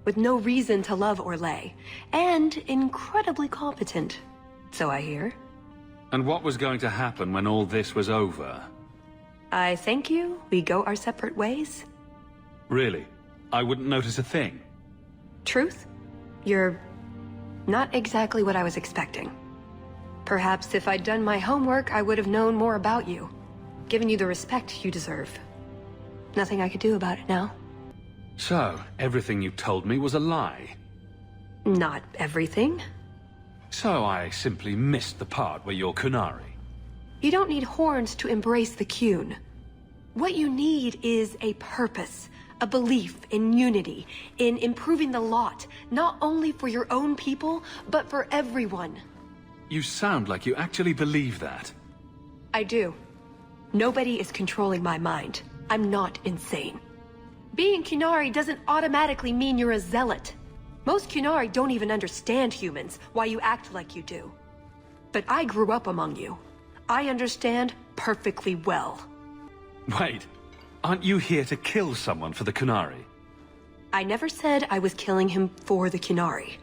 with no reason to love Orlais, and incredibly competent, so I hear. And what was going to happen when all this was over? I thank you, we go our separate ways. Really? I wouldn't notice a thing? Truth? You're not exactly what I was expecting. Perhaps if I'd done my homework, I would have known more about you, given you the respect you deserve. Nothing I could do about it now. So, everything you told me was a lie? Not everything. So I simply missed the part where you're Qunari? You don't need horns to embrace the Qun. What you need is a purpose, a belief in unity, in improving the lot, not only for your own people, but for everyone. You sound like you actually believe that. I do. Nobody is controlling my mind. I'm not insane. Being Qunari doesn't automatically mean you're a zealot. Most Qunari don't even understand humans, why you act like you do. But I grew up among you. I understand perfectly well. Wait, aren't you here to kill someone for the Qunari? I never said I was killing him for the Qunari.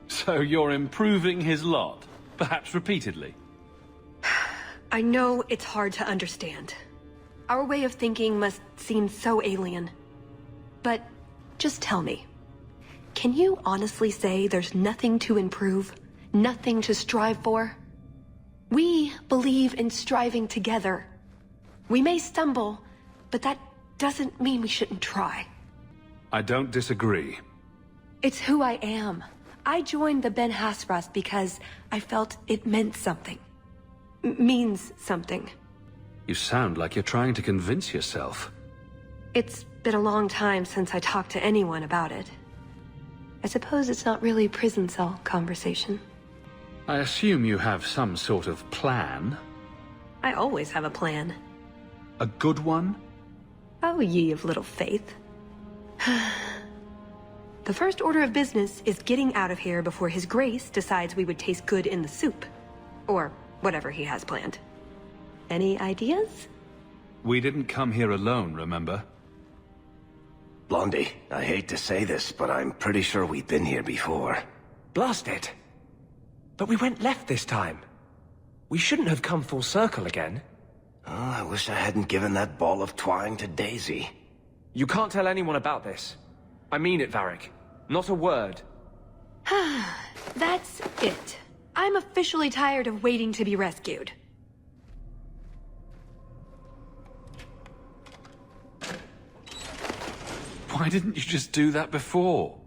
So you're improving his lot, perhaps repeatedly? I know it's hard to understand. Our way of thinking must seem so alien. But just tell me, can you honestly say there's nothing to improve, nothing to strive for? We believe in striving together. We may stumble, but that doesn't mean we shouldn't try. I don't disagree. It's who I am. I joined the Ben Hasrith because I felt it meant something. Means something. You sound like you're trying to convince yourself. It's been a long time since I talked to anyone about it. I suppose it's not really prison cell conversation. I assume you have some sort of plan? I always have a plan. A good one? Oh, ye of little faith. The first order of business is getting out of here before His Grace decides we would taste good in the soup. Or whatever he has planned. Any ideas? We didn't come here alone, remember? Blondie, I hate to say this, but I'm pretty sure we've been here before. Blast it! But we went left this time. We shouldn't have come full circle again. Oh, I wish I hadn't given that ball of twine to Daisy. You can't tell anyone about this. I mean it, Varric. Not a word. That's it. I'm officially tired of waiting to be rescued. Why didn't you just do that before?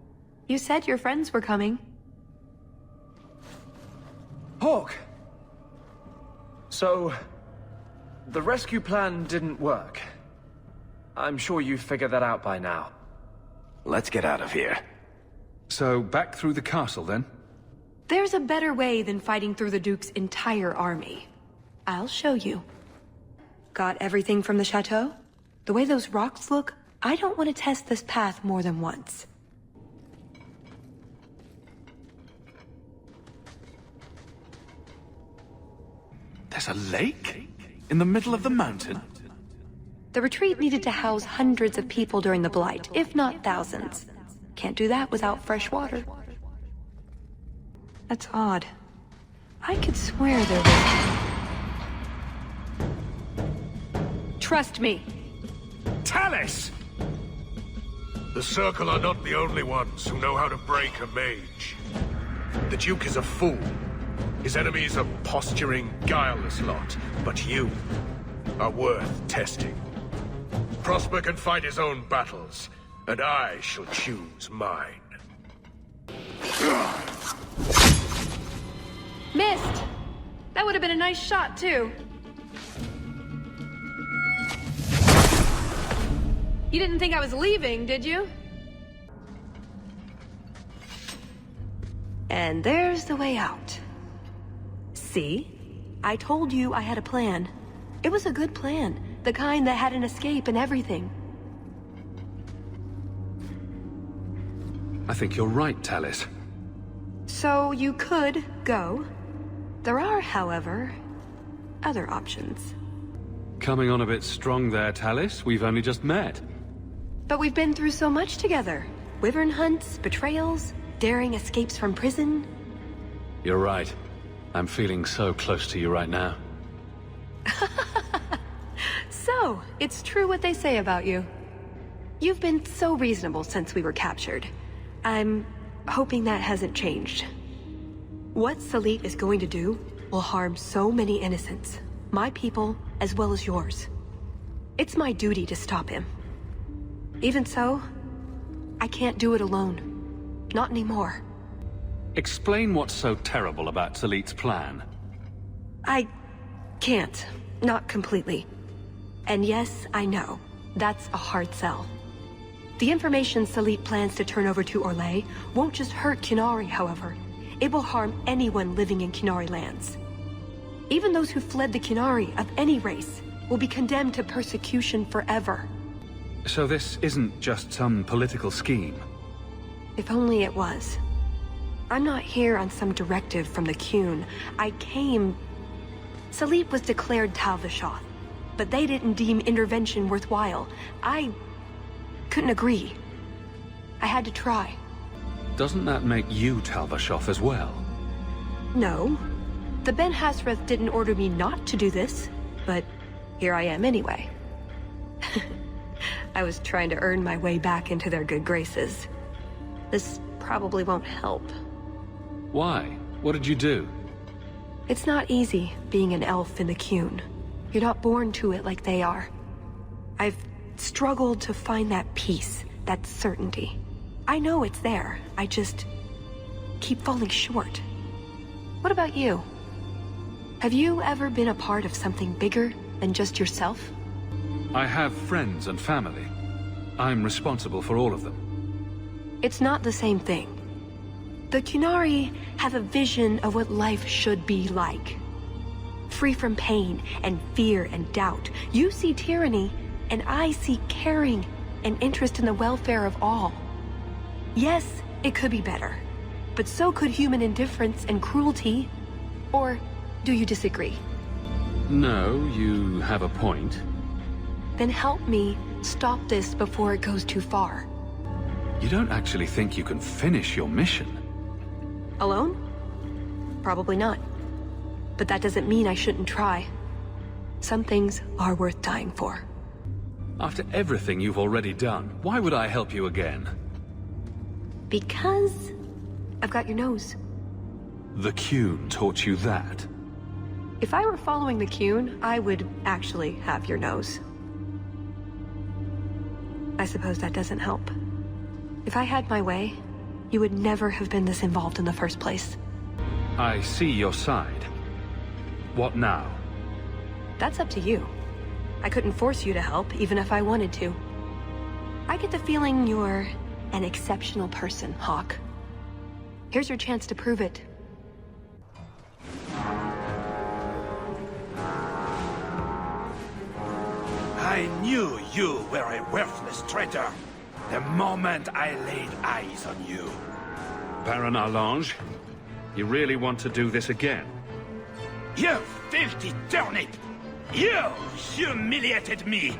You said your friends were coming. Hawk! So, the rescue plan didn't work. I'm sure you've figured that out by now. let's get out of here. So, back through the castle, then? There's a better way than fighting through the Duke's entire army. I'll show you. Got everything from the chateau? The way those rocks look, I don't want to test this path more than once. There's a lake? In the middle of the mountain? The retreat needed to house hundreds of people during the Blight, if not thousands. Can't do that without fresh water. That's odd. I could swear there was... Trust me. Tallis! The Circle are not the only ones who know how to break a mage. The Duke is a fool. His enemies a posturing, guileless lot. But you are worth testing. Prosper can fight his own battles, and I shall choose mine. Missed! That would have been a nice shot, too. You didn't think I was leaving, did you? And there's the way out. See? I told you I had a plan. It was a good plan. The kind that had an escape and everything. I think you're right, Tallis. So you could go. There are, however, other options. Coming on a bit strong there, Tallis. We've only just met. But we've been through so much together. Wyvern hunts, betrayals, daring escapes from prison. You're right. I'm feeling so close to you right now. So, it's true what they say about you. You've been so reasonable since we were captured. I'm hoping that hasn't changed. What Salit is going to do will harm so many innocents. My people, as well as yours. It's my duty to stop him. Even so, I can't do it alone. Not anymore. Explain what's so terrible about Salit's plan. I can't. Not completely. And yes, I know. That's a hard sell. The information Salit plans to turn over to Orlais won't just hurt Qunari, however. It will harm anyone living in Qunari lands. Even those who fled the Qunari of any race will be condemned to persecution forever. So this isn't just some political scheme? If only it was. I'm not here on some directive from the Qun. I came... Salit was declared Tal Vashoth, but they didn't deem intervention worthwhile. I couldn't agree. I had to try. Doesn't that make you Tal Vashoth as well? No. The Ben Hasrith didn't order me not to do this, but here I am anyway. I was trying to earn my way back into their good graces. This probably won't help. Why? What did you do? It's not easy being an elf in the Qun. You're not born to it like they are. I've struggled to find that peace, that certainty. I know it's there, I just keep falling short. What about you? Have you ever been a part of something bigger than just yourself? I have friends and family. I'm responsible for all of them. It's not the same thing. The Qunari have a vision of what life should be like. Free from pain and fear and doubt. You see tyranny, and I see caring and interest in the welfare of all. Yes, it could be better, but so could human indifference and cruelty. Or do you disagree? No, you have a point. Then help me stop this before it goes too far. You don't actually think you can finish your mission? Alone? Probably not. But that doesn't mean I shouldn't try. Some things are worth dying for. After everything you've already done, why would I help you again? Because I've got your nose. The Qun taught you that? If I were following the Qun, I would actually have your nose. I suppose that doesn't help. If I had my way, you would never have been this involved in the first place. I see your side. What now? That's up to you. I couldn't force you to help, even if I wanted to. I get the feeling you're an exceptional person, Hawk. Here's your chance to prove it. I knew you were a worthless traitor the moment I laid eyes on you. Baron Arlange, you really want to do this again? You filthy turnip! You humiliated me!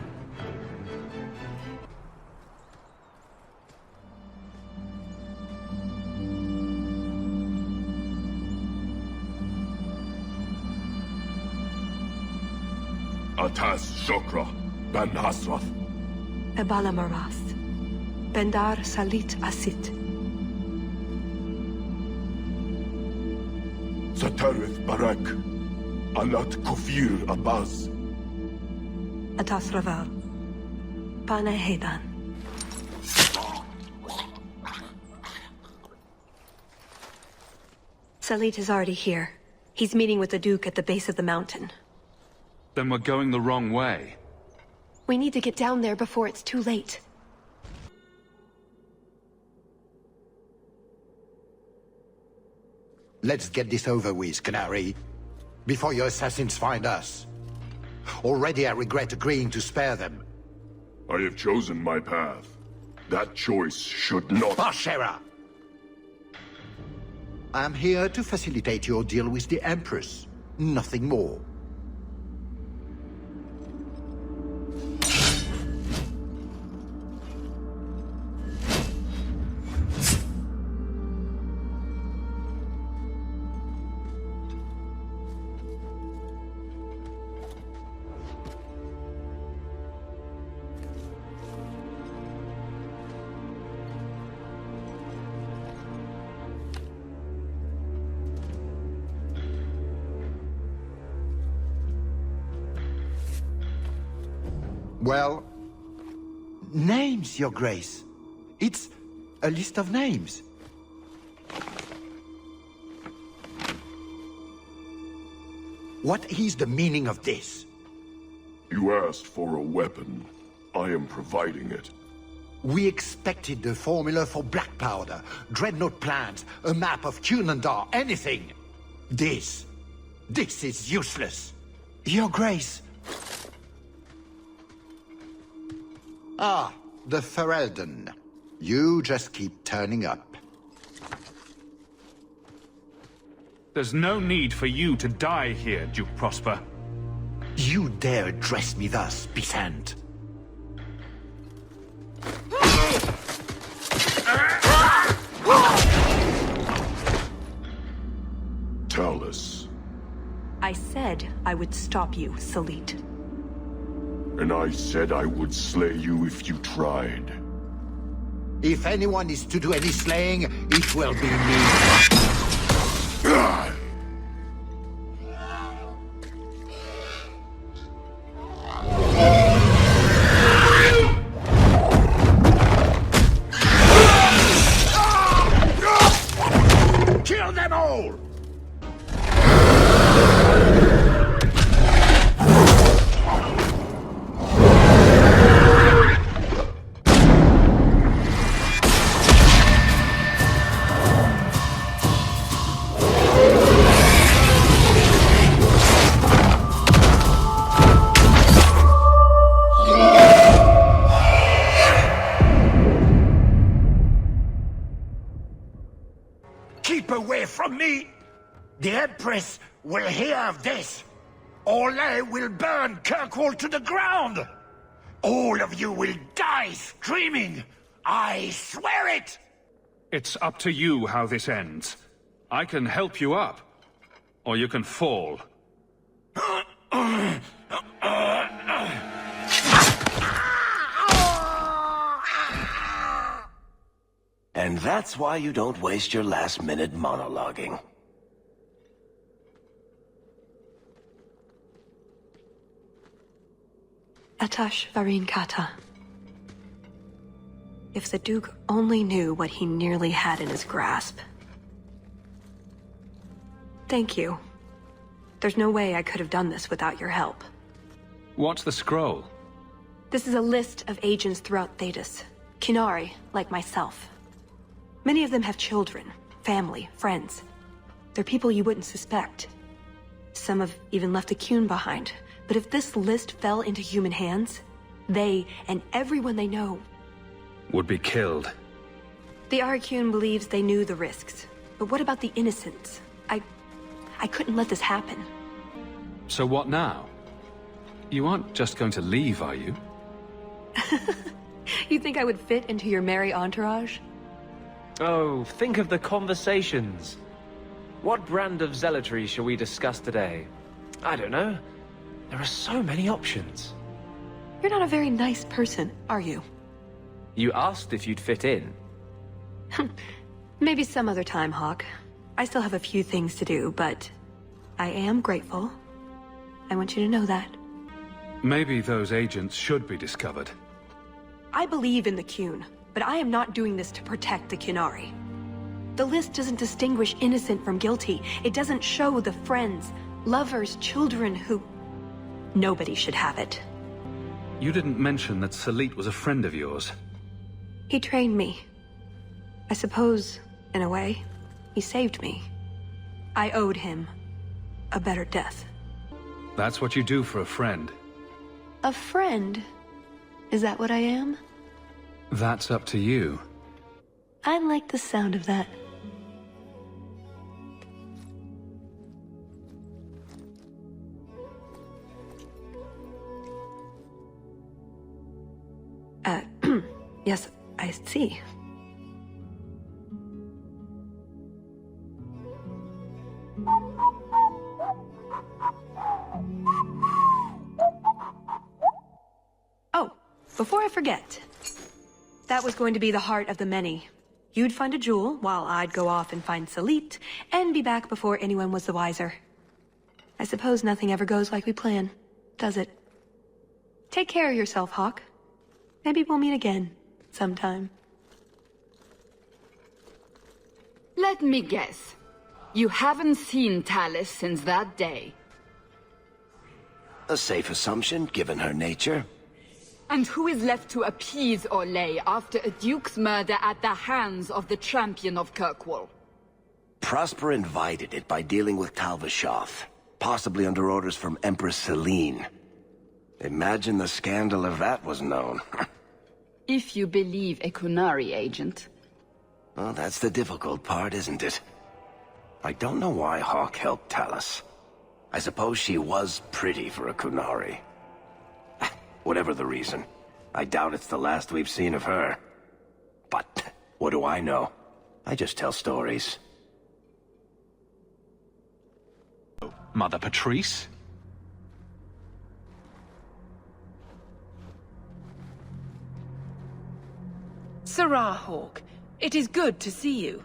Atas Shokra, Ben Hasrath. Ebala Maras. Bendar Salit Asit. Zatareth Barak. Alat Kufir Abbas. Atas Raval. Pana Hedan. Salit is already here. He's meeting with the Duke at the base of the mountain. Then we're going the wrong way. We need to get down there before it's too late. Let's get this over with, Canary, before your assassins find us. Already I regret agreeing to spare them. I have chosen my path. That choice should not... Bashera! I am here to facilitate your deal with the Empress. Nothing more. Well, names, Your Grace. It's a list of names. What is the meaning of this? You asked for a weapon. I am providing it. We expected the formula for black powder, dreadnought plans, a map of Cunandar, anything. This is useless. Your Grace. Ah, the Ferelden. You just keep turning up. There's no need for you to die here, Duke Prosper. You dare address me thus, Pisant? Tell us. I said I would stop you, Salit. And I said I would slay you if you tried. If anyone is to do any slaying, it will be me. Kill them all! Keep away from me! The Empress will hear of this! Orlais will burn Kirkwall to the ground! All of you will die screaming! I swear it! It's up to you how this ends. I can help you up, or you can fall. And that's why you don't waste your last-minute monologuing. Atash Varin Kata. If the Duke only knew what he nearly had in his grasp. Thank you. There's no way I could have done this without your help. What's the scroll? This is a list of agents throughout Thedas. Kinari, like myself. Many of them have children, family, friends. They're people you wouldn't suspect. Some have even left a Qun behind. But if this list fell into human hands, they and everyone they know would be killed. The Arcune believes they knew the risks. But what about the innocents? I couldn't let this happen. So what now? You aren't just going to leave, are you? You think I would fit into your merry entourage? Oh, think of the conversations. What brand of zealotry shall we discuss today? I don't know. There are so many options. You're not a very nice person, are you? You asked if you'd fit in. Maybe some other time, Hawk. I still have a few things to do, but I am grateful. I want you to know that. Maybe those agents should be discovered. I believe in the Qun, but I am not doing this to protect the Qunari. The list doesn't distinguish innocent from guilty. It doesn't show the friends, lovers, children who... Nobody should have it. You didn't mention that Salit was a friend of yours. He trained me. I suppose, in a way, he saved me. I owed him a better death. That's what you do for a friend. A friend? Is that what I am? That's up to you. I like the sound of that. Yes, I see. Oh, before I forget. That was going to be the heart of the many. You'd find a jewel, while I'd go off and find Salit, and be back before anyone was the wiser. I suppose nothing ever goes like we plan, does it? Take care of yourself, Hawk. Maybe we'll meet again, sometime. Let me guess. You haven't seen Tallis since that day. A safe assumption, given her nature. And who is left to appease Orlais after a duke's murder at the hands of the champion of Kirkwall? Prosper invited it by dealing with Tal Vashoth, possibly under orders from Empress Celine. Imagine the scandal if that was known. If you believe a Qunari agent. Well, that's the difficult part, isn't it? I don't know why Hawk helped Tallis. I suppose she was pretty for a Qunari. Whatever the reason, I doubt it's the last we've seen of her. But what do I know? I just tell stories. Mother Patrice? Sirrah Hawk, it is good to see you.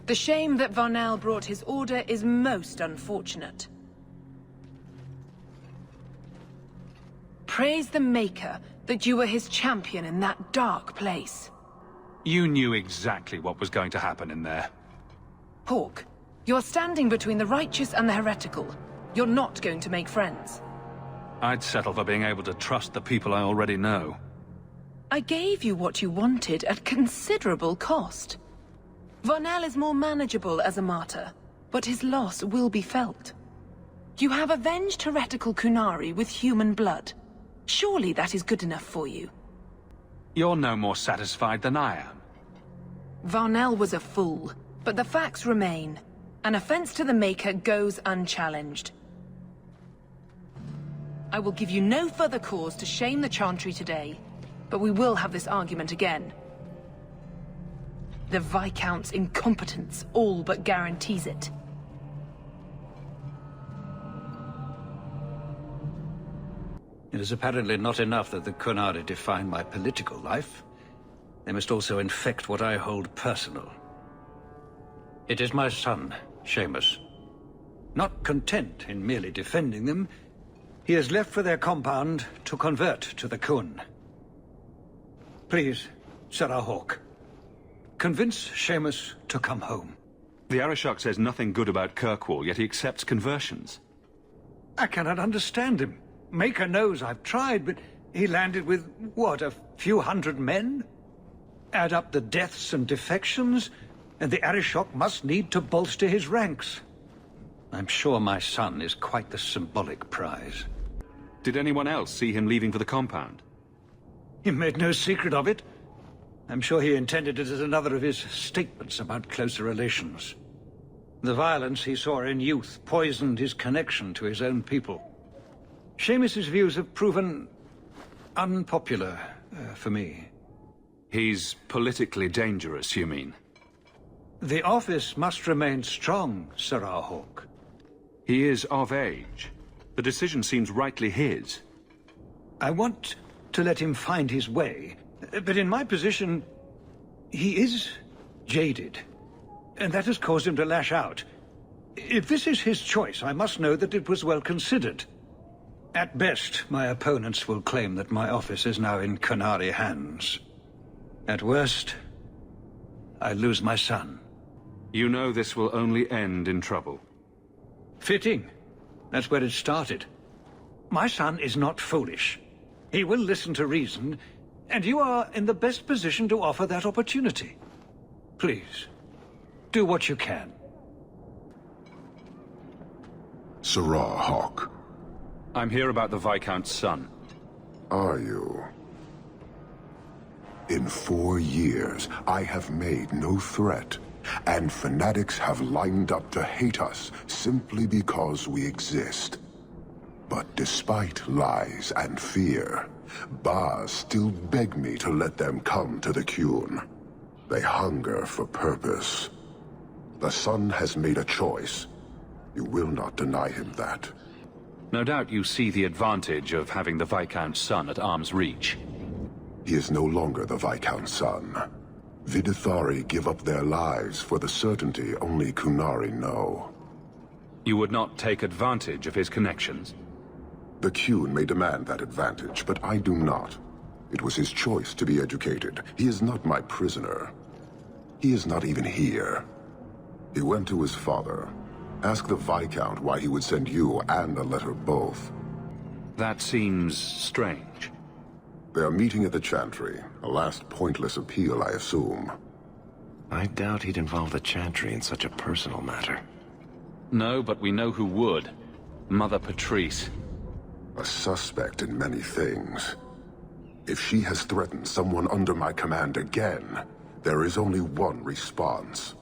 The shame that Varnell brought his order is most unfortunate. Praise the Maker that you were his champion in that dark place. You knew exactly what was going to happen in there. Hawk, you're standing between the righteous and the heretical. You're not going to make friends. I'd settle for being able to trust the people I already know. I gave you what you wanted at considerable cost. Varnell is more manageable as a martyr, but his loss will be felt. You have avenged heretical Qunari with human blood. Surely that is good enough for you. You're no more satisfied than I am. Varnell was a fool, but the facts remain. An offense to the Maker goes unchallenged. I will give you no further cause to shame the Chantry today, but we will have this argument again. The Viscount's incompetence all but guarantees it. It is apparently not enough that the Qunari define my political life. They must also infect what I hold personal. It is my son, Seamus. Not content in merely defending them, he has left for their compound to convert to the Qun. Please, Sirrah Hawk, convince Seamus to come home. The Arishok says nothing good about Kirkwall, yet he accepts conversions. I cannot understand him. Maker knows I've tried, but he landed with, what, a few hundred men? Add up the deaths and defections, and the Arishok must need to bolster his ranks. I'm sure my son is quite the symbolic prize. Did anyone else see him leaving for the compound? He made no secret of it. I'm sure he intended it as another of his statements about closer relations. The violence he saw in youth poisoned his connection to his own people. Seamus's views have proven unpopular for me. He's politically dangerous, you mean? The office must remain strong, Sirrah Hawke. He is of age. The decision seems rightly his. I want to let him find his way, but in my position, he is jaded, and that has caused him to lash out. If this is his choice, I must know that it was well considered. At best, my opponents will claim that my office is now in Qunari hands. At worst, I lose my son. You know this will only end in trouble. Fitting. That's where it started. My son is not foolish. He will listen to reason, and you are in the best position to offer that opportunity. Please, do what you can. Sirrah Hawke. I'm here about the Viscount's son. Are you? In 4 years, I have made no threat, and fanatics have lined up to hate us simply because we exist. But despite lies and fear, Baz still beg me to let them come to the Qun. They hunger for purpose. The son has made a choice. You will not deny him that. No doubt you see the advantage of having the Viscount's son at arm's reach. He is no longer the Viscount's son. Vidithari give up their lives for the certainty only Qunari know. You would not take advantage of his connections? The Qun may demand that advantage, but I do not. It was his choice to be educated. He is not my prisoner. He is not even here. He went to his father. Ask the Viscount why he would send you and a letter both. That seems strange. They are meeting at the Chantry. A last pointless appeal, I assume. I doubt he'd involve the Chantry in such a personal matter. No, but we know who would. Mother Patrice. A suspect in many things. If she has threatened someone under my command again, there is only one response.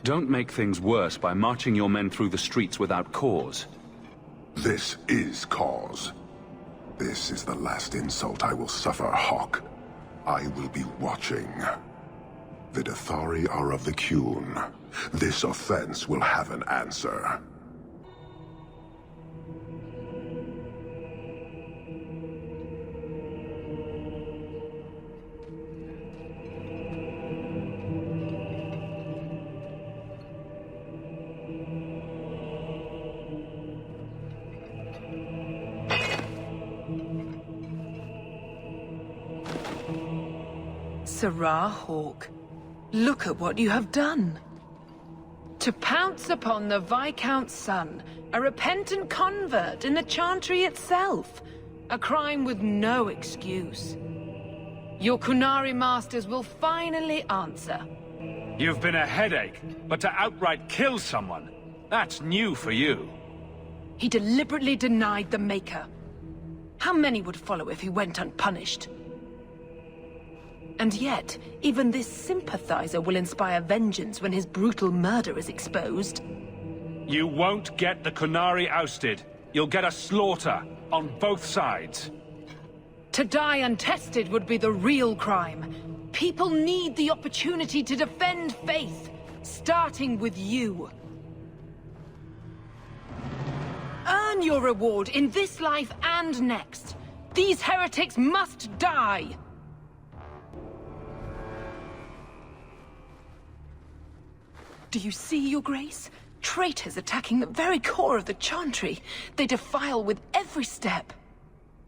Don't make things worse by marching your men through the streets without cause. This is cause. This is the last insult I will suffer, Hawke. I will be watching. The Vidithari are of the Qun. This offense will have an answer. Sirrah Hawke, look at what you have done. To pounce upon the Viscount's son, a repentant convert in the Chantry itself, a crime with no excuse. Your Qunari masters will finally answer. You've been a headache, but to outright kill someone, that's new for you. He deliberately denied the Maker. How many would follow if he went unpunished? And yet, even this sympathizer will inspire vengeance when his brutal murder is exposed. You won't get the Qunari ousted. You'll get a slaughter, on both sides. To die untested would be the real crime. People need the opportunity to defend faith, starting with you. Earn your reward in this life and next. These heretics must die! Do you see, Your Grace? Traitors attacking the very core of the Chantry. They defile with every step.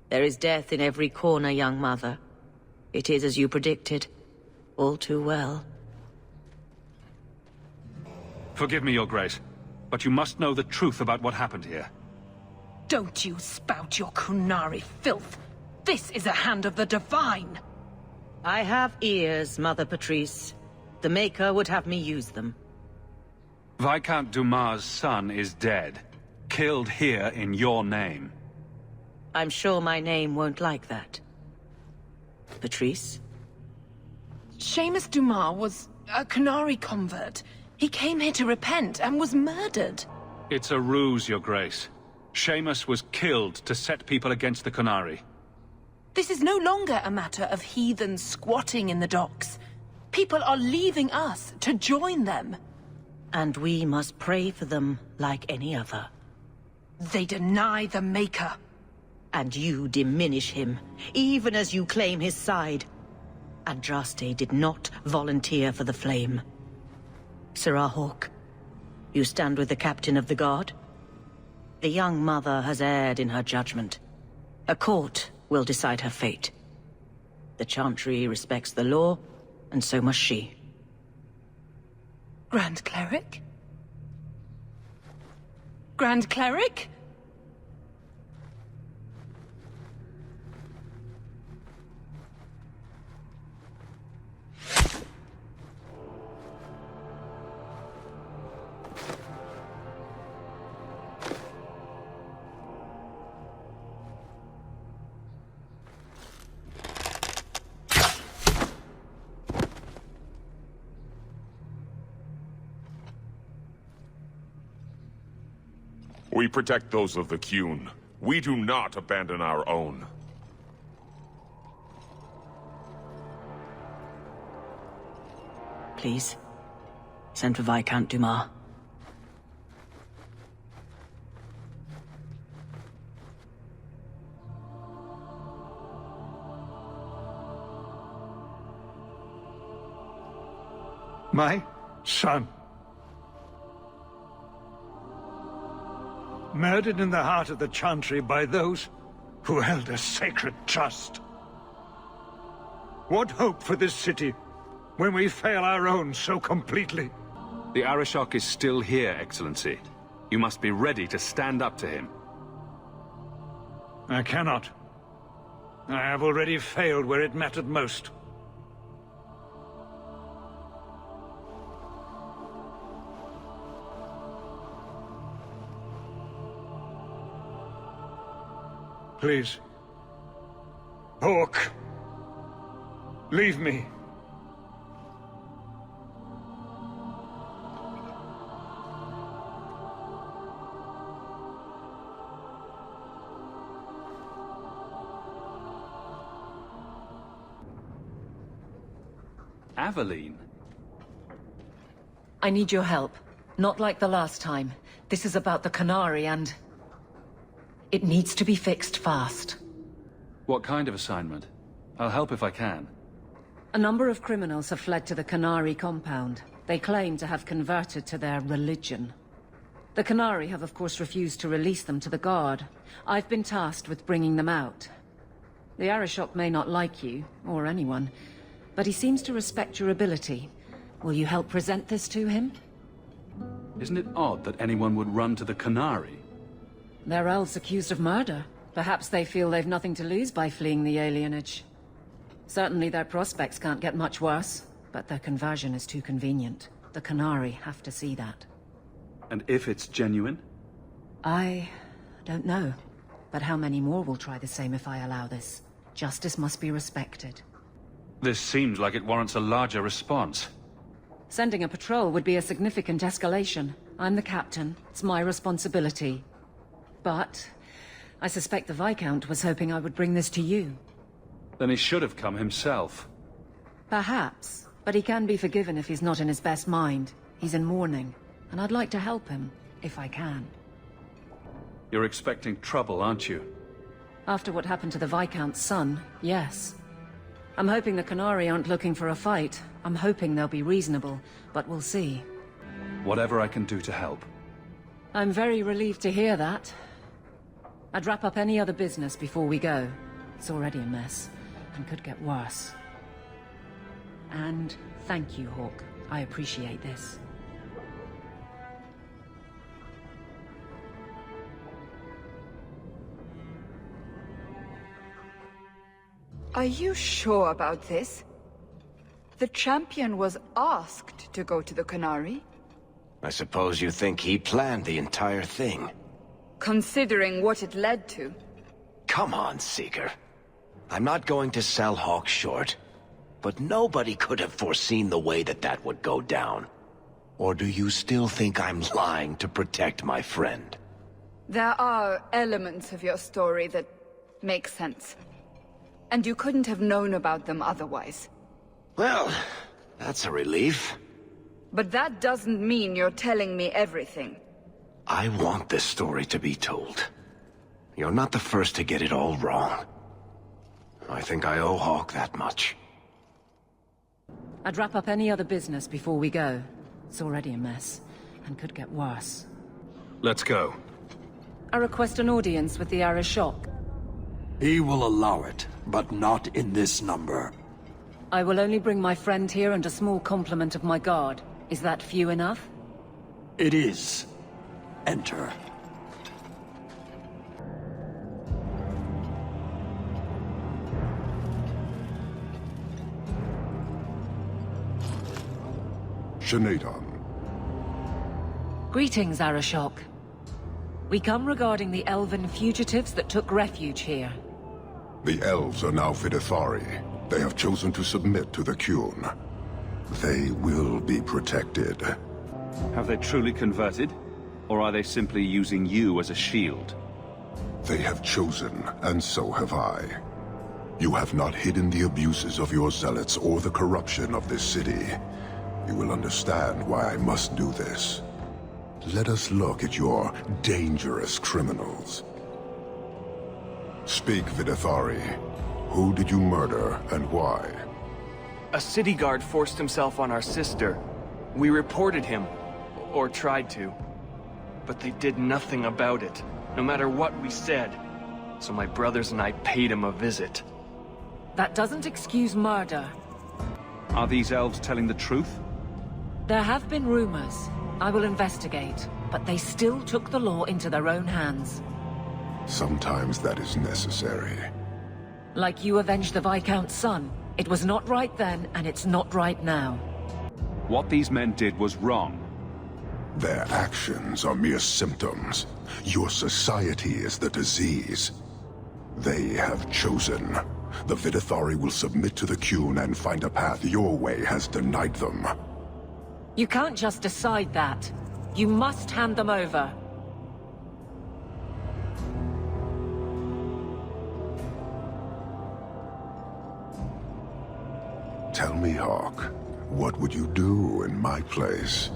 There is death in every corner, young mother. It is as you predicted. All too well. Forgive me, Your Grace, but you must know the truth about what happened here. Don't you spout your Qunari filth. This is a hand of the Divine. I have ears, Mother Patrice. The Maker would have me use them. Viscount Dumas' son is dead. Killed here in your name. I'm sure my name won't like that. Patrice? Seamus Dumas was a Canary convert. He came here to repent and was murdered. It's a ruse, Your Grace. Seamus was killed to set people against the Canary. This is no longer a matter of heathens squatting in the docks. People are leaving us to join them. And we must pray for them like any other. They deny the Maker. And you diminish him, even as you claim his side. Andraste did not volunteer for the flame. Sirrah Hawke, you stand with the captain of the guard? The young mother has erred in her judgment. A court will decide her fate. The Chantry respects the law, and so must she. Grand Cleric? Grand Cleric? We protect those of the Qun. We do not abandon our own. Please, send for Viscount Dumas. My son. Murdered in the heart of the Chantry by those who held a sacred trust. What hope for this city when we fail our own so completely? The Arishok is still here, Excellency. You must be ready to stand up to him. I cannot. I have already failed where it mattered most. Please. Hawke. Leave me. Aveline? I need your help. Not like the last time. This is about the Canary and... it needs to be fixed fast. What kind of assignment? I'll help if I can. A number of criminals have fled to the Canary compound. They claim to have converted to their religion. The Canary have of course refused to release them to the Guard. I've been tasked with bringing them out. The Arishok may not like you, or anyone, but he seems to respect your ability. Will you help present this to him? Isn't it odd that anyone would run to the Canary? They're elves accused of murder. Perhaps they feel they've nothing to lose by fleeing the alienage. Certainly their prospects can't get much worse, but their conversion is too convenient. The Canary have to see that. And if it's genuine? I don't know. But how many more will try the same if I allow this? Justice must be respected. This seems like it warrants a larger response. Sending a patrol would be a significant escalation. I'm the captain. It's my responsibility. But I suspect the Viscount was hoping I would bring this to you. Then he should have come himself. Perhaps. But he can be forgiven if he's not in his best mind. He's in mourning. And I'd like to help him, if I can. You're expecting trouble, aren't you? After what happened to the Viscount's son, yes. I'm hoping the Canary aren't looking for a fight. I'm hoping they'll be reasonable, but we'll see. Whatever I can do to help. I'm very relieved to hear that. I'd wrap up any other business before we go. It's already a mess, and could get worse. And thank you, Hawke. I appreciate this. Are you sure about this? The champion was asked to go to the Qunari. I suppose you think he planned the entire thing. Considering what it led to. Come on, Seeker. I'm not going to sell Hawk short, but nobody could have foreseen the way that would go down. Or do you still think I'm lying to protect my friend? There are elements of your story that make sense. And you couldn't have known about them otherwise. Well, that's a relief. But that doesn't mean you're telling me everything. I want this story to be told. You're not the first to get it all wrong. I think I owe Hawk that much. I'd wrap up any other business before we go. It's already a mess, and could get worse. Let's go. I request an audience with the Arishok. He will allow it, but not in this number. I will only bring my friend here and a small complement of my guard. Is that few enough? It is. Enter. Shanadon. Greetings, Arishok. We come regarding the elven fugitives that took refuge here. The elves are now Vidithari. They have chosen to submit to the Qun. They will be protected. Have they truly converted? Or are they simply using you as a shield? They have chosen, and so have I. You have not hidden the abuses of your zealots or the corruption of this city. You will understand why I must do this. Let us look at your dangerous criminals. Speak, Vidithari. Who did you murder, and why? A city guard forced himself on our sister. We reported him, or tried to. But they did nothing about it, no matter what we said. So my brothers and I paid him a visit. That doesn't excuse murder. Are these elves telling the truth? There have been rumors. I will investigate, but they still took the law into their own hands. Sometimes that is necessary. Like you avenged the Viscount's son. It was not right then, and it's not right now. What these men did was wrong. Their actions are mere symptoms. Your society is the disease. They have chosen. The Vidithari will submit to the Qun and find a path your way has denied them. You can't just decide that. You must hand them over. Tell me, Hawk, what would you do in my place?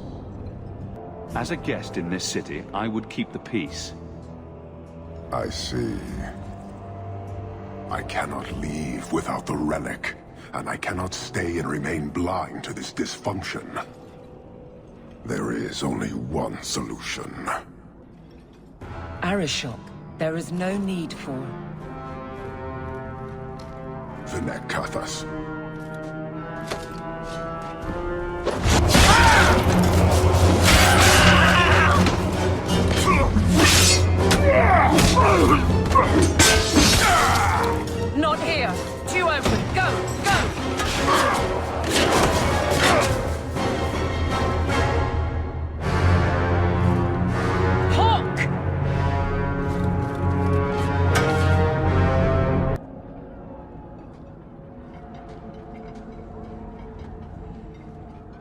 As a guest in this city, I would keep the peace. I see. I cannot leave without the relic, and I cannot stay and remain blind to this dysfunction. There is only one solution. Arishok, there is no need for... Vinek Kathas. Not here! Too open! Go! Go! Hawk!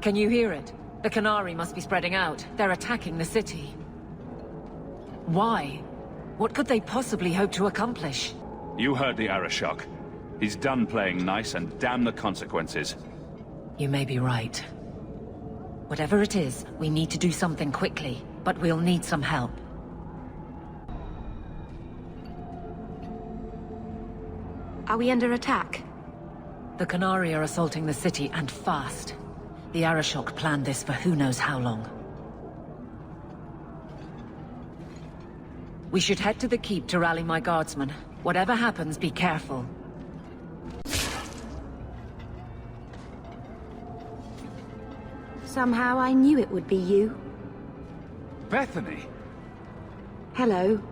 Can you hear it? The Qunari must be spreading out. They're attacking the city. Why? What could they possibly hope to accomplish? You heard the Arishok. He's done playing nice and damn the consequences. You may be right. Whatever it is, we need to do something quickly, but we'll need some help. Are we under attack? The Qunari are assaulting the city, and fast. The Arishok planned this for who knows how long. We should head to the keep to rally my guardsmen. Whatever happens, be careful. Somehow I knew it would be you. Bethany! Hello,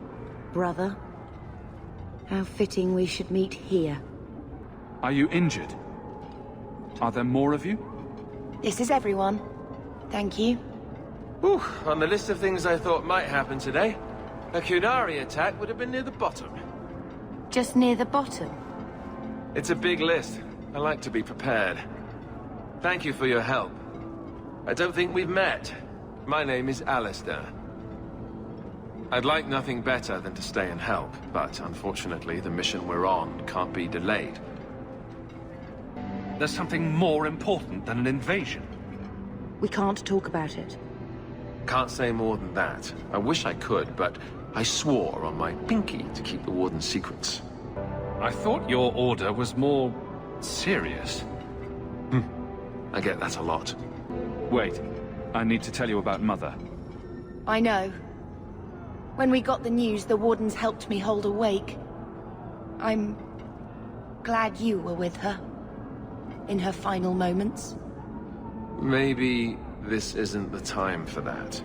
brother. How fitting we should meet here. Are you injured? Are there more of you? This is everyone. Thank you. Whew, on the list of things I thought might happen today, a Kunari attack would have been near the bottom. Just near the bottom? It's a big list. I like to be prepared. Thank you for your help. I don't think we've met. My name is Alistair. I'd like nothing better than to stay and help, but unfortunately the mission we're on can't be delayed. There's something more important than an invasion. We can't talk about it. Can't say more than that. I wish I could, but I swore on my pinky to keep the Warden's secrets. I thought your order was more serious. I get that a lot. Wait, I need to tell you about Mother. I know. When we got the news, the Wardens helped me hold awake. I'm glad you were with her. In her final moments. Maybe this isn't the time for that.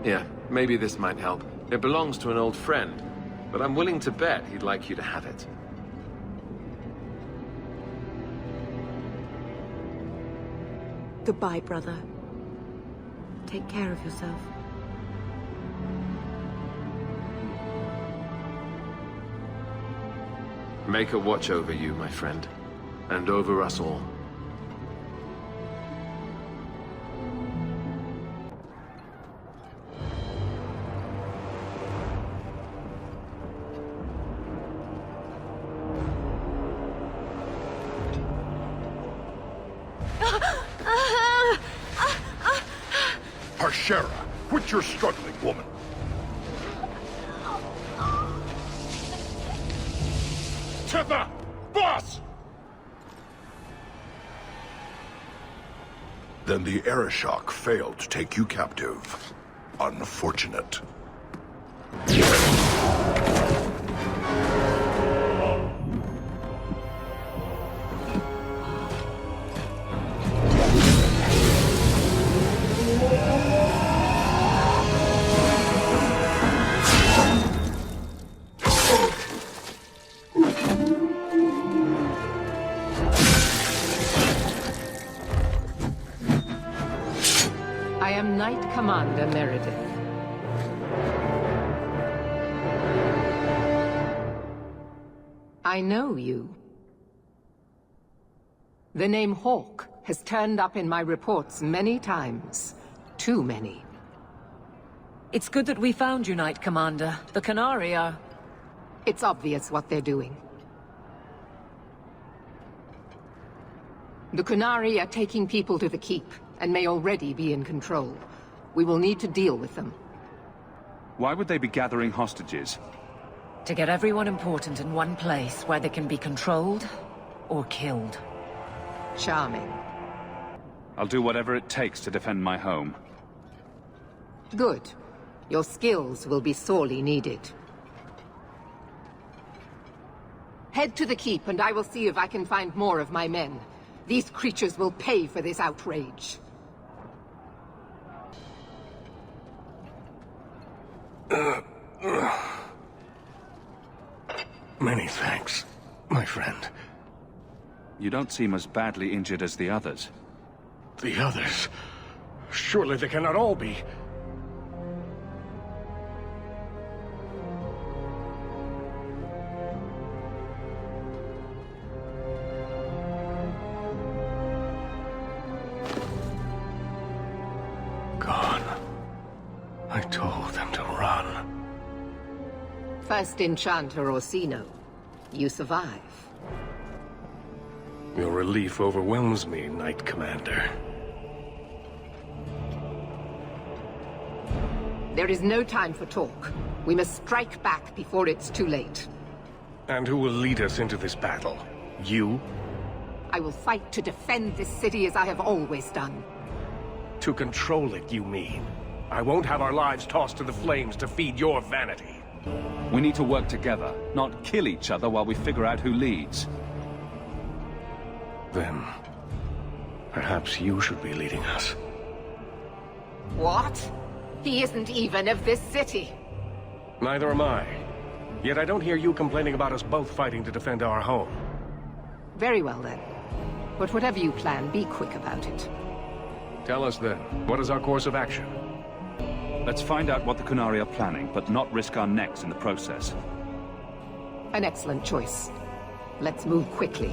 Yeah, maybe this might help. It belongs to an old friend, but I'm willing to bet he'd like you to have it. Goodbye, brother. Take care of yourself. Make a watch over you, my friend. And over us all. Harshera, quit your struggling, woman. Tipper! Boss! Then the Arishok failed to take you captive. Unfortunate. I am Knight Commander Meredith. I know you. The name Hawk has turned up in my reports many times. Too many. It's good that we found you, Knight Commander. The Qunari are... It's obvious what they're doing. The Qunari are taking people to the Keep, and may already be in control. We will need to deal with them. Why would they be gathering hostages? To get everyone important in one place where they can be controlled or killed. Charming. I'll do whatever it takes to defend my home. Good. Your skills will be sorely needed. Head to the Keep, and I will see if I can find more of my men. These creatures will pay for this outrage. Many thanks, my friend. You don't seem as badly injured as the others. The others? Surely they cannot all be. Gone. I told them to run. First Enchanter Orsino. You survive. Your relief overwhelms me, Knight Commander. There is no time for talk. We must strike back before it's too late. And who will lead us into this battle? You? I will fight to defend this city as I have always done. To control it, you mean? I won't have our lives tossed to the flames to feed your vanity. We need to work together, not kill each other while we figure out who leads. Then, perhaps you should be leading us. What? He isn't even of this city. Neither am I. Yet I don't hear you complaining about us both fighting to defend our home. Very well then. But whatever you plan, be quick about it. Tell us then, what is our course of action? Let's find out what the Qunari are planning, but not risk our necks in the process. An excellent choice. Let's move quickly.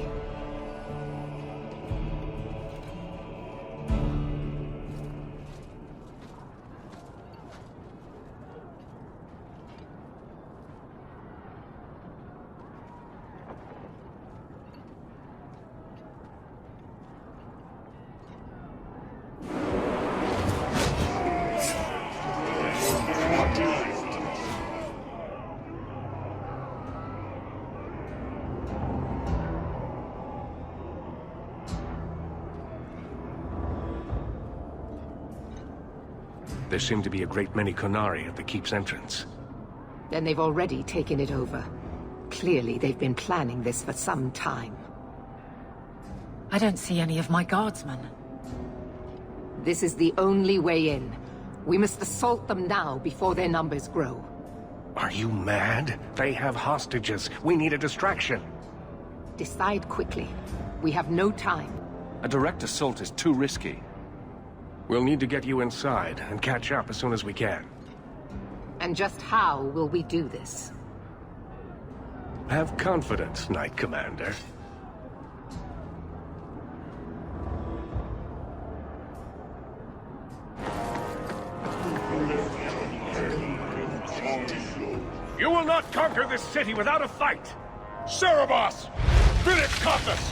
There seem to be a great many Qunari at the keep's entrance. Then they've already taken it over. Clearly, they've been planning this for some time. I don't see any of my guardsmen. This is the only way in. We must assault them now before their numbers grow. Are you mad? They have hostages. We need a distraction. Decide quickly. We have no time. A direct assault is too risky. We'll need to get you inside and catch up as soon as we can. And just how will we do this? Have confidence, Knight Commander. You will not conquer this city without a fight! Cerebos! Finish Caucus!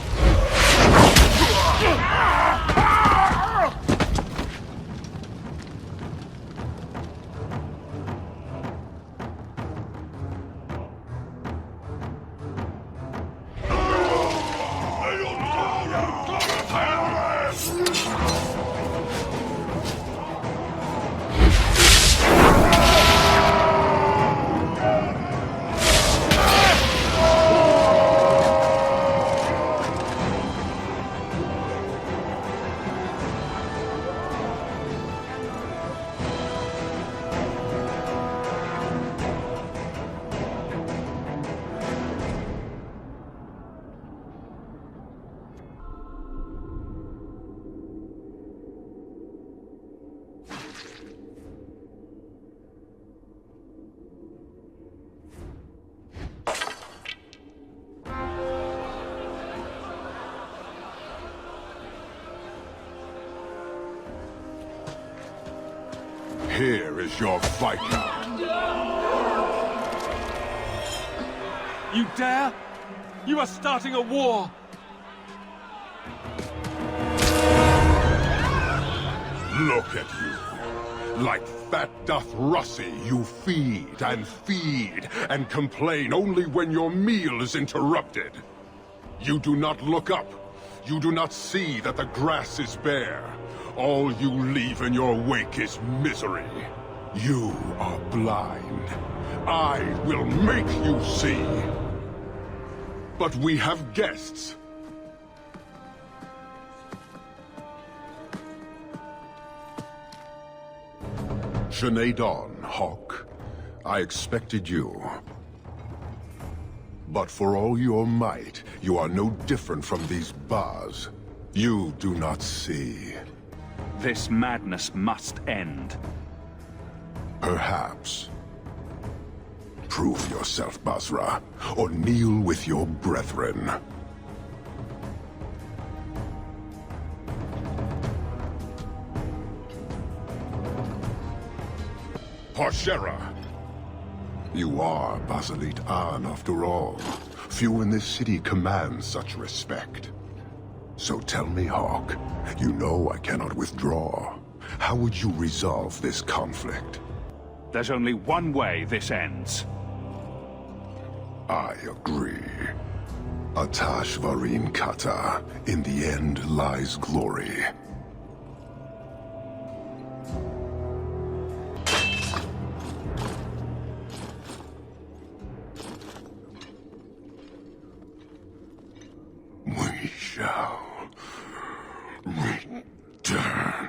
Here is your Viscount. You dare? You are starting a war! Look at you. Like fat doth Russie, you feed and complain only when your meal is interrupted. You do not look up. You do not see that the grass is bare. All you leave in your wake is misery. You are blind. I will make you see. But we have guests. Sinead Dawn, Hawk. I expected you. But for all your might, you are no different from these bars. You do not see. This madness must end. Perhaps. Prove yourself, Basra, or kneel with your brethren. Parshera! You are Basilit An, after all. Few in this city command such respect. So tell me, Hawk, you know I cannot withdraw. How would you resolve this conflict? There's only one way this ends. I agree. Atash Varin Kata. In the end lies glory. We shall return.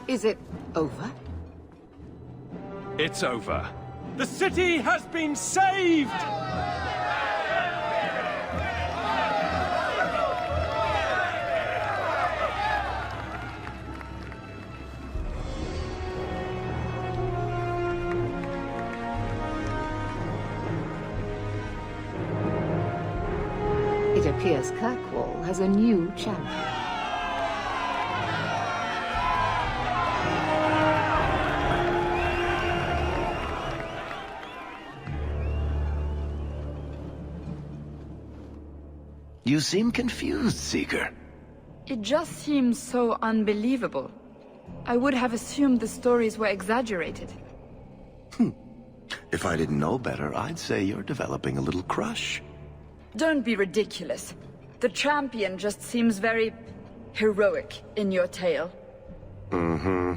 Is it over? It's over. The city has been saved! It appears Kirkwall has a new champion. You seem confused, Seeker. It just seems so unbelievable. I would have assumed the stories were exaggerated. If I didn't know better, I'd say you're developing a little crush. Don't be ridiculous. The champion just seems very heroic in your tale. Mm-hmm.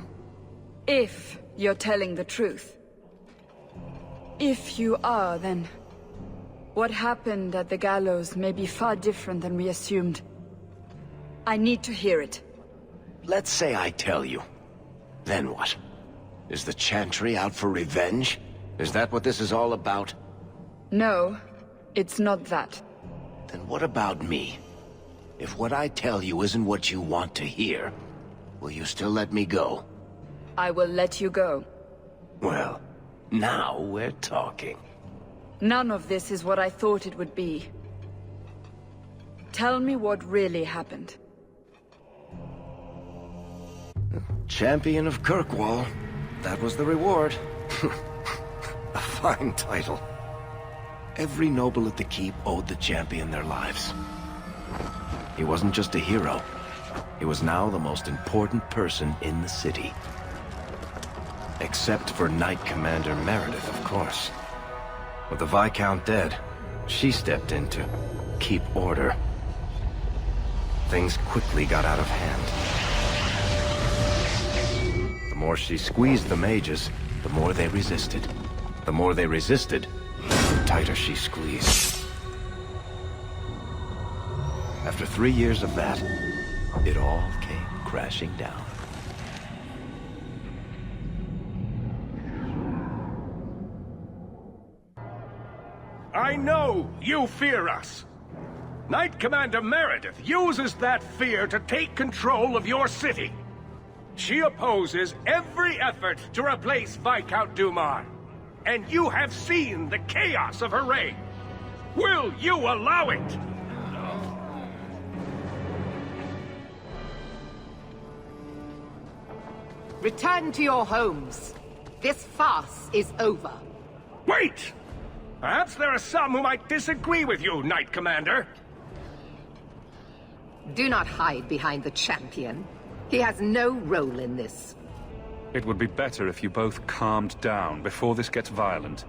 If you're telling the truth. If you are, then what happened at the gallows may be far different than we assumed. I need to hear it. Let's say I tell you. Then what? Is the Chantry out for revenge? Is that what this is all about? No, it's not that. Then what about me? If what I tell you isn't what you want to hear, will you still let me go? I will let you go. Well, now we're talking. None of this is what I thought it would be. Tell me what really happened. Champion of Kirkwall. That was the reward. A fine title. Every noble at the keep owed the champion their lives. He wasn't just a hero. He was now the most important person in the city. Except for Knight Commander Meredith, of course. With the Viscount dead, she stepped in to keep order. Things quickly got out of hand. The more she squeezed the mages, the more they resisted. The more they resisted, the tighter she squeezed. After 3 years of that, it all came crashing down. I know you fear us. Knight Commander Meredith uses that fear to take control of your city. She opposes every effort to replace Viscount Dumar. And you have seen the chaos of her reign. Will you allow it? Return to your homes. This farce is over. Wait! Perhaps there are some who might disagree with you, Knight Commander. Do not hide behind the champion. He has no role in this. It would be better if you both calmed down before this gets violent.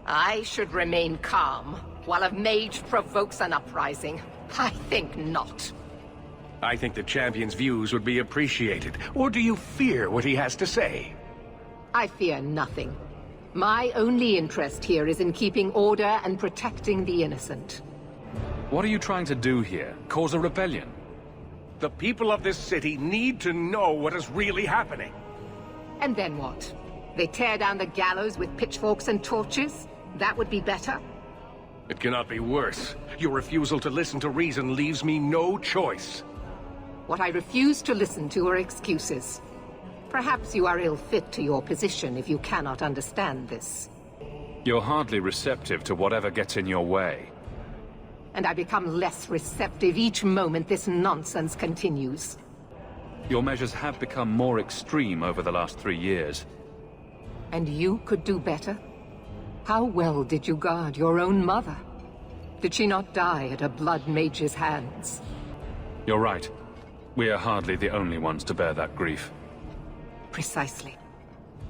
I should remain calm while a mage provokes an uprising. I think not. I think the champion's views would be appreciated. Or do you fear what he has to say? I fear nothing. My only interest here is in keeping order and protecting the innocent. What are you trying to do here? Cause a rebellion? The people of this city need to know what is really happening. And then what? They tear down the gallows with pitchforks and torches? That would be better? It cannot be worse. Your refusal to listen to reason leaves me no choice. What I refuse to listen to are excuses. Perhaps you are ill-fit to your position if you cannot understand this. You're hardly receptive to whatever gets in your way. And I become less receptive each moment this nonsense continues. Your measures have become more extreme over the last 3 years. And you could do better? How well did you guard your own mother? Did she not die at a blood mage's hands? You're right. We are hardly the only ones to bear that grief. Precisely.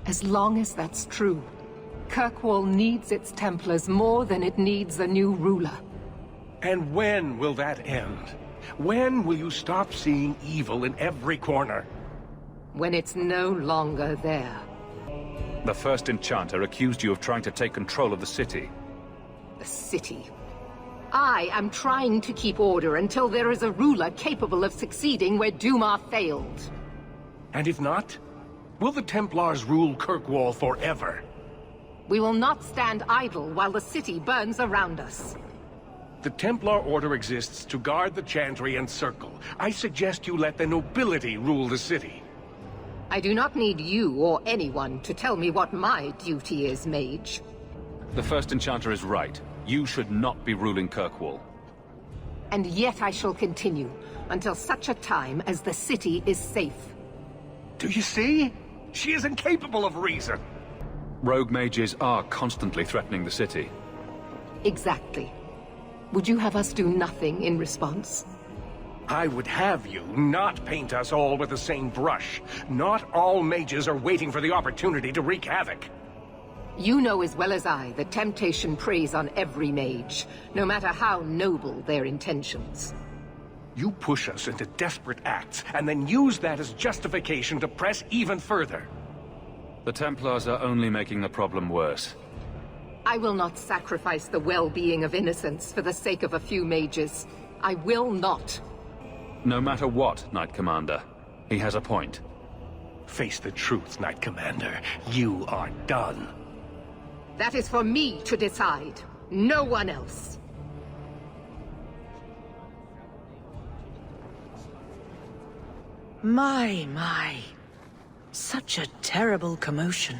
As long as that's true, Kirkwall needs its Templars more than it needs a new ruler. And when will that end? When will you stop seeing evil in every corner? When it's no longer there. The first enchanter accused you of trying to take control of the city. The city. I am trying to keep order until there is a ruler capable of succeeding where Dumar failed. And if not, will the Templars rule Kirkwall forever? We will not stand idle while the city burns around us. The Templar Order exists to guard the Chantry and Circle. I suggest you let the nobility rule the city. I do not need you or anyone to tell me what my duty is, Mage. The First Enchanter is right. You should not be ruling Kirkwall. And yet I shall continue, until such a time as the city is safe. Do you see? She is incapable of reason. Rogue mages are constantly threatening the city. Exactly. Would you have us do nothing in response? I would have you not paint us all with the same brush. Not all mages are waiting for the opportunity to wreak havoc. You know as well as I that temptation preys on every mage, no matter how noble their intentions. You push us into desperate acts, and then use that as justification to press even further. The Templars are only making the problem worse. I will not sacrifice the well-being of innocents for the sake of a few mages. I will not. No matter what, Knight Commander. He has a point. Face the truth, Knight Commander. You are done. That is for me to decide. No one else. My. Such a terrible commotion.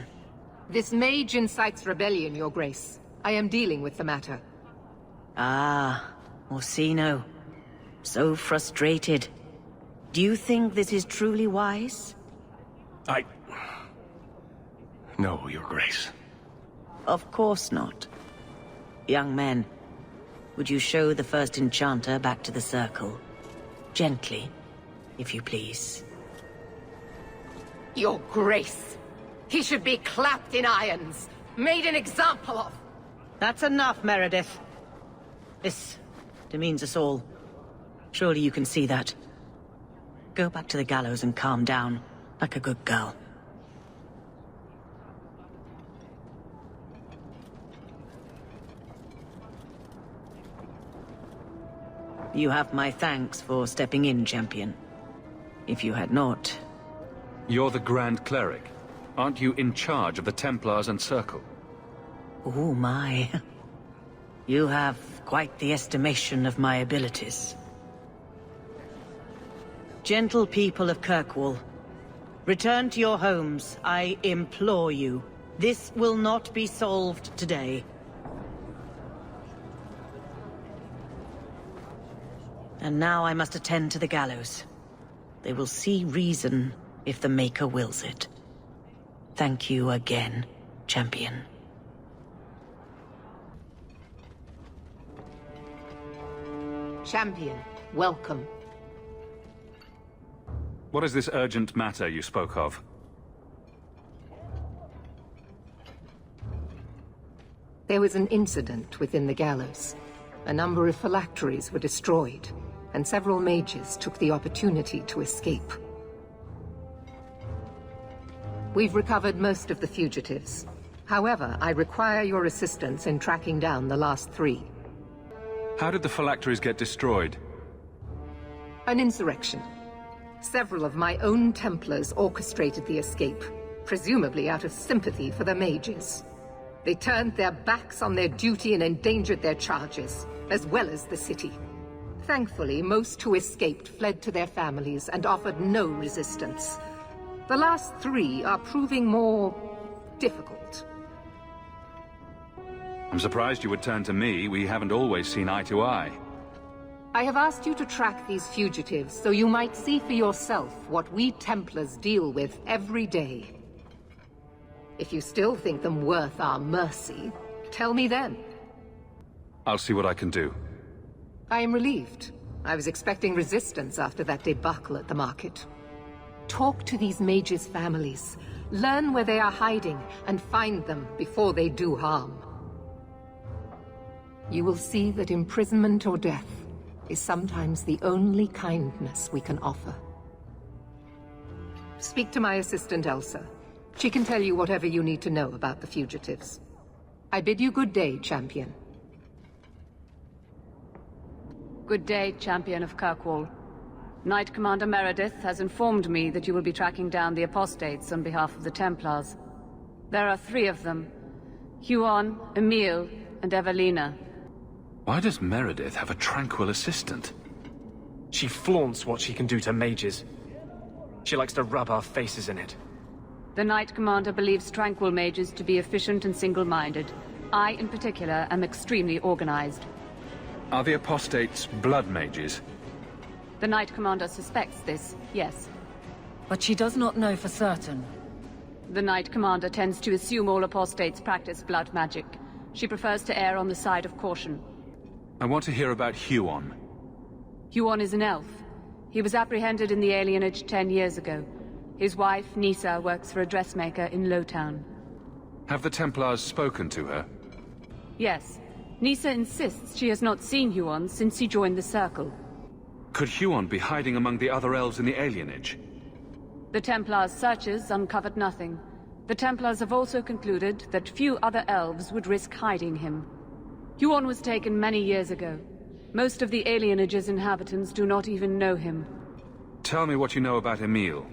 This mage incites rebellion, Your Grace. I am dealing with the matter. Ah, Orsino. So frustrated. Do you think this is truly wise? No, Your Grace. Of course not. Young men, would you show the First Enchanter back to the Circle? Gently, if you please. Your Grace! He should be clapped in irons, made an example of! That's enough, Meredith. This demeans us all. Surely you can see that. Go back to the gallows and calm down, like a good girl. You have my thanks for stepping in, Champion. If you had not... You're the Grand Cleric. Aren't you in charge of the Templars and Circle? Oh my. You have quite the estimation of my abilities. Gentle people of Kirkwall, return to your homes, I implore you. This will not be solved today. And now I must attend to the gallows. They will see reason if the Maker wills it. Thank you again, Champion. Champion, welcome. What is this urgent matter you spoke of? There was an incident within the gallows. A number of phylacteries were destroyed, and several mages took the opportunity to escape. We've recovered most of the fugitives. However, I require your assistance in tracking down the last 3. How did the phylacteries get destroyed? An insurrection. Several of my own Templars orchestrated the escape, presumably out of sympathy for the mages. They turned their backs on their duty and endangered their charges, as well as the city. Thankfully, most who escaped fled to their families and offered no resistance. The last 3 are proving more difficult. I'm surprised you would turn to me. We haven't always seen eye to eye. I have asked you to track these fugitives so you might see for yourself what we Templars deal with every day. If you still think them worth our mercy, tell me then. I'll see what I can do. I am relieved. I was expecting resistance after that debacle at the market. Talk to these mages' families. Learn where they are hiding and find them before they do harm. You will see that imprisonment or death is sometimes the only kindness we can offer. Speak to my assistant Elsa. She can tell you whatever you need to know about the fugitives. I bid you good day, Champion. Good day, Champion of Kirkwall. Knight Commander Meredith has informed me that you will be tracking down the apostates on behalf of the Templars. There are 3 of them. Huon, Emile, and Evelina. Why does Meredith have a tranquil assistant? She flaunts what she can do to mages. She likes to rub our faces in it. The Knight Commander believes tranquil mages to be efficient and single-minded. I, in particular, am extremely organized. Are the apostates blood mages? The Knight Commander suspects this, yes. But she does not know for certain. The Knight Commander tends to assume all apostates practice blood magic. She prefers to err on the side of caution. I want to hear about Huon. Huon is an elf. He was apprehended in the alienage 10 years ago. His wife, Nisa, works for a dressmaker in Lowtown. Have the Templars spoken to her? Yes. Nisa insists she has not seen Huon since he joined the Circle. Could Huon be hiding among the other elves in the alienage? The Templars' searches uncovered nothing. The Templars have also concluded that few other elves would risk hiding him. Huon was taken many years ago. Most of the alienage's inhabitants do not even know him. Tell me what you know about Emile.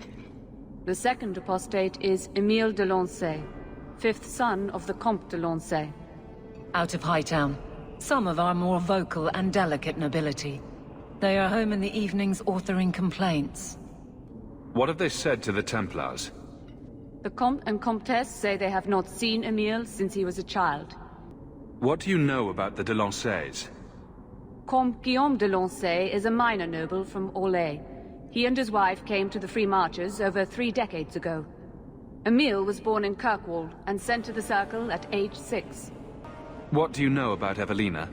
The second apostate is Emile de Lancey, 5th son of the Comte de Lancey. Out of Hightown. Some of our more vocal and delicate nobility. They are home in the evenings authoring complaints. What have they said to the Templars? The Comte and Comtesse say they have not seen Emile since he was a child. What do you know about the de Lanceys? Comte Guillaume de Lancey is a minor noble from Orlais. He and his wife came to the Free Marches over 3 decades ago. Emile was born in Kirkwall and sent to the Circle at age 6. What do you know about Evelina?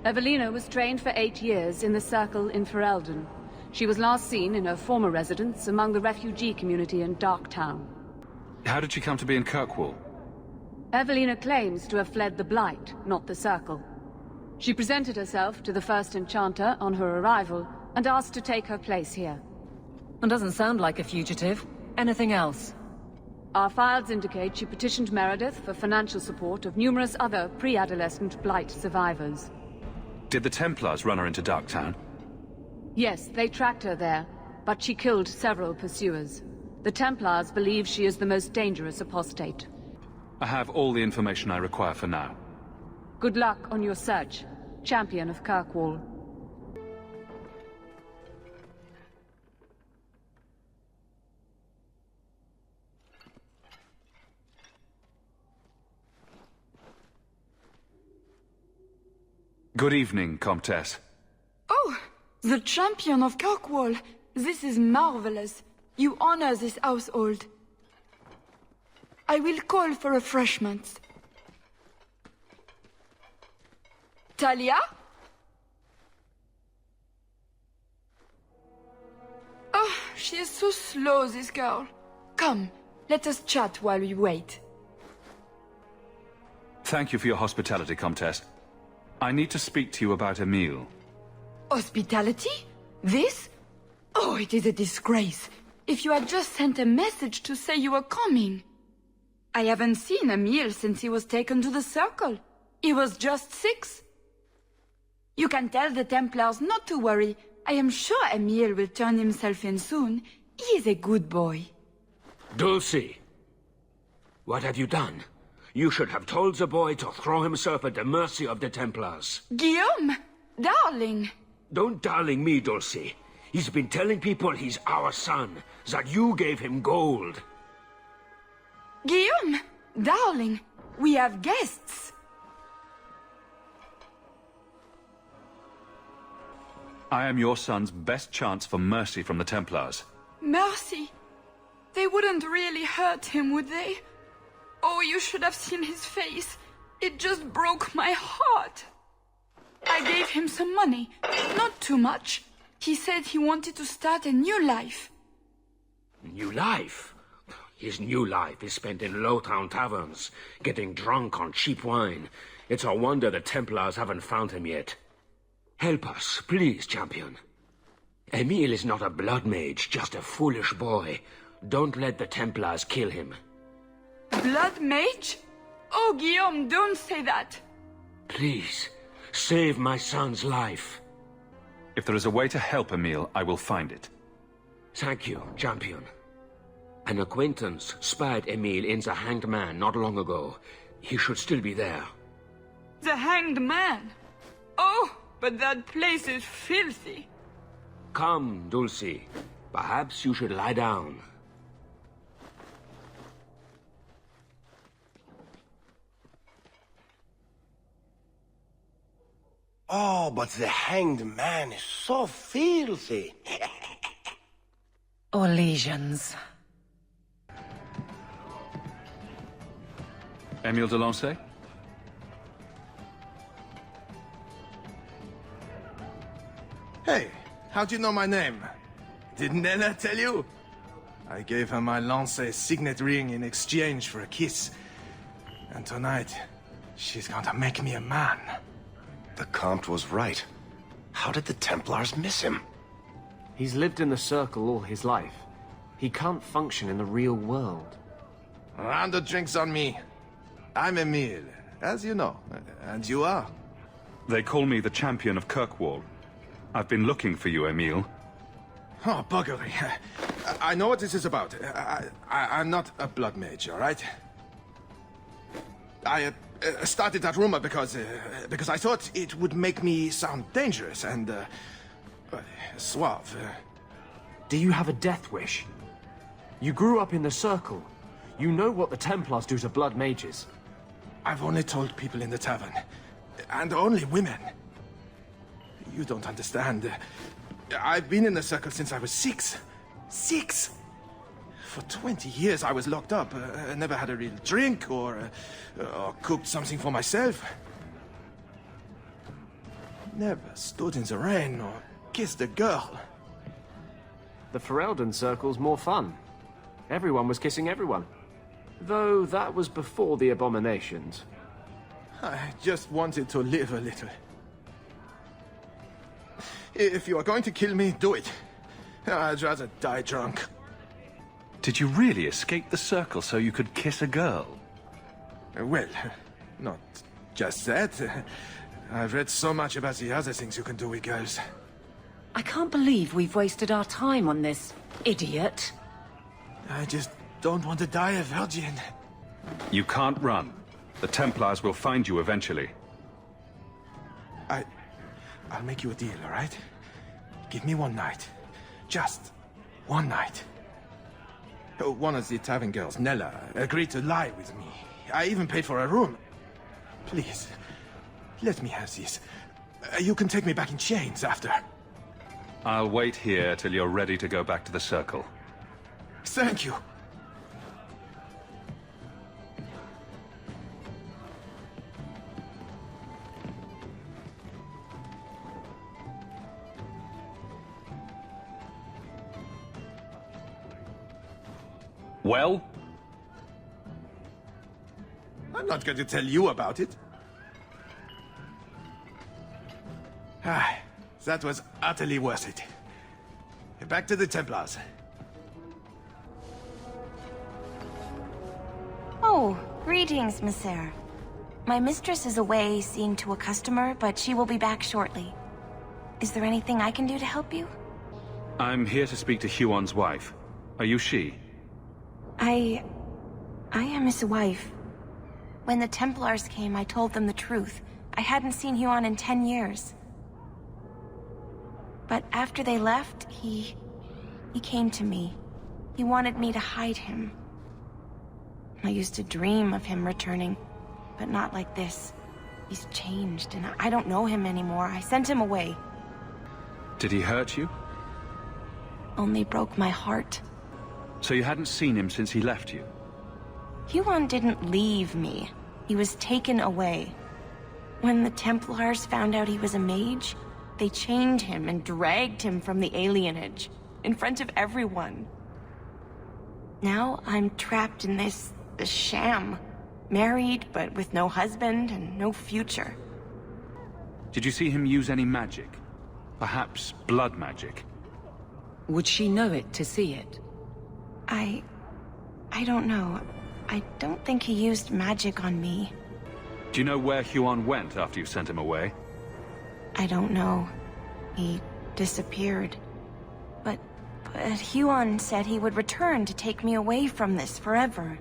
Evelina was trained for 8 years in the Circle in Ferelden. She was last seen in her former residence among the refugee community in Darktown. How did she come to be in Kirkwall? Evelina claims to have fled the Blight, not the Circle. She presented herself to the First Enchanter on her arrival and asked to take her place here. And doesn't sound like a fugitive. Anything else? Our files indicate she petitioned Meredith for financial support of numerous other pre-adolescent Blight survivors. Did the Templars run her into Darktown? Yes, they tracked her there, but she killed several pursuers. The Templars believe she is the most dangerous apostate. I have all the information I require for now. Good luck on your search, Champion of Kirkwall. Good evening, Comtesse. Oh, the Champion of Kirkwall. This is marvelous. You honor this household. I will call for refreshments. Talia? Oh, she is so slow, this girl. Come, let us chat while we wait. Thank you for your hospitality, Comtesse. I need to speak to you about Emile. Hospitality? This? Oh, it is a disgrace. If you had just sent a message to say you were coming. I haven't seen Emile since he was taken to the Circle. He was just 6. You can tell the Templars not to worry. I am sure Emile will turn himself in soon. He is a good boy. Dulcie! What have you done? You should have told the boy to throw himself at the mercy of the Templars. Guillaume! Darling! Don't darling me, Dulcie. He's been telling people he's our son, that you gave him gold. Guillaume! Darling! We have guests! I am your son's best chance for mercy from the Templars. Mercy! They wouldn't really hurt him, would they? Oh, you should have seen his face. It just broke my heart. I gave him some money. Not too much. He said he wanted to start a new life. New life? His new life is spent in low-town taverns, getting drunk on cheap wine. It's a wonder the Templars haven't found him yet. Help us, please, Champion. Emile is not a blood mage, just a foolish boy. Don't let the Templars kill him. Blood mage? Oh, Guillaume, don't say that. Please, save my son's life. If there is a way to help Emil, I will find it. Thank you, champion. An acquaintance spied Emil in the Hanged Man not long ago. He should still be there. The Hanged Man? Oh, but that place is filthy. Come, Dulcie. Perhaps you should lie down. Oh, but the Hanged Man is so filthy. Or lesions. Emile de Lancey? Hey, how'd you know my name? Didn't Nella tell you? I gave her my Lancey signet ring in exchange for a kiss. And tonight, she's going to make me a man. The Comte was right. How did the Templars miss him? He's lived in the Circle all his life. He can't function in the real world. A round of drinks on me. I'm Emile, as you know. And you are? They call me the champion of Kirkwall. I've been looking for you, Emile. Oh, buggery. I know what this is about. I'm not a blood mage, all right? I started that rumor because I thought it would make me sound dangerous and suave. Do you have a death wish? You grew up in the Circle. You know what the Templars do to blood mages. I've only told people in the tavern. And only women. You don't understand. I've been in the Circle since I was 6. 6! For 20 years I was locked up. Never had a real drink or cooked something for myself. Never stood in the rain or kissed a girl. The Ferelden Circle's more fun. Everyone was kissing everyone. Though that was before the abominations. I just wanted to live a little. If you are going to kill me, do it. I'd rather die drunk. Did you really escape the Circle so you could kiss a girl? Well, not just that. I've read so much about the other things you can do with girls. I can't believe we've wasted our time on this, idiot. I just don't want to die a virgin. You can't run. The Templars will find you eventually. I'll make you a deal, all right? Give me one night. Just one night. One of the tavern girls, Nella, agreed to lie with me. I even paid for a room. Please, let me have this. You can take me back in chains after. I'll wait here till you're ready to go back to the Circle. Thank you. Well? I'm not going to tell you about it. That was utterly worth it. Back to the Templars. Oh, greetings, Monsieur. My mistress is away seeing to a customer, but she will be back shortly. Is there anything I can do to help you? I'm here to speak to Huon's wife. Are you she? I am his wife. When the Templars came, I told them the truth. I hadn't seen Huon in 10 years. But after they left, he came to me. He wanted me to hide him. I used to dream of him returning, but not like this. He's changed, and I don't know him anymore. I sent him away. Did he hurt you? Only broke my heart. So you hadn't seen him since he left you? Huon didn't leave me. He was taken away. When the Templars found out he was a mage, they chained him and dragged him from the alienage, in front of everyone. Now I'm trapped in this sham. Married, but with no husband and no future. Did you see him use any magic? Perhaps blood magic? Would she know it to see it? I don't know. I don't think he used magic on me. Do you know where Huon went after you sent him away? I don't know. He disappeared. But Huon said he would return to take me away from this forever.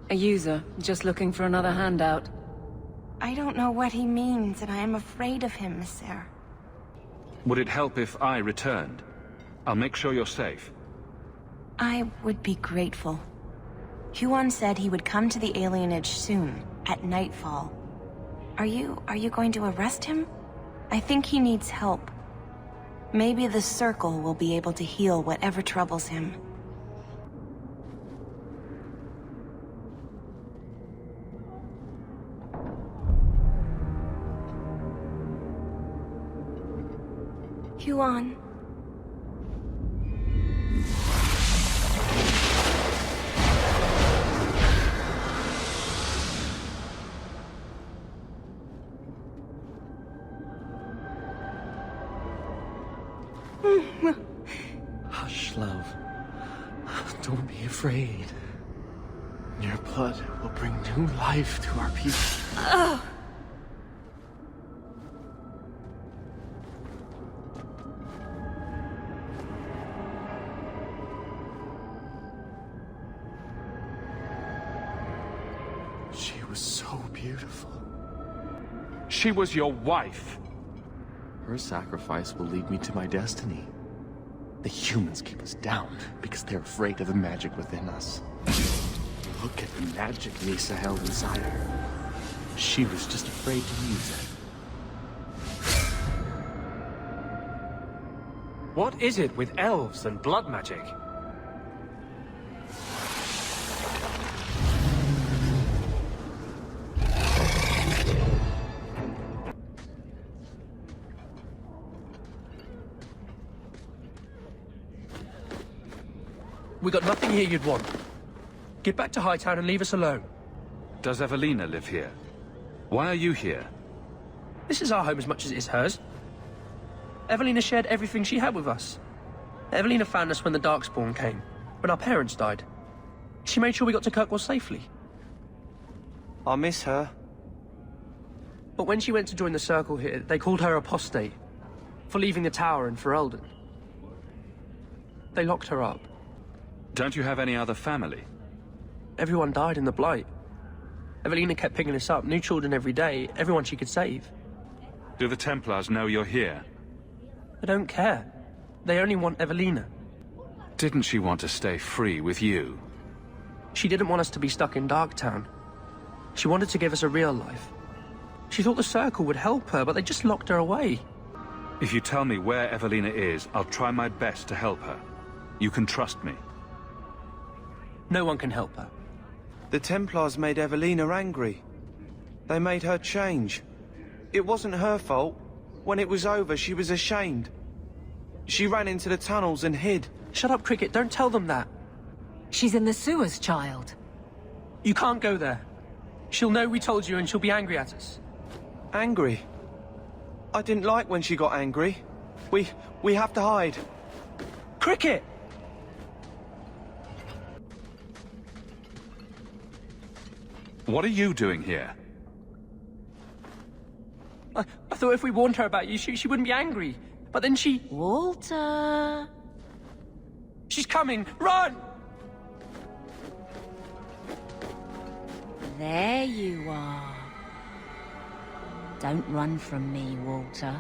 A user, just looking for another handout. I don't know what he means, and I am afraid of him, Sir. Would it help if I returned? I'll make sure you're safe. I would be grateful. Huon said he would come to the alienage soon, at nightfall. Are you going to arrest him? I think he needs help. Maybe the Circle will be able to heal whatever troubles him. Huon. Hush, love. Don't be afraid. Your blood will bring new life to our people. Ugh. She was so beautiful. She was your wife. Her sacrifice will lead me to my destiny. The humans keep us down because they're afraid of the magic within us. Look at the magic Nisa held inside her. She was just afraid to use it. What is it with elves and blood magic? We got nothing here you'd want. Get back to Hightown and leave us alone. Does Evelina live here? Why are you here? This is our home as much as it is hers. Evelina shared everything she had with us. Evelina found us when the Darkspawn came, when our parents died. She made sure we got to Kirkwall safely. I miss her. But when she went to join the Circle here, they called her apostate for leaving the tower and for Eldon. They locked her up. Don't you have any other family? Everyone died in the Blight. Evelina kept picking us up, new children every day, everyone she could save. Do the Templars know you're here? They don't care. They only want Evelina. Didn't she want to stay free with you? She didn't want us to be stuck in Darktown. She wanted to give us a real life. She thought the Circle would help her, but they just locked her away. If you tell me where Evelina is, I'll try my best to help her. You can trust me. No one can help her. The Templars made Evelina angry. They made her change. It wasn't her fault. When it was over, she was ashamed. She ran into the tunnels and hid. Shut up, Cricket. Don't tell them that. She's in the sewers, child. You can't go there. She'll know we told you and she'll be angry at us. Angry? I didn't like when she got angry. We have to hide. Cricket! What are you doing here? I thought if we warned her about you, she wouldn't be angry. But then she... Walter! She's coming! Run! There you are. Don't run from me, Walter.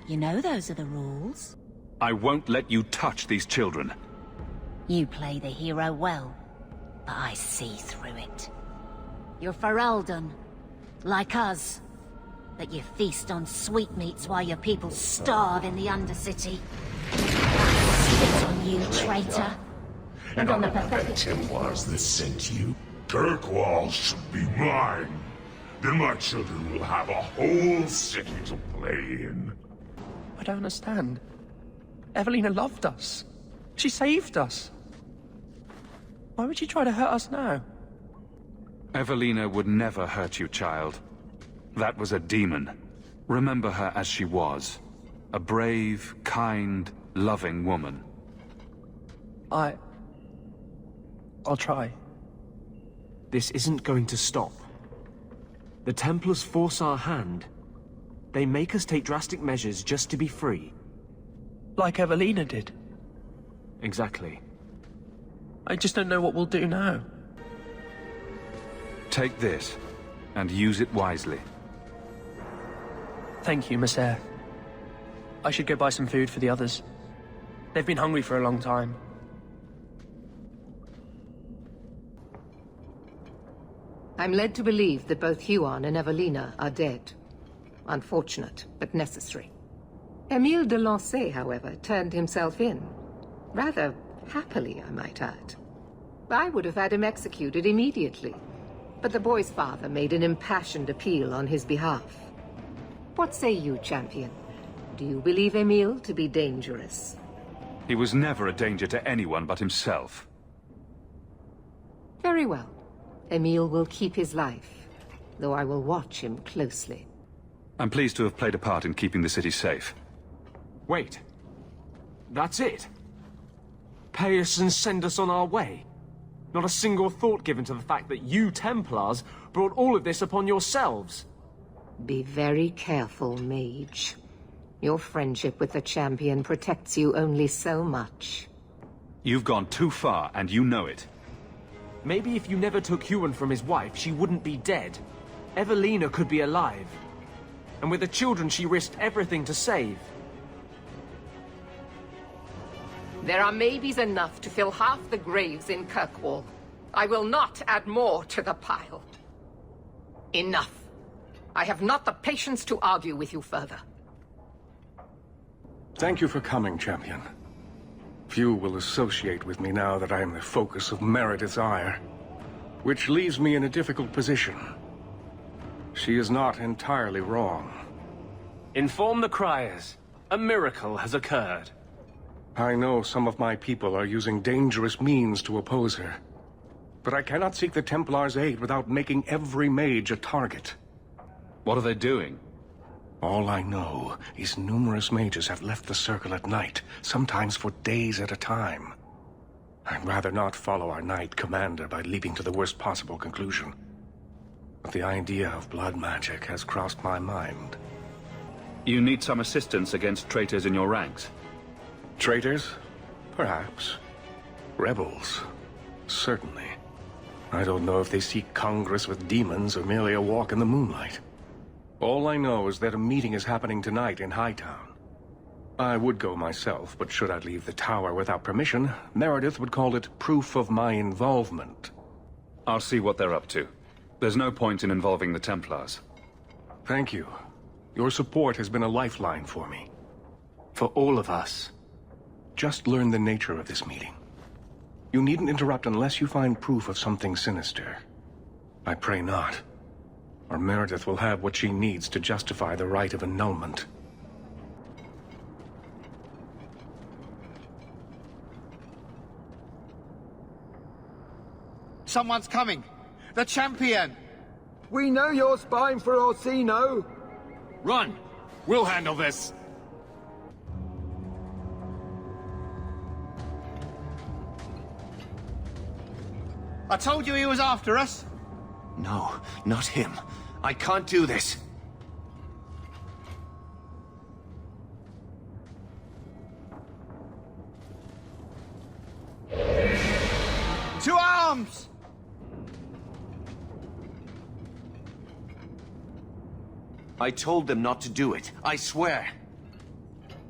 You know those are the rules. I won't let you touch these children. You play the hero well, but I see through it. You're for Eldon, like us. But you feast on sweetmeats while your people starve in the Undercity. Spit on you, traitor. And on the pathetic Templars that sent you. Kirkwall should be mine. Then my children will have a whole city to play in. I don't understand. Evelina loved us. She saved us. Why would she try to hurt us now? Evelina would never hurt you, child. That was a demon. Remember her as she was. A brave, kind, loving woman. I'll try. This isn't going to stop. The Templars force our hand. They make us take drastic measures just to be free. Like Evelina did. Exactly. I just don't know what we'll do now. Take this, and use it wisely. Thank you, Miss Eyre. I should go buy some food for the others. They've been hungry for a long time. I'm led to believe that both Huon and Evelina are dead. Unfortunate, but necessary. Emile de Lancey, however, turned himself in. Rather happily, I might add. I would have had him executed immediately, but the boy's father made an impassioned appeal on his behalf. What say you, champion? Do you believe Emile to be dangerous? He was never a danger to anyone but himself. Very well. Emile will keep his life, though I will watch him closely. I'm pleased to have played a part in keeping the city safe. Wait. That's it? Pay us and send us on our way? Not a single thought given to the fact that you Templars brought all of this upon yourselves? Be very careful, mage. Your friendship with the champion protects you only so much. You've gone too far, and you know it. Maybe if you never took Huon from his wife, she wouldn't be dead. Evelina could be alive. And with the children she risked everything to save. There are maybes enough to fill half the graves in Kirkwall. I will not add more to the pile. Enough. I have not the patience to argue with you further. Thank you for coming, champion. Few will associate with me now that I am the focus of Meredith's ire, which leaves me in a difficult position. She is not entirely wrong. Inform the criers. A miracle has occurred. I know some of my people are using dangerous means to oppose her. But I cannot seek the Templars' aid without making every mage a target. What are they doing? All I know is numerous mages have left the Circle at night, sometimes for days at a time. I'd rather not follow our Knight Commander by leaping to the worst possible conclusion. But the idea of blood magic has crossed my mind. You need some assistance against traitors in your ranks? Traitors? Perhaps. Rebels? Certainly. I don't know if they seek congress with demons or merely a walk in the moonlight. All I know is that a meeting is happening tonight in Hightown. I would go myself, but should I leave the tower without permission, Meredith would call it proof of my involvement. I'll see what they're up to. There's no point in involving the Templars. Thank you. Your support has been a lifeline for me. For all of us. Just learn the nature of this meeting. You needn't interrupt unless you find proof of something sinister. I pray not. Or Meredith will have what she needs to justify the right of annulment. Someone's coming! The champion! We know you're spying for Orsino! Run! We'll handle this! I told you he was after us! No, not him. I can't do this. To arms! I told them not to do it, I swear.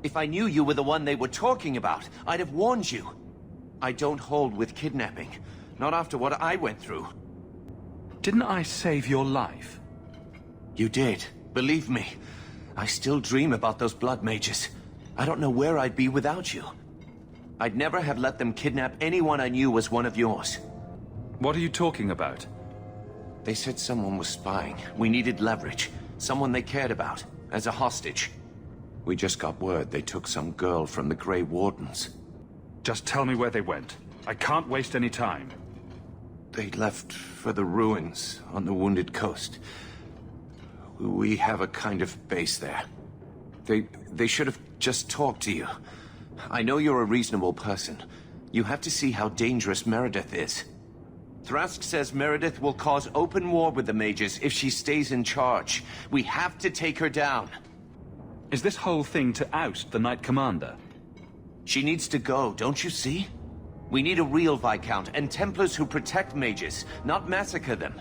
If I knew you were the one they were talking about, I'd have warned you. I don't hold with kidnapping. Not after what I went through. Didn't I save your life? You did. Believe me. I still dream about those blood mages. I don't know where I'd be without you. I'd never have let them kidnap anyone I knew was one of yours. What are you talking about? They said someone was spying. We needed leverage. Someone they cared about. As a hostage. We just got word they took some girl from the Grey Wardens. Just tell me where they went. I can't waste any time. They left for the ruins on the Wounded Coast. We have a kind of base there. They should have just talked to you. I know you're a reasonable person. You have to see how dangerous Meredith is. Thrask says Meredith will cause open war with the mages if she stays in charge. We have to take her down. Is this whole thing to oust the Knight Commander? She needs to go, don't you see? We need a real Viscount, and Templars who protect mages, not massacre them.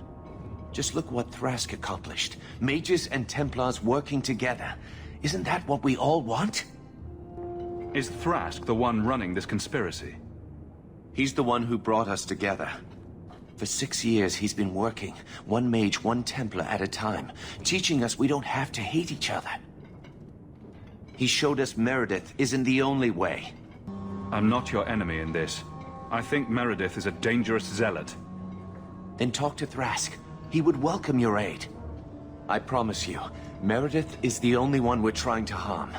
Just look what Thrask accomplished. Mages and Templars working together. Isn't that what we all want? Is Thrask the one running this conspiracy? He's the one who brought us together. For 6 years, he's been working, one mage, one Templar at a time, teaching us we don't have to hate each other. He showed us Meredith isn't the only way. I'm not your enemy in this. I think Meredith is a dangerous zealot. Then talk to Thrask. He would welcome your aid. I promise you, Meredith is the only one we're trying to harm.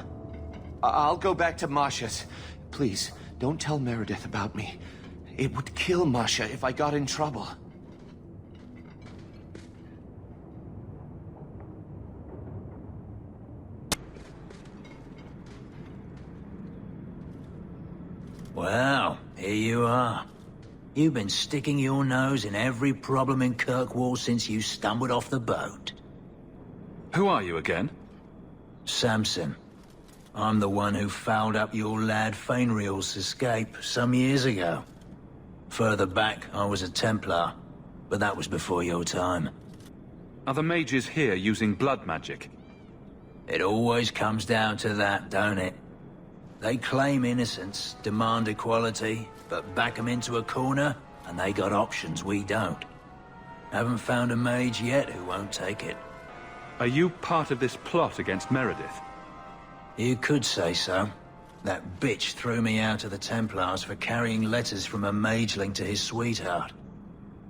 I'll go back to Masha's. Please, don't tell Meredith about me. It would kill Masha if I got in trouble. Well, here you are. You've been sticking your nose in every problem in Kirkwall since you stumbled off the boat. Who are you again? Samson. I'm the one who fouled up your lad Fainriel's escape some years ago. Further back, I was a Templar, but that was before your time. Are the mages here using blood magic? It always comes down to that, don't it? They claim innocence, demand equality, but back them into a corner, and they got options we don't. Haven't found a mage yet who won't take it. Are you part of this plot against Meredith? You could say so. That bitch threw me out of the Templars for carrying letters from a mageling to his sweetheart.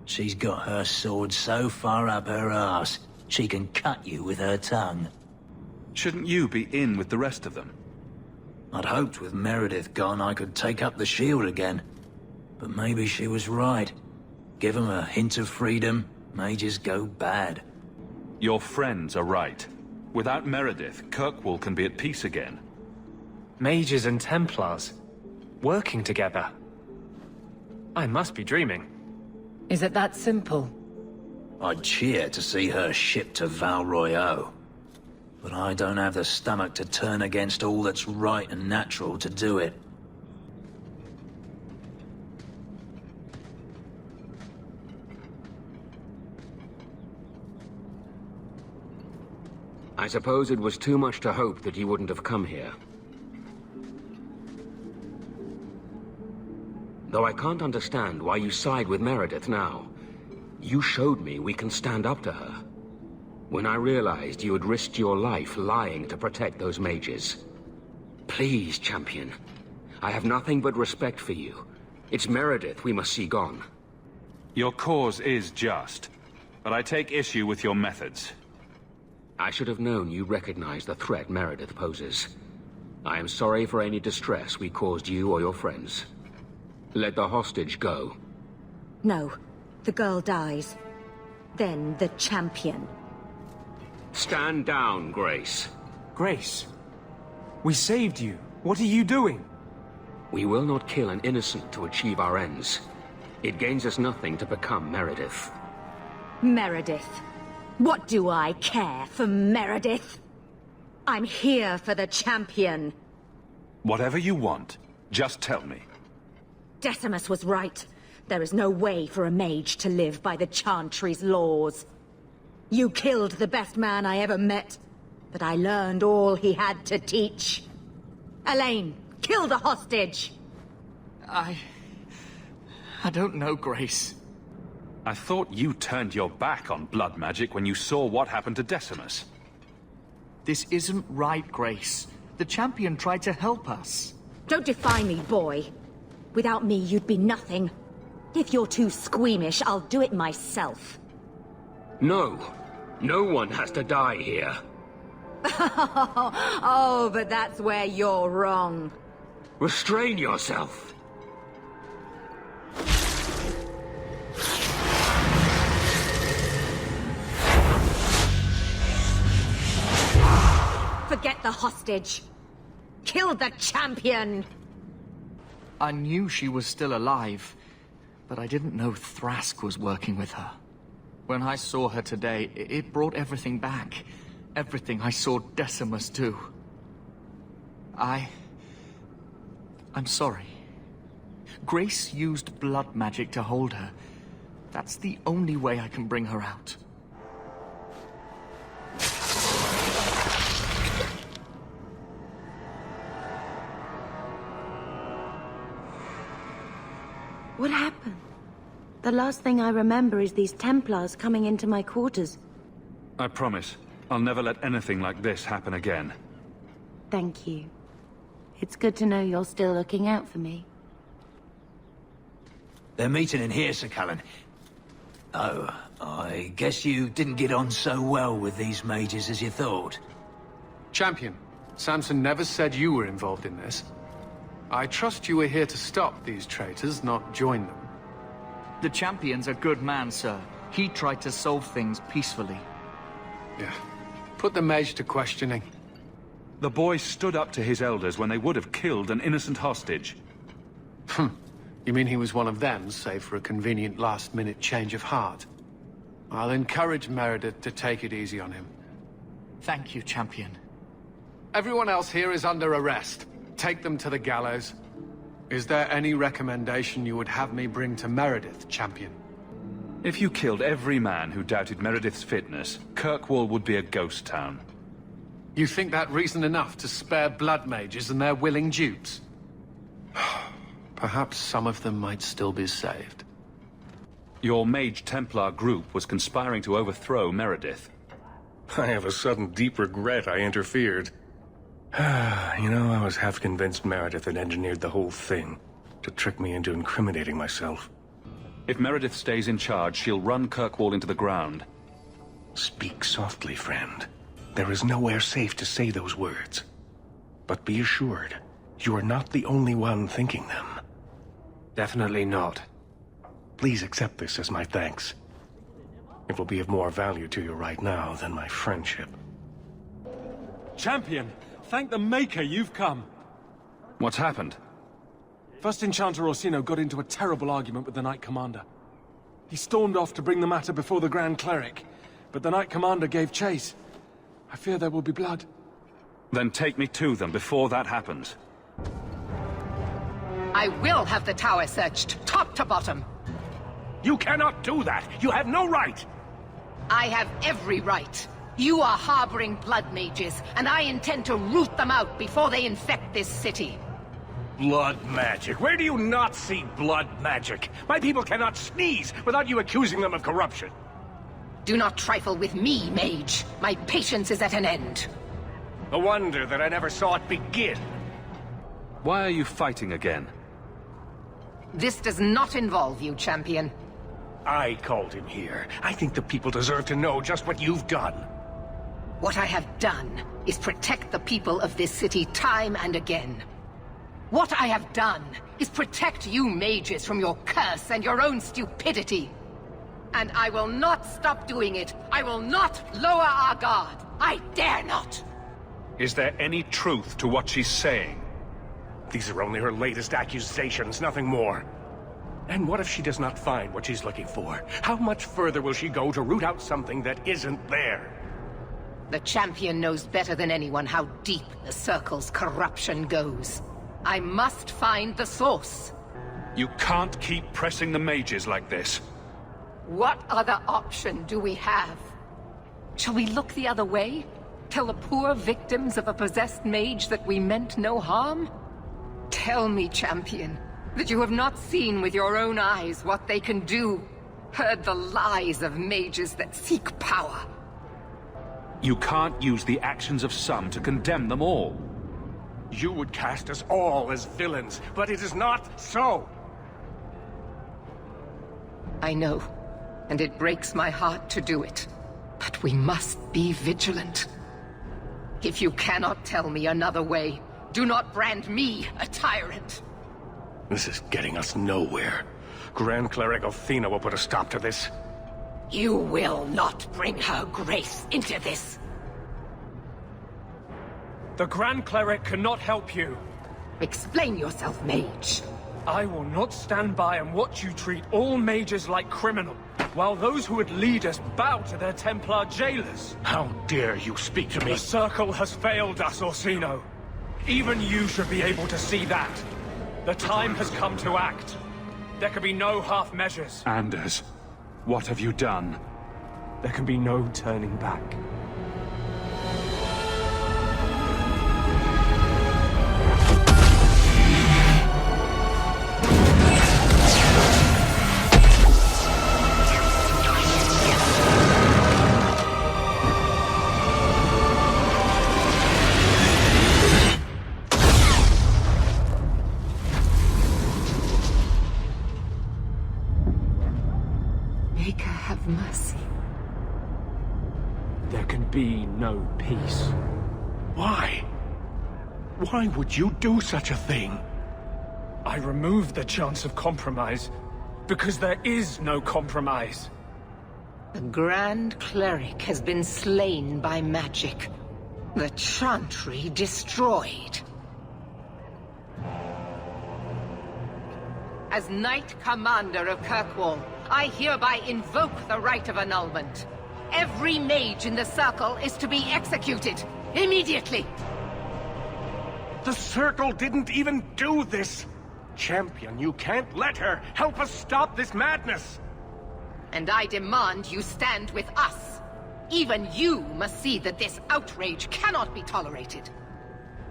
She's got her sword so far up her arse, she can cut you with her tongue. Shouldn't you be in with the rest of them? I'd hoped with Meredith gone I could take up the shield again. But maybe she was right. Give them a hint of freedom, mages go bad. Your friends are right. Without Meredith, Kirkwall can be at peace again. Mages and Templars, working together. I must be dreaming. Is it that simple? I'd cheer to see her shipped to Val Royeaux. But I don't have the stomach to turn against all that's right and natural to do it. I suppose it was too much to hope that you wouldn't have come here. Though I can't understand why you side with Meredith now. You showed me we can stand up to her. When I realized you had risked your life lying to protect those mages. Please, champion. I have nothing but respect for you. It's Meredith we must see gone. Your cause is just, but I take issue with your methods. I should have known you recognized the threat Meredith poses. I am sorry for any distress we caused you or your friends. Let the hostage go. No. The girl dies. Then the champion. Stand down, Grace. Grace, we saved you. What are you doing? We will not kill an innocent to achieve our ends. It gains us nothing to become Meredith. Meredith. What do I care for Meredith? I'm here for the champion. Whatever you want, just tell me. Decimus was right. There is no way for a mage to live by the Chantry's laws. You killed the best man I ever met, but I learned all he had to teach. Elaine, kill the hostage! I don't know, Grace. I thought you turned your back on blood magic when you saw what happened to Decimus. This isn't right, Grace. The champion tried to help us. Don't defy me, boy. Without me, you'd be nothing. If you're too squeamish, I'll do it myself. No. No one has to die here. Oh, but that's where you're wrong. Restrain yourself. Forget the hostage. Kill the champion! I knew she was still alive, but I didn't know Thrask was working with her. When I saw her today, it brought everything back. Everything I saw Decimus do. I'm sorry. Grace used blood magic to hold her. That's the only way I can bring her out. What happened? The last thing I remember is these Templars coming into my quarters. I promise, I'll never let anything like this happen again. Thank you. It's good to know you're still looking out for me. They're meeting in here, Sir Cullen. Oh, I guess you didn't get on so well with these mages as you thought. Champion, Samson never said you were involved in this. I trust you were here to stop these traitors, not join them. The Champion's a good man, sir. He tried to solve things peacefully. Yeah. Put the mage to questioning. The boy stood up to his elders when they would have killed an innocent hostage. You mean he was one of them, save for a convenient last-minute change of heart? I'll encourage Meredith to take it easy on him. Thank you, Champion. Everyone else here is under arrest. Take them to the gallows. Is there any recommendation you would have me bring to Meredith, Champion? If you killed every man who doubted Meredith's fitness, Kirkwall would be a ghost town. You think that reason enough to spare blood mages and their willing dupes? Perhaps some of them might still be saved. Your Mage Templar group was conspiring to overthrow Meredith. I have a sudden deep regret I interfered. You know, I was half convinced Meredith had engineered the whole thing to trick me into incriminating myself. If Meredith stays in charge, she'll run Kirkwall into the ground. Speak softly, friend. There is nowhere safe to say those words. But be assured, you are not the only one thinking them. Definitely not. Please accept this as my thanks. It will be of more value to you right now than my friendship. Champion, thank the Maker you've come. What's happened? First Enchanter Orsino got into a terrible argument with the Knight Commander. He stormed off to bring the matter before the Grand Cleric, but the Knight Commander gave chase. I fear there will be blood. Then take me to them before that happens. I will have the tower searched, top to bottom. You cannot do that! You have no right! I have every right. You are harboring blood mages, and I intend to root them out before they infect this city. Blood magic? Where do you not see blood magic? My people cannot sneeze without you accusing them of corruption. Do not trifle with me, mage. My patience is at an end. A wonder that I never saw it begin. Why are you fighting again? This does not involve you, Champion. I called him here. I think the people deserve to know just what you've done. What I have done is protect the people of this city time and again. What I have done is protect you mages from your curse and your own stupidity. And I will not stop doing it. I will not lower our guard. I dare not. Is there any truth to what she's saying? These are only her latest accusations, nothing more. And what if she does not find what she's looking for? How much further will she go to root out something that isn't there? The Champion knows better than anyone how deep the Circle's corruption goes. I must find the source. You can't keep pressing the mages like this. What other option do we have? Shall we look the other way? Tell the poor victims of a possessed mage that we meant no harm? Tell me, Champion, that you have not seen with your own eyes what they can do, heard the lies of mages that seek power. You can't use the actions of some to condemn them all. You would cast us all as villains, but it is not so. I know, and it breaks my heart to do it. But we must be vigilant. If you cannot tell me another way, do not brand me a tyrant. This is getting us nowhere. Grand Cleric Athena will put a stop to this. You will not bring her grace into this. The Grand Cleric cannot help you. Explain yourself, mage. I will not stand by and watch you treat all mages like criminal, while those who would lead us bow to their Templar jailers. How dare you speak to me? The Circle has failed us, Orsino. Even you should be able to see that. The time has come to act. There can be no half measures. Anders, what have you done? There can be no turning back. Have mercy. There can be no peace. Why? Why would you do such a thing? I removed the chance of compromise because there is no compromise. The Grand Cleric has been slain by magic. The Chantry destroyed. As Knight Commander of Kirkwall, I hereby invoke the right of annulment. Every mage in the Circle is to be executed, immediately! The Circle didn't even do this! Champion, you can't let her! Help us stop this madness! And I demand you stand with us. Even you must see that this outrage cannot be tolerated.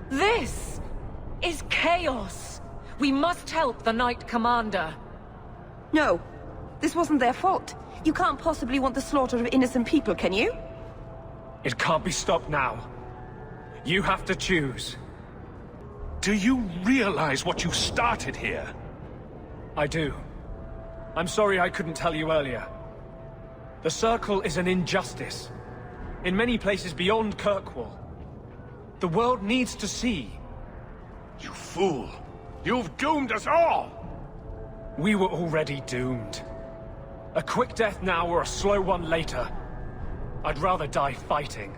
This is chaos! We must help the Knight Commander. No. This wasn't their fault. You can't possibly want the slaughter of innocent people, can you? It can't be stopped now. You have to choose. Do you realize what you started here? I do. I'm sorry I couldn't tell you earlier. The Circle is an injustice. In many places beyond Kirkwall. The world needs to see. You fool! You've doomed us all! We were already doomed. A quick death now or a slow one later. I'd rather die fighting.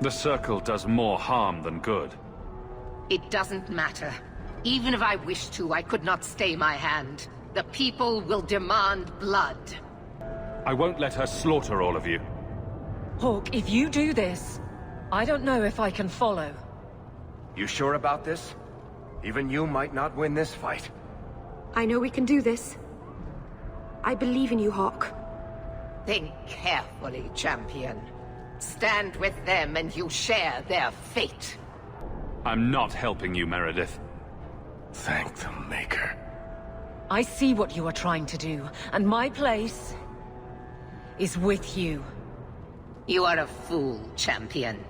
The Circle does more harm than good. It doesn't matter. Even if I wished to, I could not stay my hand. The people will demand blood. I won't let her slaughter all of you. Hawk, if you do this, I don't know if I can follow. You sure about this? Even you might not win this fight. I know we can do this. I believe in you, Hawk. Think carefully, champion. Stand with them and you share their fate. I'm not helping you, Meredith. Thank the Maker. I see what you are trying to do, and my place is with you. You are a fool, champion.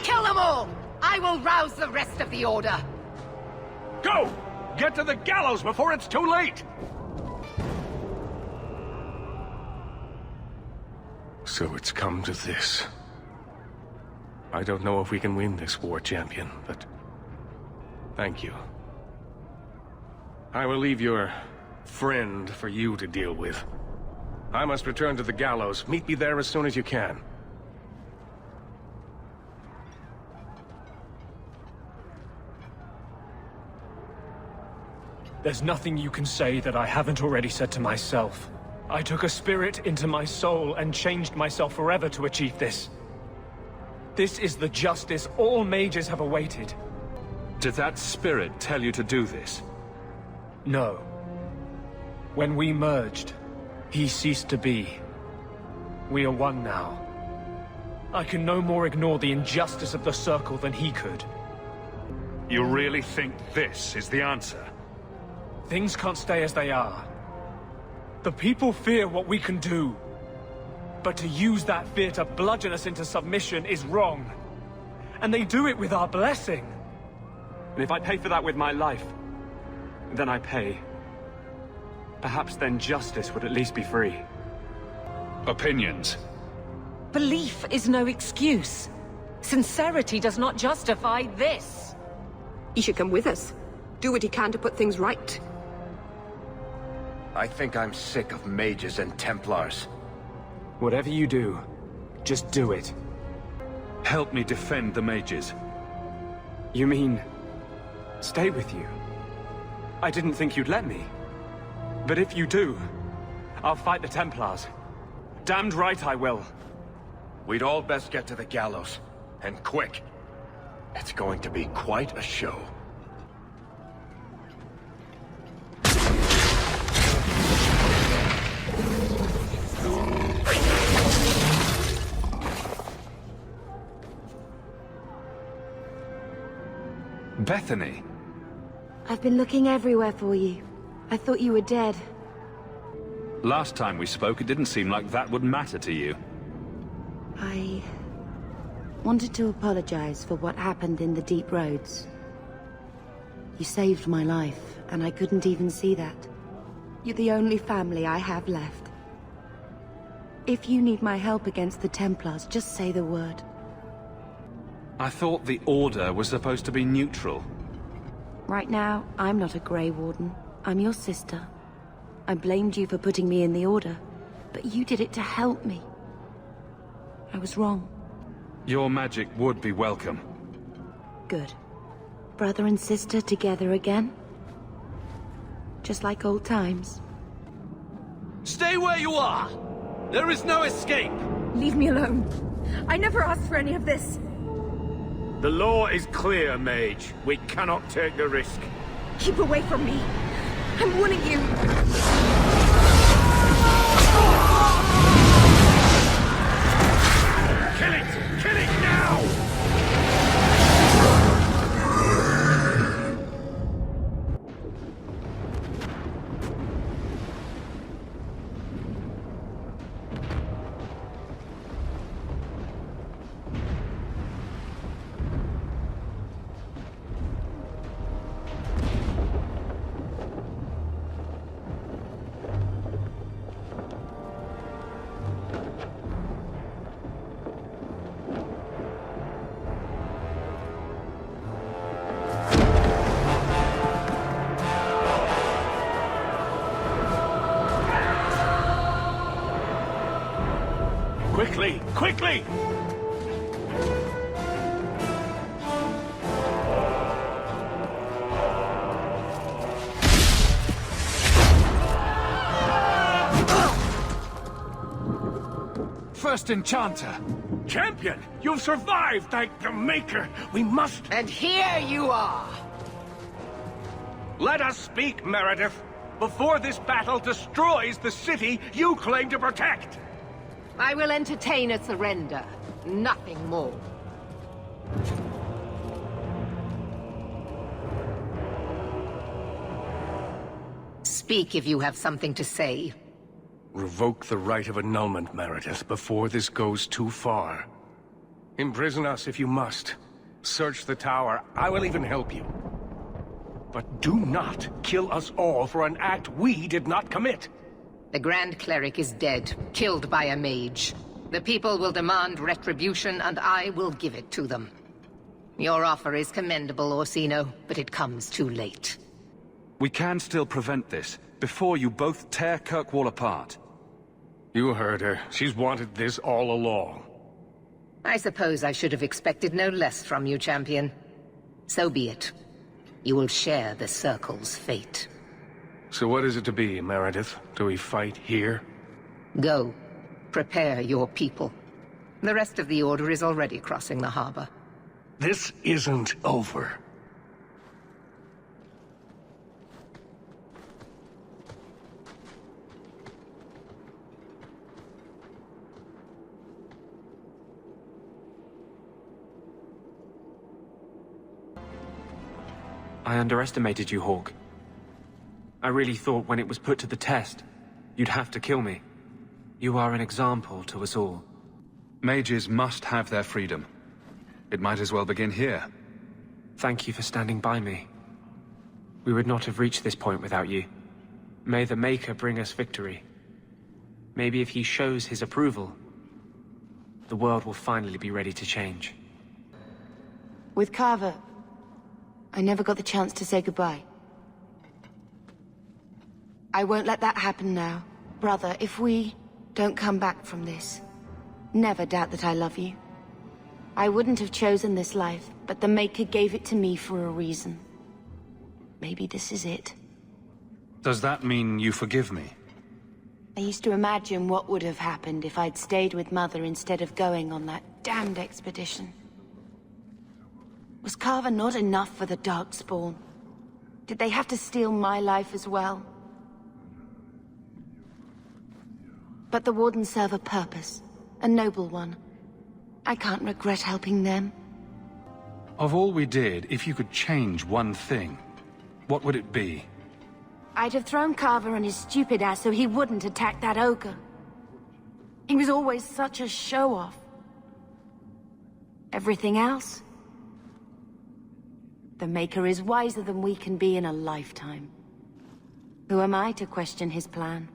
Kill them all! I will rouse the rest of the Order! Go! Get to the gallows before it's too late! So it's come to this. I don't know if we can win this war, champion, but thank you. I will leave your friend for you to deal with. I must return to the gallows. Meet me there as soon as you can. There's nothing you can say that I haven't already said to myself. I took a spirit into my soul and changed myself forever to achieve this. This is the justice all mages have awaited. Did that spirit tell you to do this? No. When we merged, he ceased to be. We are one now. I can no more ignore the injustice of the Circle than he could. You really think this is the answer? Things can't stay as they are. The people fear what we can do. But to use that fear to bludgeon us into submission is wrong. And they do it with our blessing. And if I pay for that with my life, then I pay. Perhaps then justice would at least be free. Opinions. Belief is no excuse. Sincerity does not justify this. He should come with us. Do what he can to put things right. I think I'm sick of mages and Templars. Whatever you do, just do it. Help me defend the mages. You mean, stay with you? I didn't think you'd let me. But if you do, I'll fight the Templars. Damned right I will. We'd all best get to the gallows. And quick. It's going to be quite a show. Bethany? I've been looking everywhere for you. I thought you were dead. Last time we spoke, it didn't seem like that would matter to you. I wanted to apologize for what happened in the deep roads. You saved my life, and I couldn't even see that. You're the only family I have left. If you need my help against the Templars, just say the word. I thought the Order was supposed to be neutral. Right now, I'm not a Grey Warden. I'm your sister. I blamed you for putting me in the Order, but you did it to help me. I was wrong. Your magic would be welcome. Good. Brother and sister together again? Just like old times. Stay where you are! There is no escape! Leave me alone. I never asked for any of this. The law is clear, Mage. We cannot take the risk. Keep away from me. I'm warning you. Kill it! Kill it now! Quickly! Quickly! First Enchanter! Champion! You've survived, thank the Maker! We must... And here you are! Let us speak, Meredith, before this battle destroys the city you claim to protect! I will entertain a surrender. Nothing more. Speak if you have something to say. Revoke the right of annulment, Meredith, before this goes too far. Imprison us if you must. Search the tower. I will even help you. But do not kill us all for an act we did not commit. The Grand Cleric is dead, killed by a mage. The people will demand retribution, and I will give it to them. Your offer is commendable, Orsino, but it comes too late. We can still prevent this, before you both tear Kirkwall apart. You heard her. She's wanted this all along. I suppose I should have expected no less from you, champion. So be it. You will share the Circle's fate. So what is it to be, Meredith? Do we fight here? Go. Prepare your people. The rest of the Order is already crossing the harbor. This isn't over. I underestimated you, Hawk. I really thought when it was put to the test, you'd have to kill me. You are an example to us all. Mages must have their freedom. It might as well begin here. Thank you for standing by me. We would not have reached this point without you. May the Maker bring us victory. Maybe if he shows his approval, the world will finally be ready to change. With Carver, I never got the chance to say goodbye. I won't let that happen now. Brother, if we don't come back from this, never doubt that I love you. I wouldn't have chosen this life, but the Maker gave it to me for a reason. Maybe this is it. Does that mean you forgive me? I used to imagine what would have happened if I'd stayed with Mother instead of going on that damned expedition. Was Carver not enough for the Darkspawn? Did they have to steal my life as well? But the Wardens serve a purpose, a noble one. I can't regret helping them. Of all we did, if you could change one thing, what would it be? I'd have thrown Carver and his stupid ass so he wouldn't attack that ogre. He was always such a show-off. Everything else? The Maker is wiser than we can be in a lifetime. Who am I to question his plan?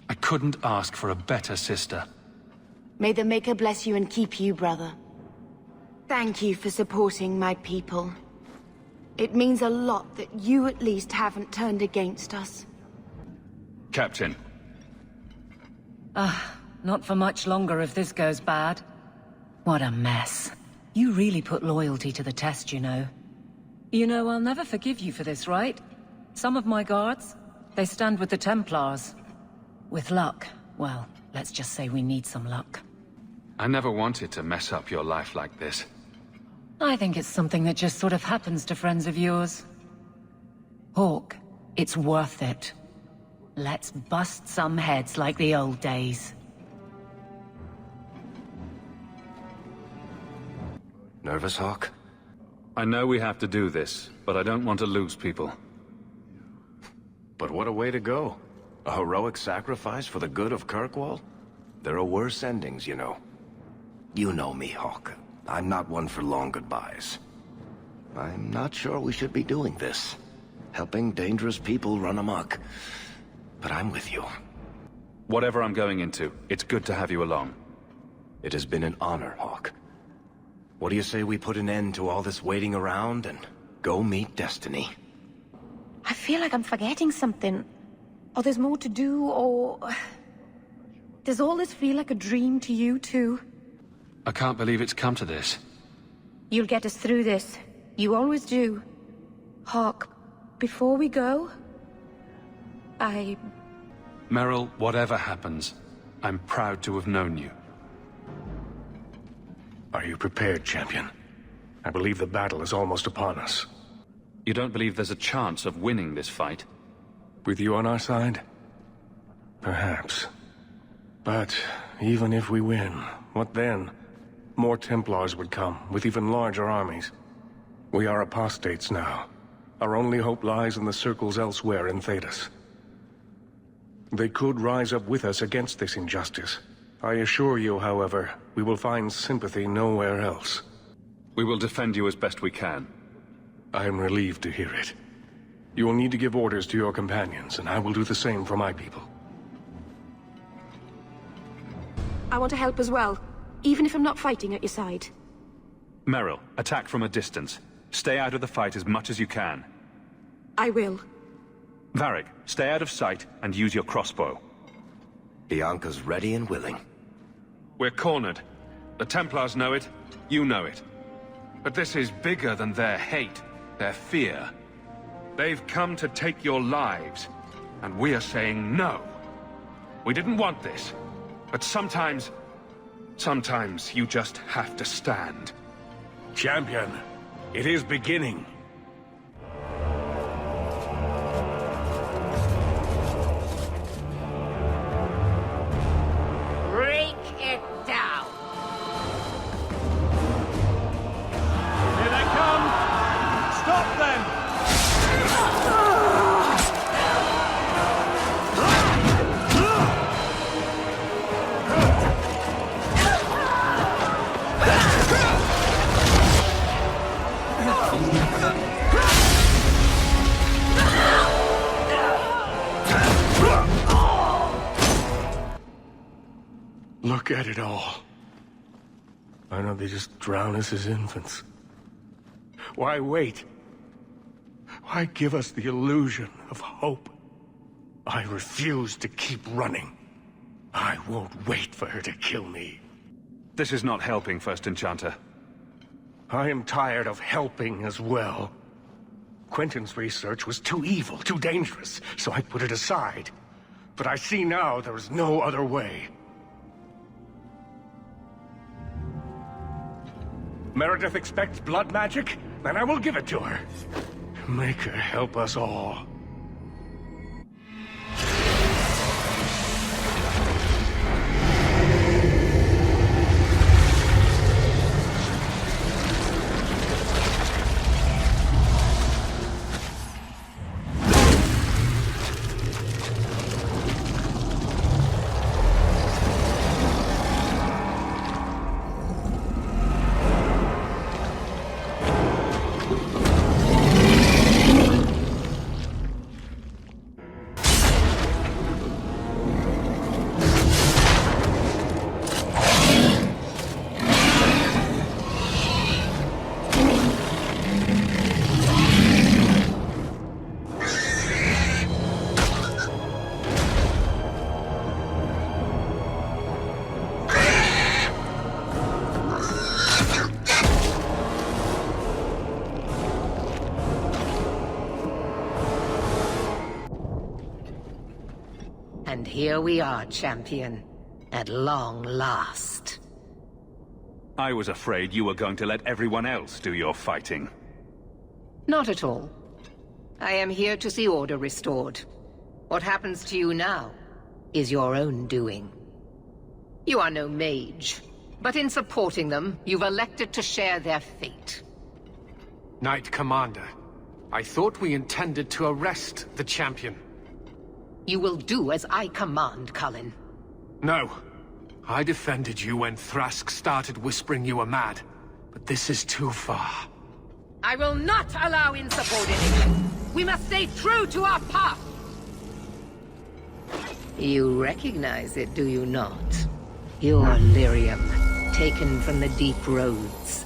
I couldn't ask for a better sister. May the Maker bless you and keep you, brother. Thank you for supporting my people. It means a lot that you at least haven't turned against us. Captain. Not for much longer if this goes bad. What a mess. You really put loyalty to the test, you know. You know, I'll never forgive you for this, right? Some of my guards, they stand with the Templars. With luck, well, let's just say we need some luck. I never wanted to mess up your life like this. I think it's something that just sort of happens to friends of yours. Hawk, it's worth it. Let's bust some heads like the old days. Nervous, Hawk? I know we have to do this, but I don't want to lose people. But what a way to go. A heroic sacrifice for the good of Kirkwall? There are worse endings, you know. You know me, Hawk. I'm not one for long goodbyes. I'm not sure we should be doing this. Helping dangerous people run amok. But I'm with you. Whatever I'm going into, it's good to have you along. It has been an honor, Hawk. What do you say we put an end to all this waiting around and go meet Destiny? I feel like I'm forgetting something. Or there's more to do, or... Does all this feel like a dream to you, too? I can't believe it's come to this. You'll get us through this. You always do. Hawk, before we go... Meryl, whatever happens, I'm proud to have known you. Are you prepared, champion? I believe the battle is almost upon us. You don't believe there's a chance of winning this fight? With you on our side? Perhaps. But even if we win, what then? More Templars would come, with even larger armies. We are apostates now. Our only hope lies in the circles elsewhere in Thedas. They could rise up with us against this injustice. I assure you, however, we will find sympathy nowhere else. We will defend you as best we can. I am relieved to hear it. You will need to give orders to your companions, and I will do the same for my people. I want to help as well, even if I'm not fighting at your side. Meryl, attack from a distance. Stay out of the fight as much as you can. I will. Varric, stay out of sight and use your crossbow. Bianca's ready and willing. We're cornered. The Templars know it, you know it. But this is bigger than their hate, their fear. They've come to take your lives, and we are saying no. We didn't want this, but sometimes you just have to stand. Champion, it is beginning. Break it down. Here they come! Stop them! Look at it all. Why don't they just drown us as infants? Why wait? Why give us the illusion of hope? I refuse to keep running. I won't wait for her to kill me. This is not helping, First Enchanter. I am tired of helping as well. Quentin's research was too evil, too dangerous, so I put it aside. But I see now there is no other way. Meredith expects blood magic? Then I will give it to her. Make her help us all. And here we are, champion. At long last. I was afraid you were going to let everyone else do your fighting. Not at all. I am here to see order restored. What happens to you now is your own doing. You are no mage, but in supporting them, you've elected to share their fate. Knight Commander, I thought we intended to arrest the champion. You will do as I command, Cullen. No. I defended you when Thrask started whispering you were mad, but this is too far. I will not allow insubordination. We must stay true to our path. You recognize it, do you not? Your lyrium, taken from the deep roads.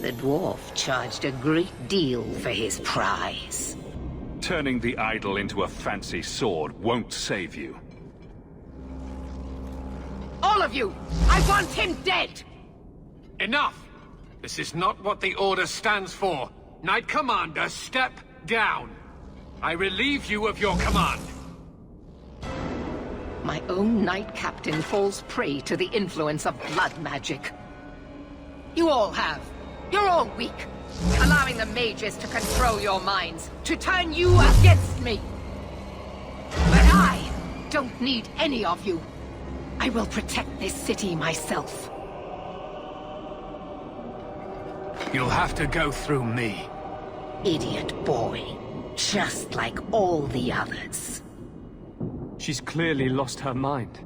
The dwarf charged a great deal for his prize. Turning the idol into a fancy sword won't save you. All of you! I want him dead! Enough! This is not what the Order stands for. Knight Commander, step down. I relieve you of your command. My own Knight Captain falls prey to the influence of blood magic. You all have. You're all weak. Allowing the mages to control your minds, to turn you against me. But I don't need any of you. I will protect this city myself. You'll have to go through me. Idiot boy. Just like all the others. She's clearly lost her mind.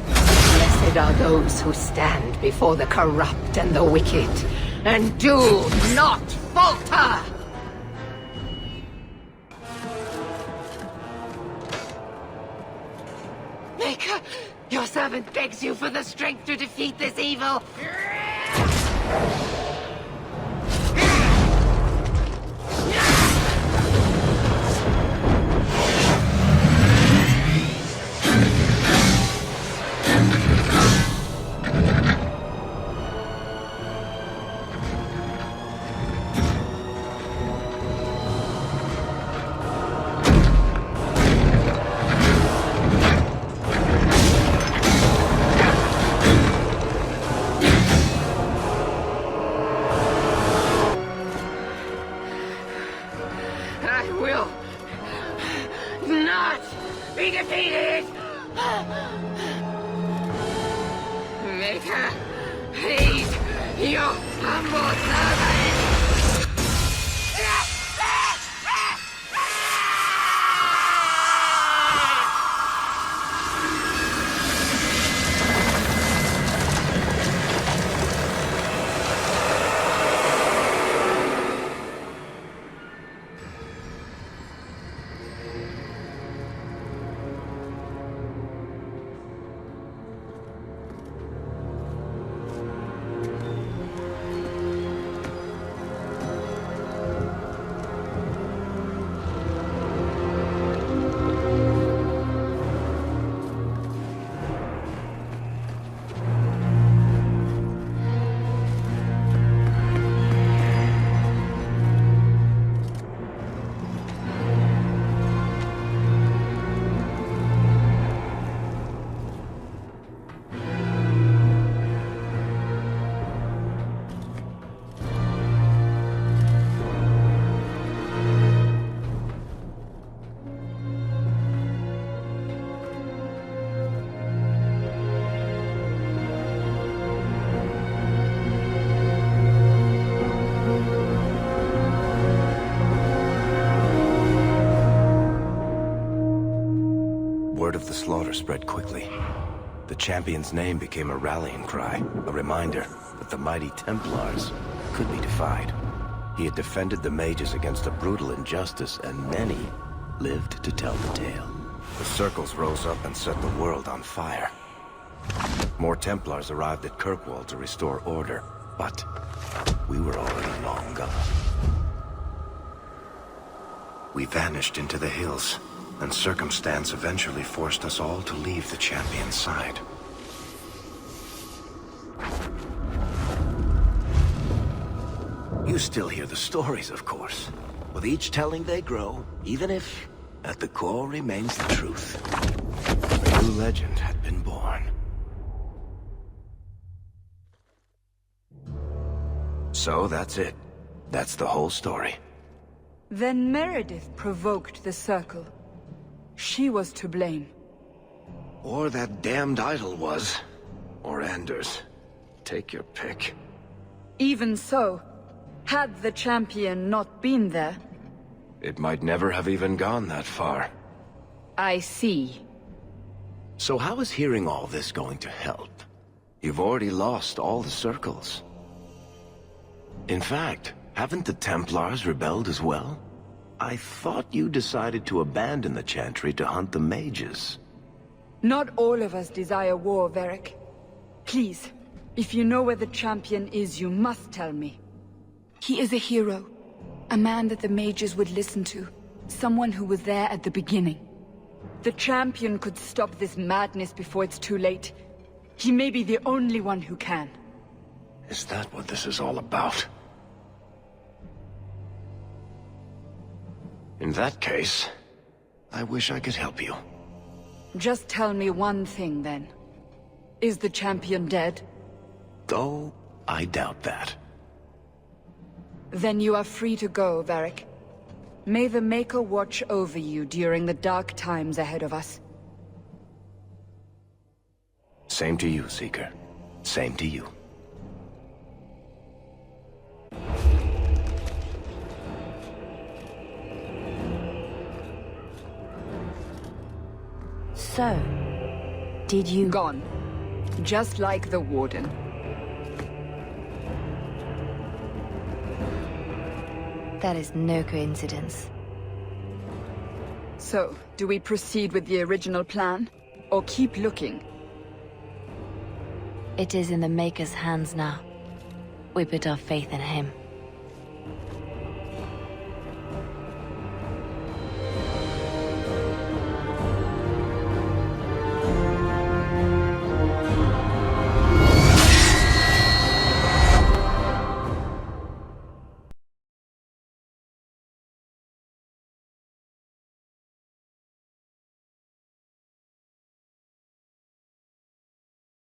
Blessed are those who stand before the corrupt and the wicked, and do not falter! Maker, your servant begs you for the strength to defeat this evil. Maker, please, your humble servant! Word of the slaughter spread quickly. The champion's name became a rallying cry, a reminder that the mighty Templars could be defied. He had defended the mages against a brutal injustice, and many lived to tell the tale. The circles rose up and set the world on fire. More Templars arrived at Kirkwall to restore order, but we were already long gone. We vanished into the hills, and circumstance eventually forced us all to leave the champion's side. You still hear the stories, of course. With each telling they grow, even if, at the core, remains the truth. A new legend had been born. So that's it. That's the whole story. Then Meredith provoked the Circle. She was to blame. Or that damned idol was. Or Anders. Take your pick. Even so, had the champion not been there... It might never have even gone that far. I see. So how is hearing all this going to help? You've already lost all the circles. In fact, haven't the Templars rebelled as well? I thought you decided to abandon the Chantry to hunt the mages. Not all of us desire war, Varric. Please, if you know where the champion is, you must tell me. He is a hero. A man that the mages would listen to. Someone who was there at the beginning. The champion could stop this madness before it's too late. He may be the only one who can. Is that what this is all about? In that case, I wish I could help you. Just tell me one thing, then. Is the champion dead? Though, I doubt that. Then you are free to go, Varric. May the Maker watch over you during the dark times ahead of us. Same to you, Seeker. Same to you. So, did you... Gone. Just like the Warden. That is no coincidence. So, do we proceed with the original plan? Or keep looking? It is in the Maker's hands now. We put our faith in him.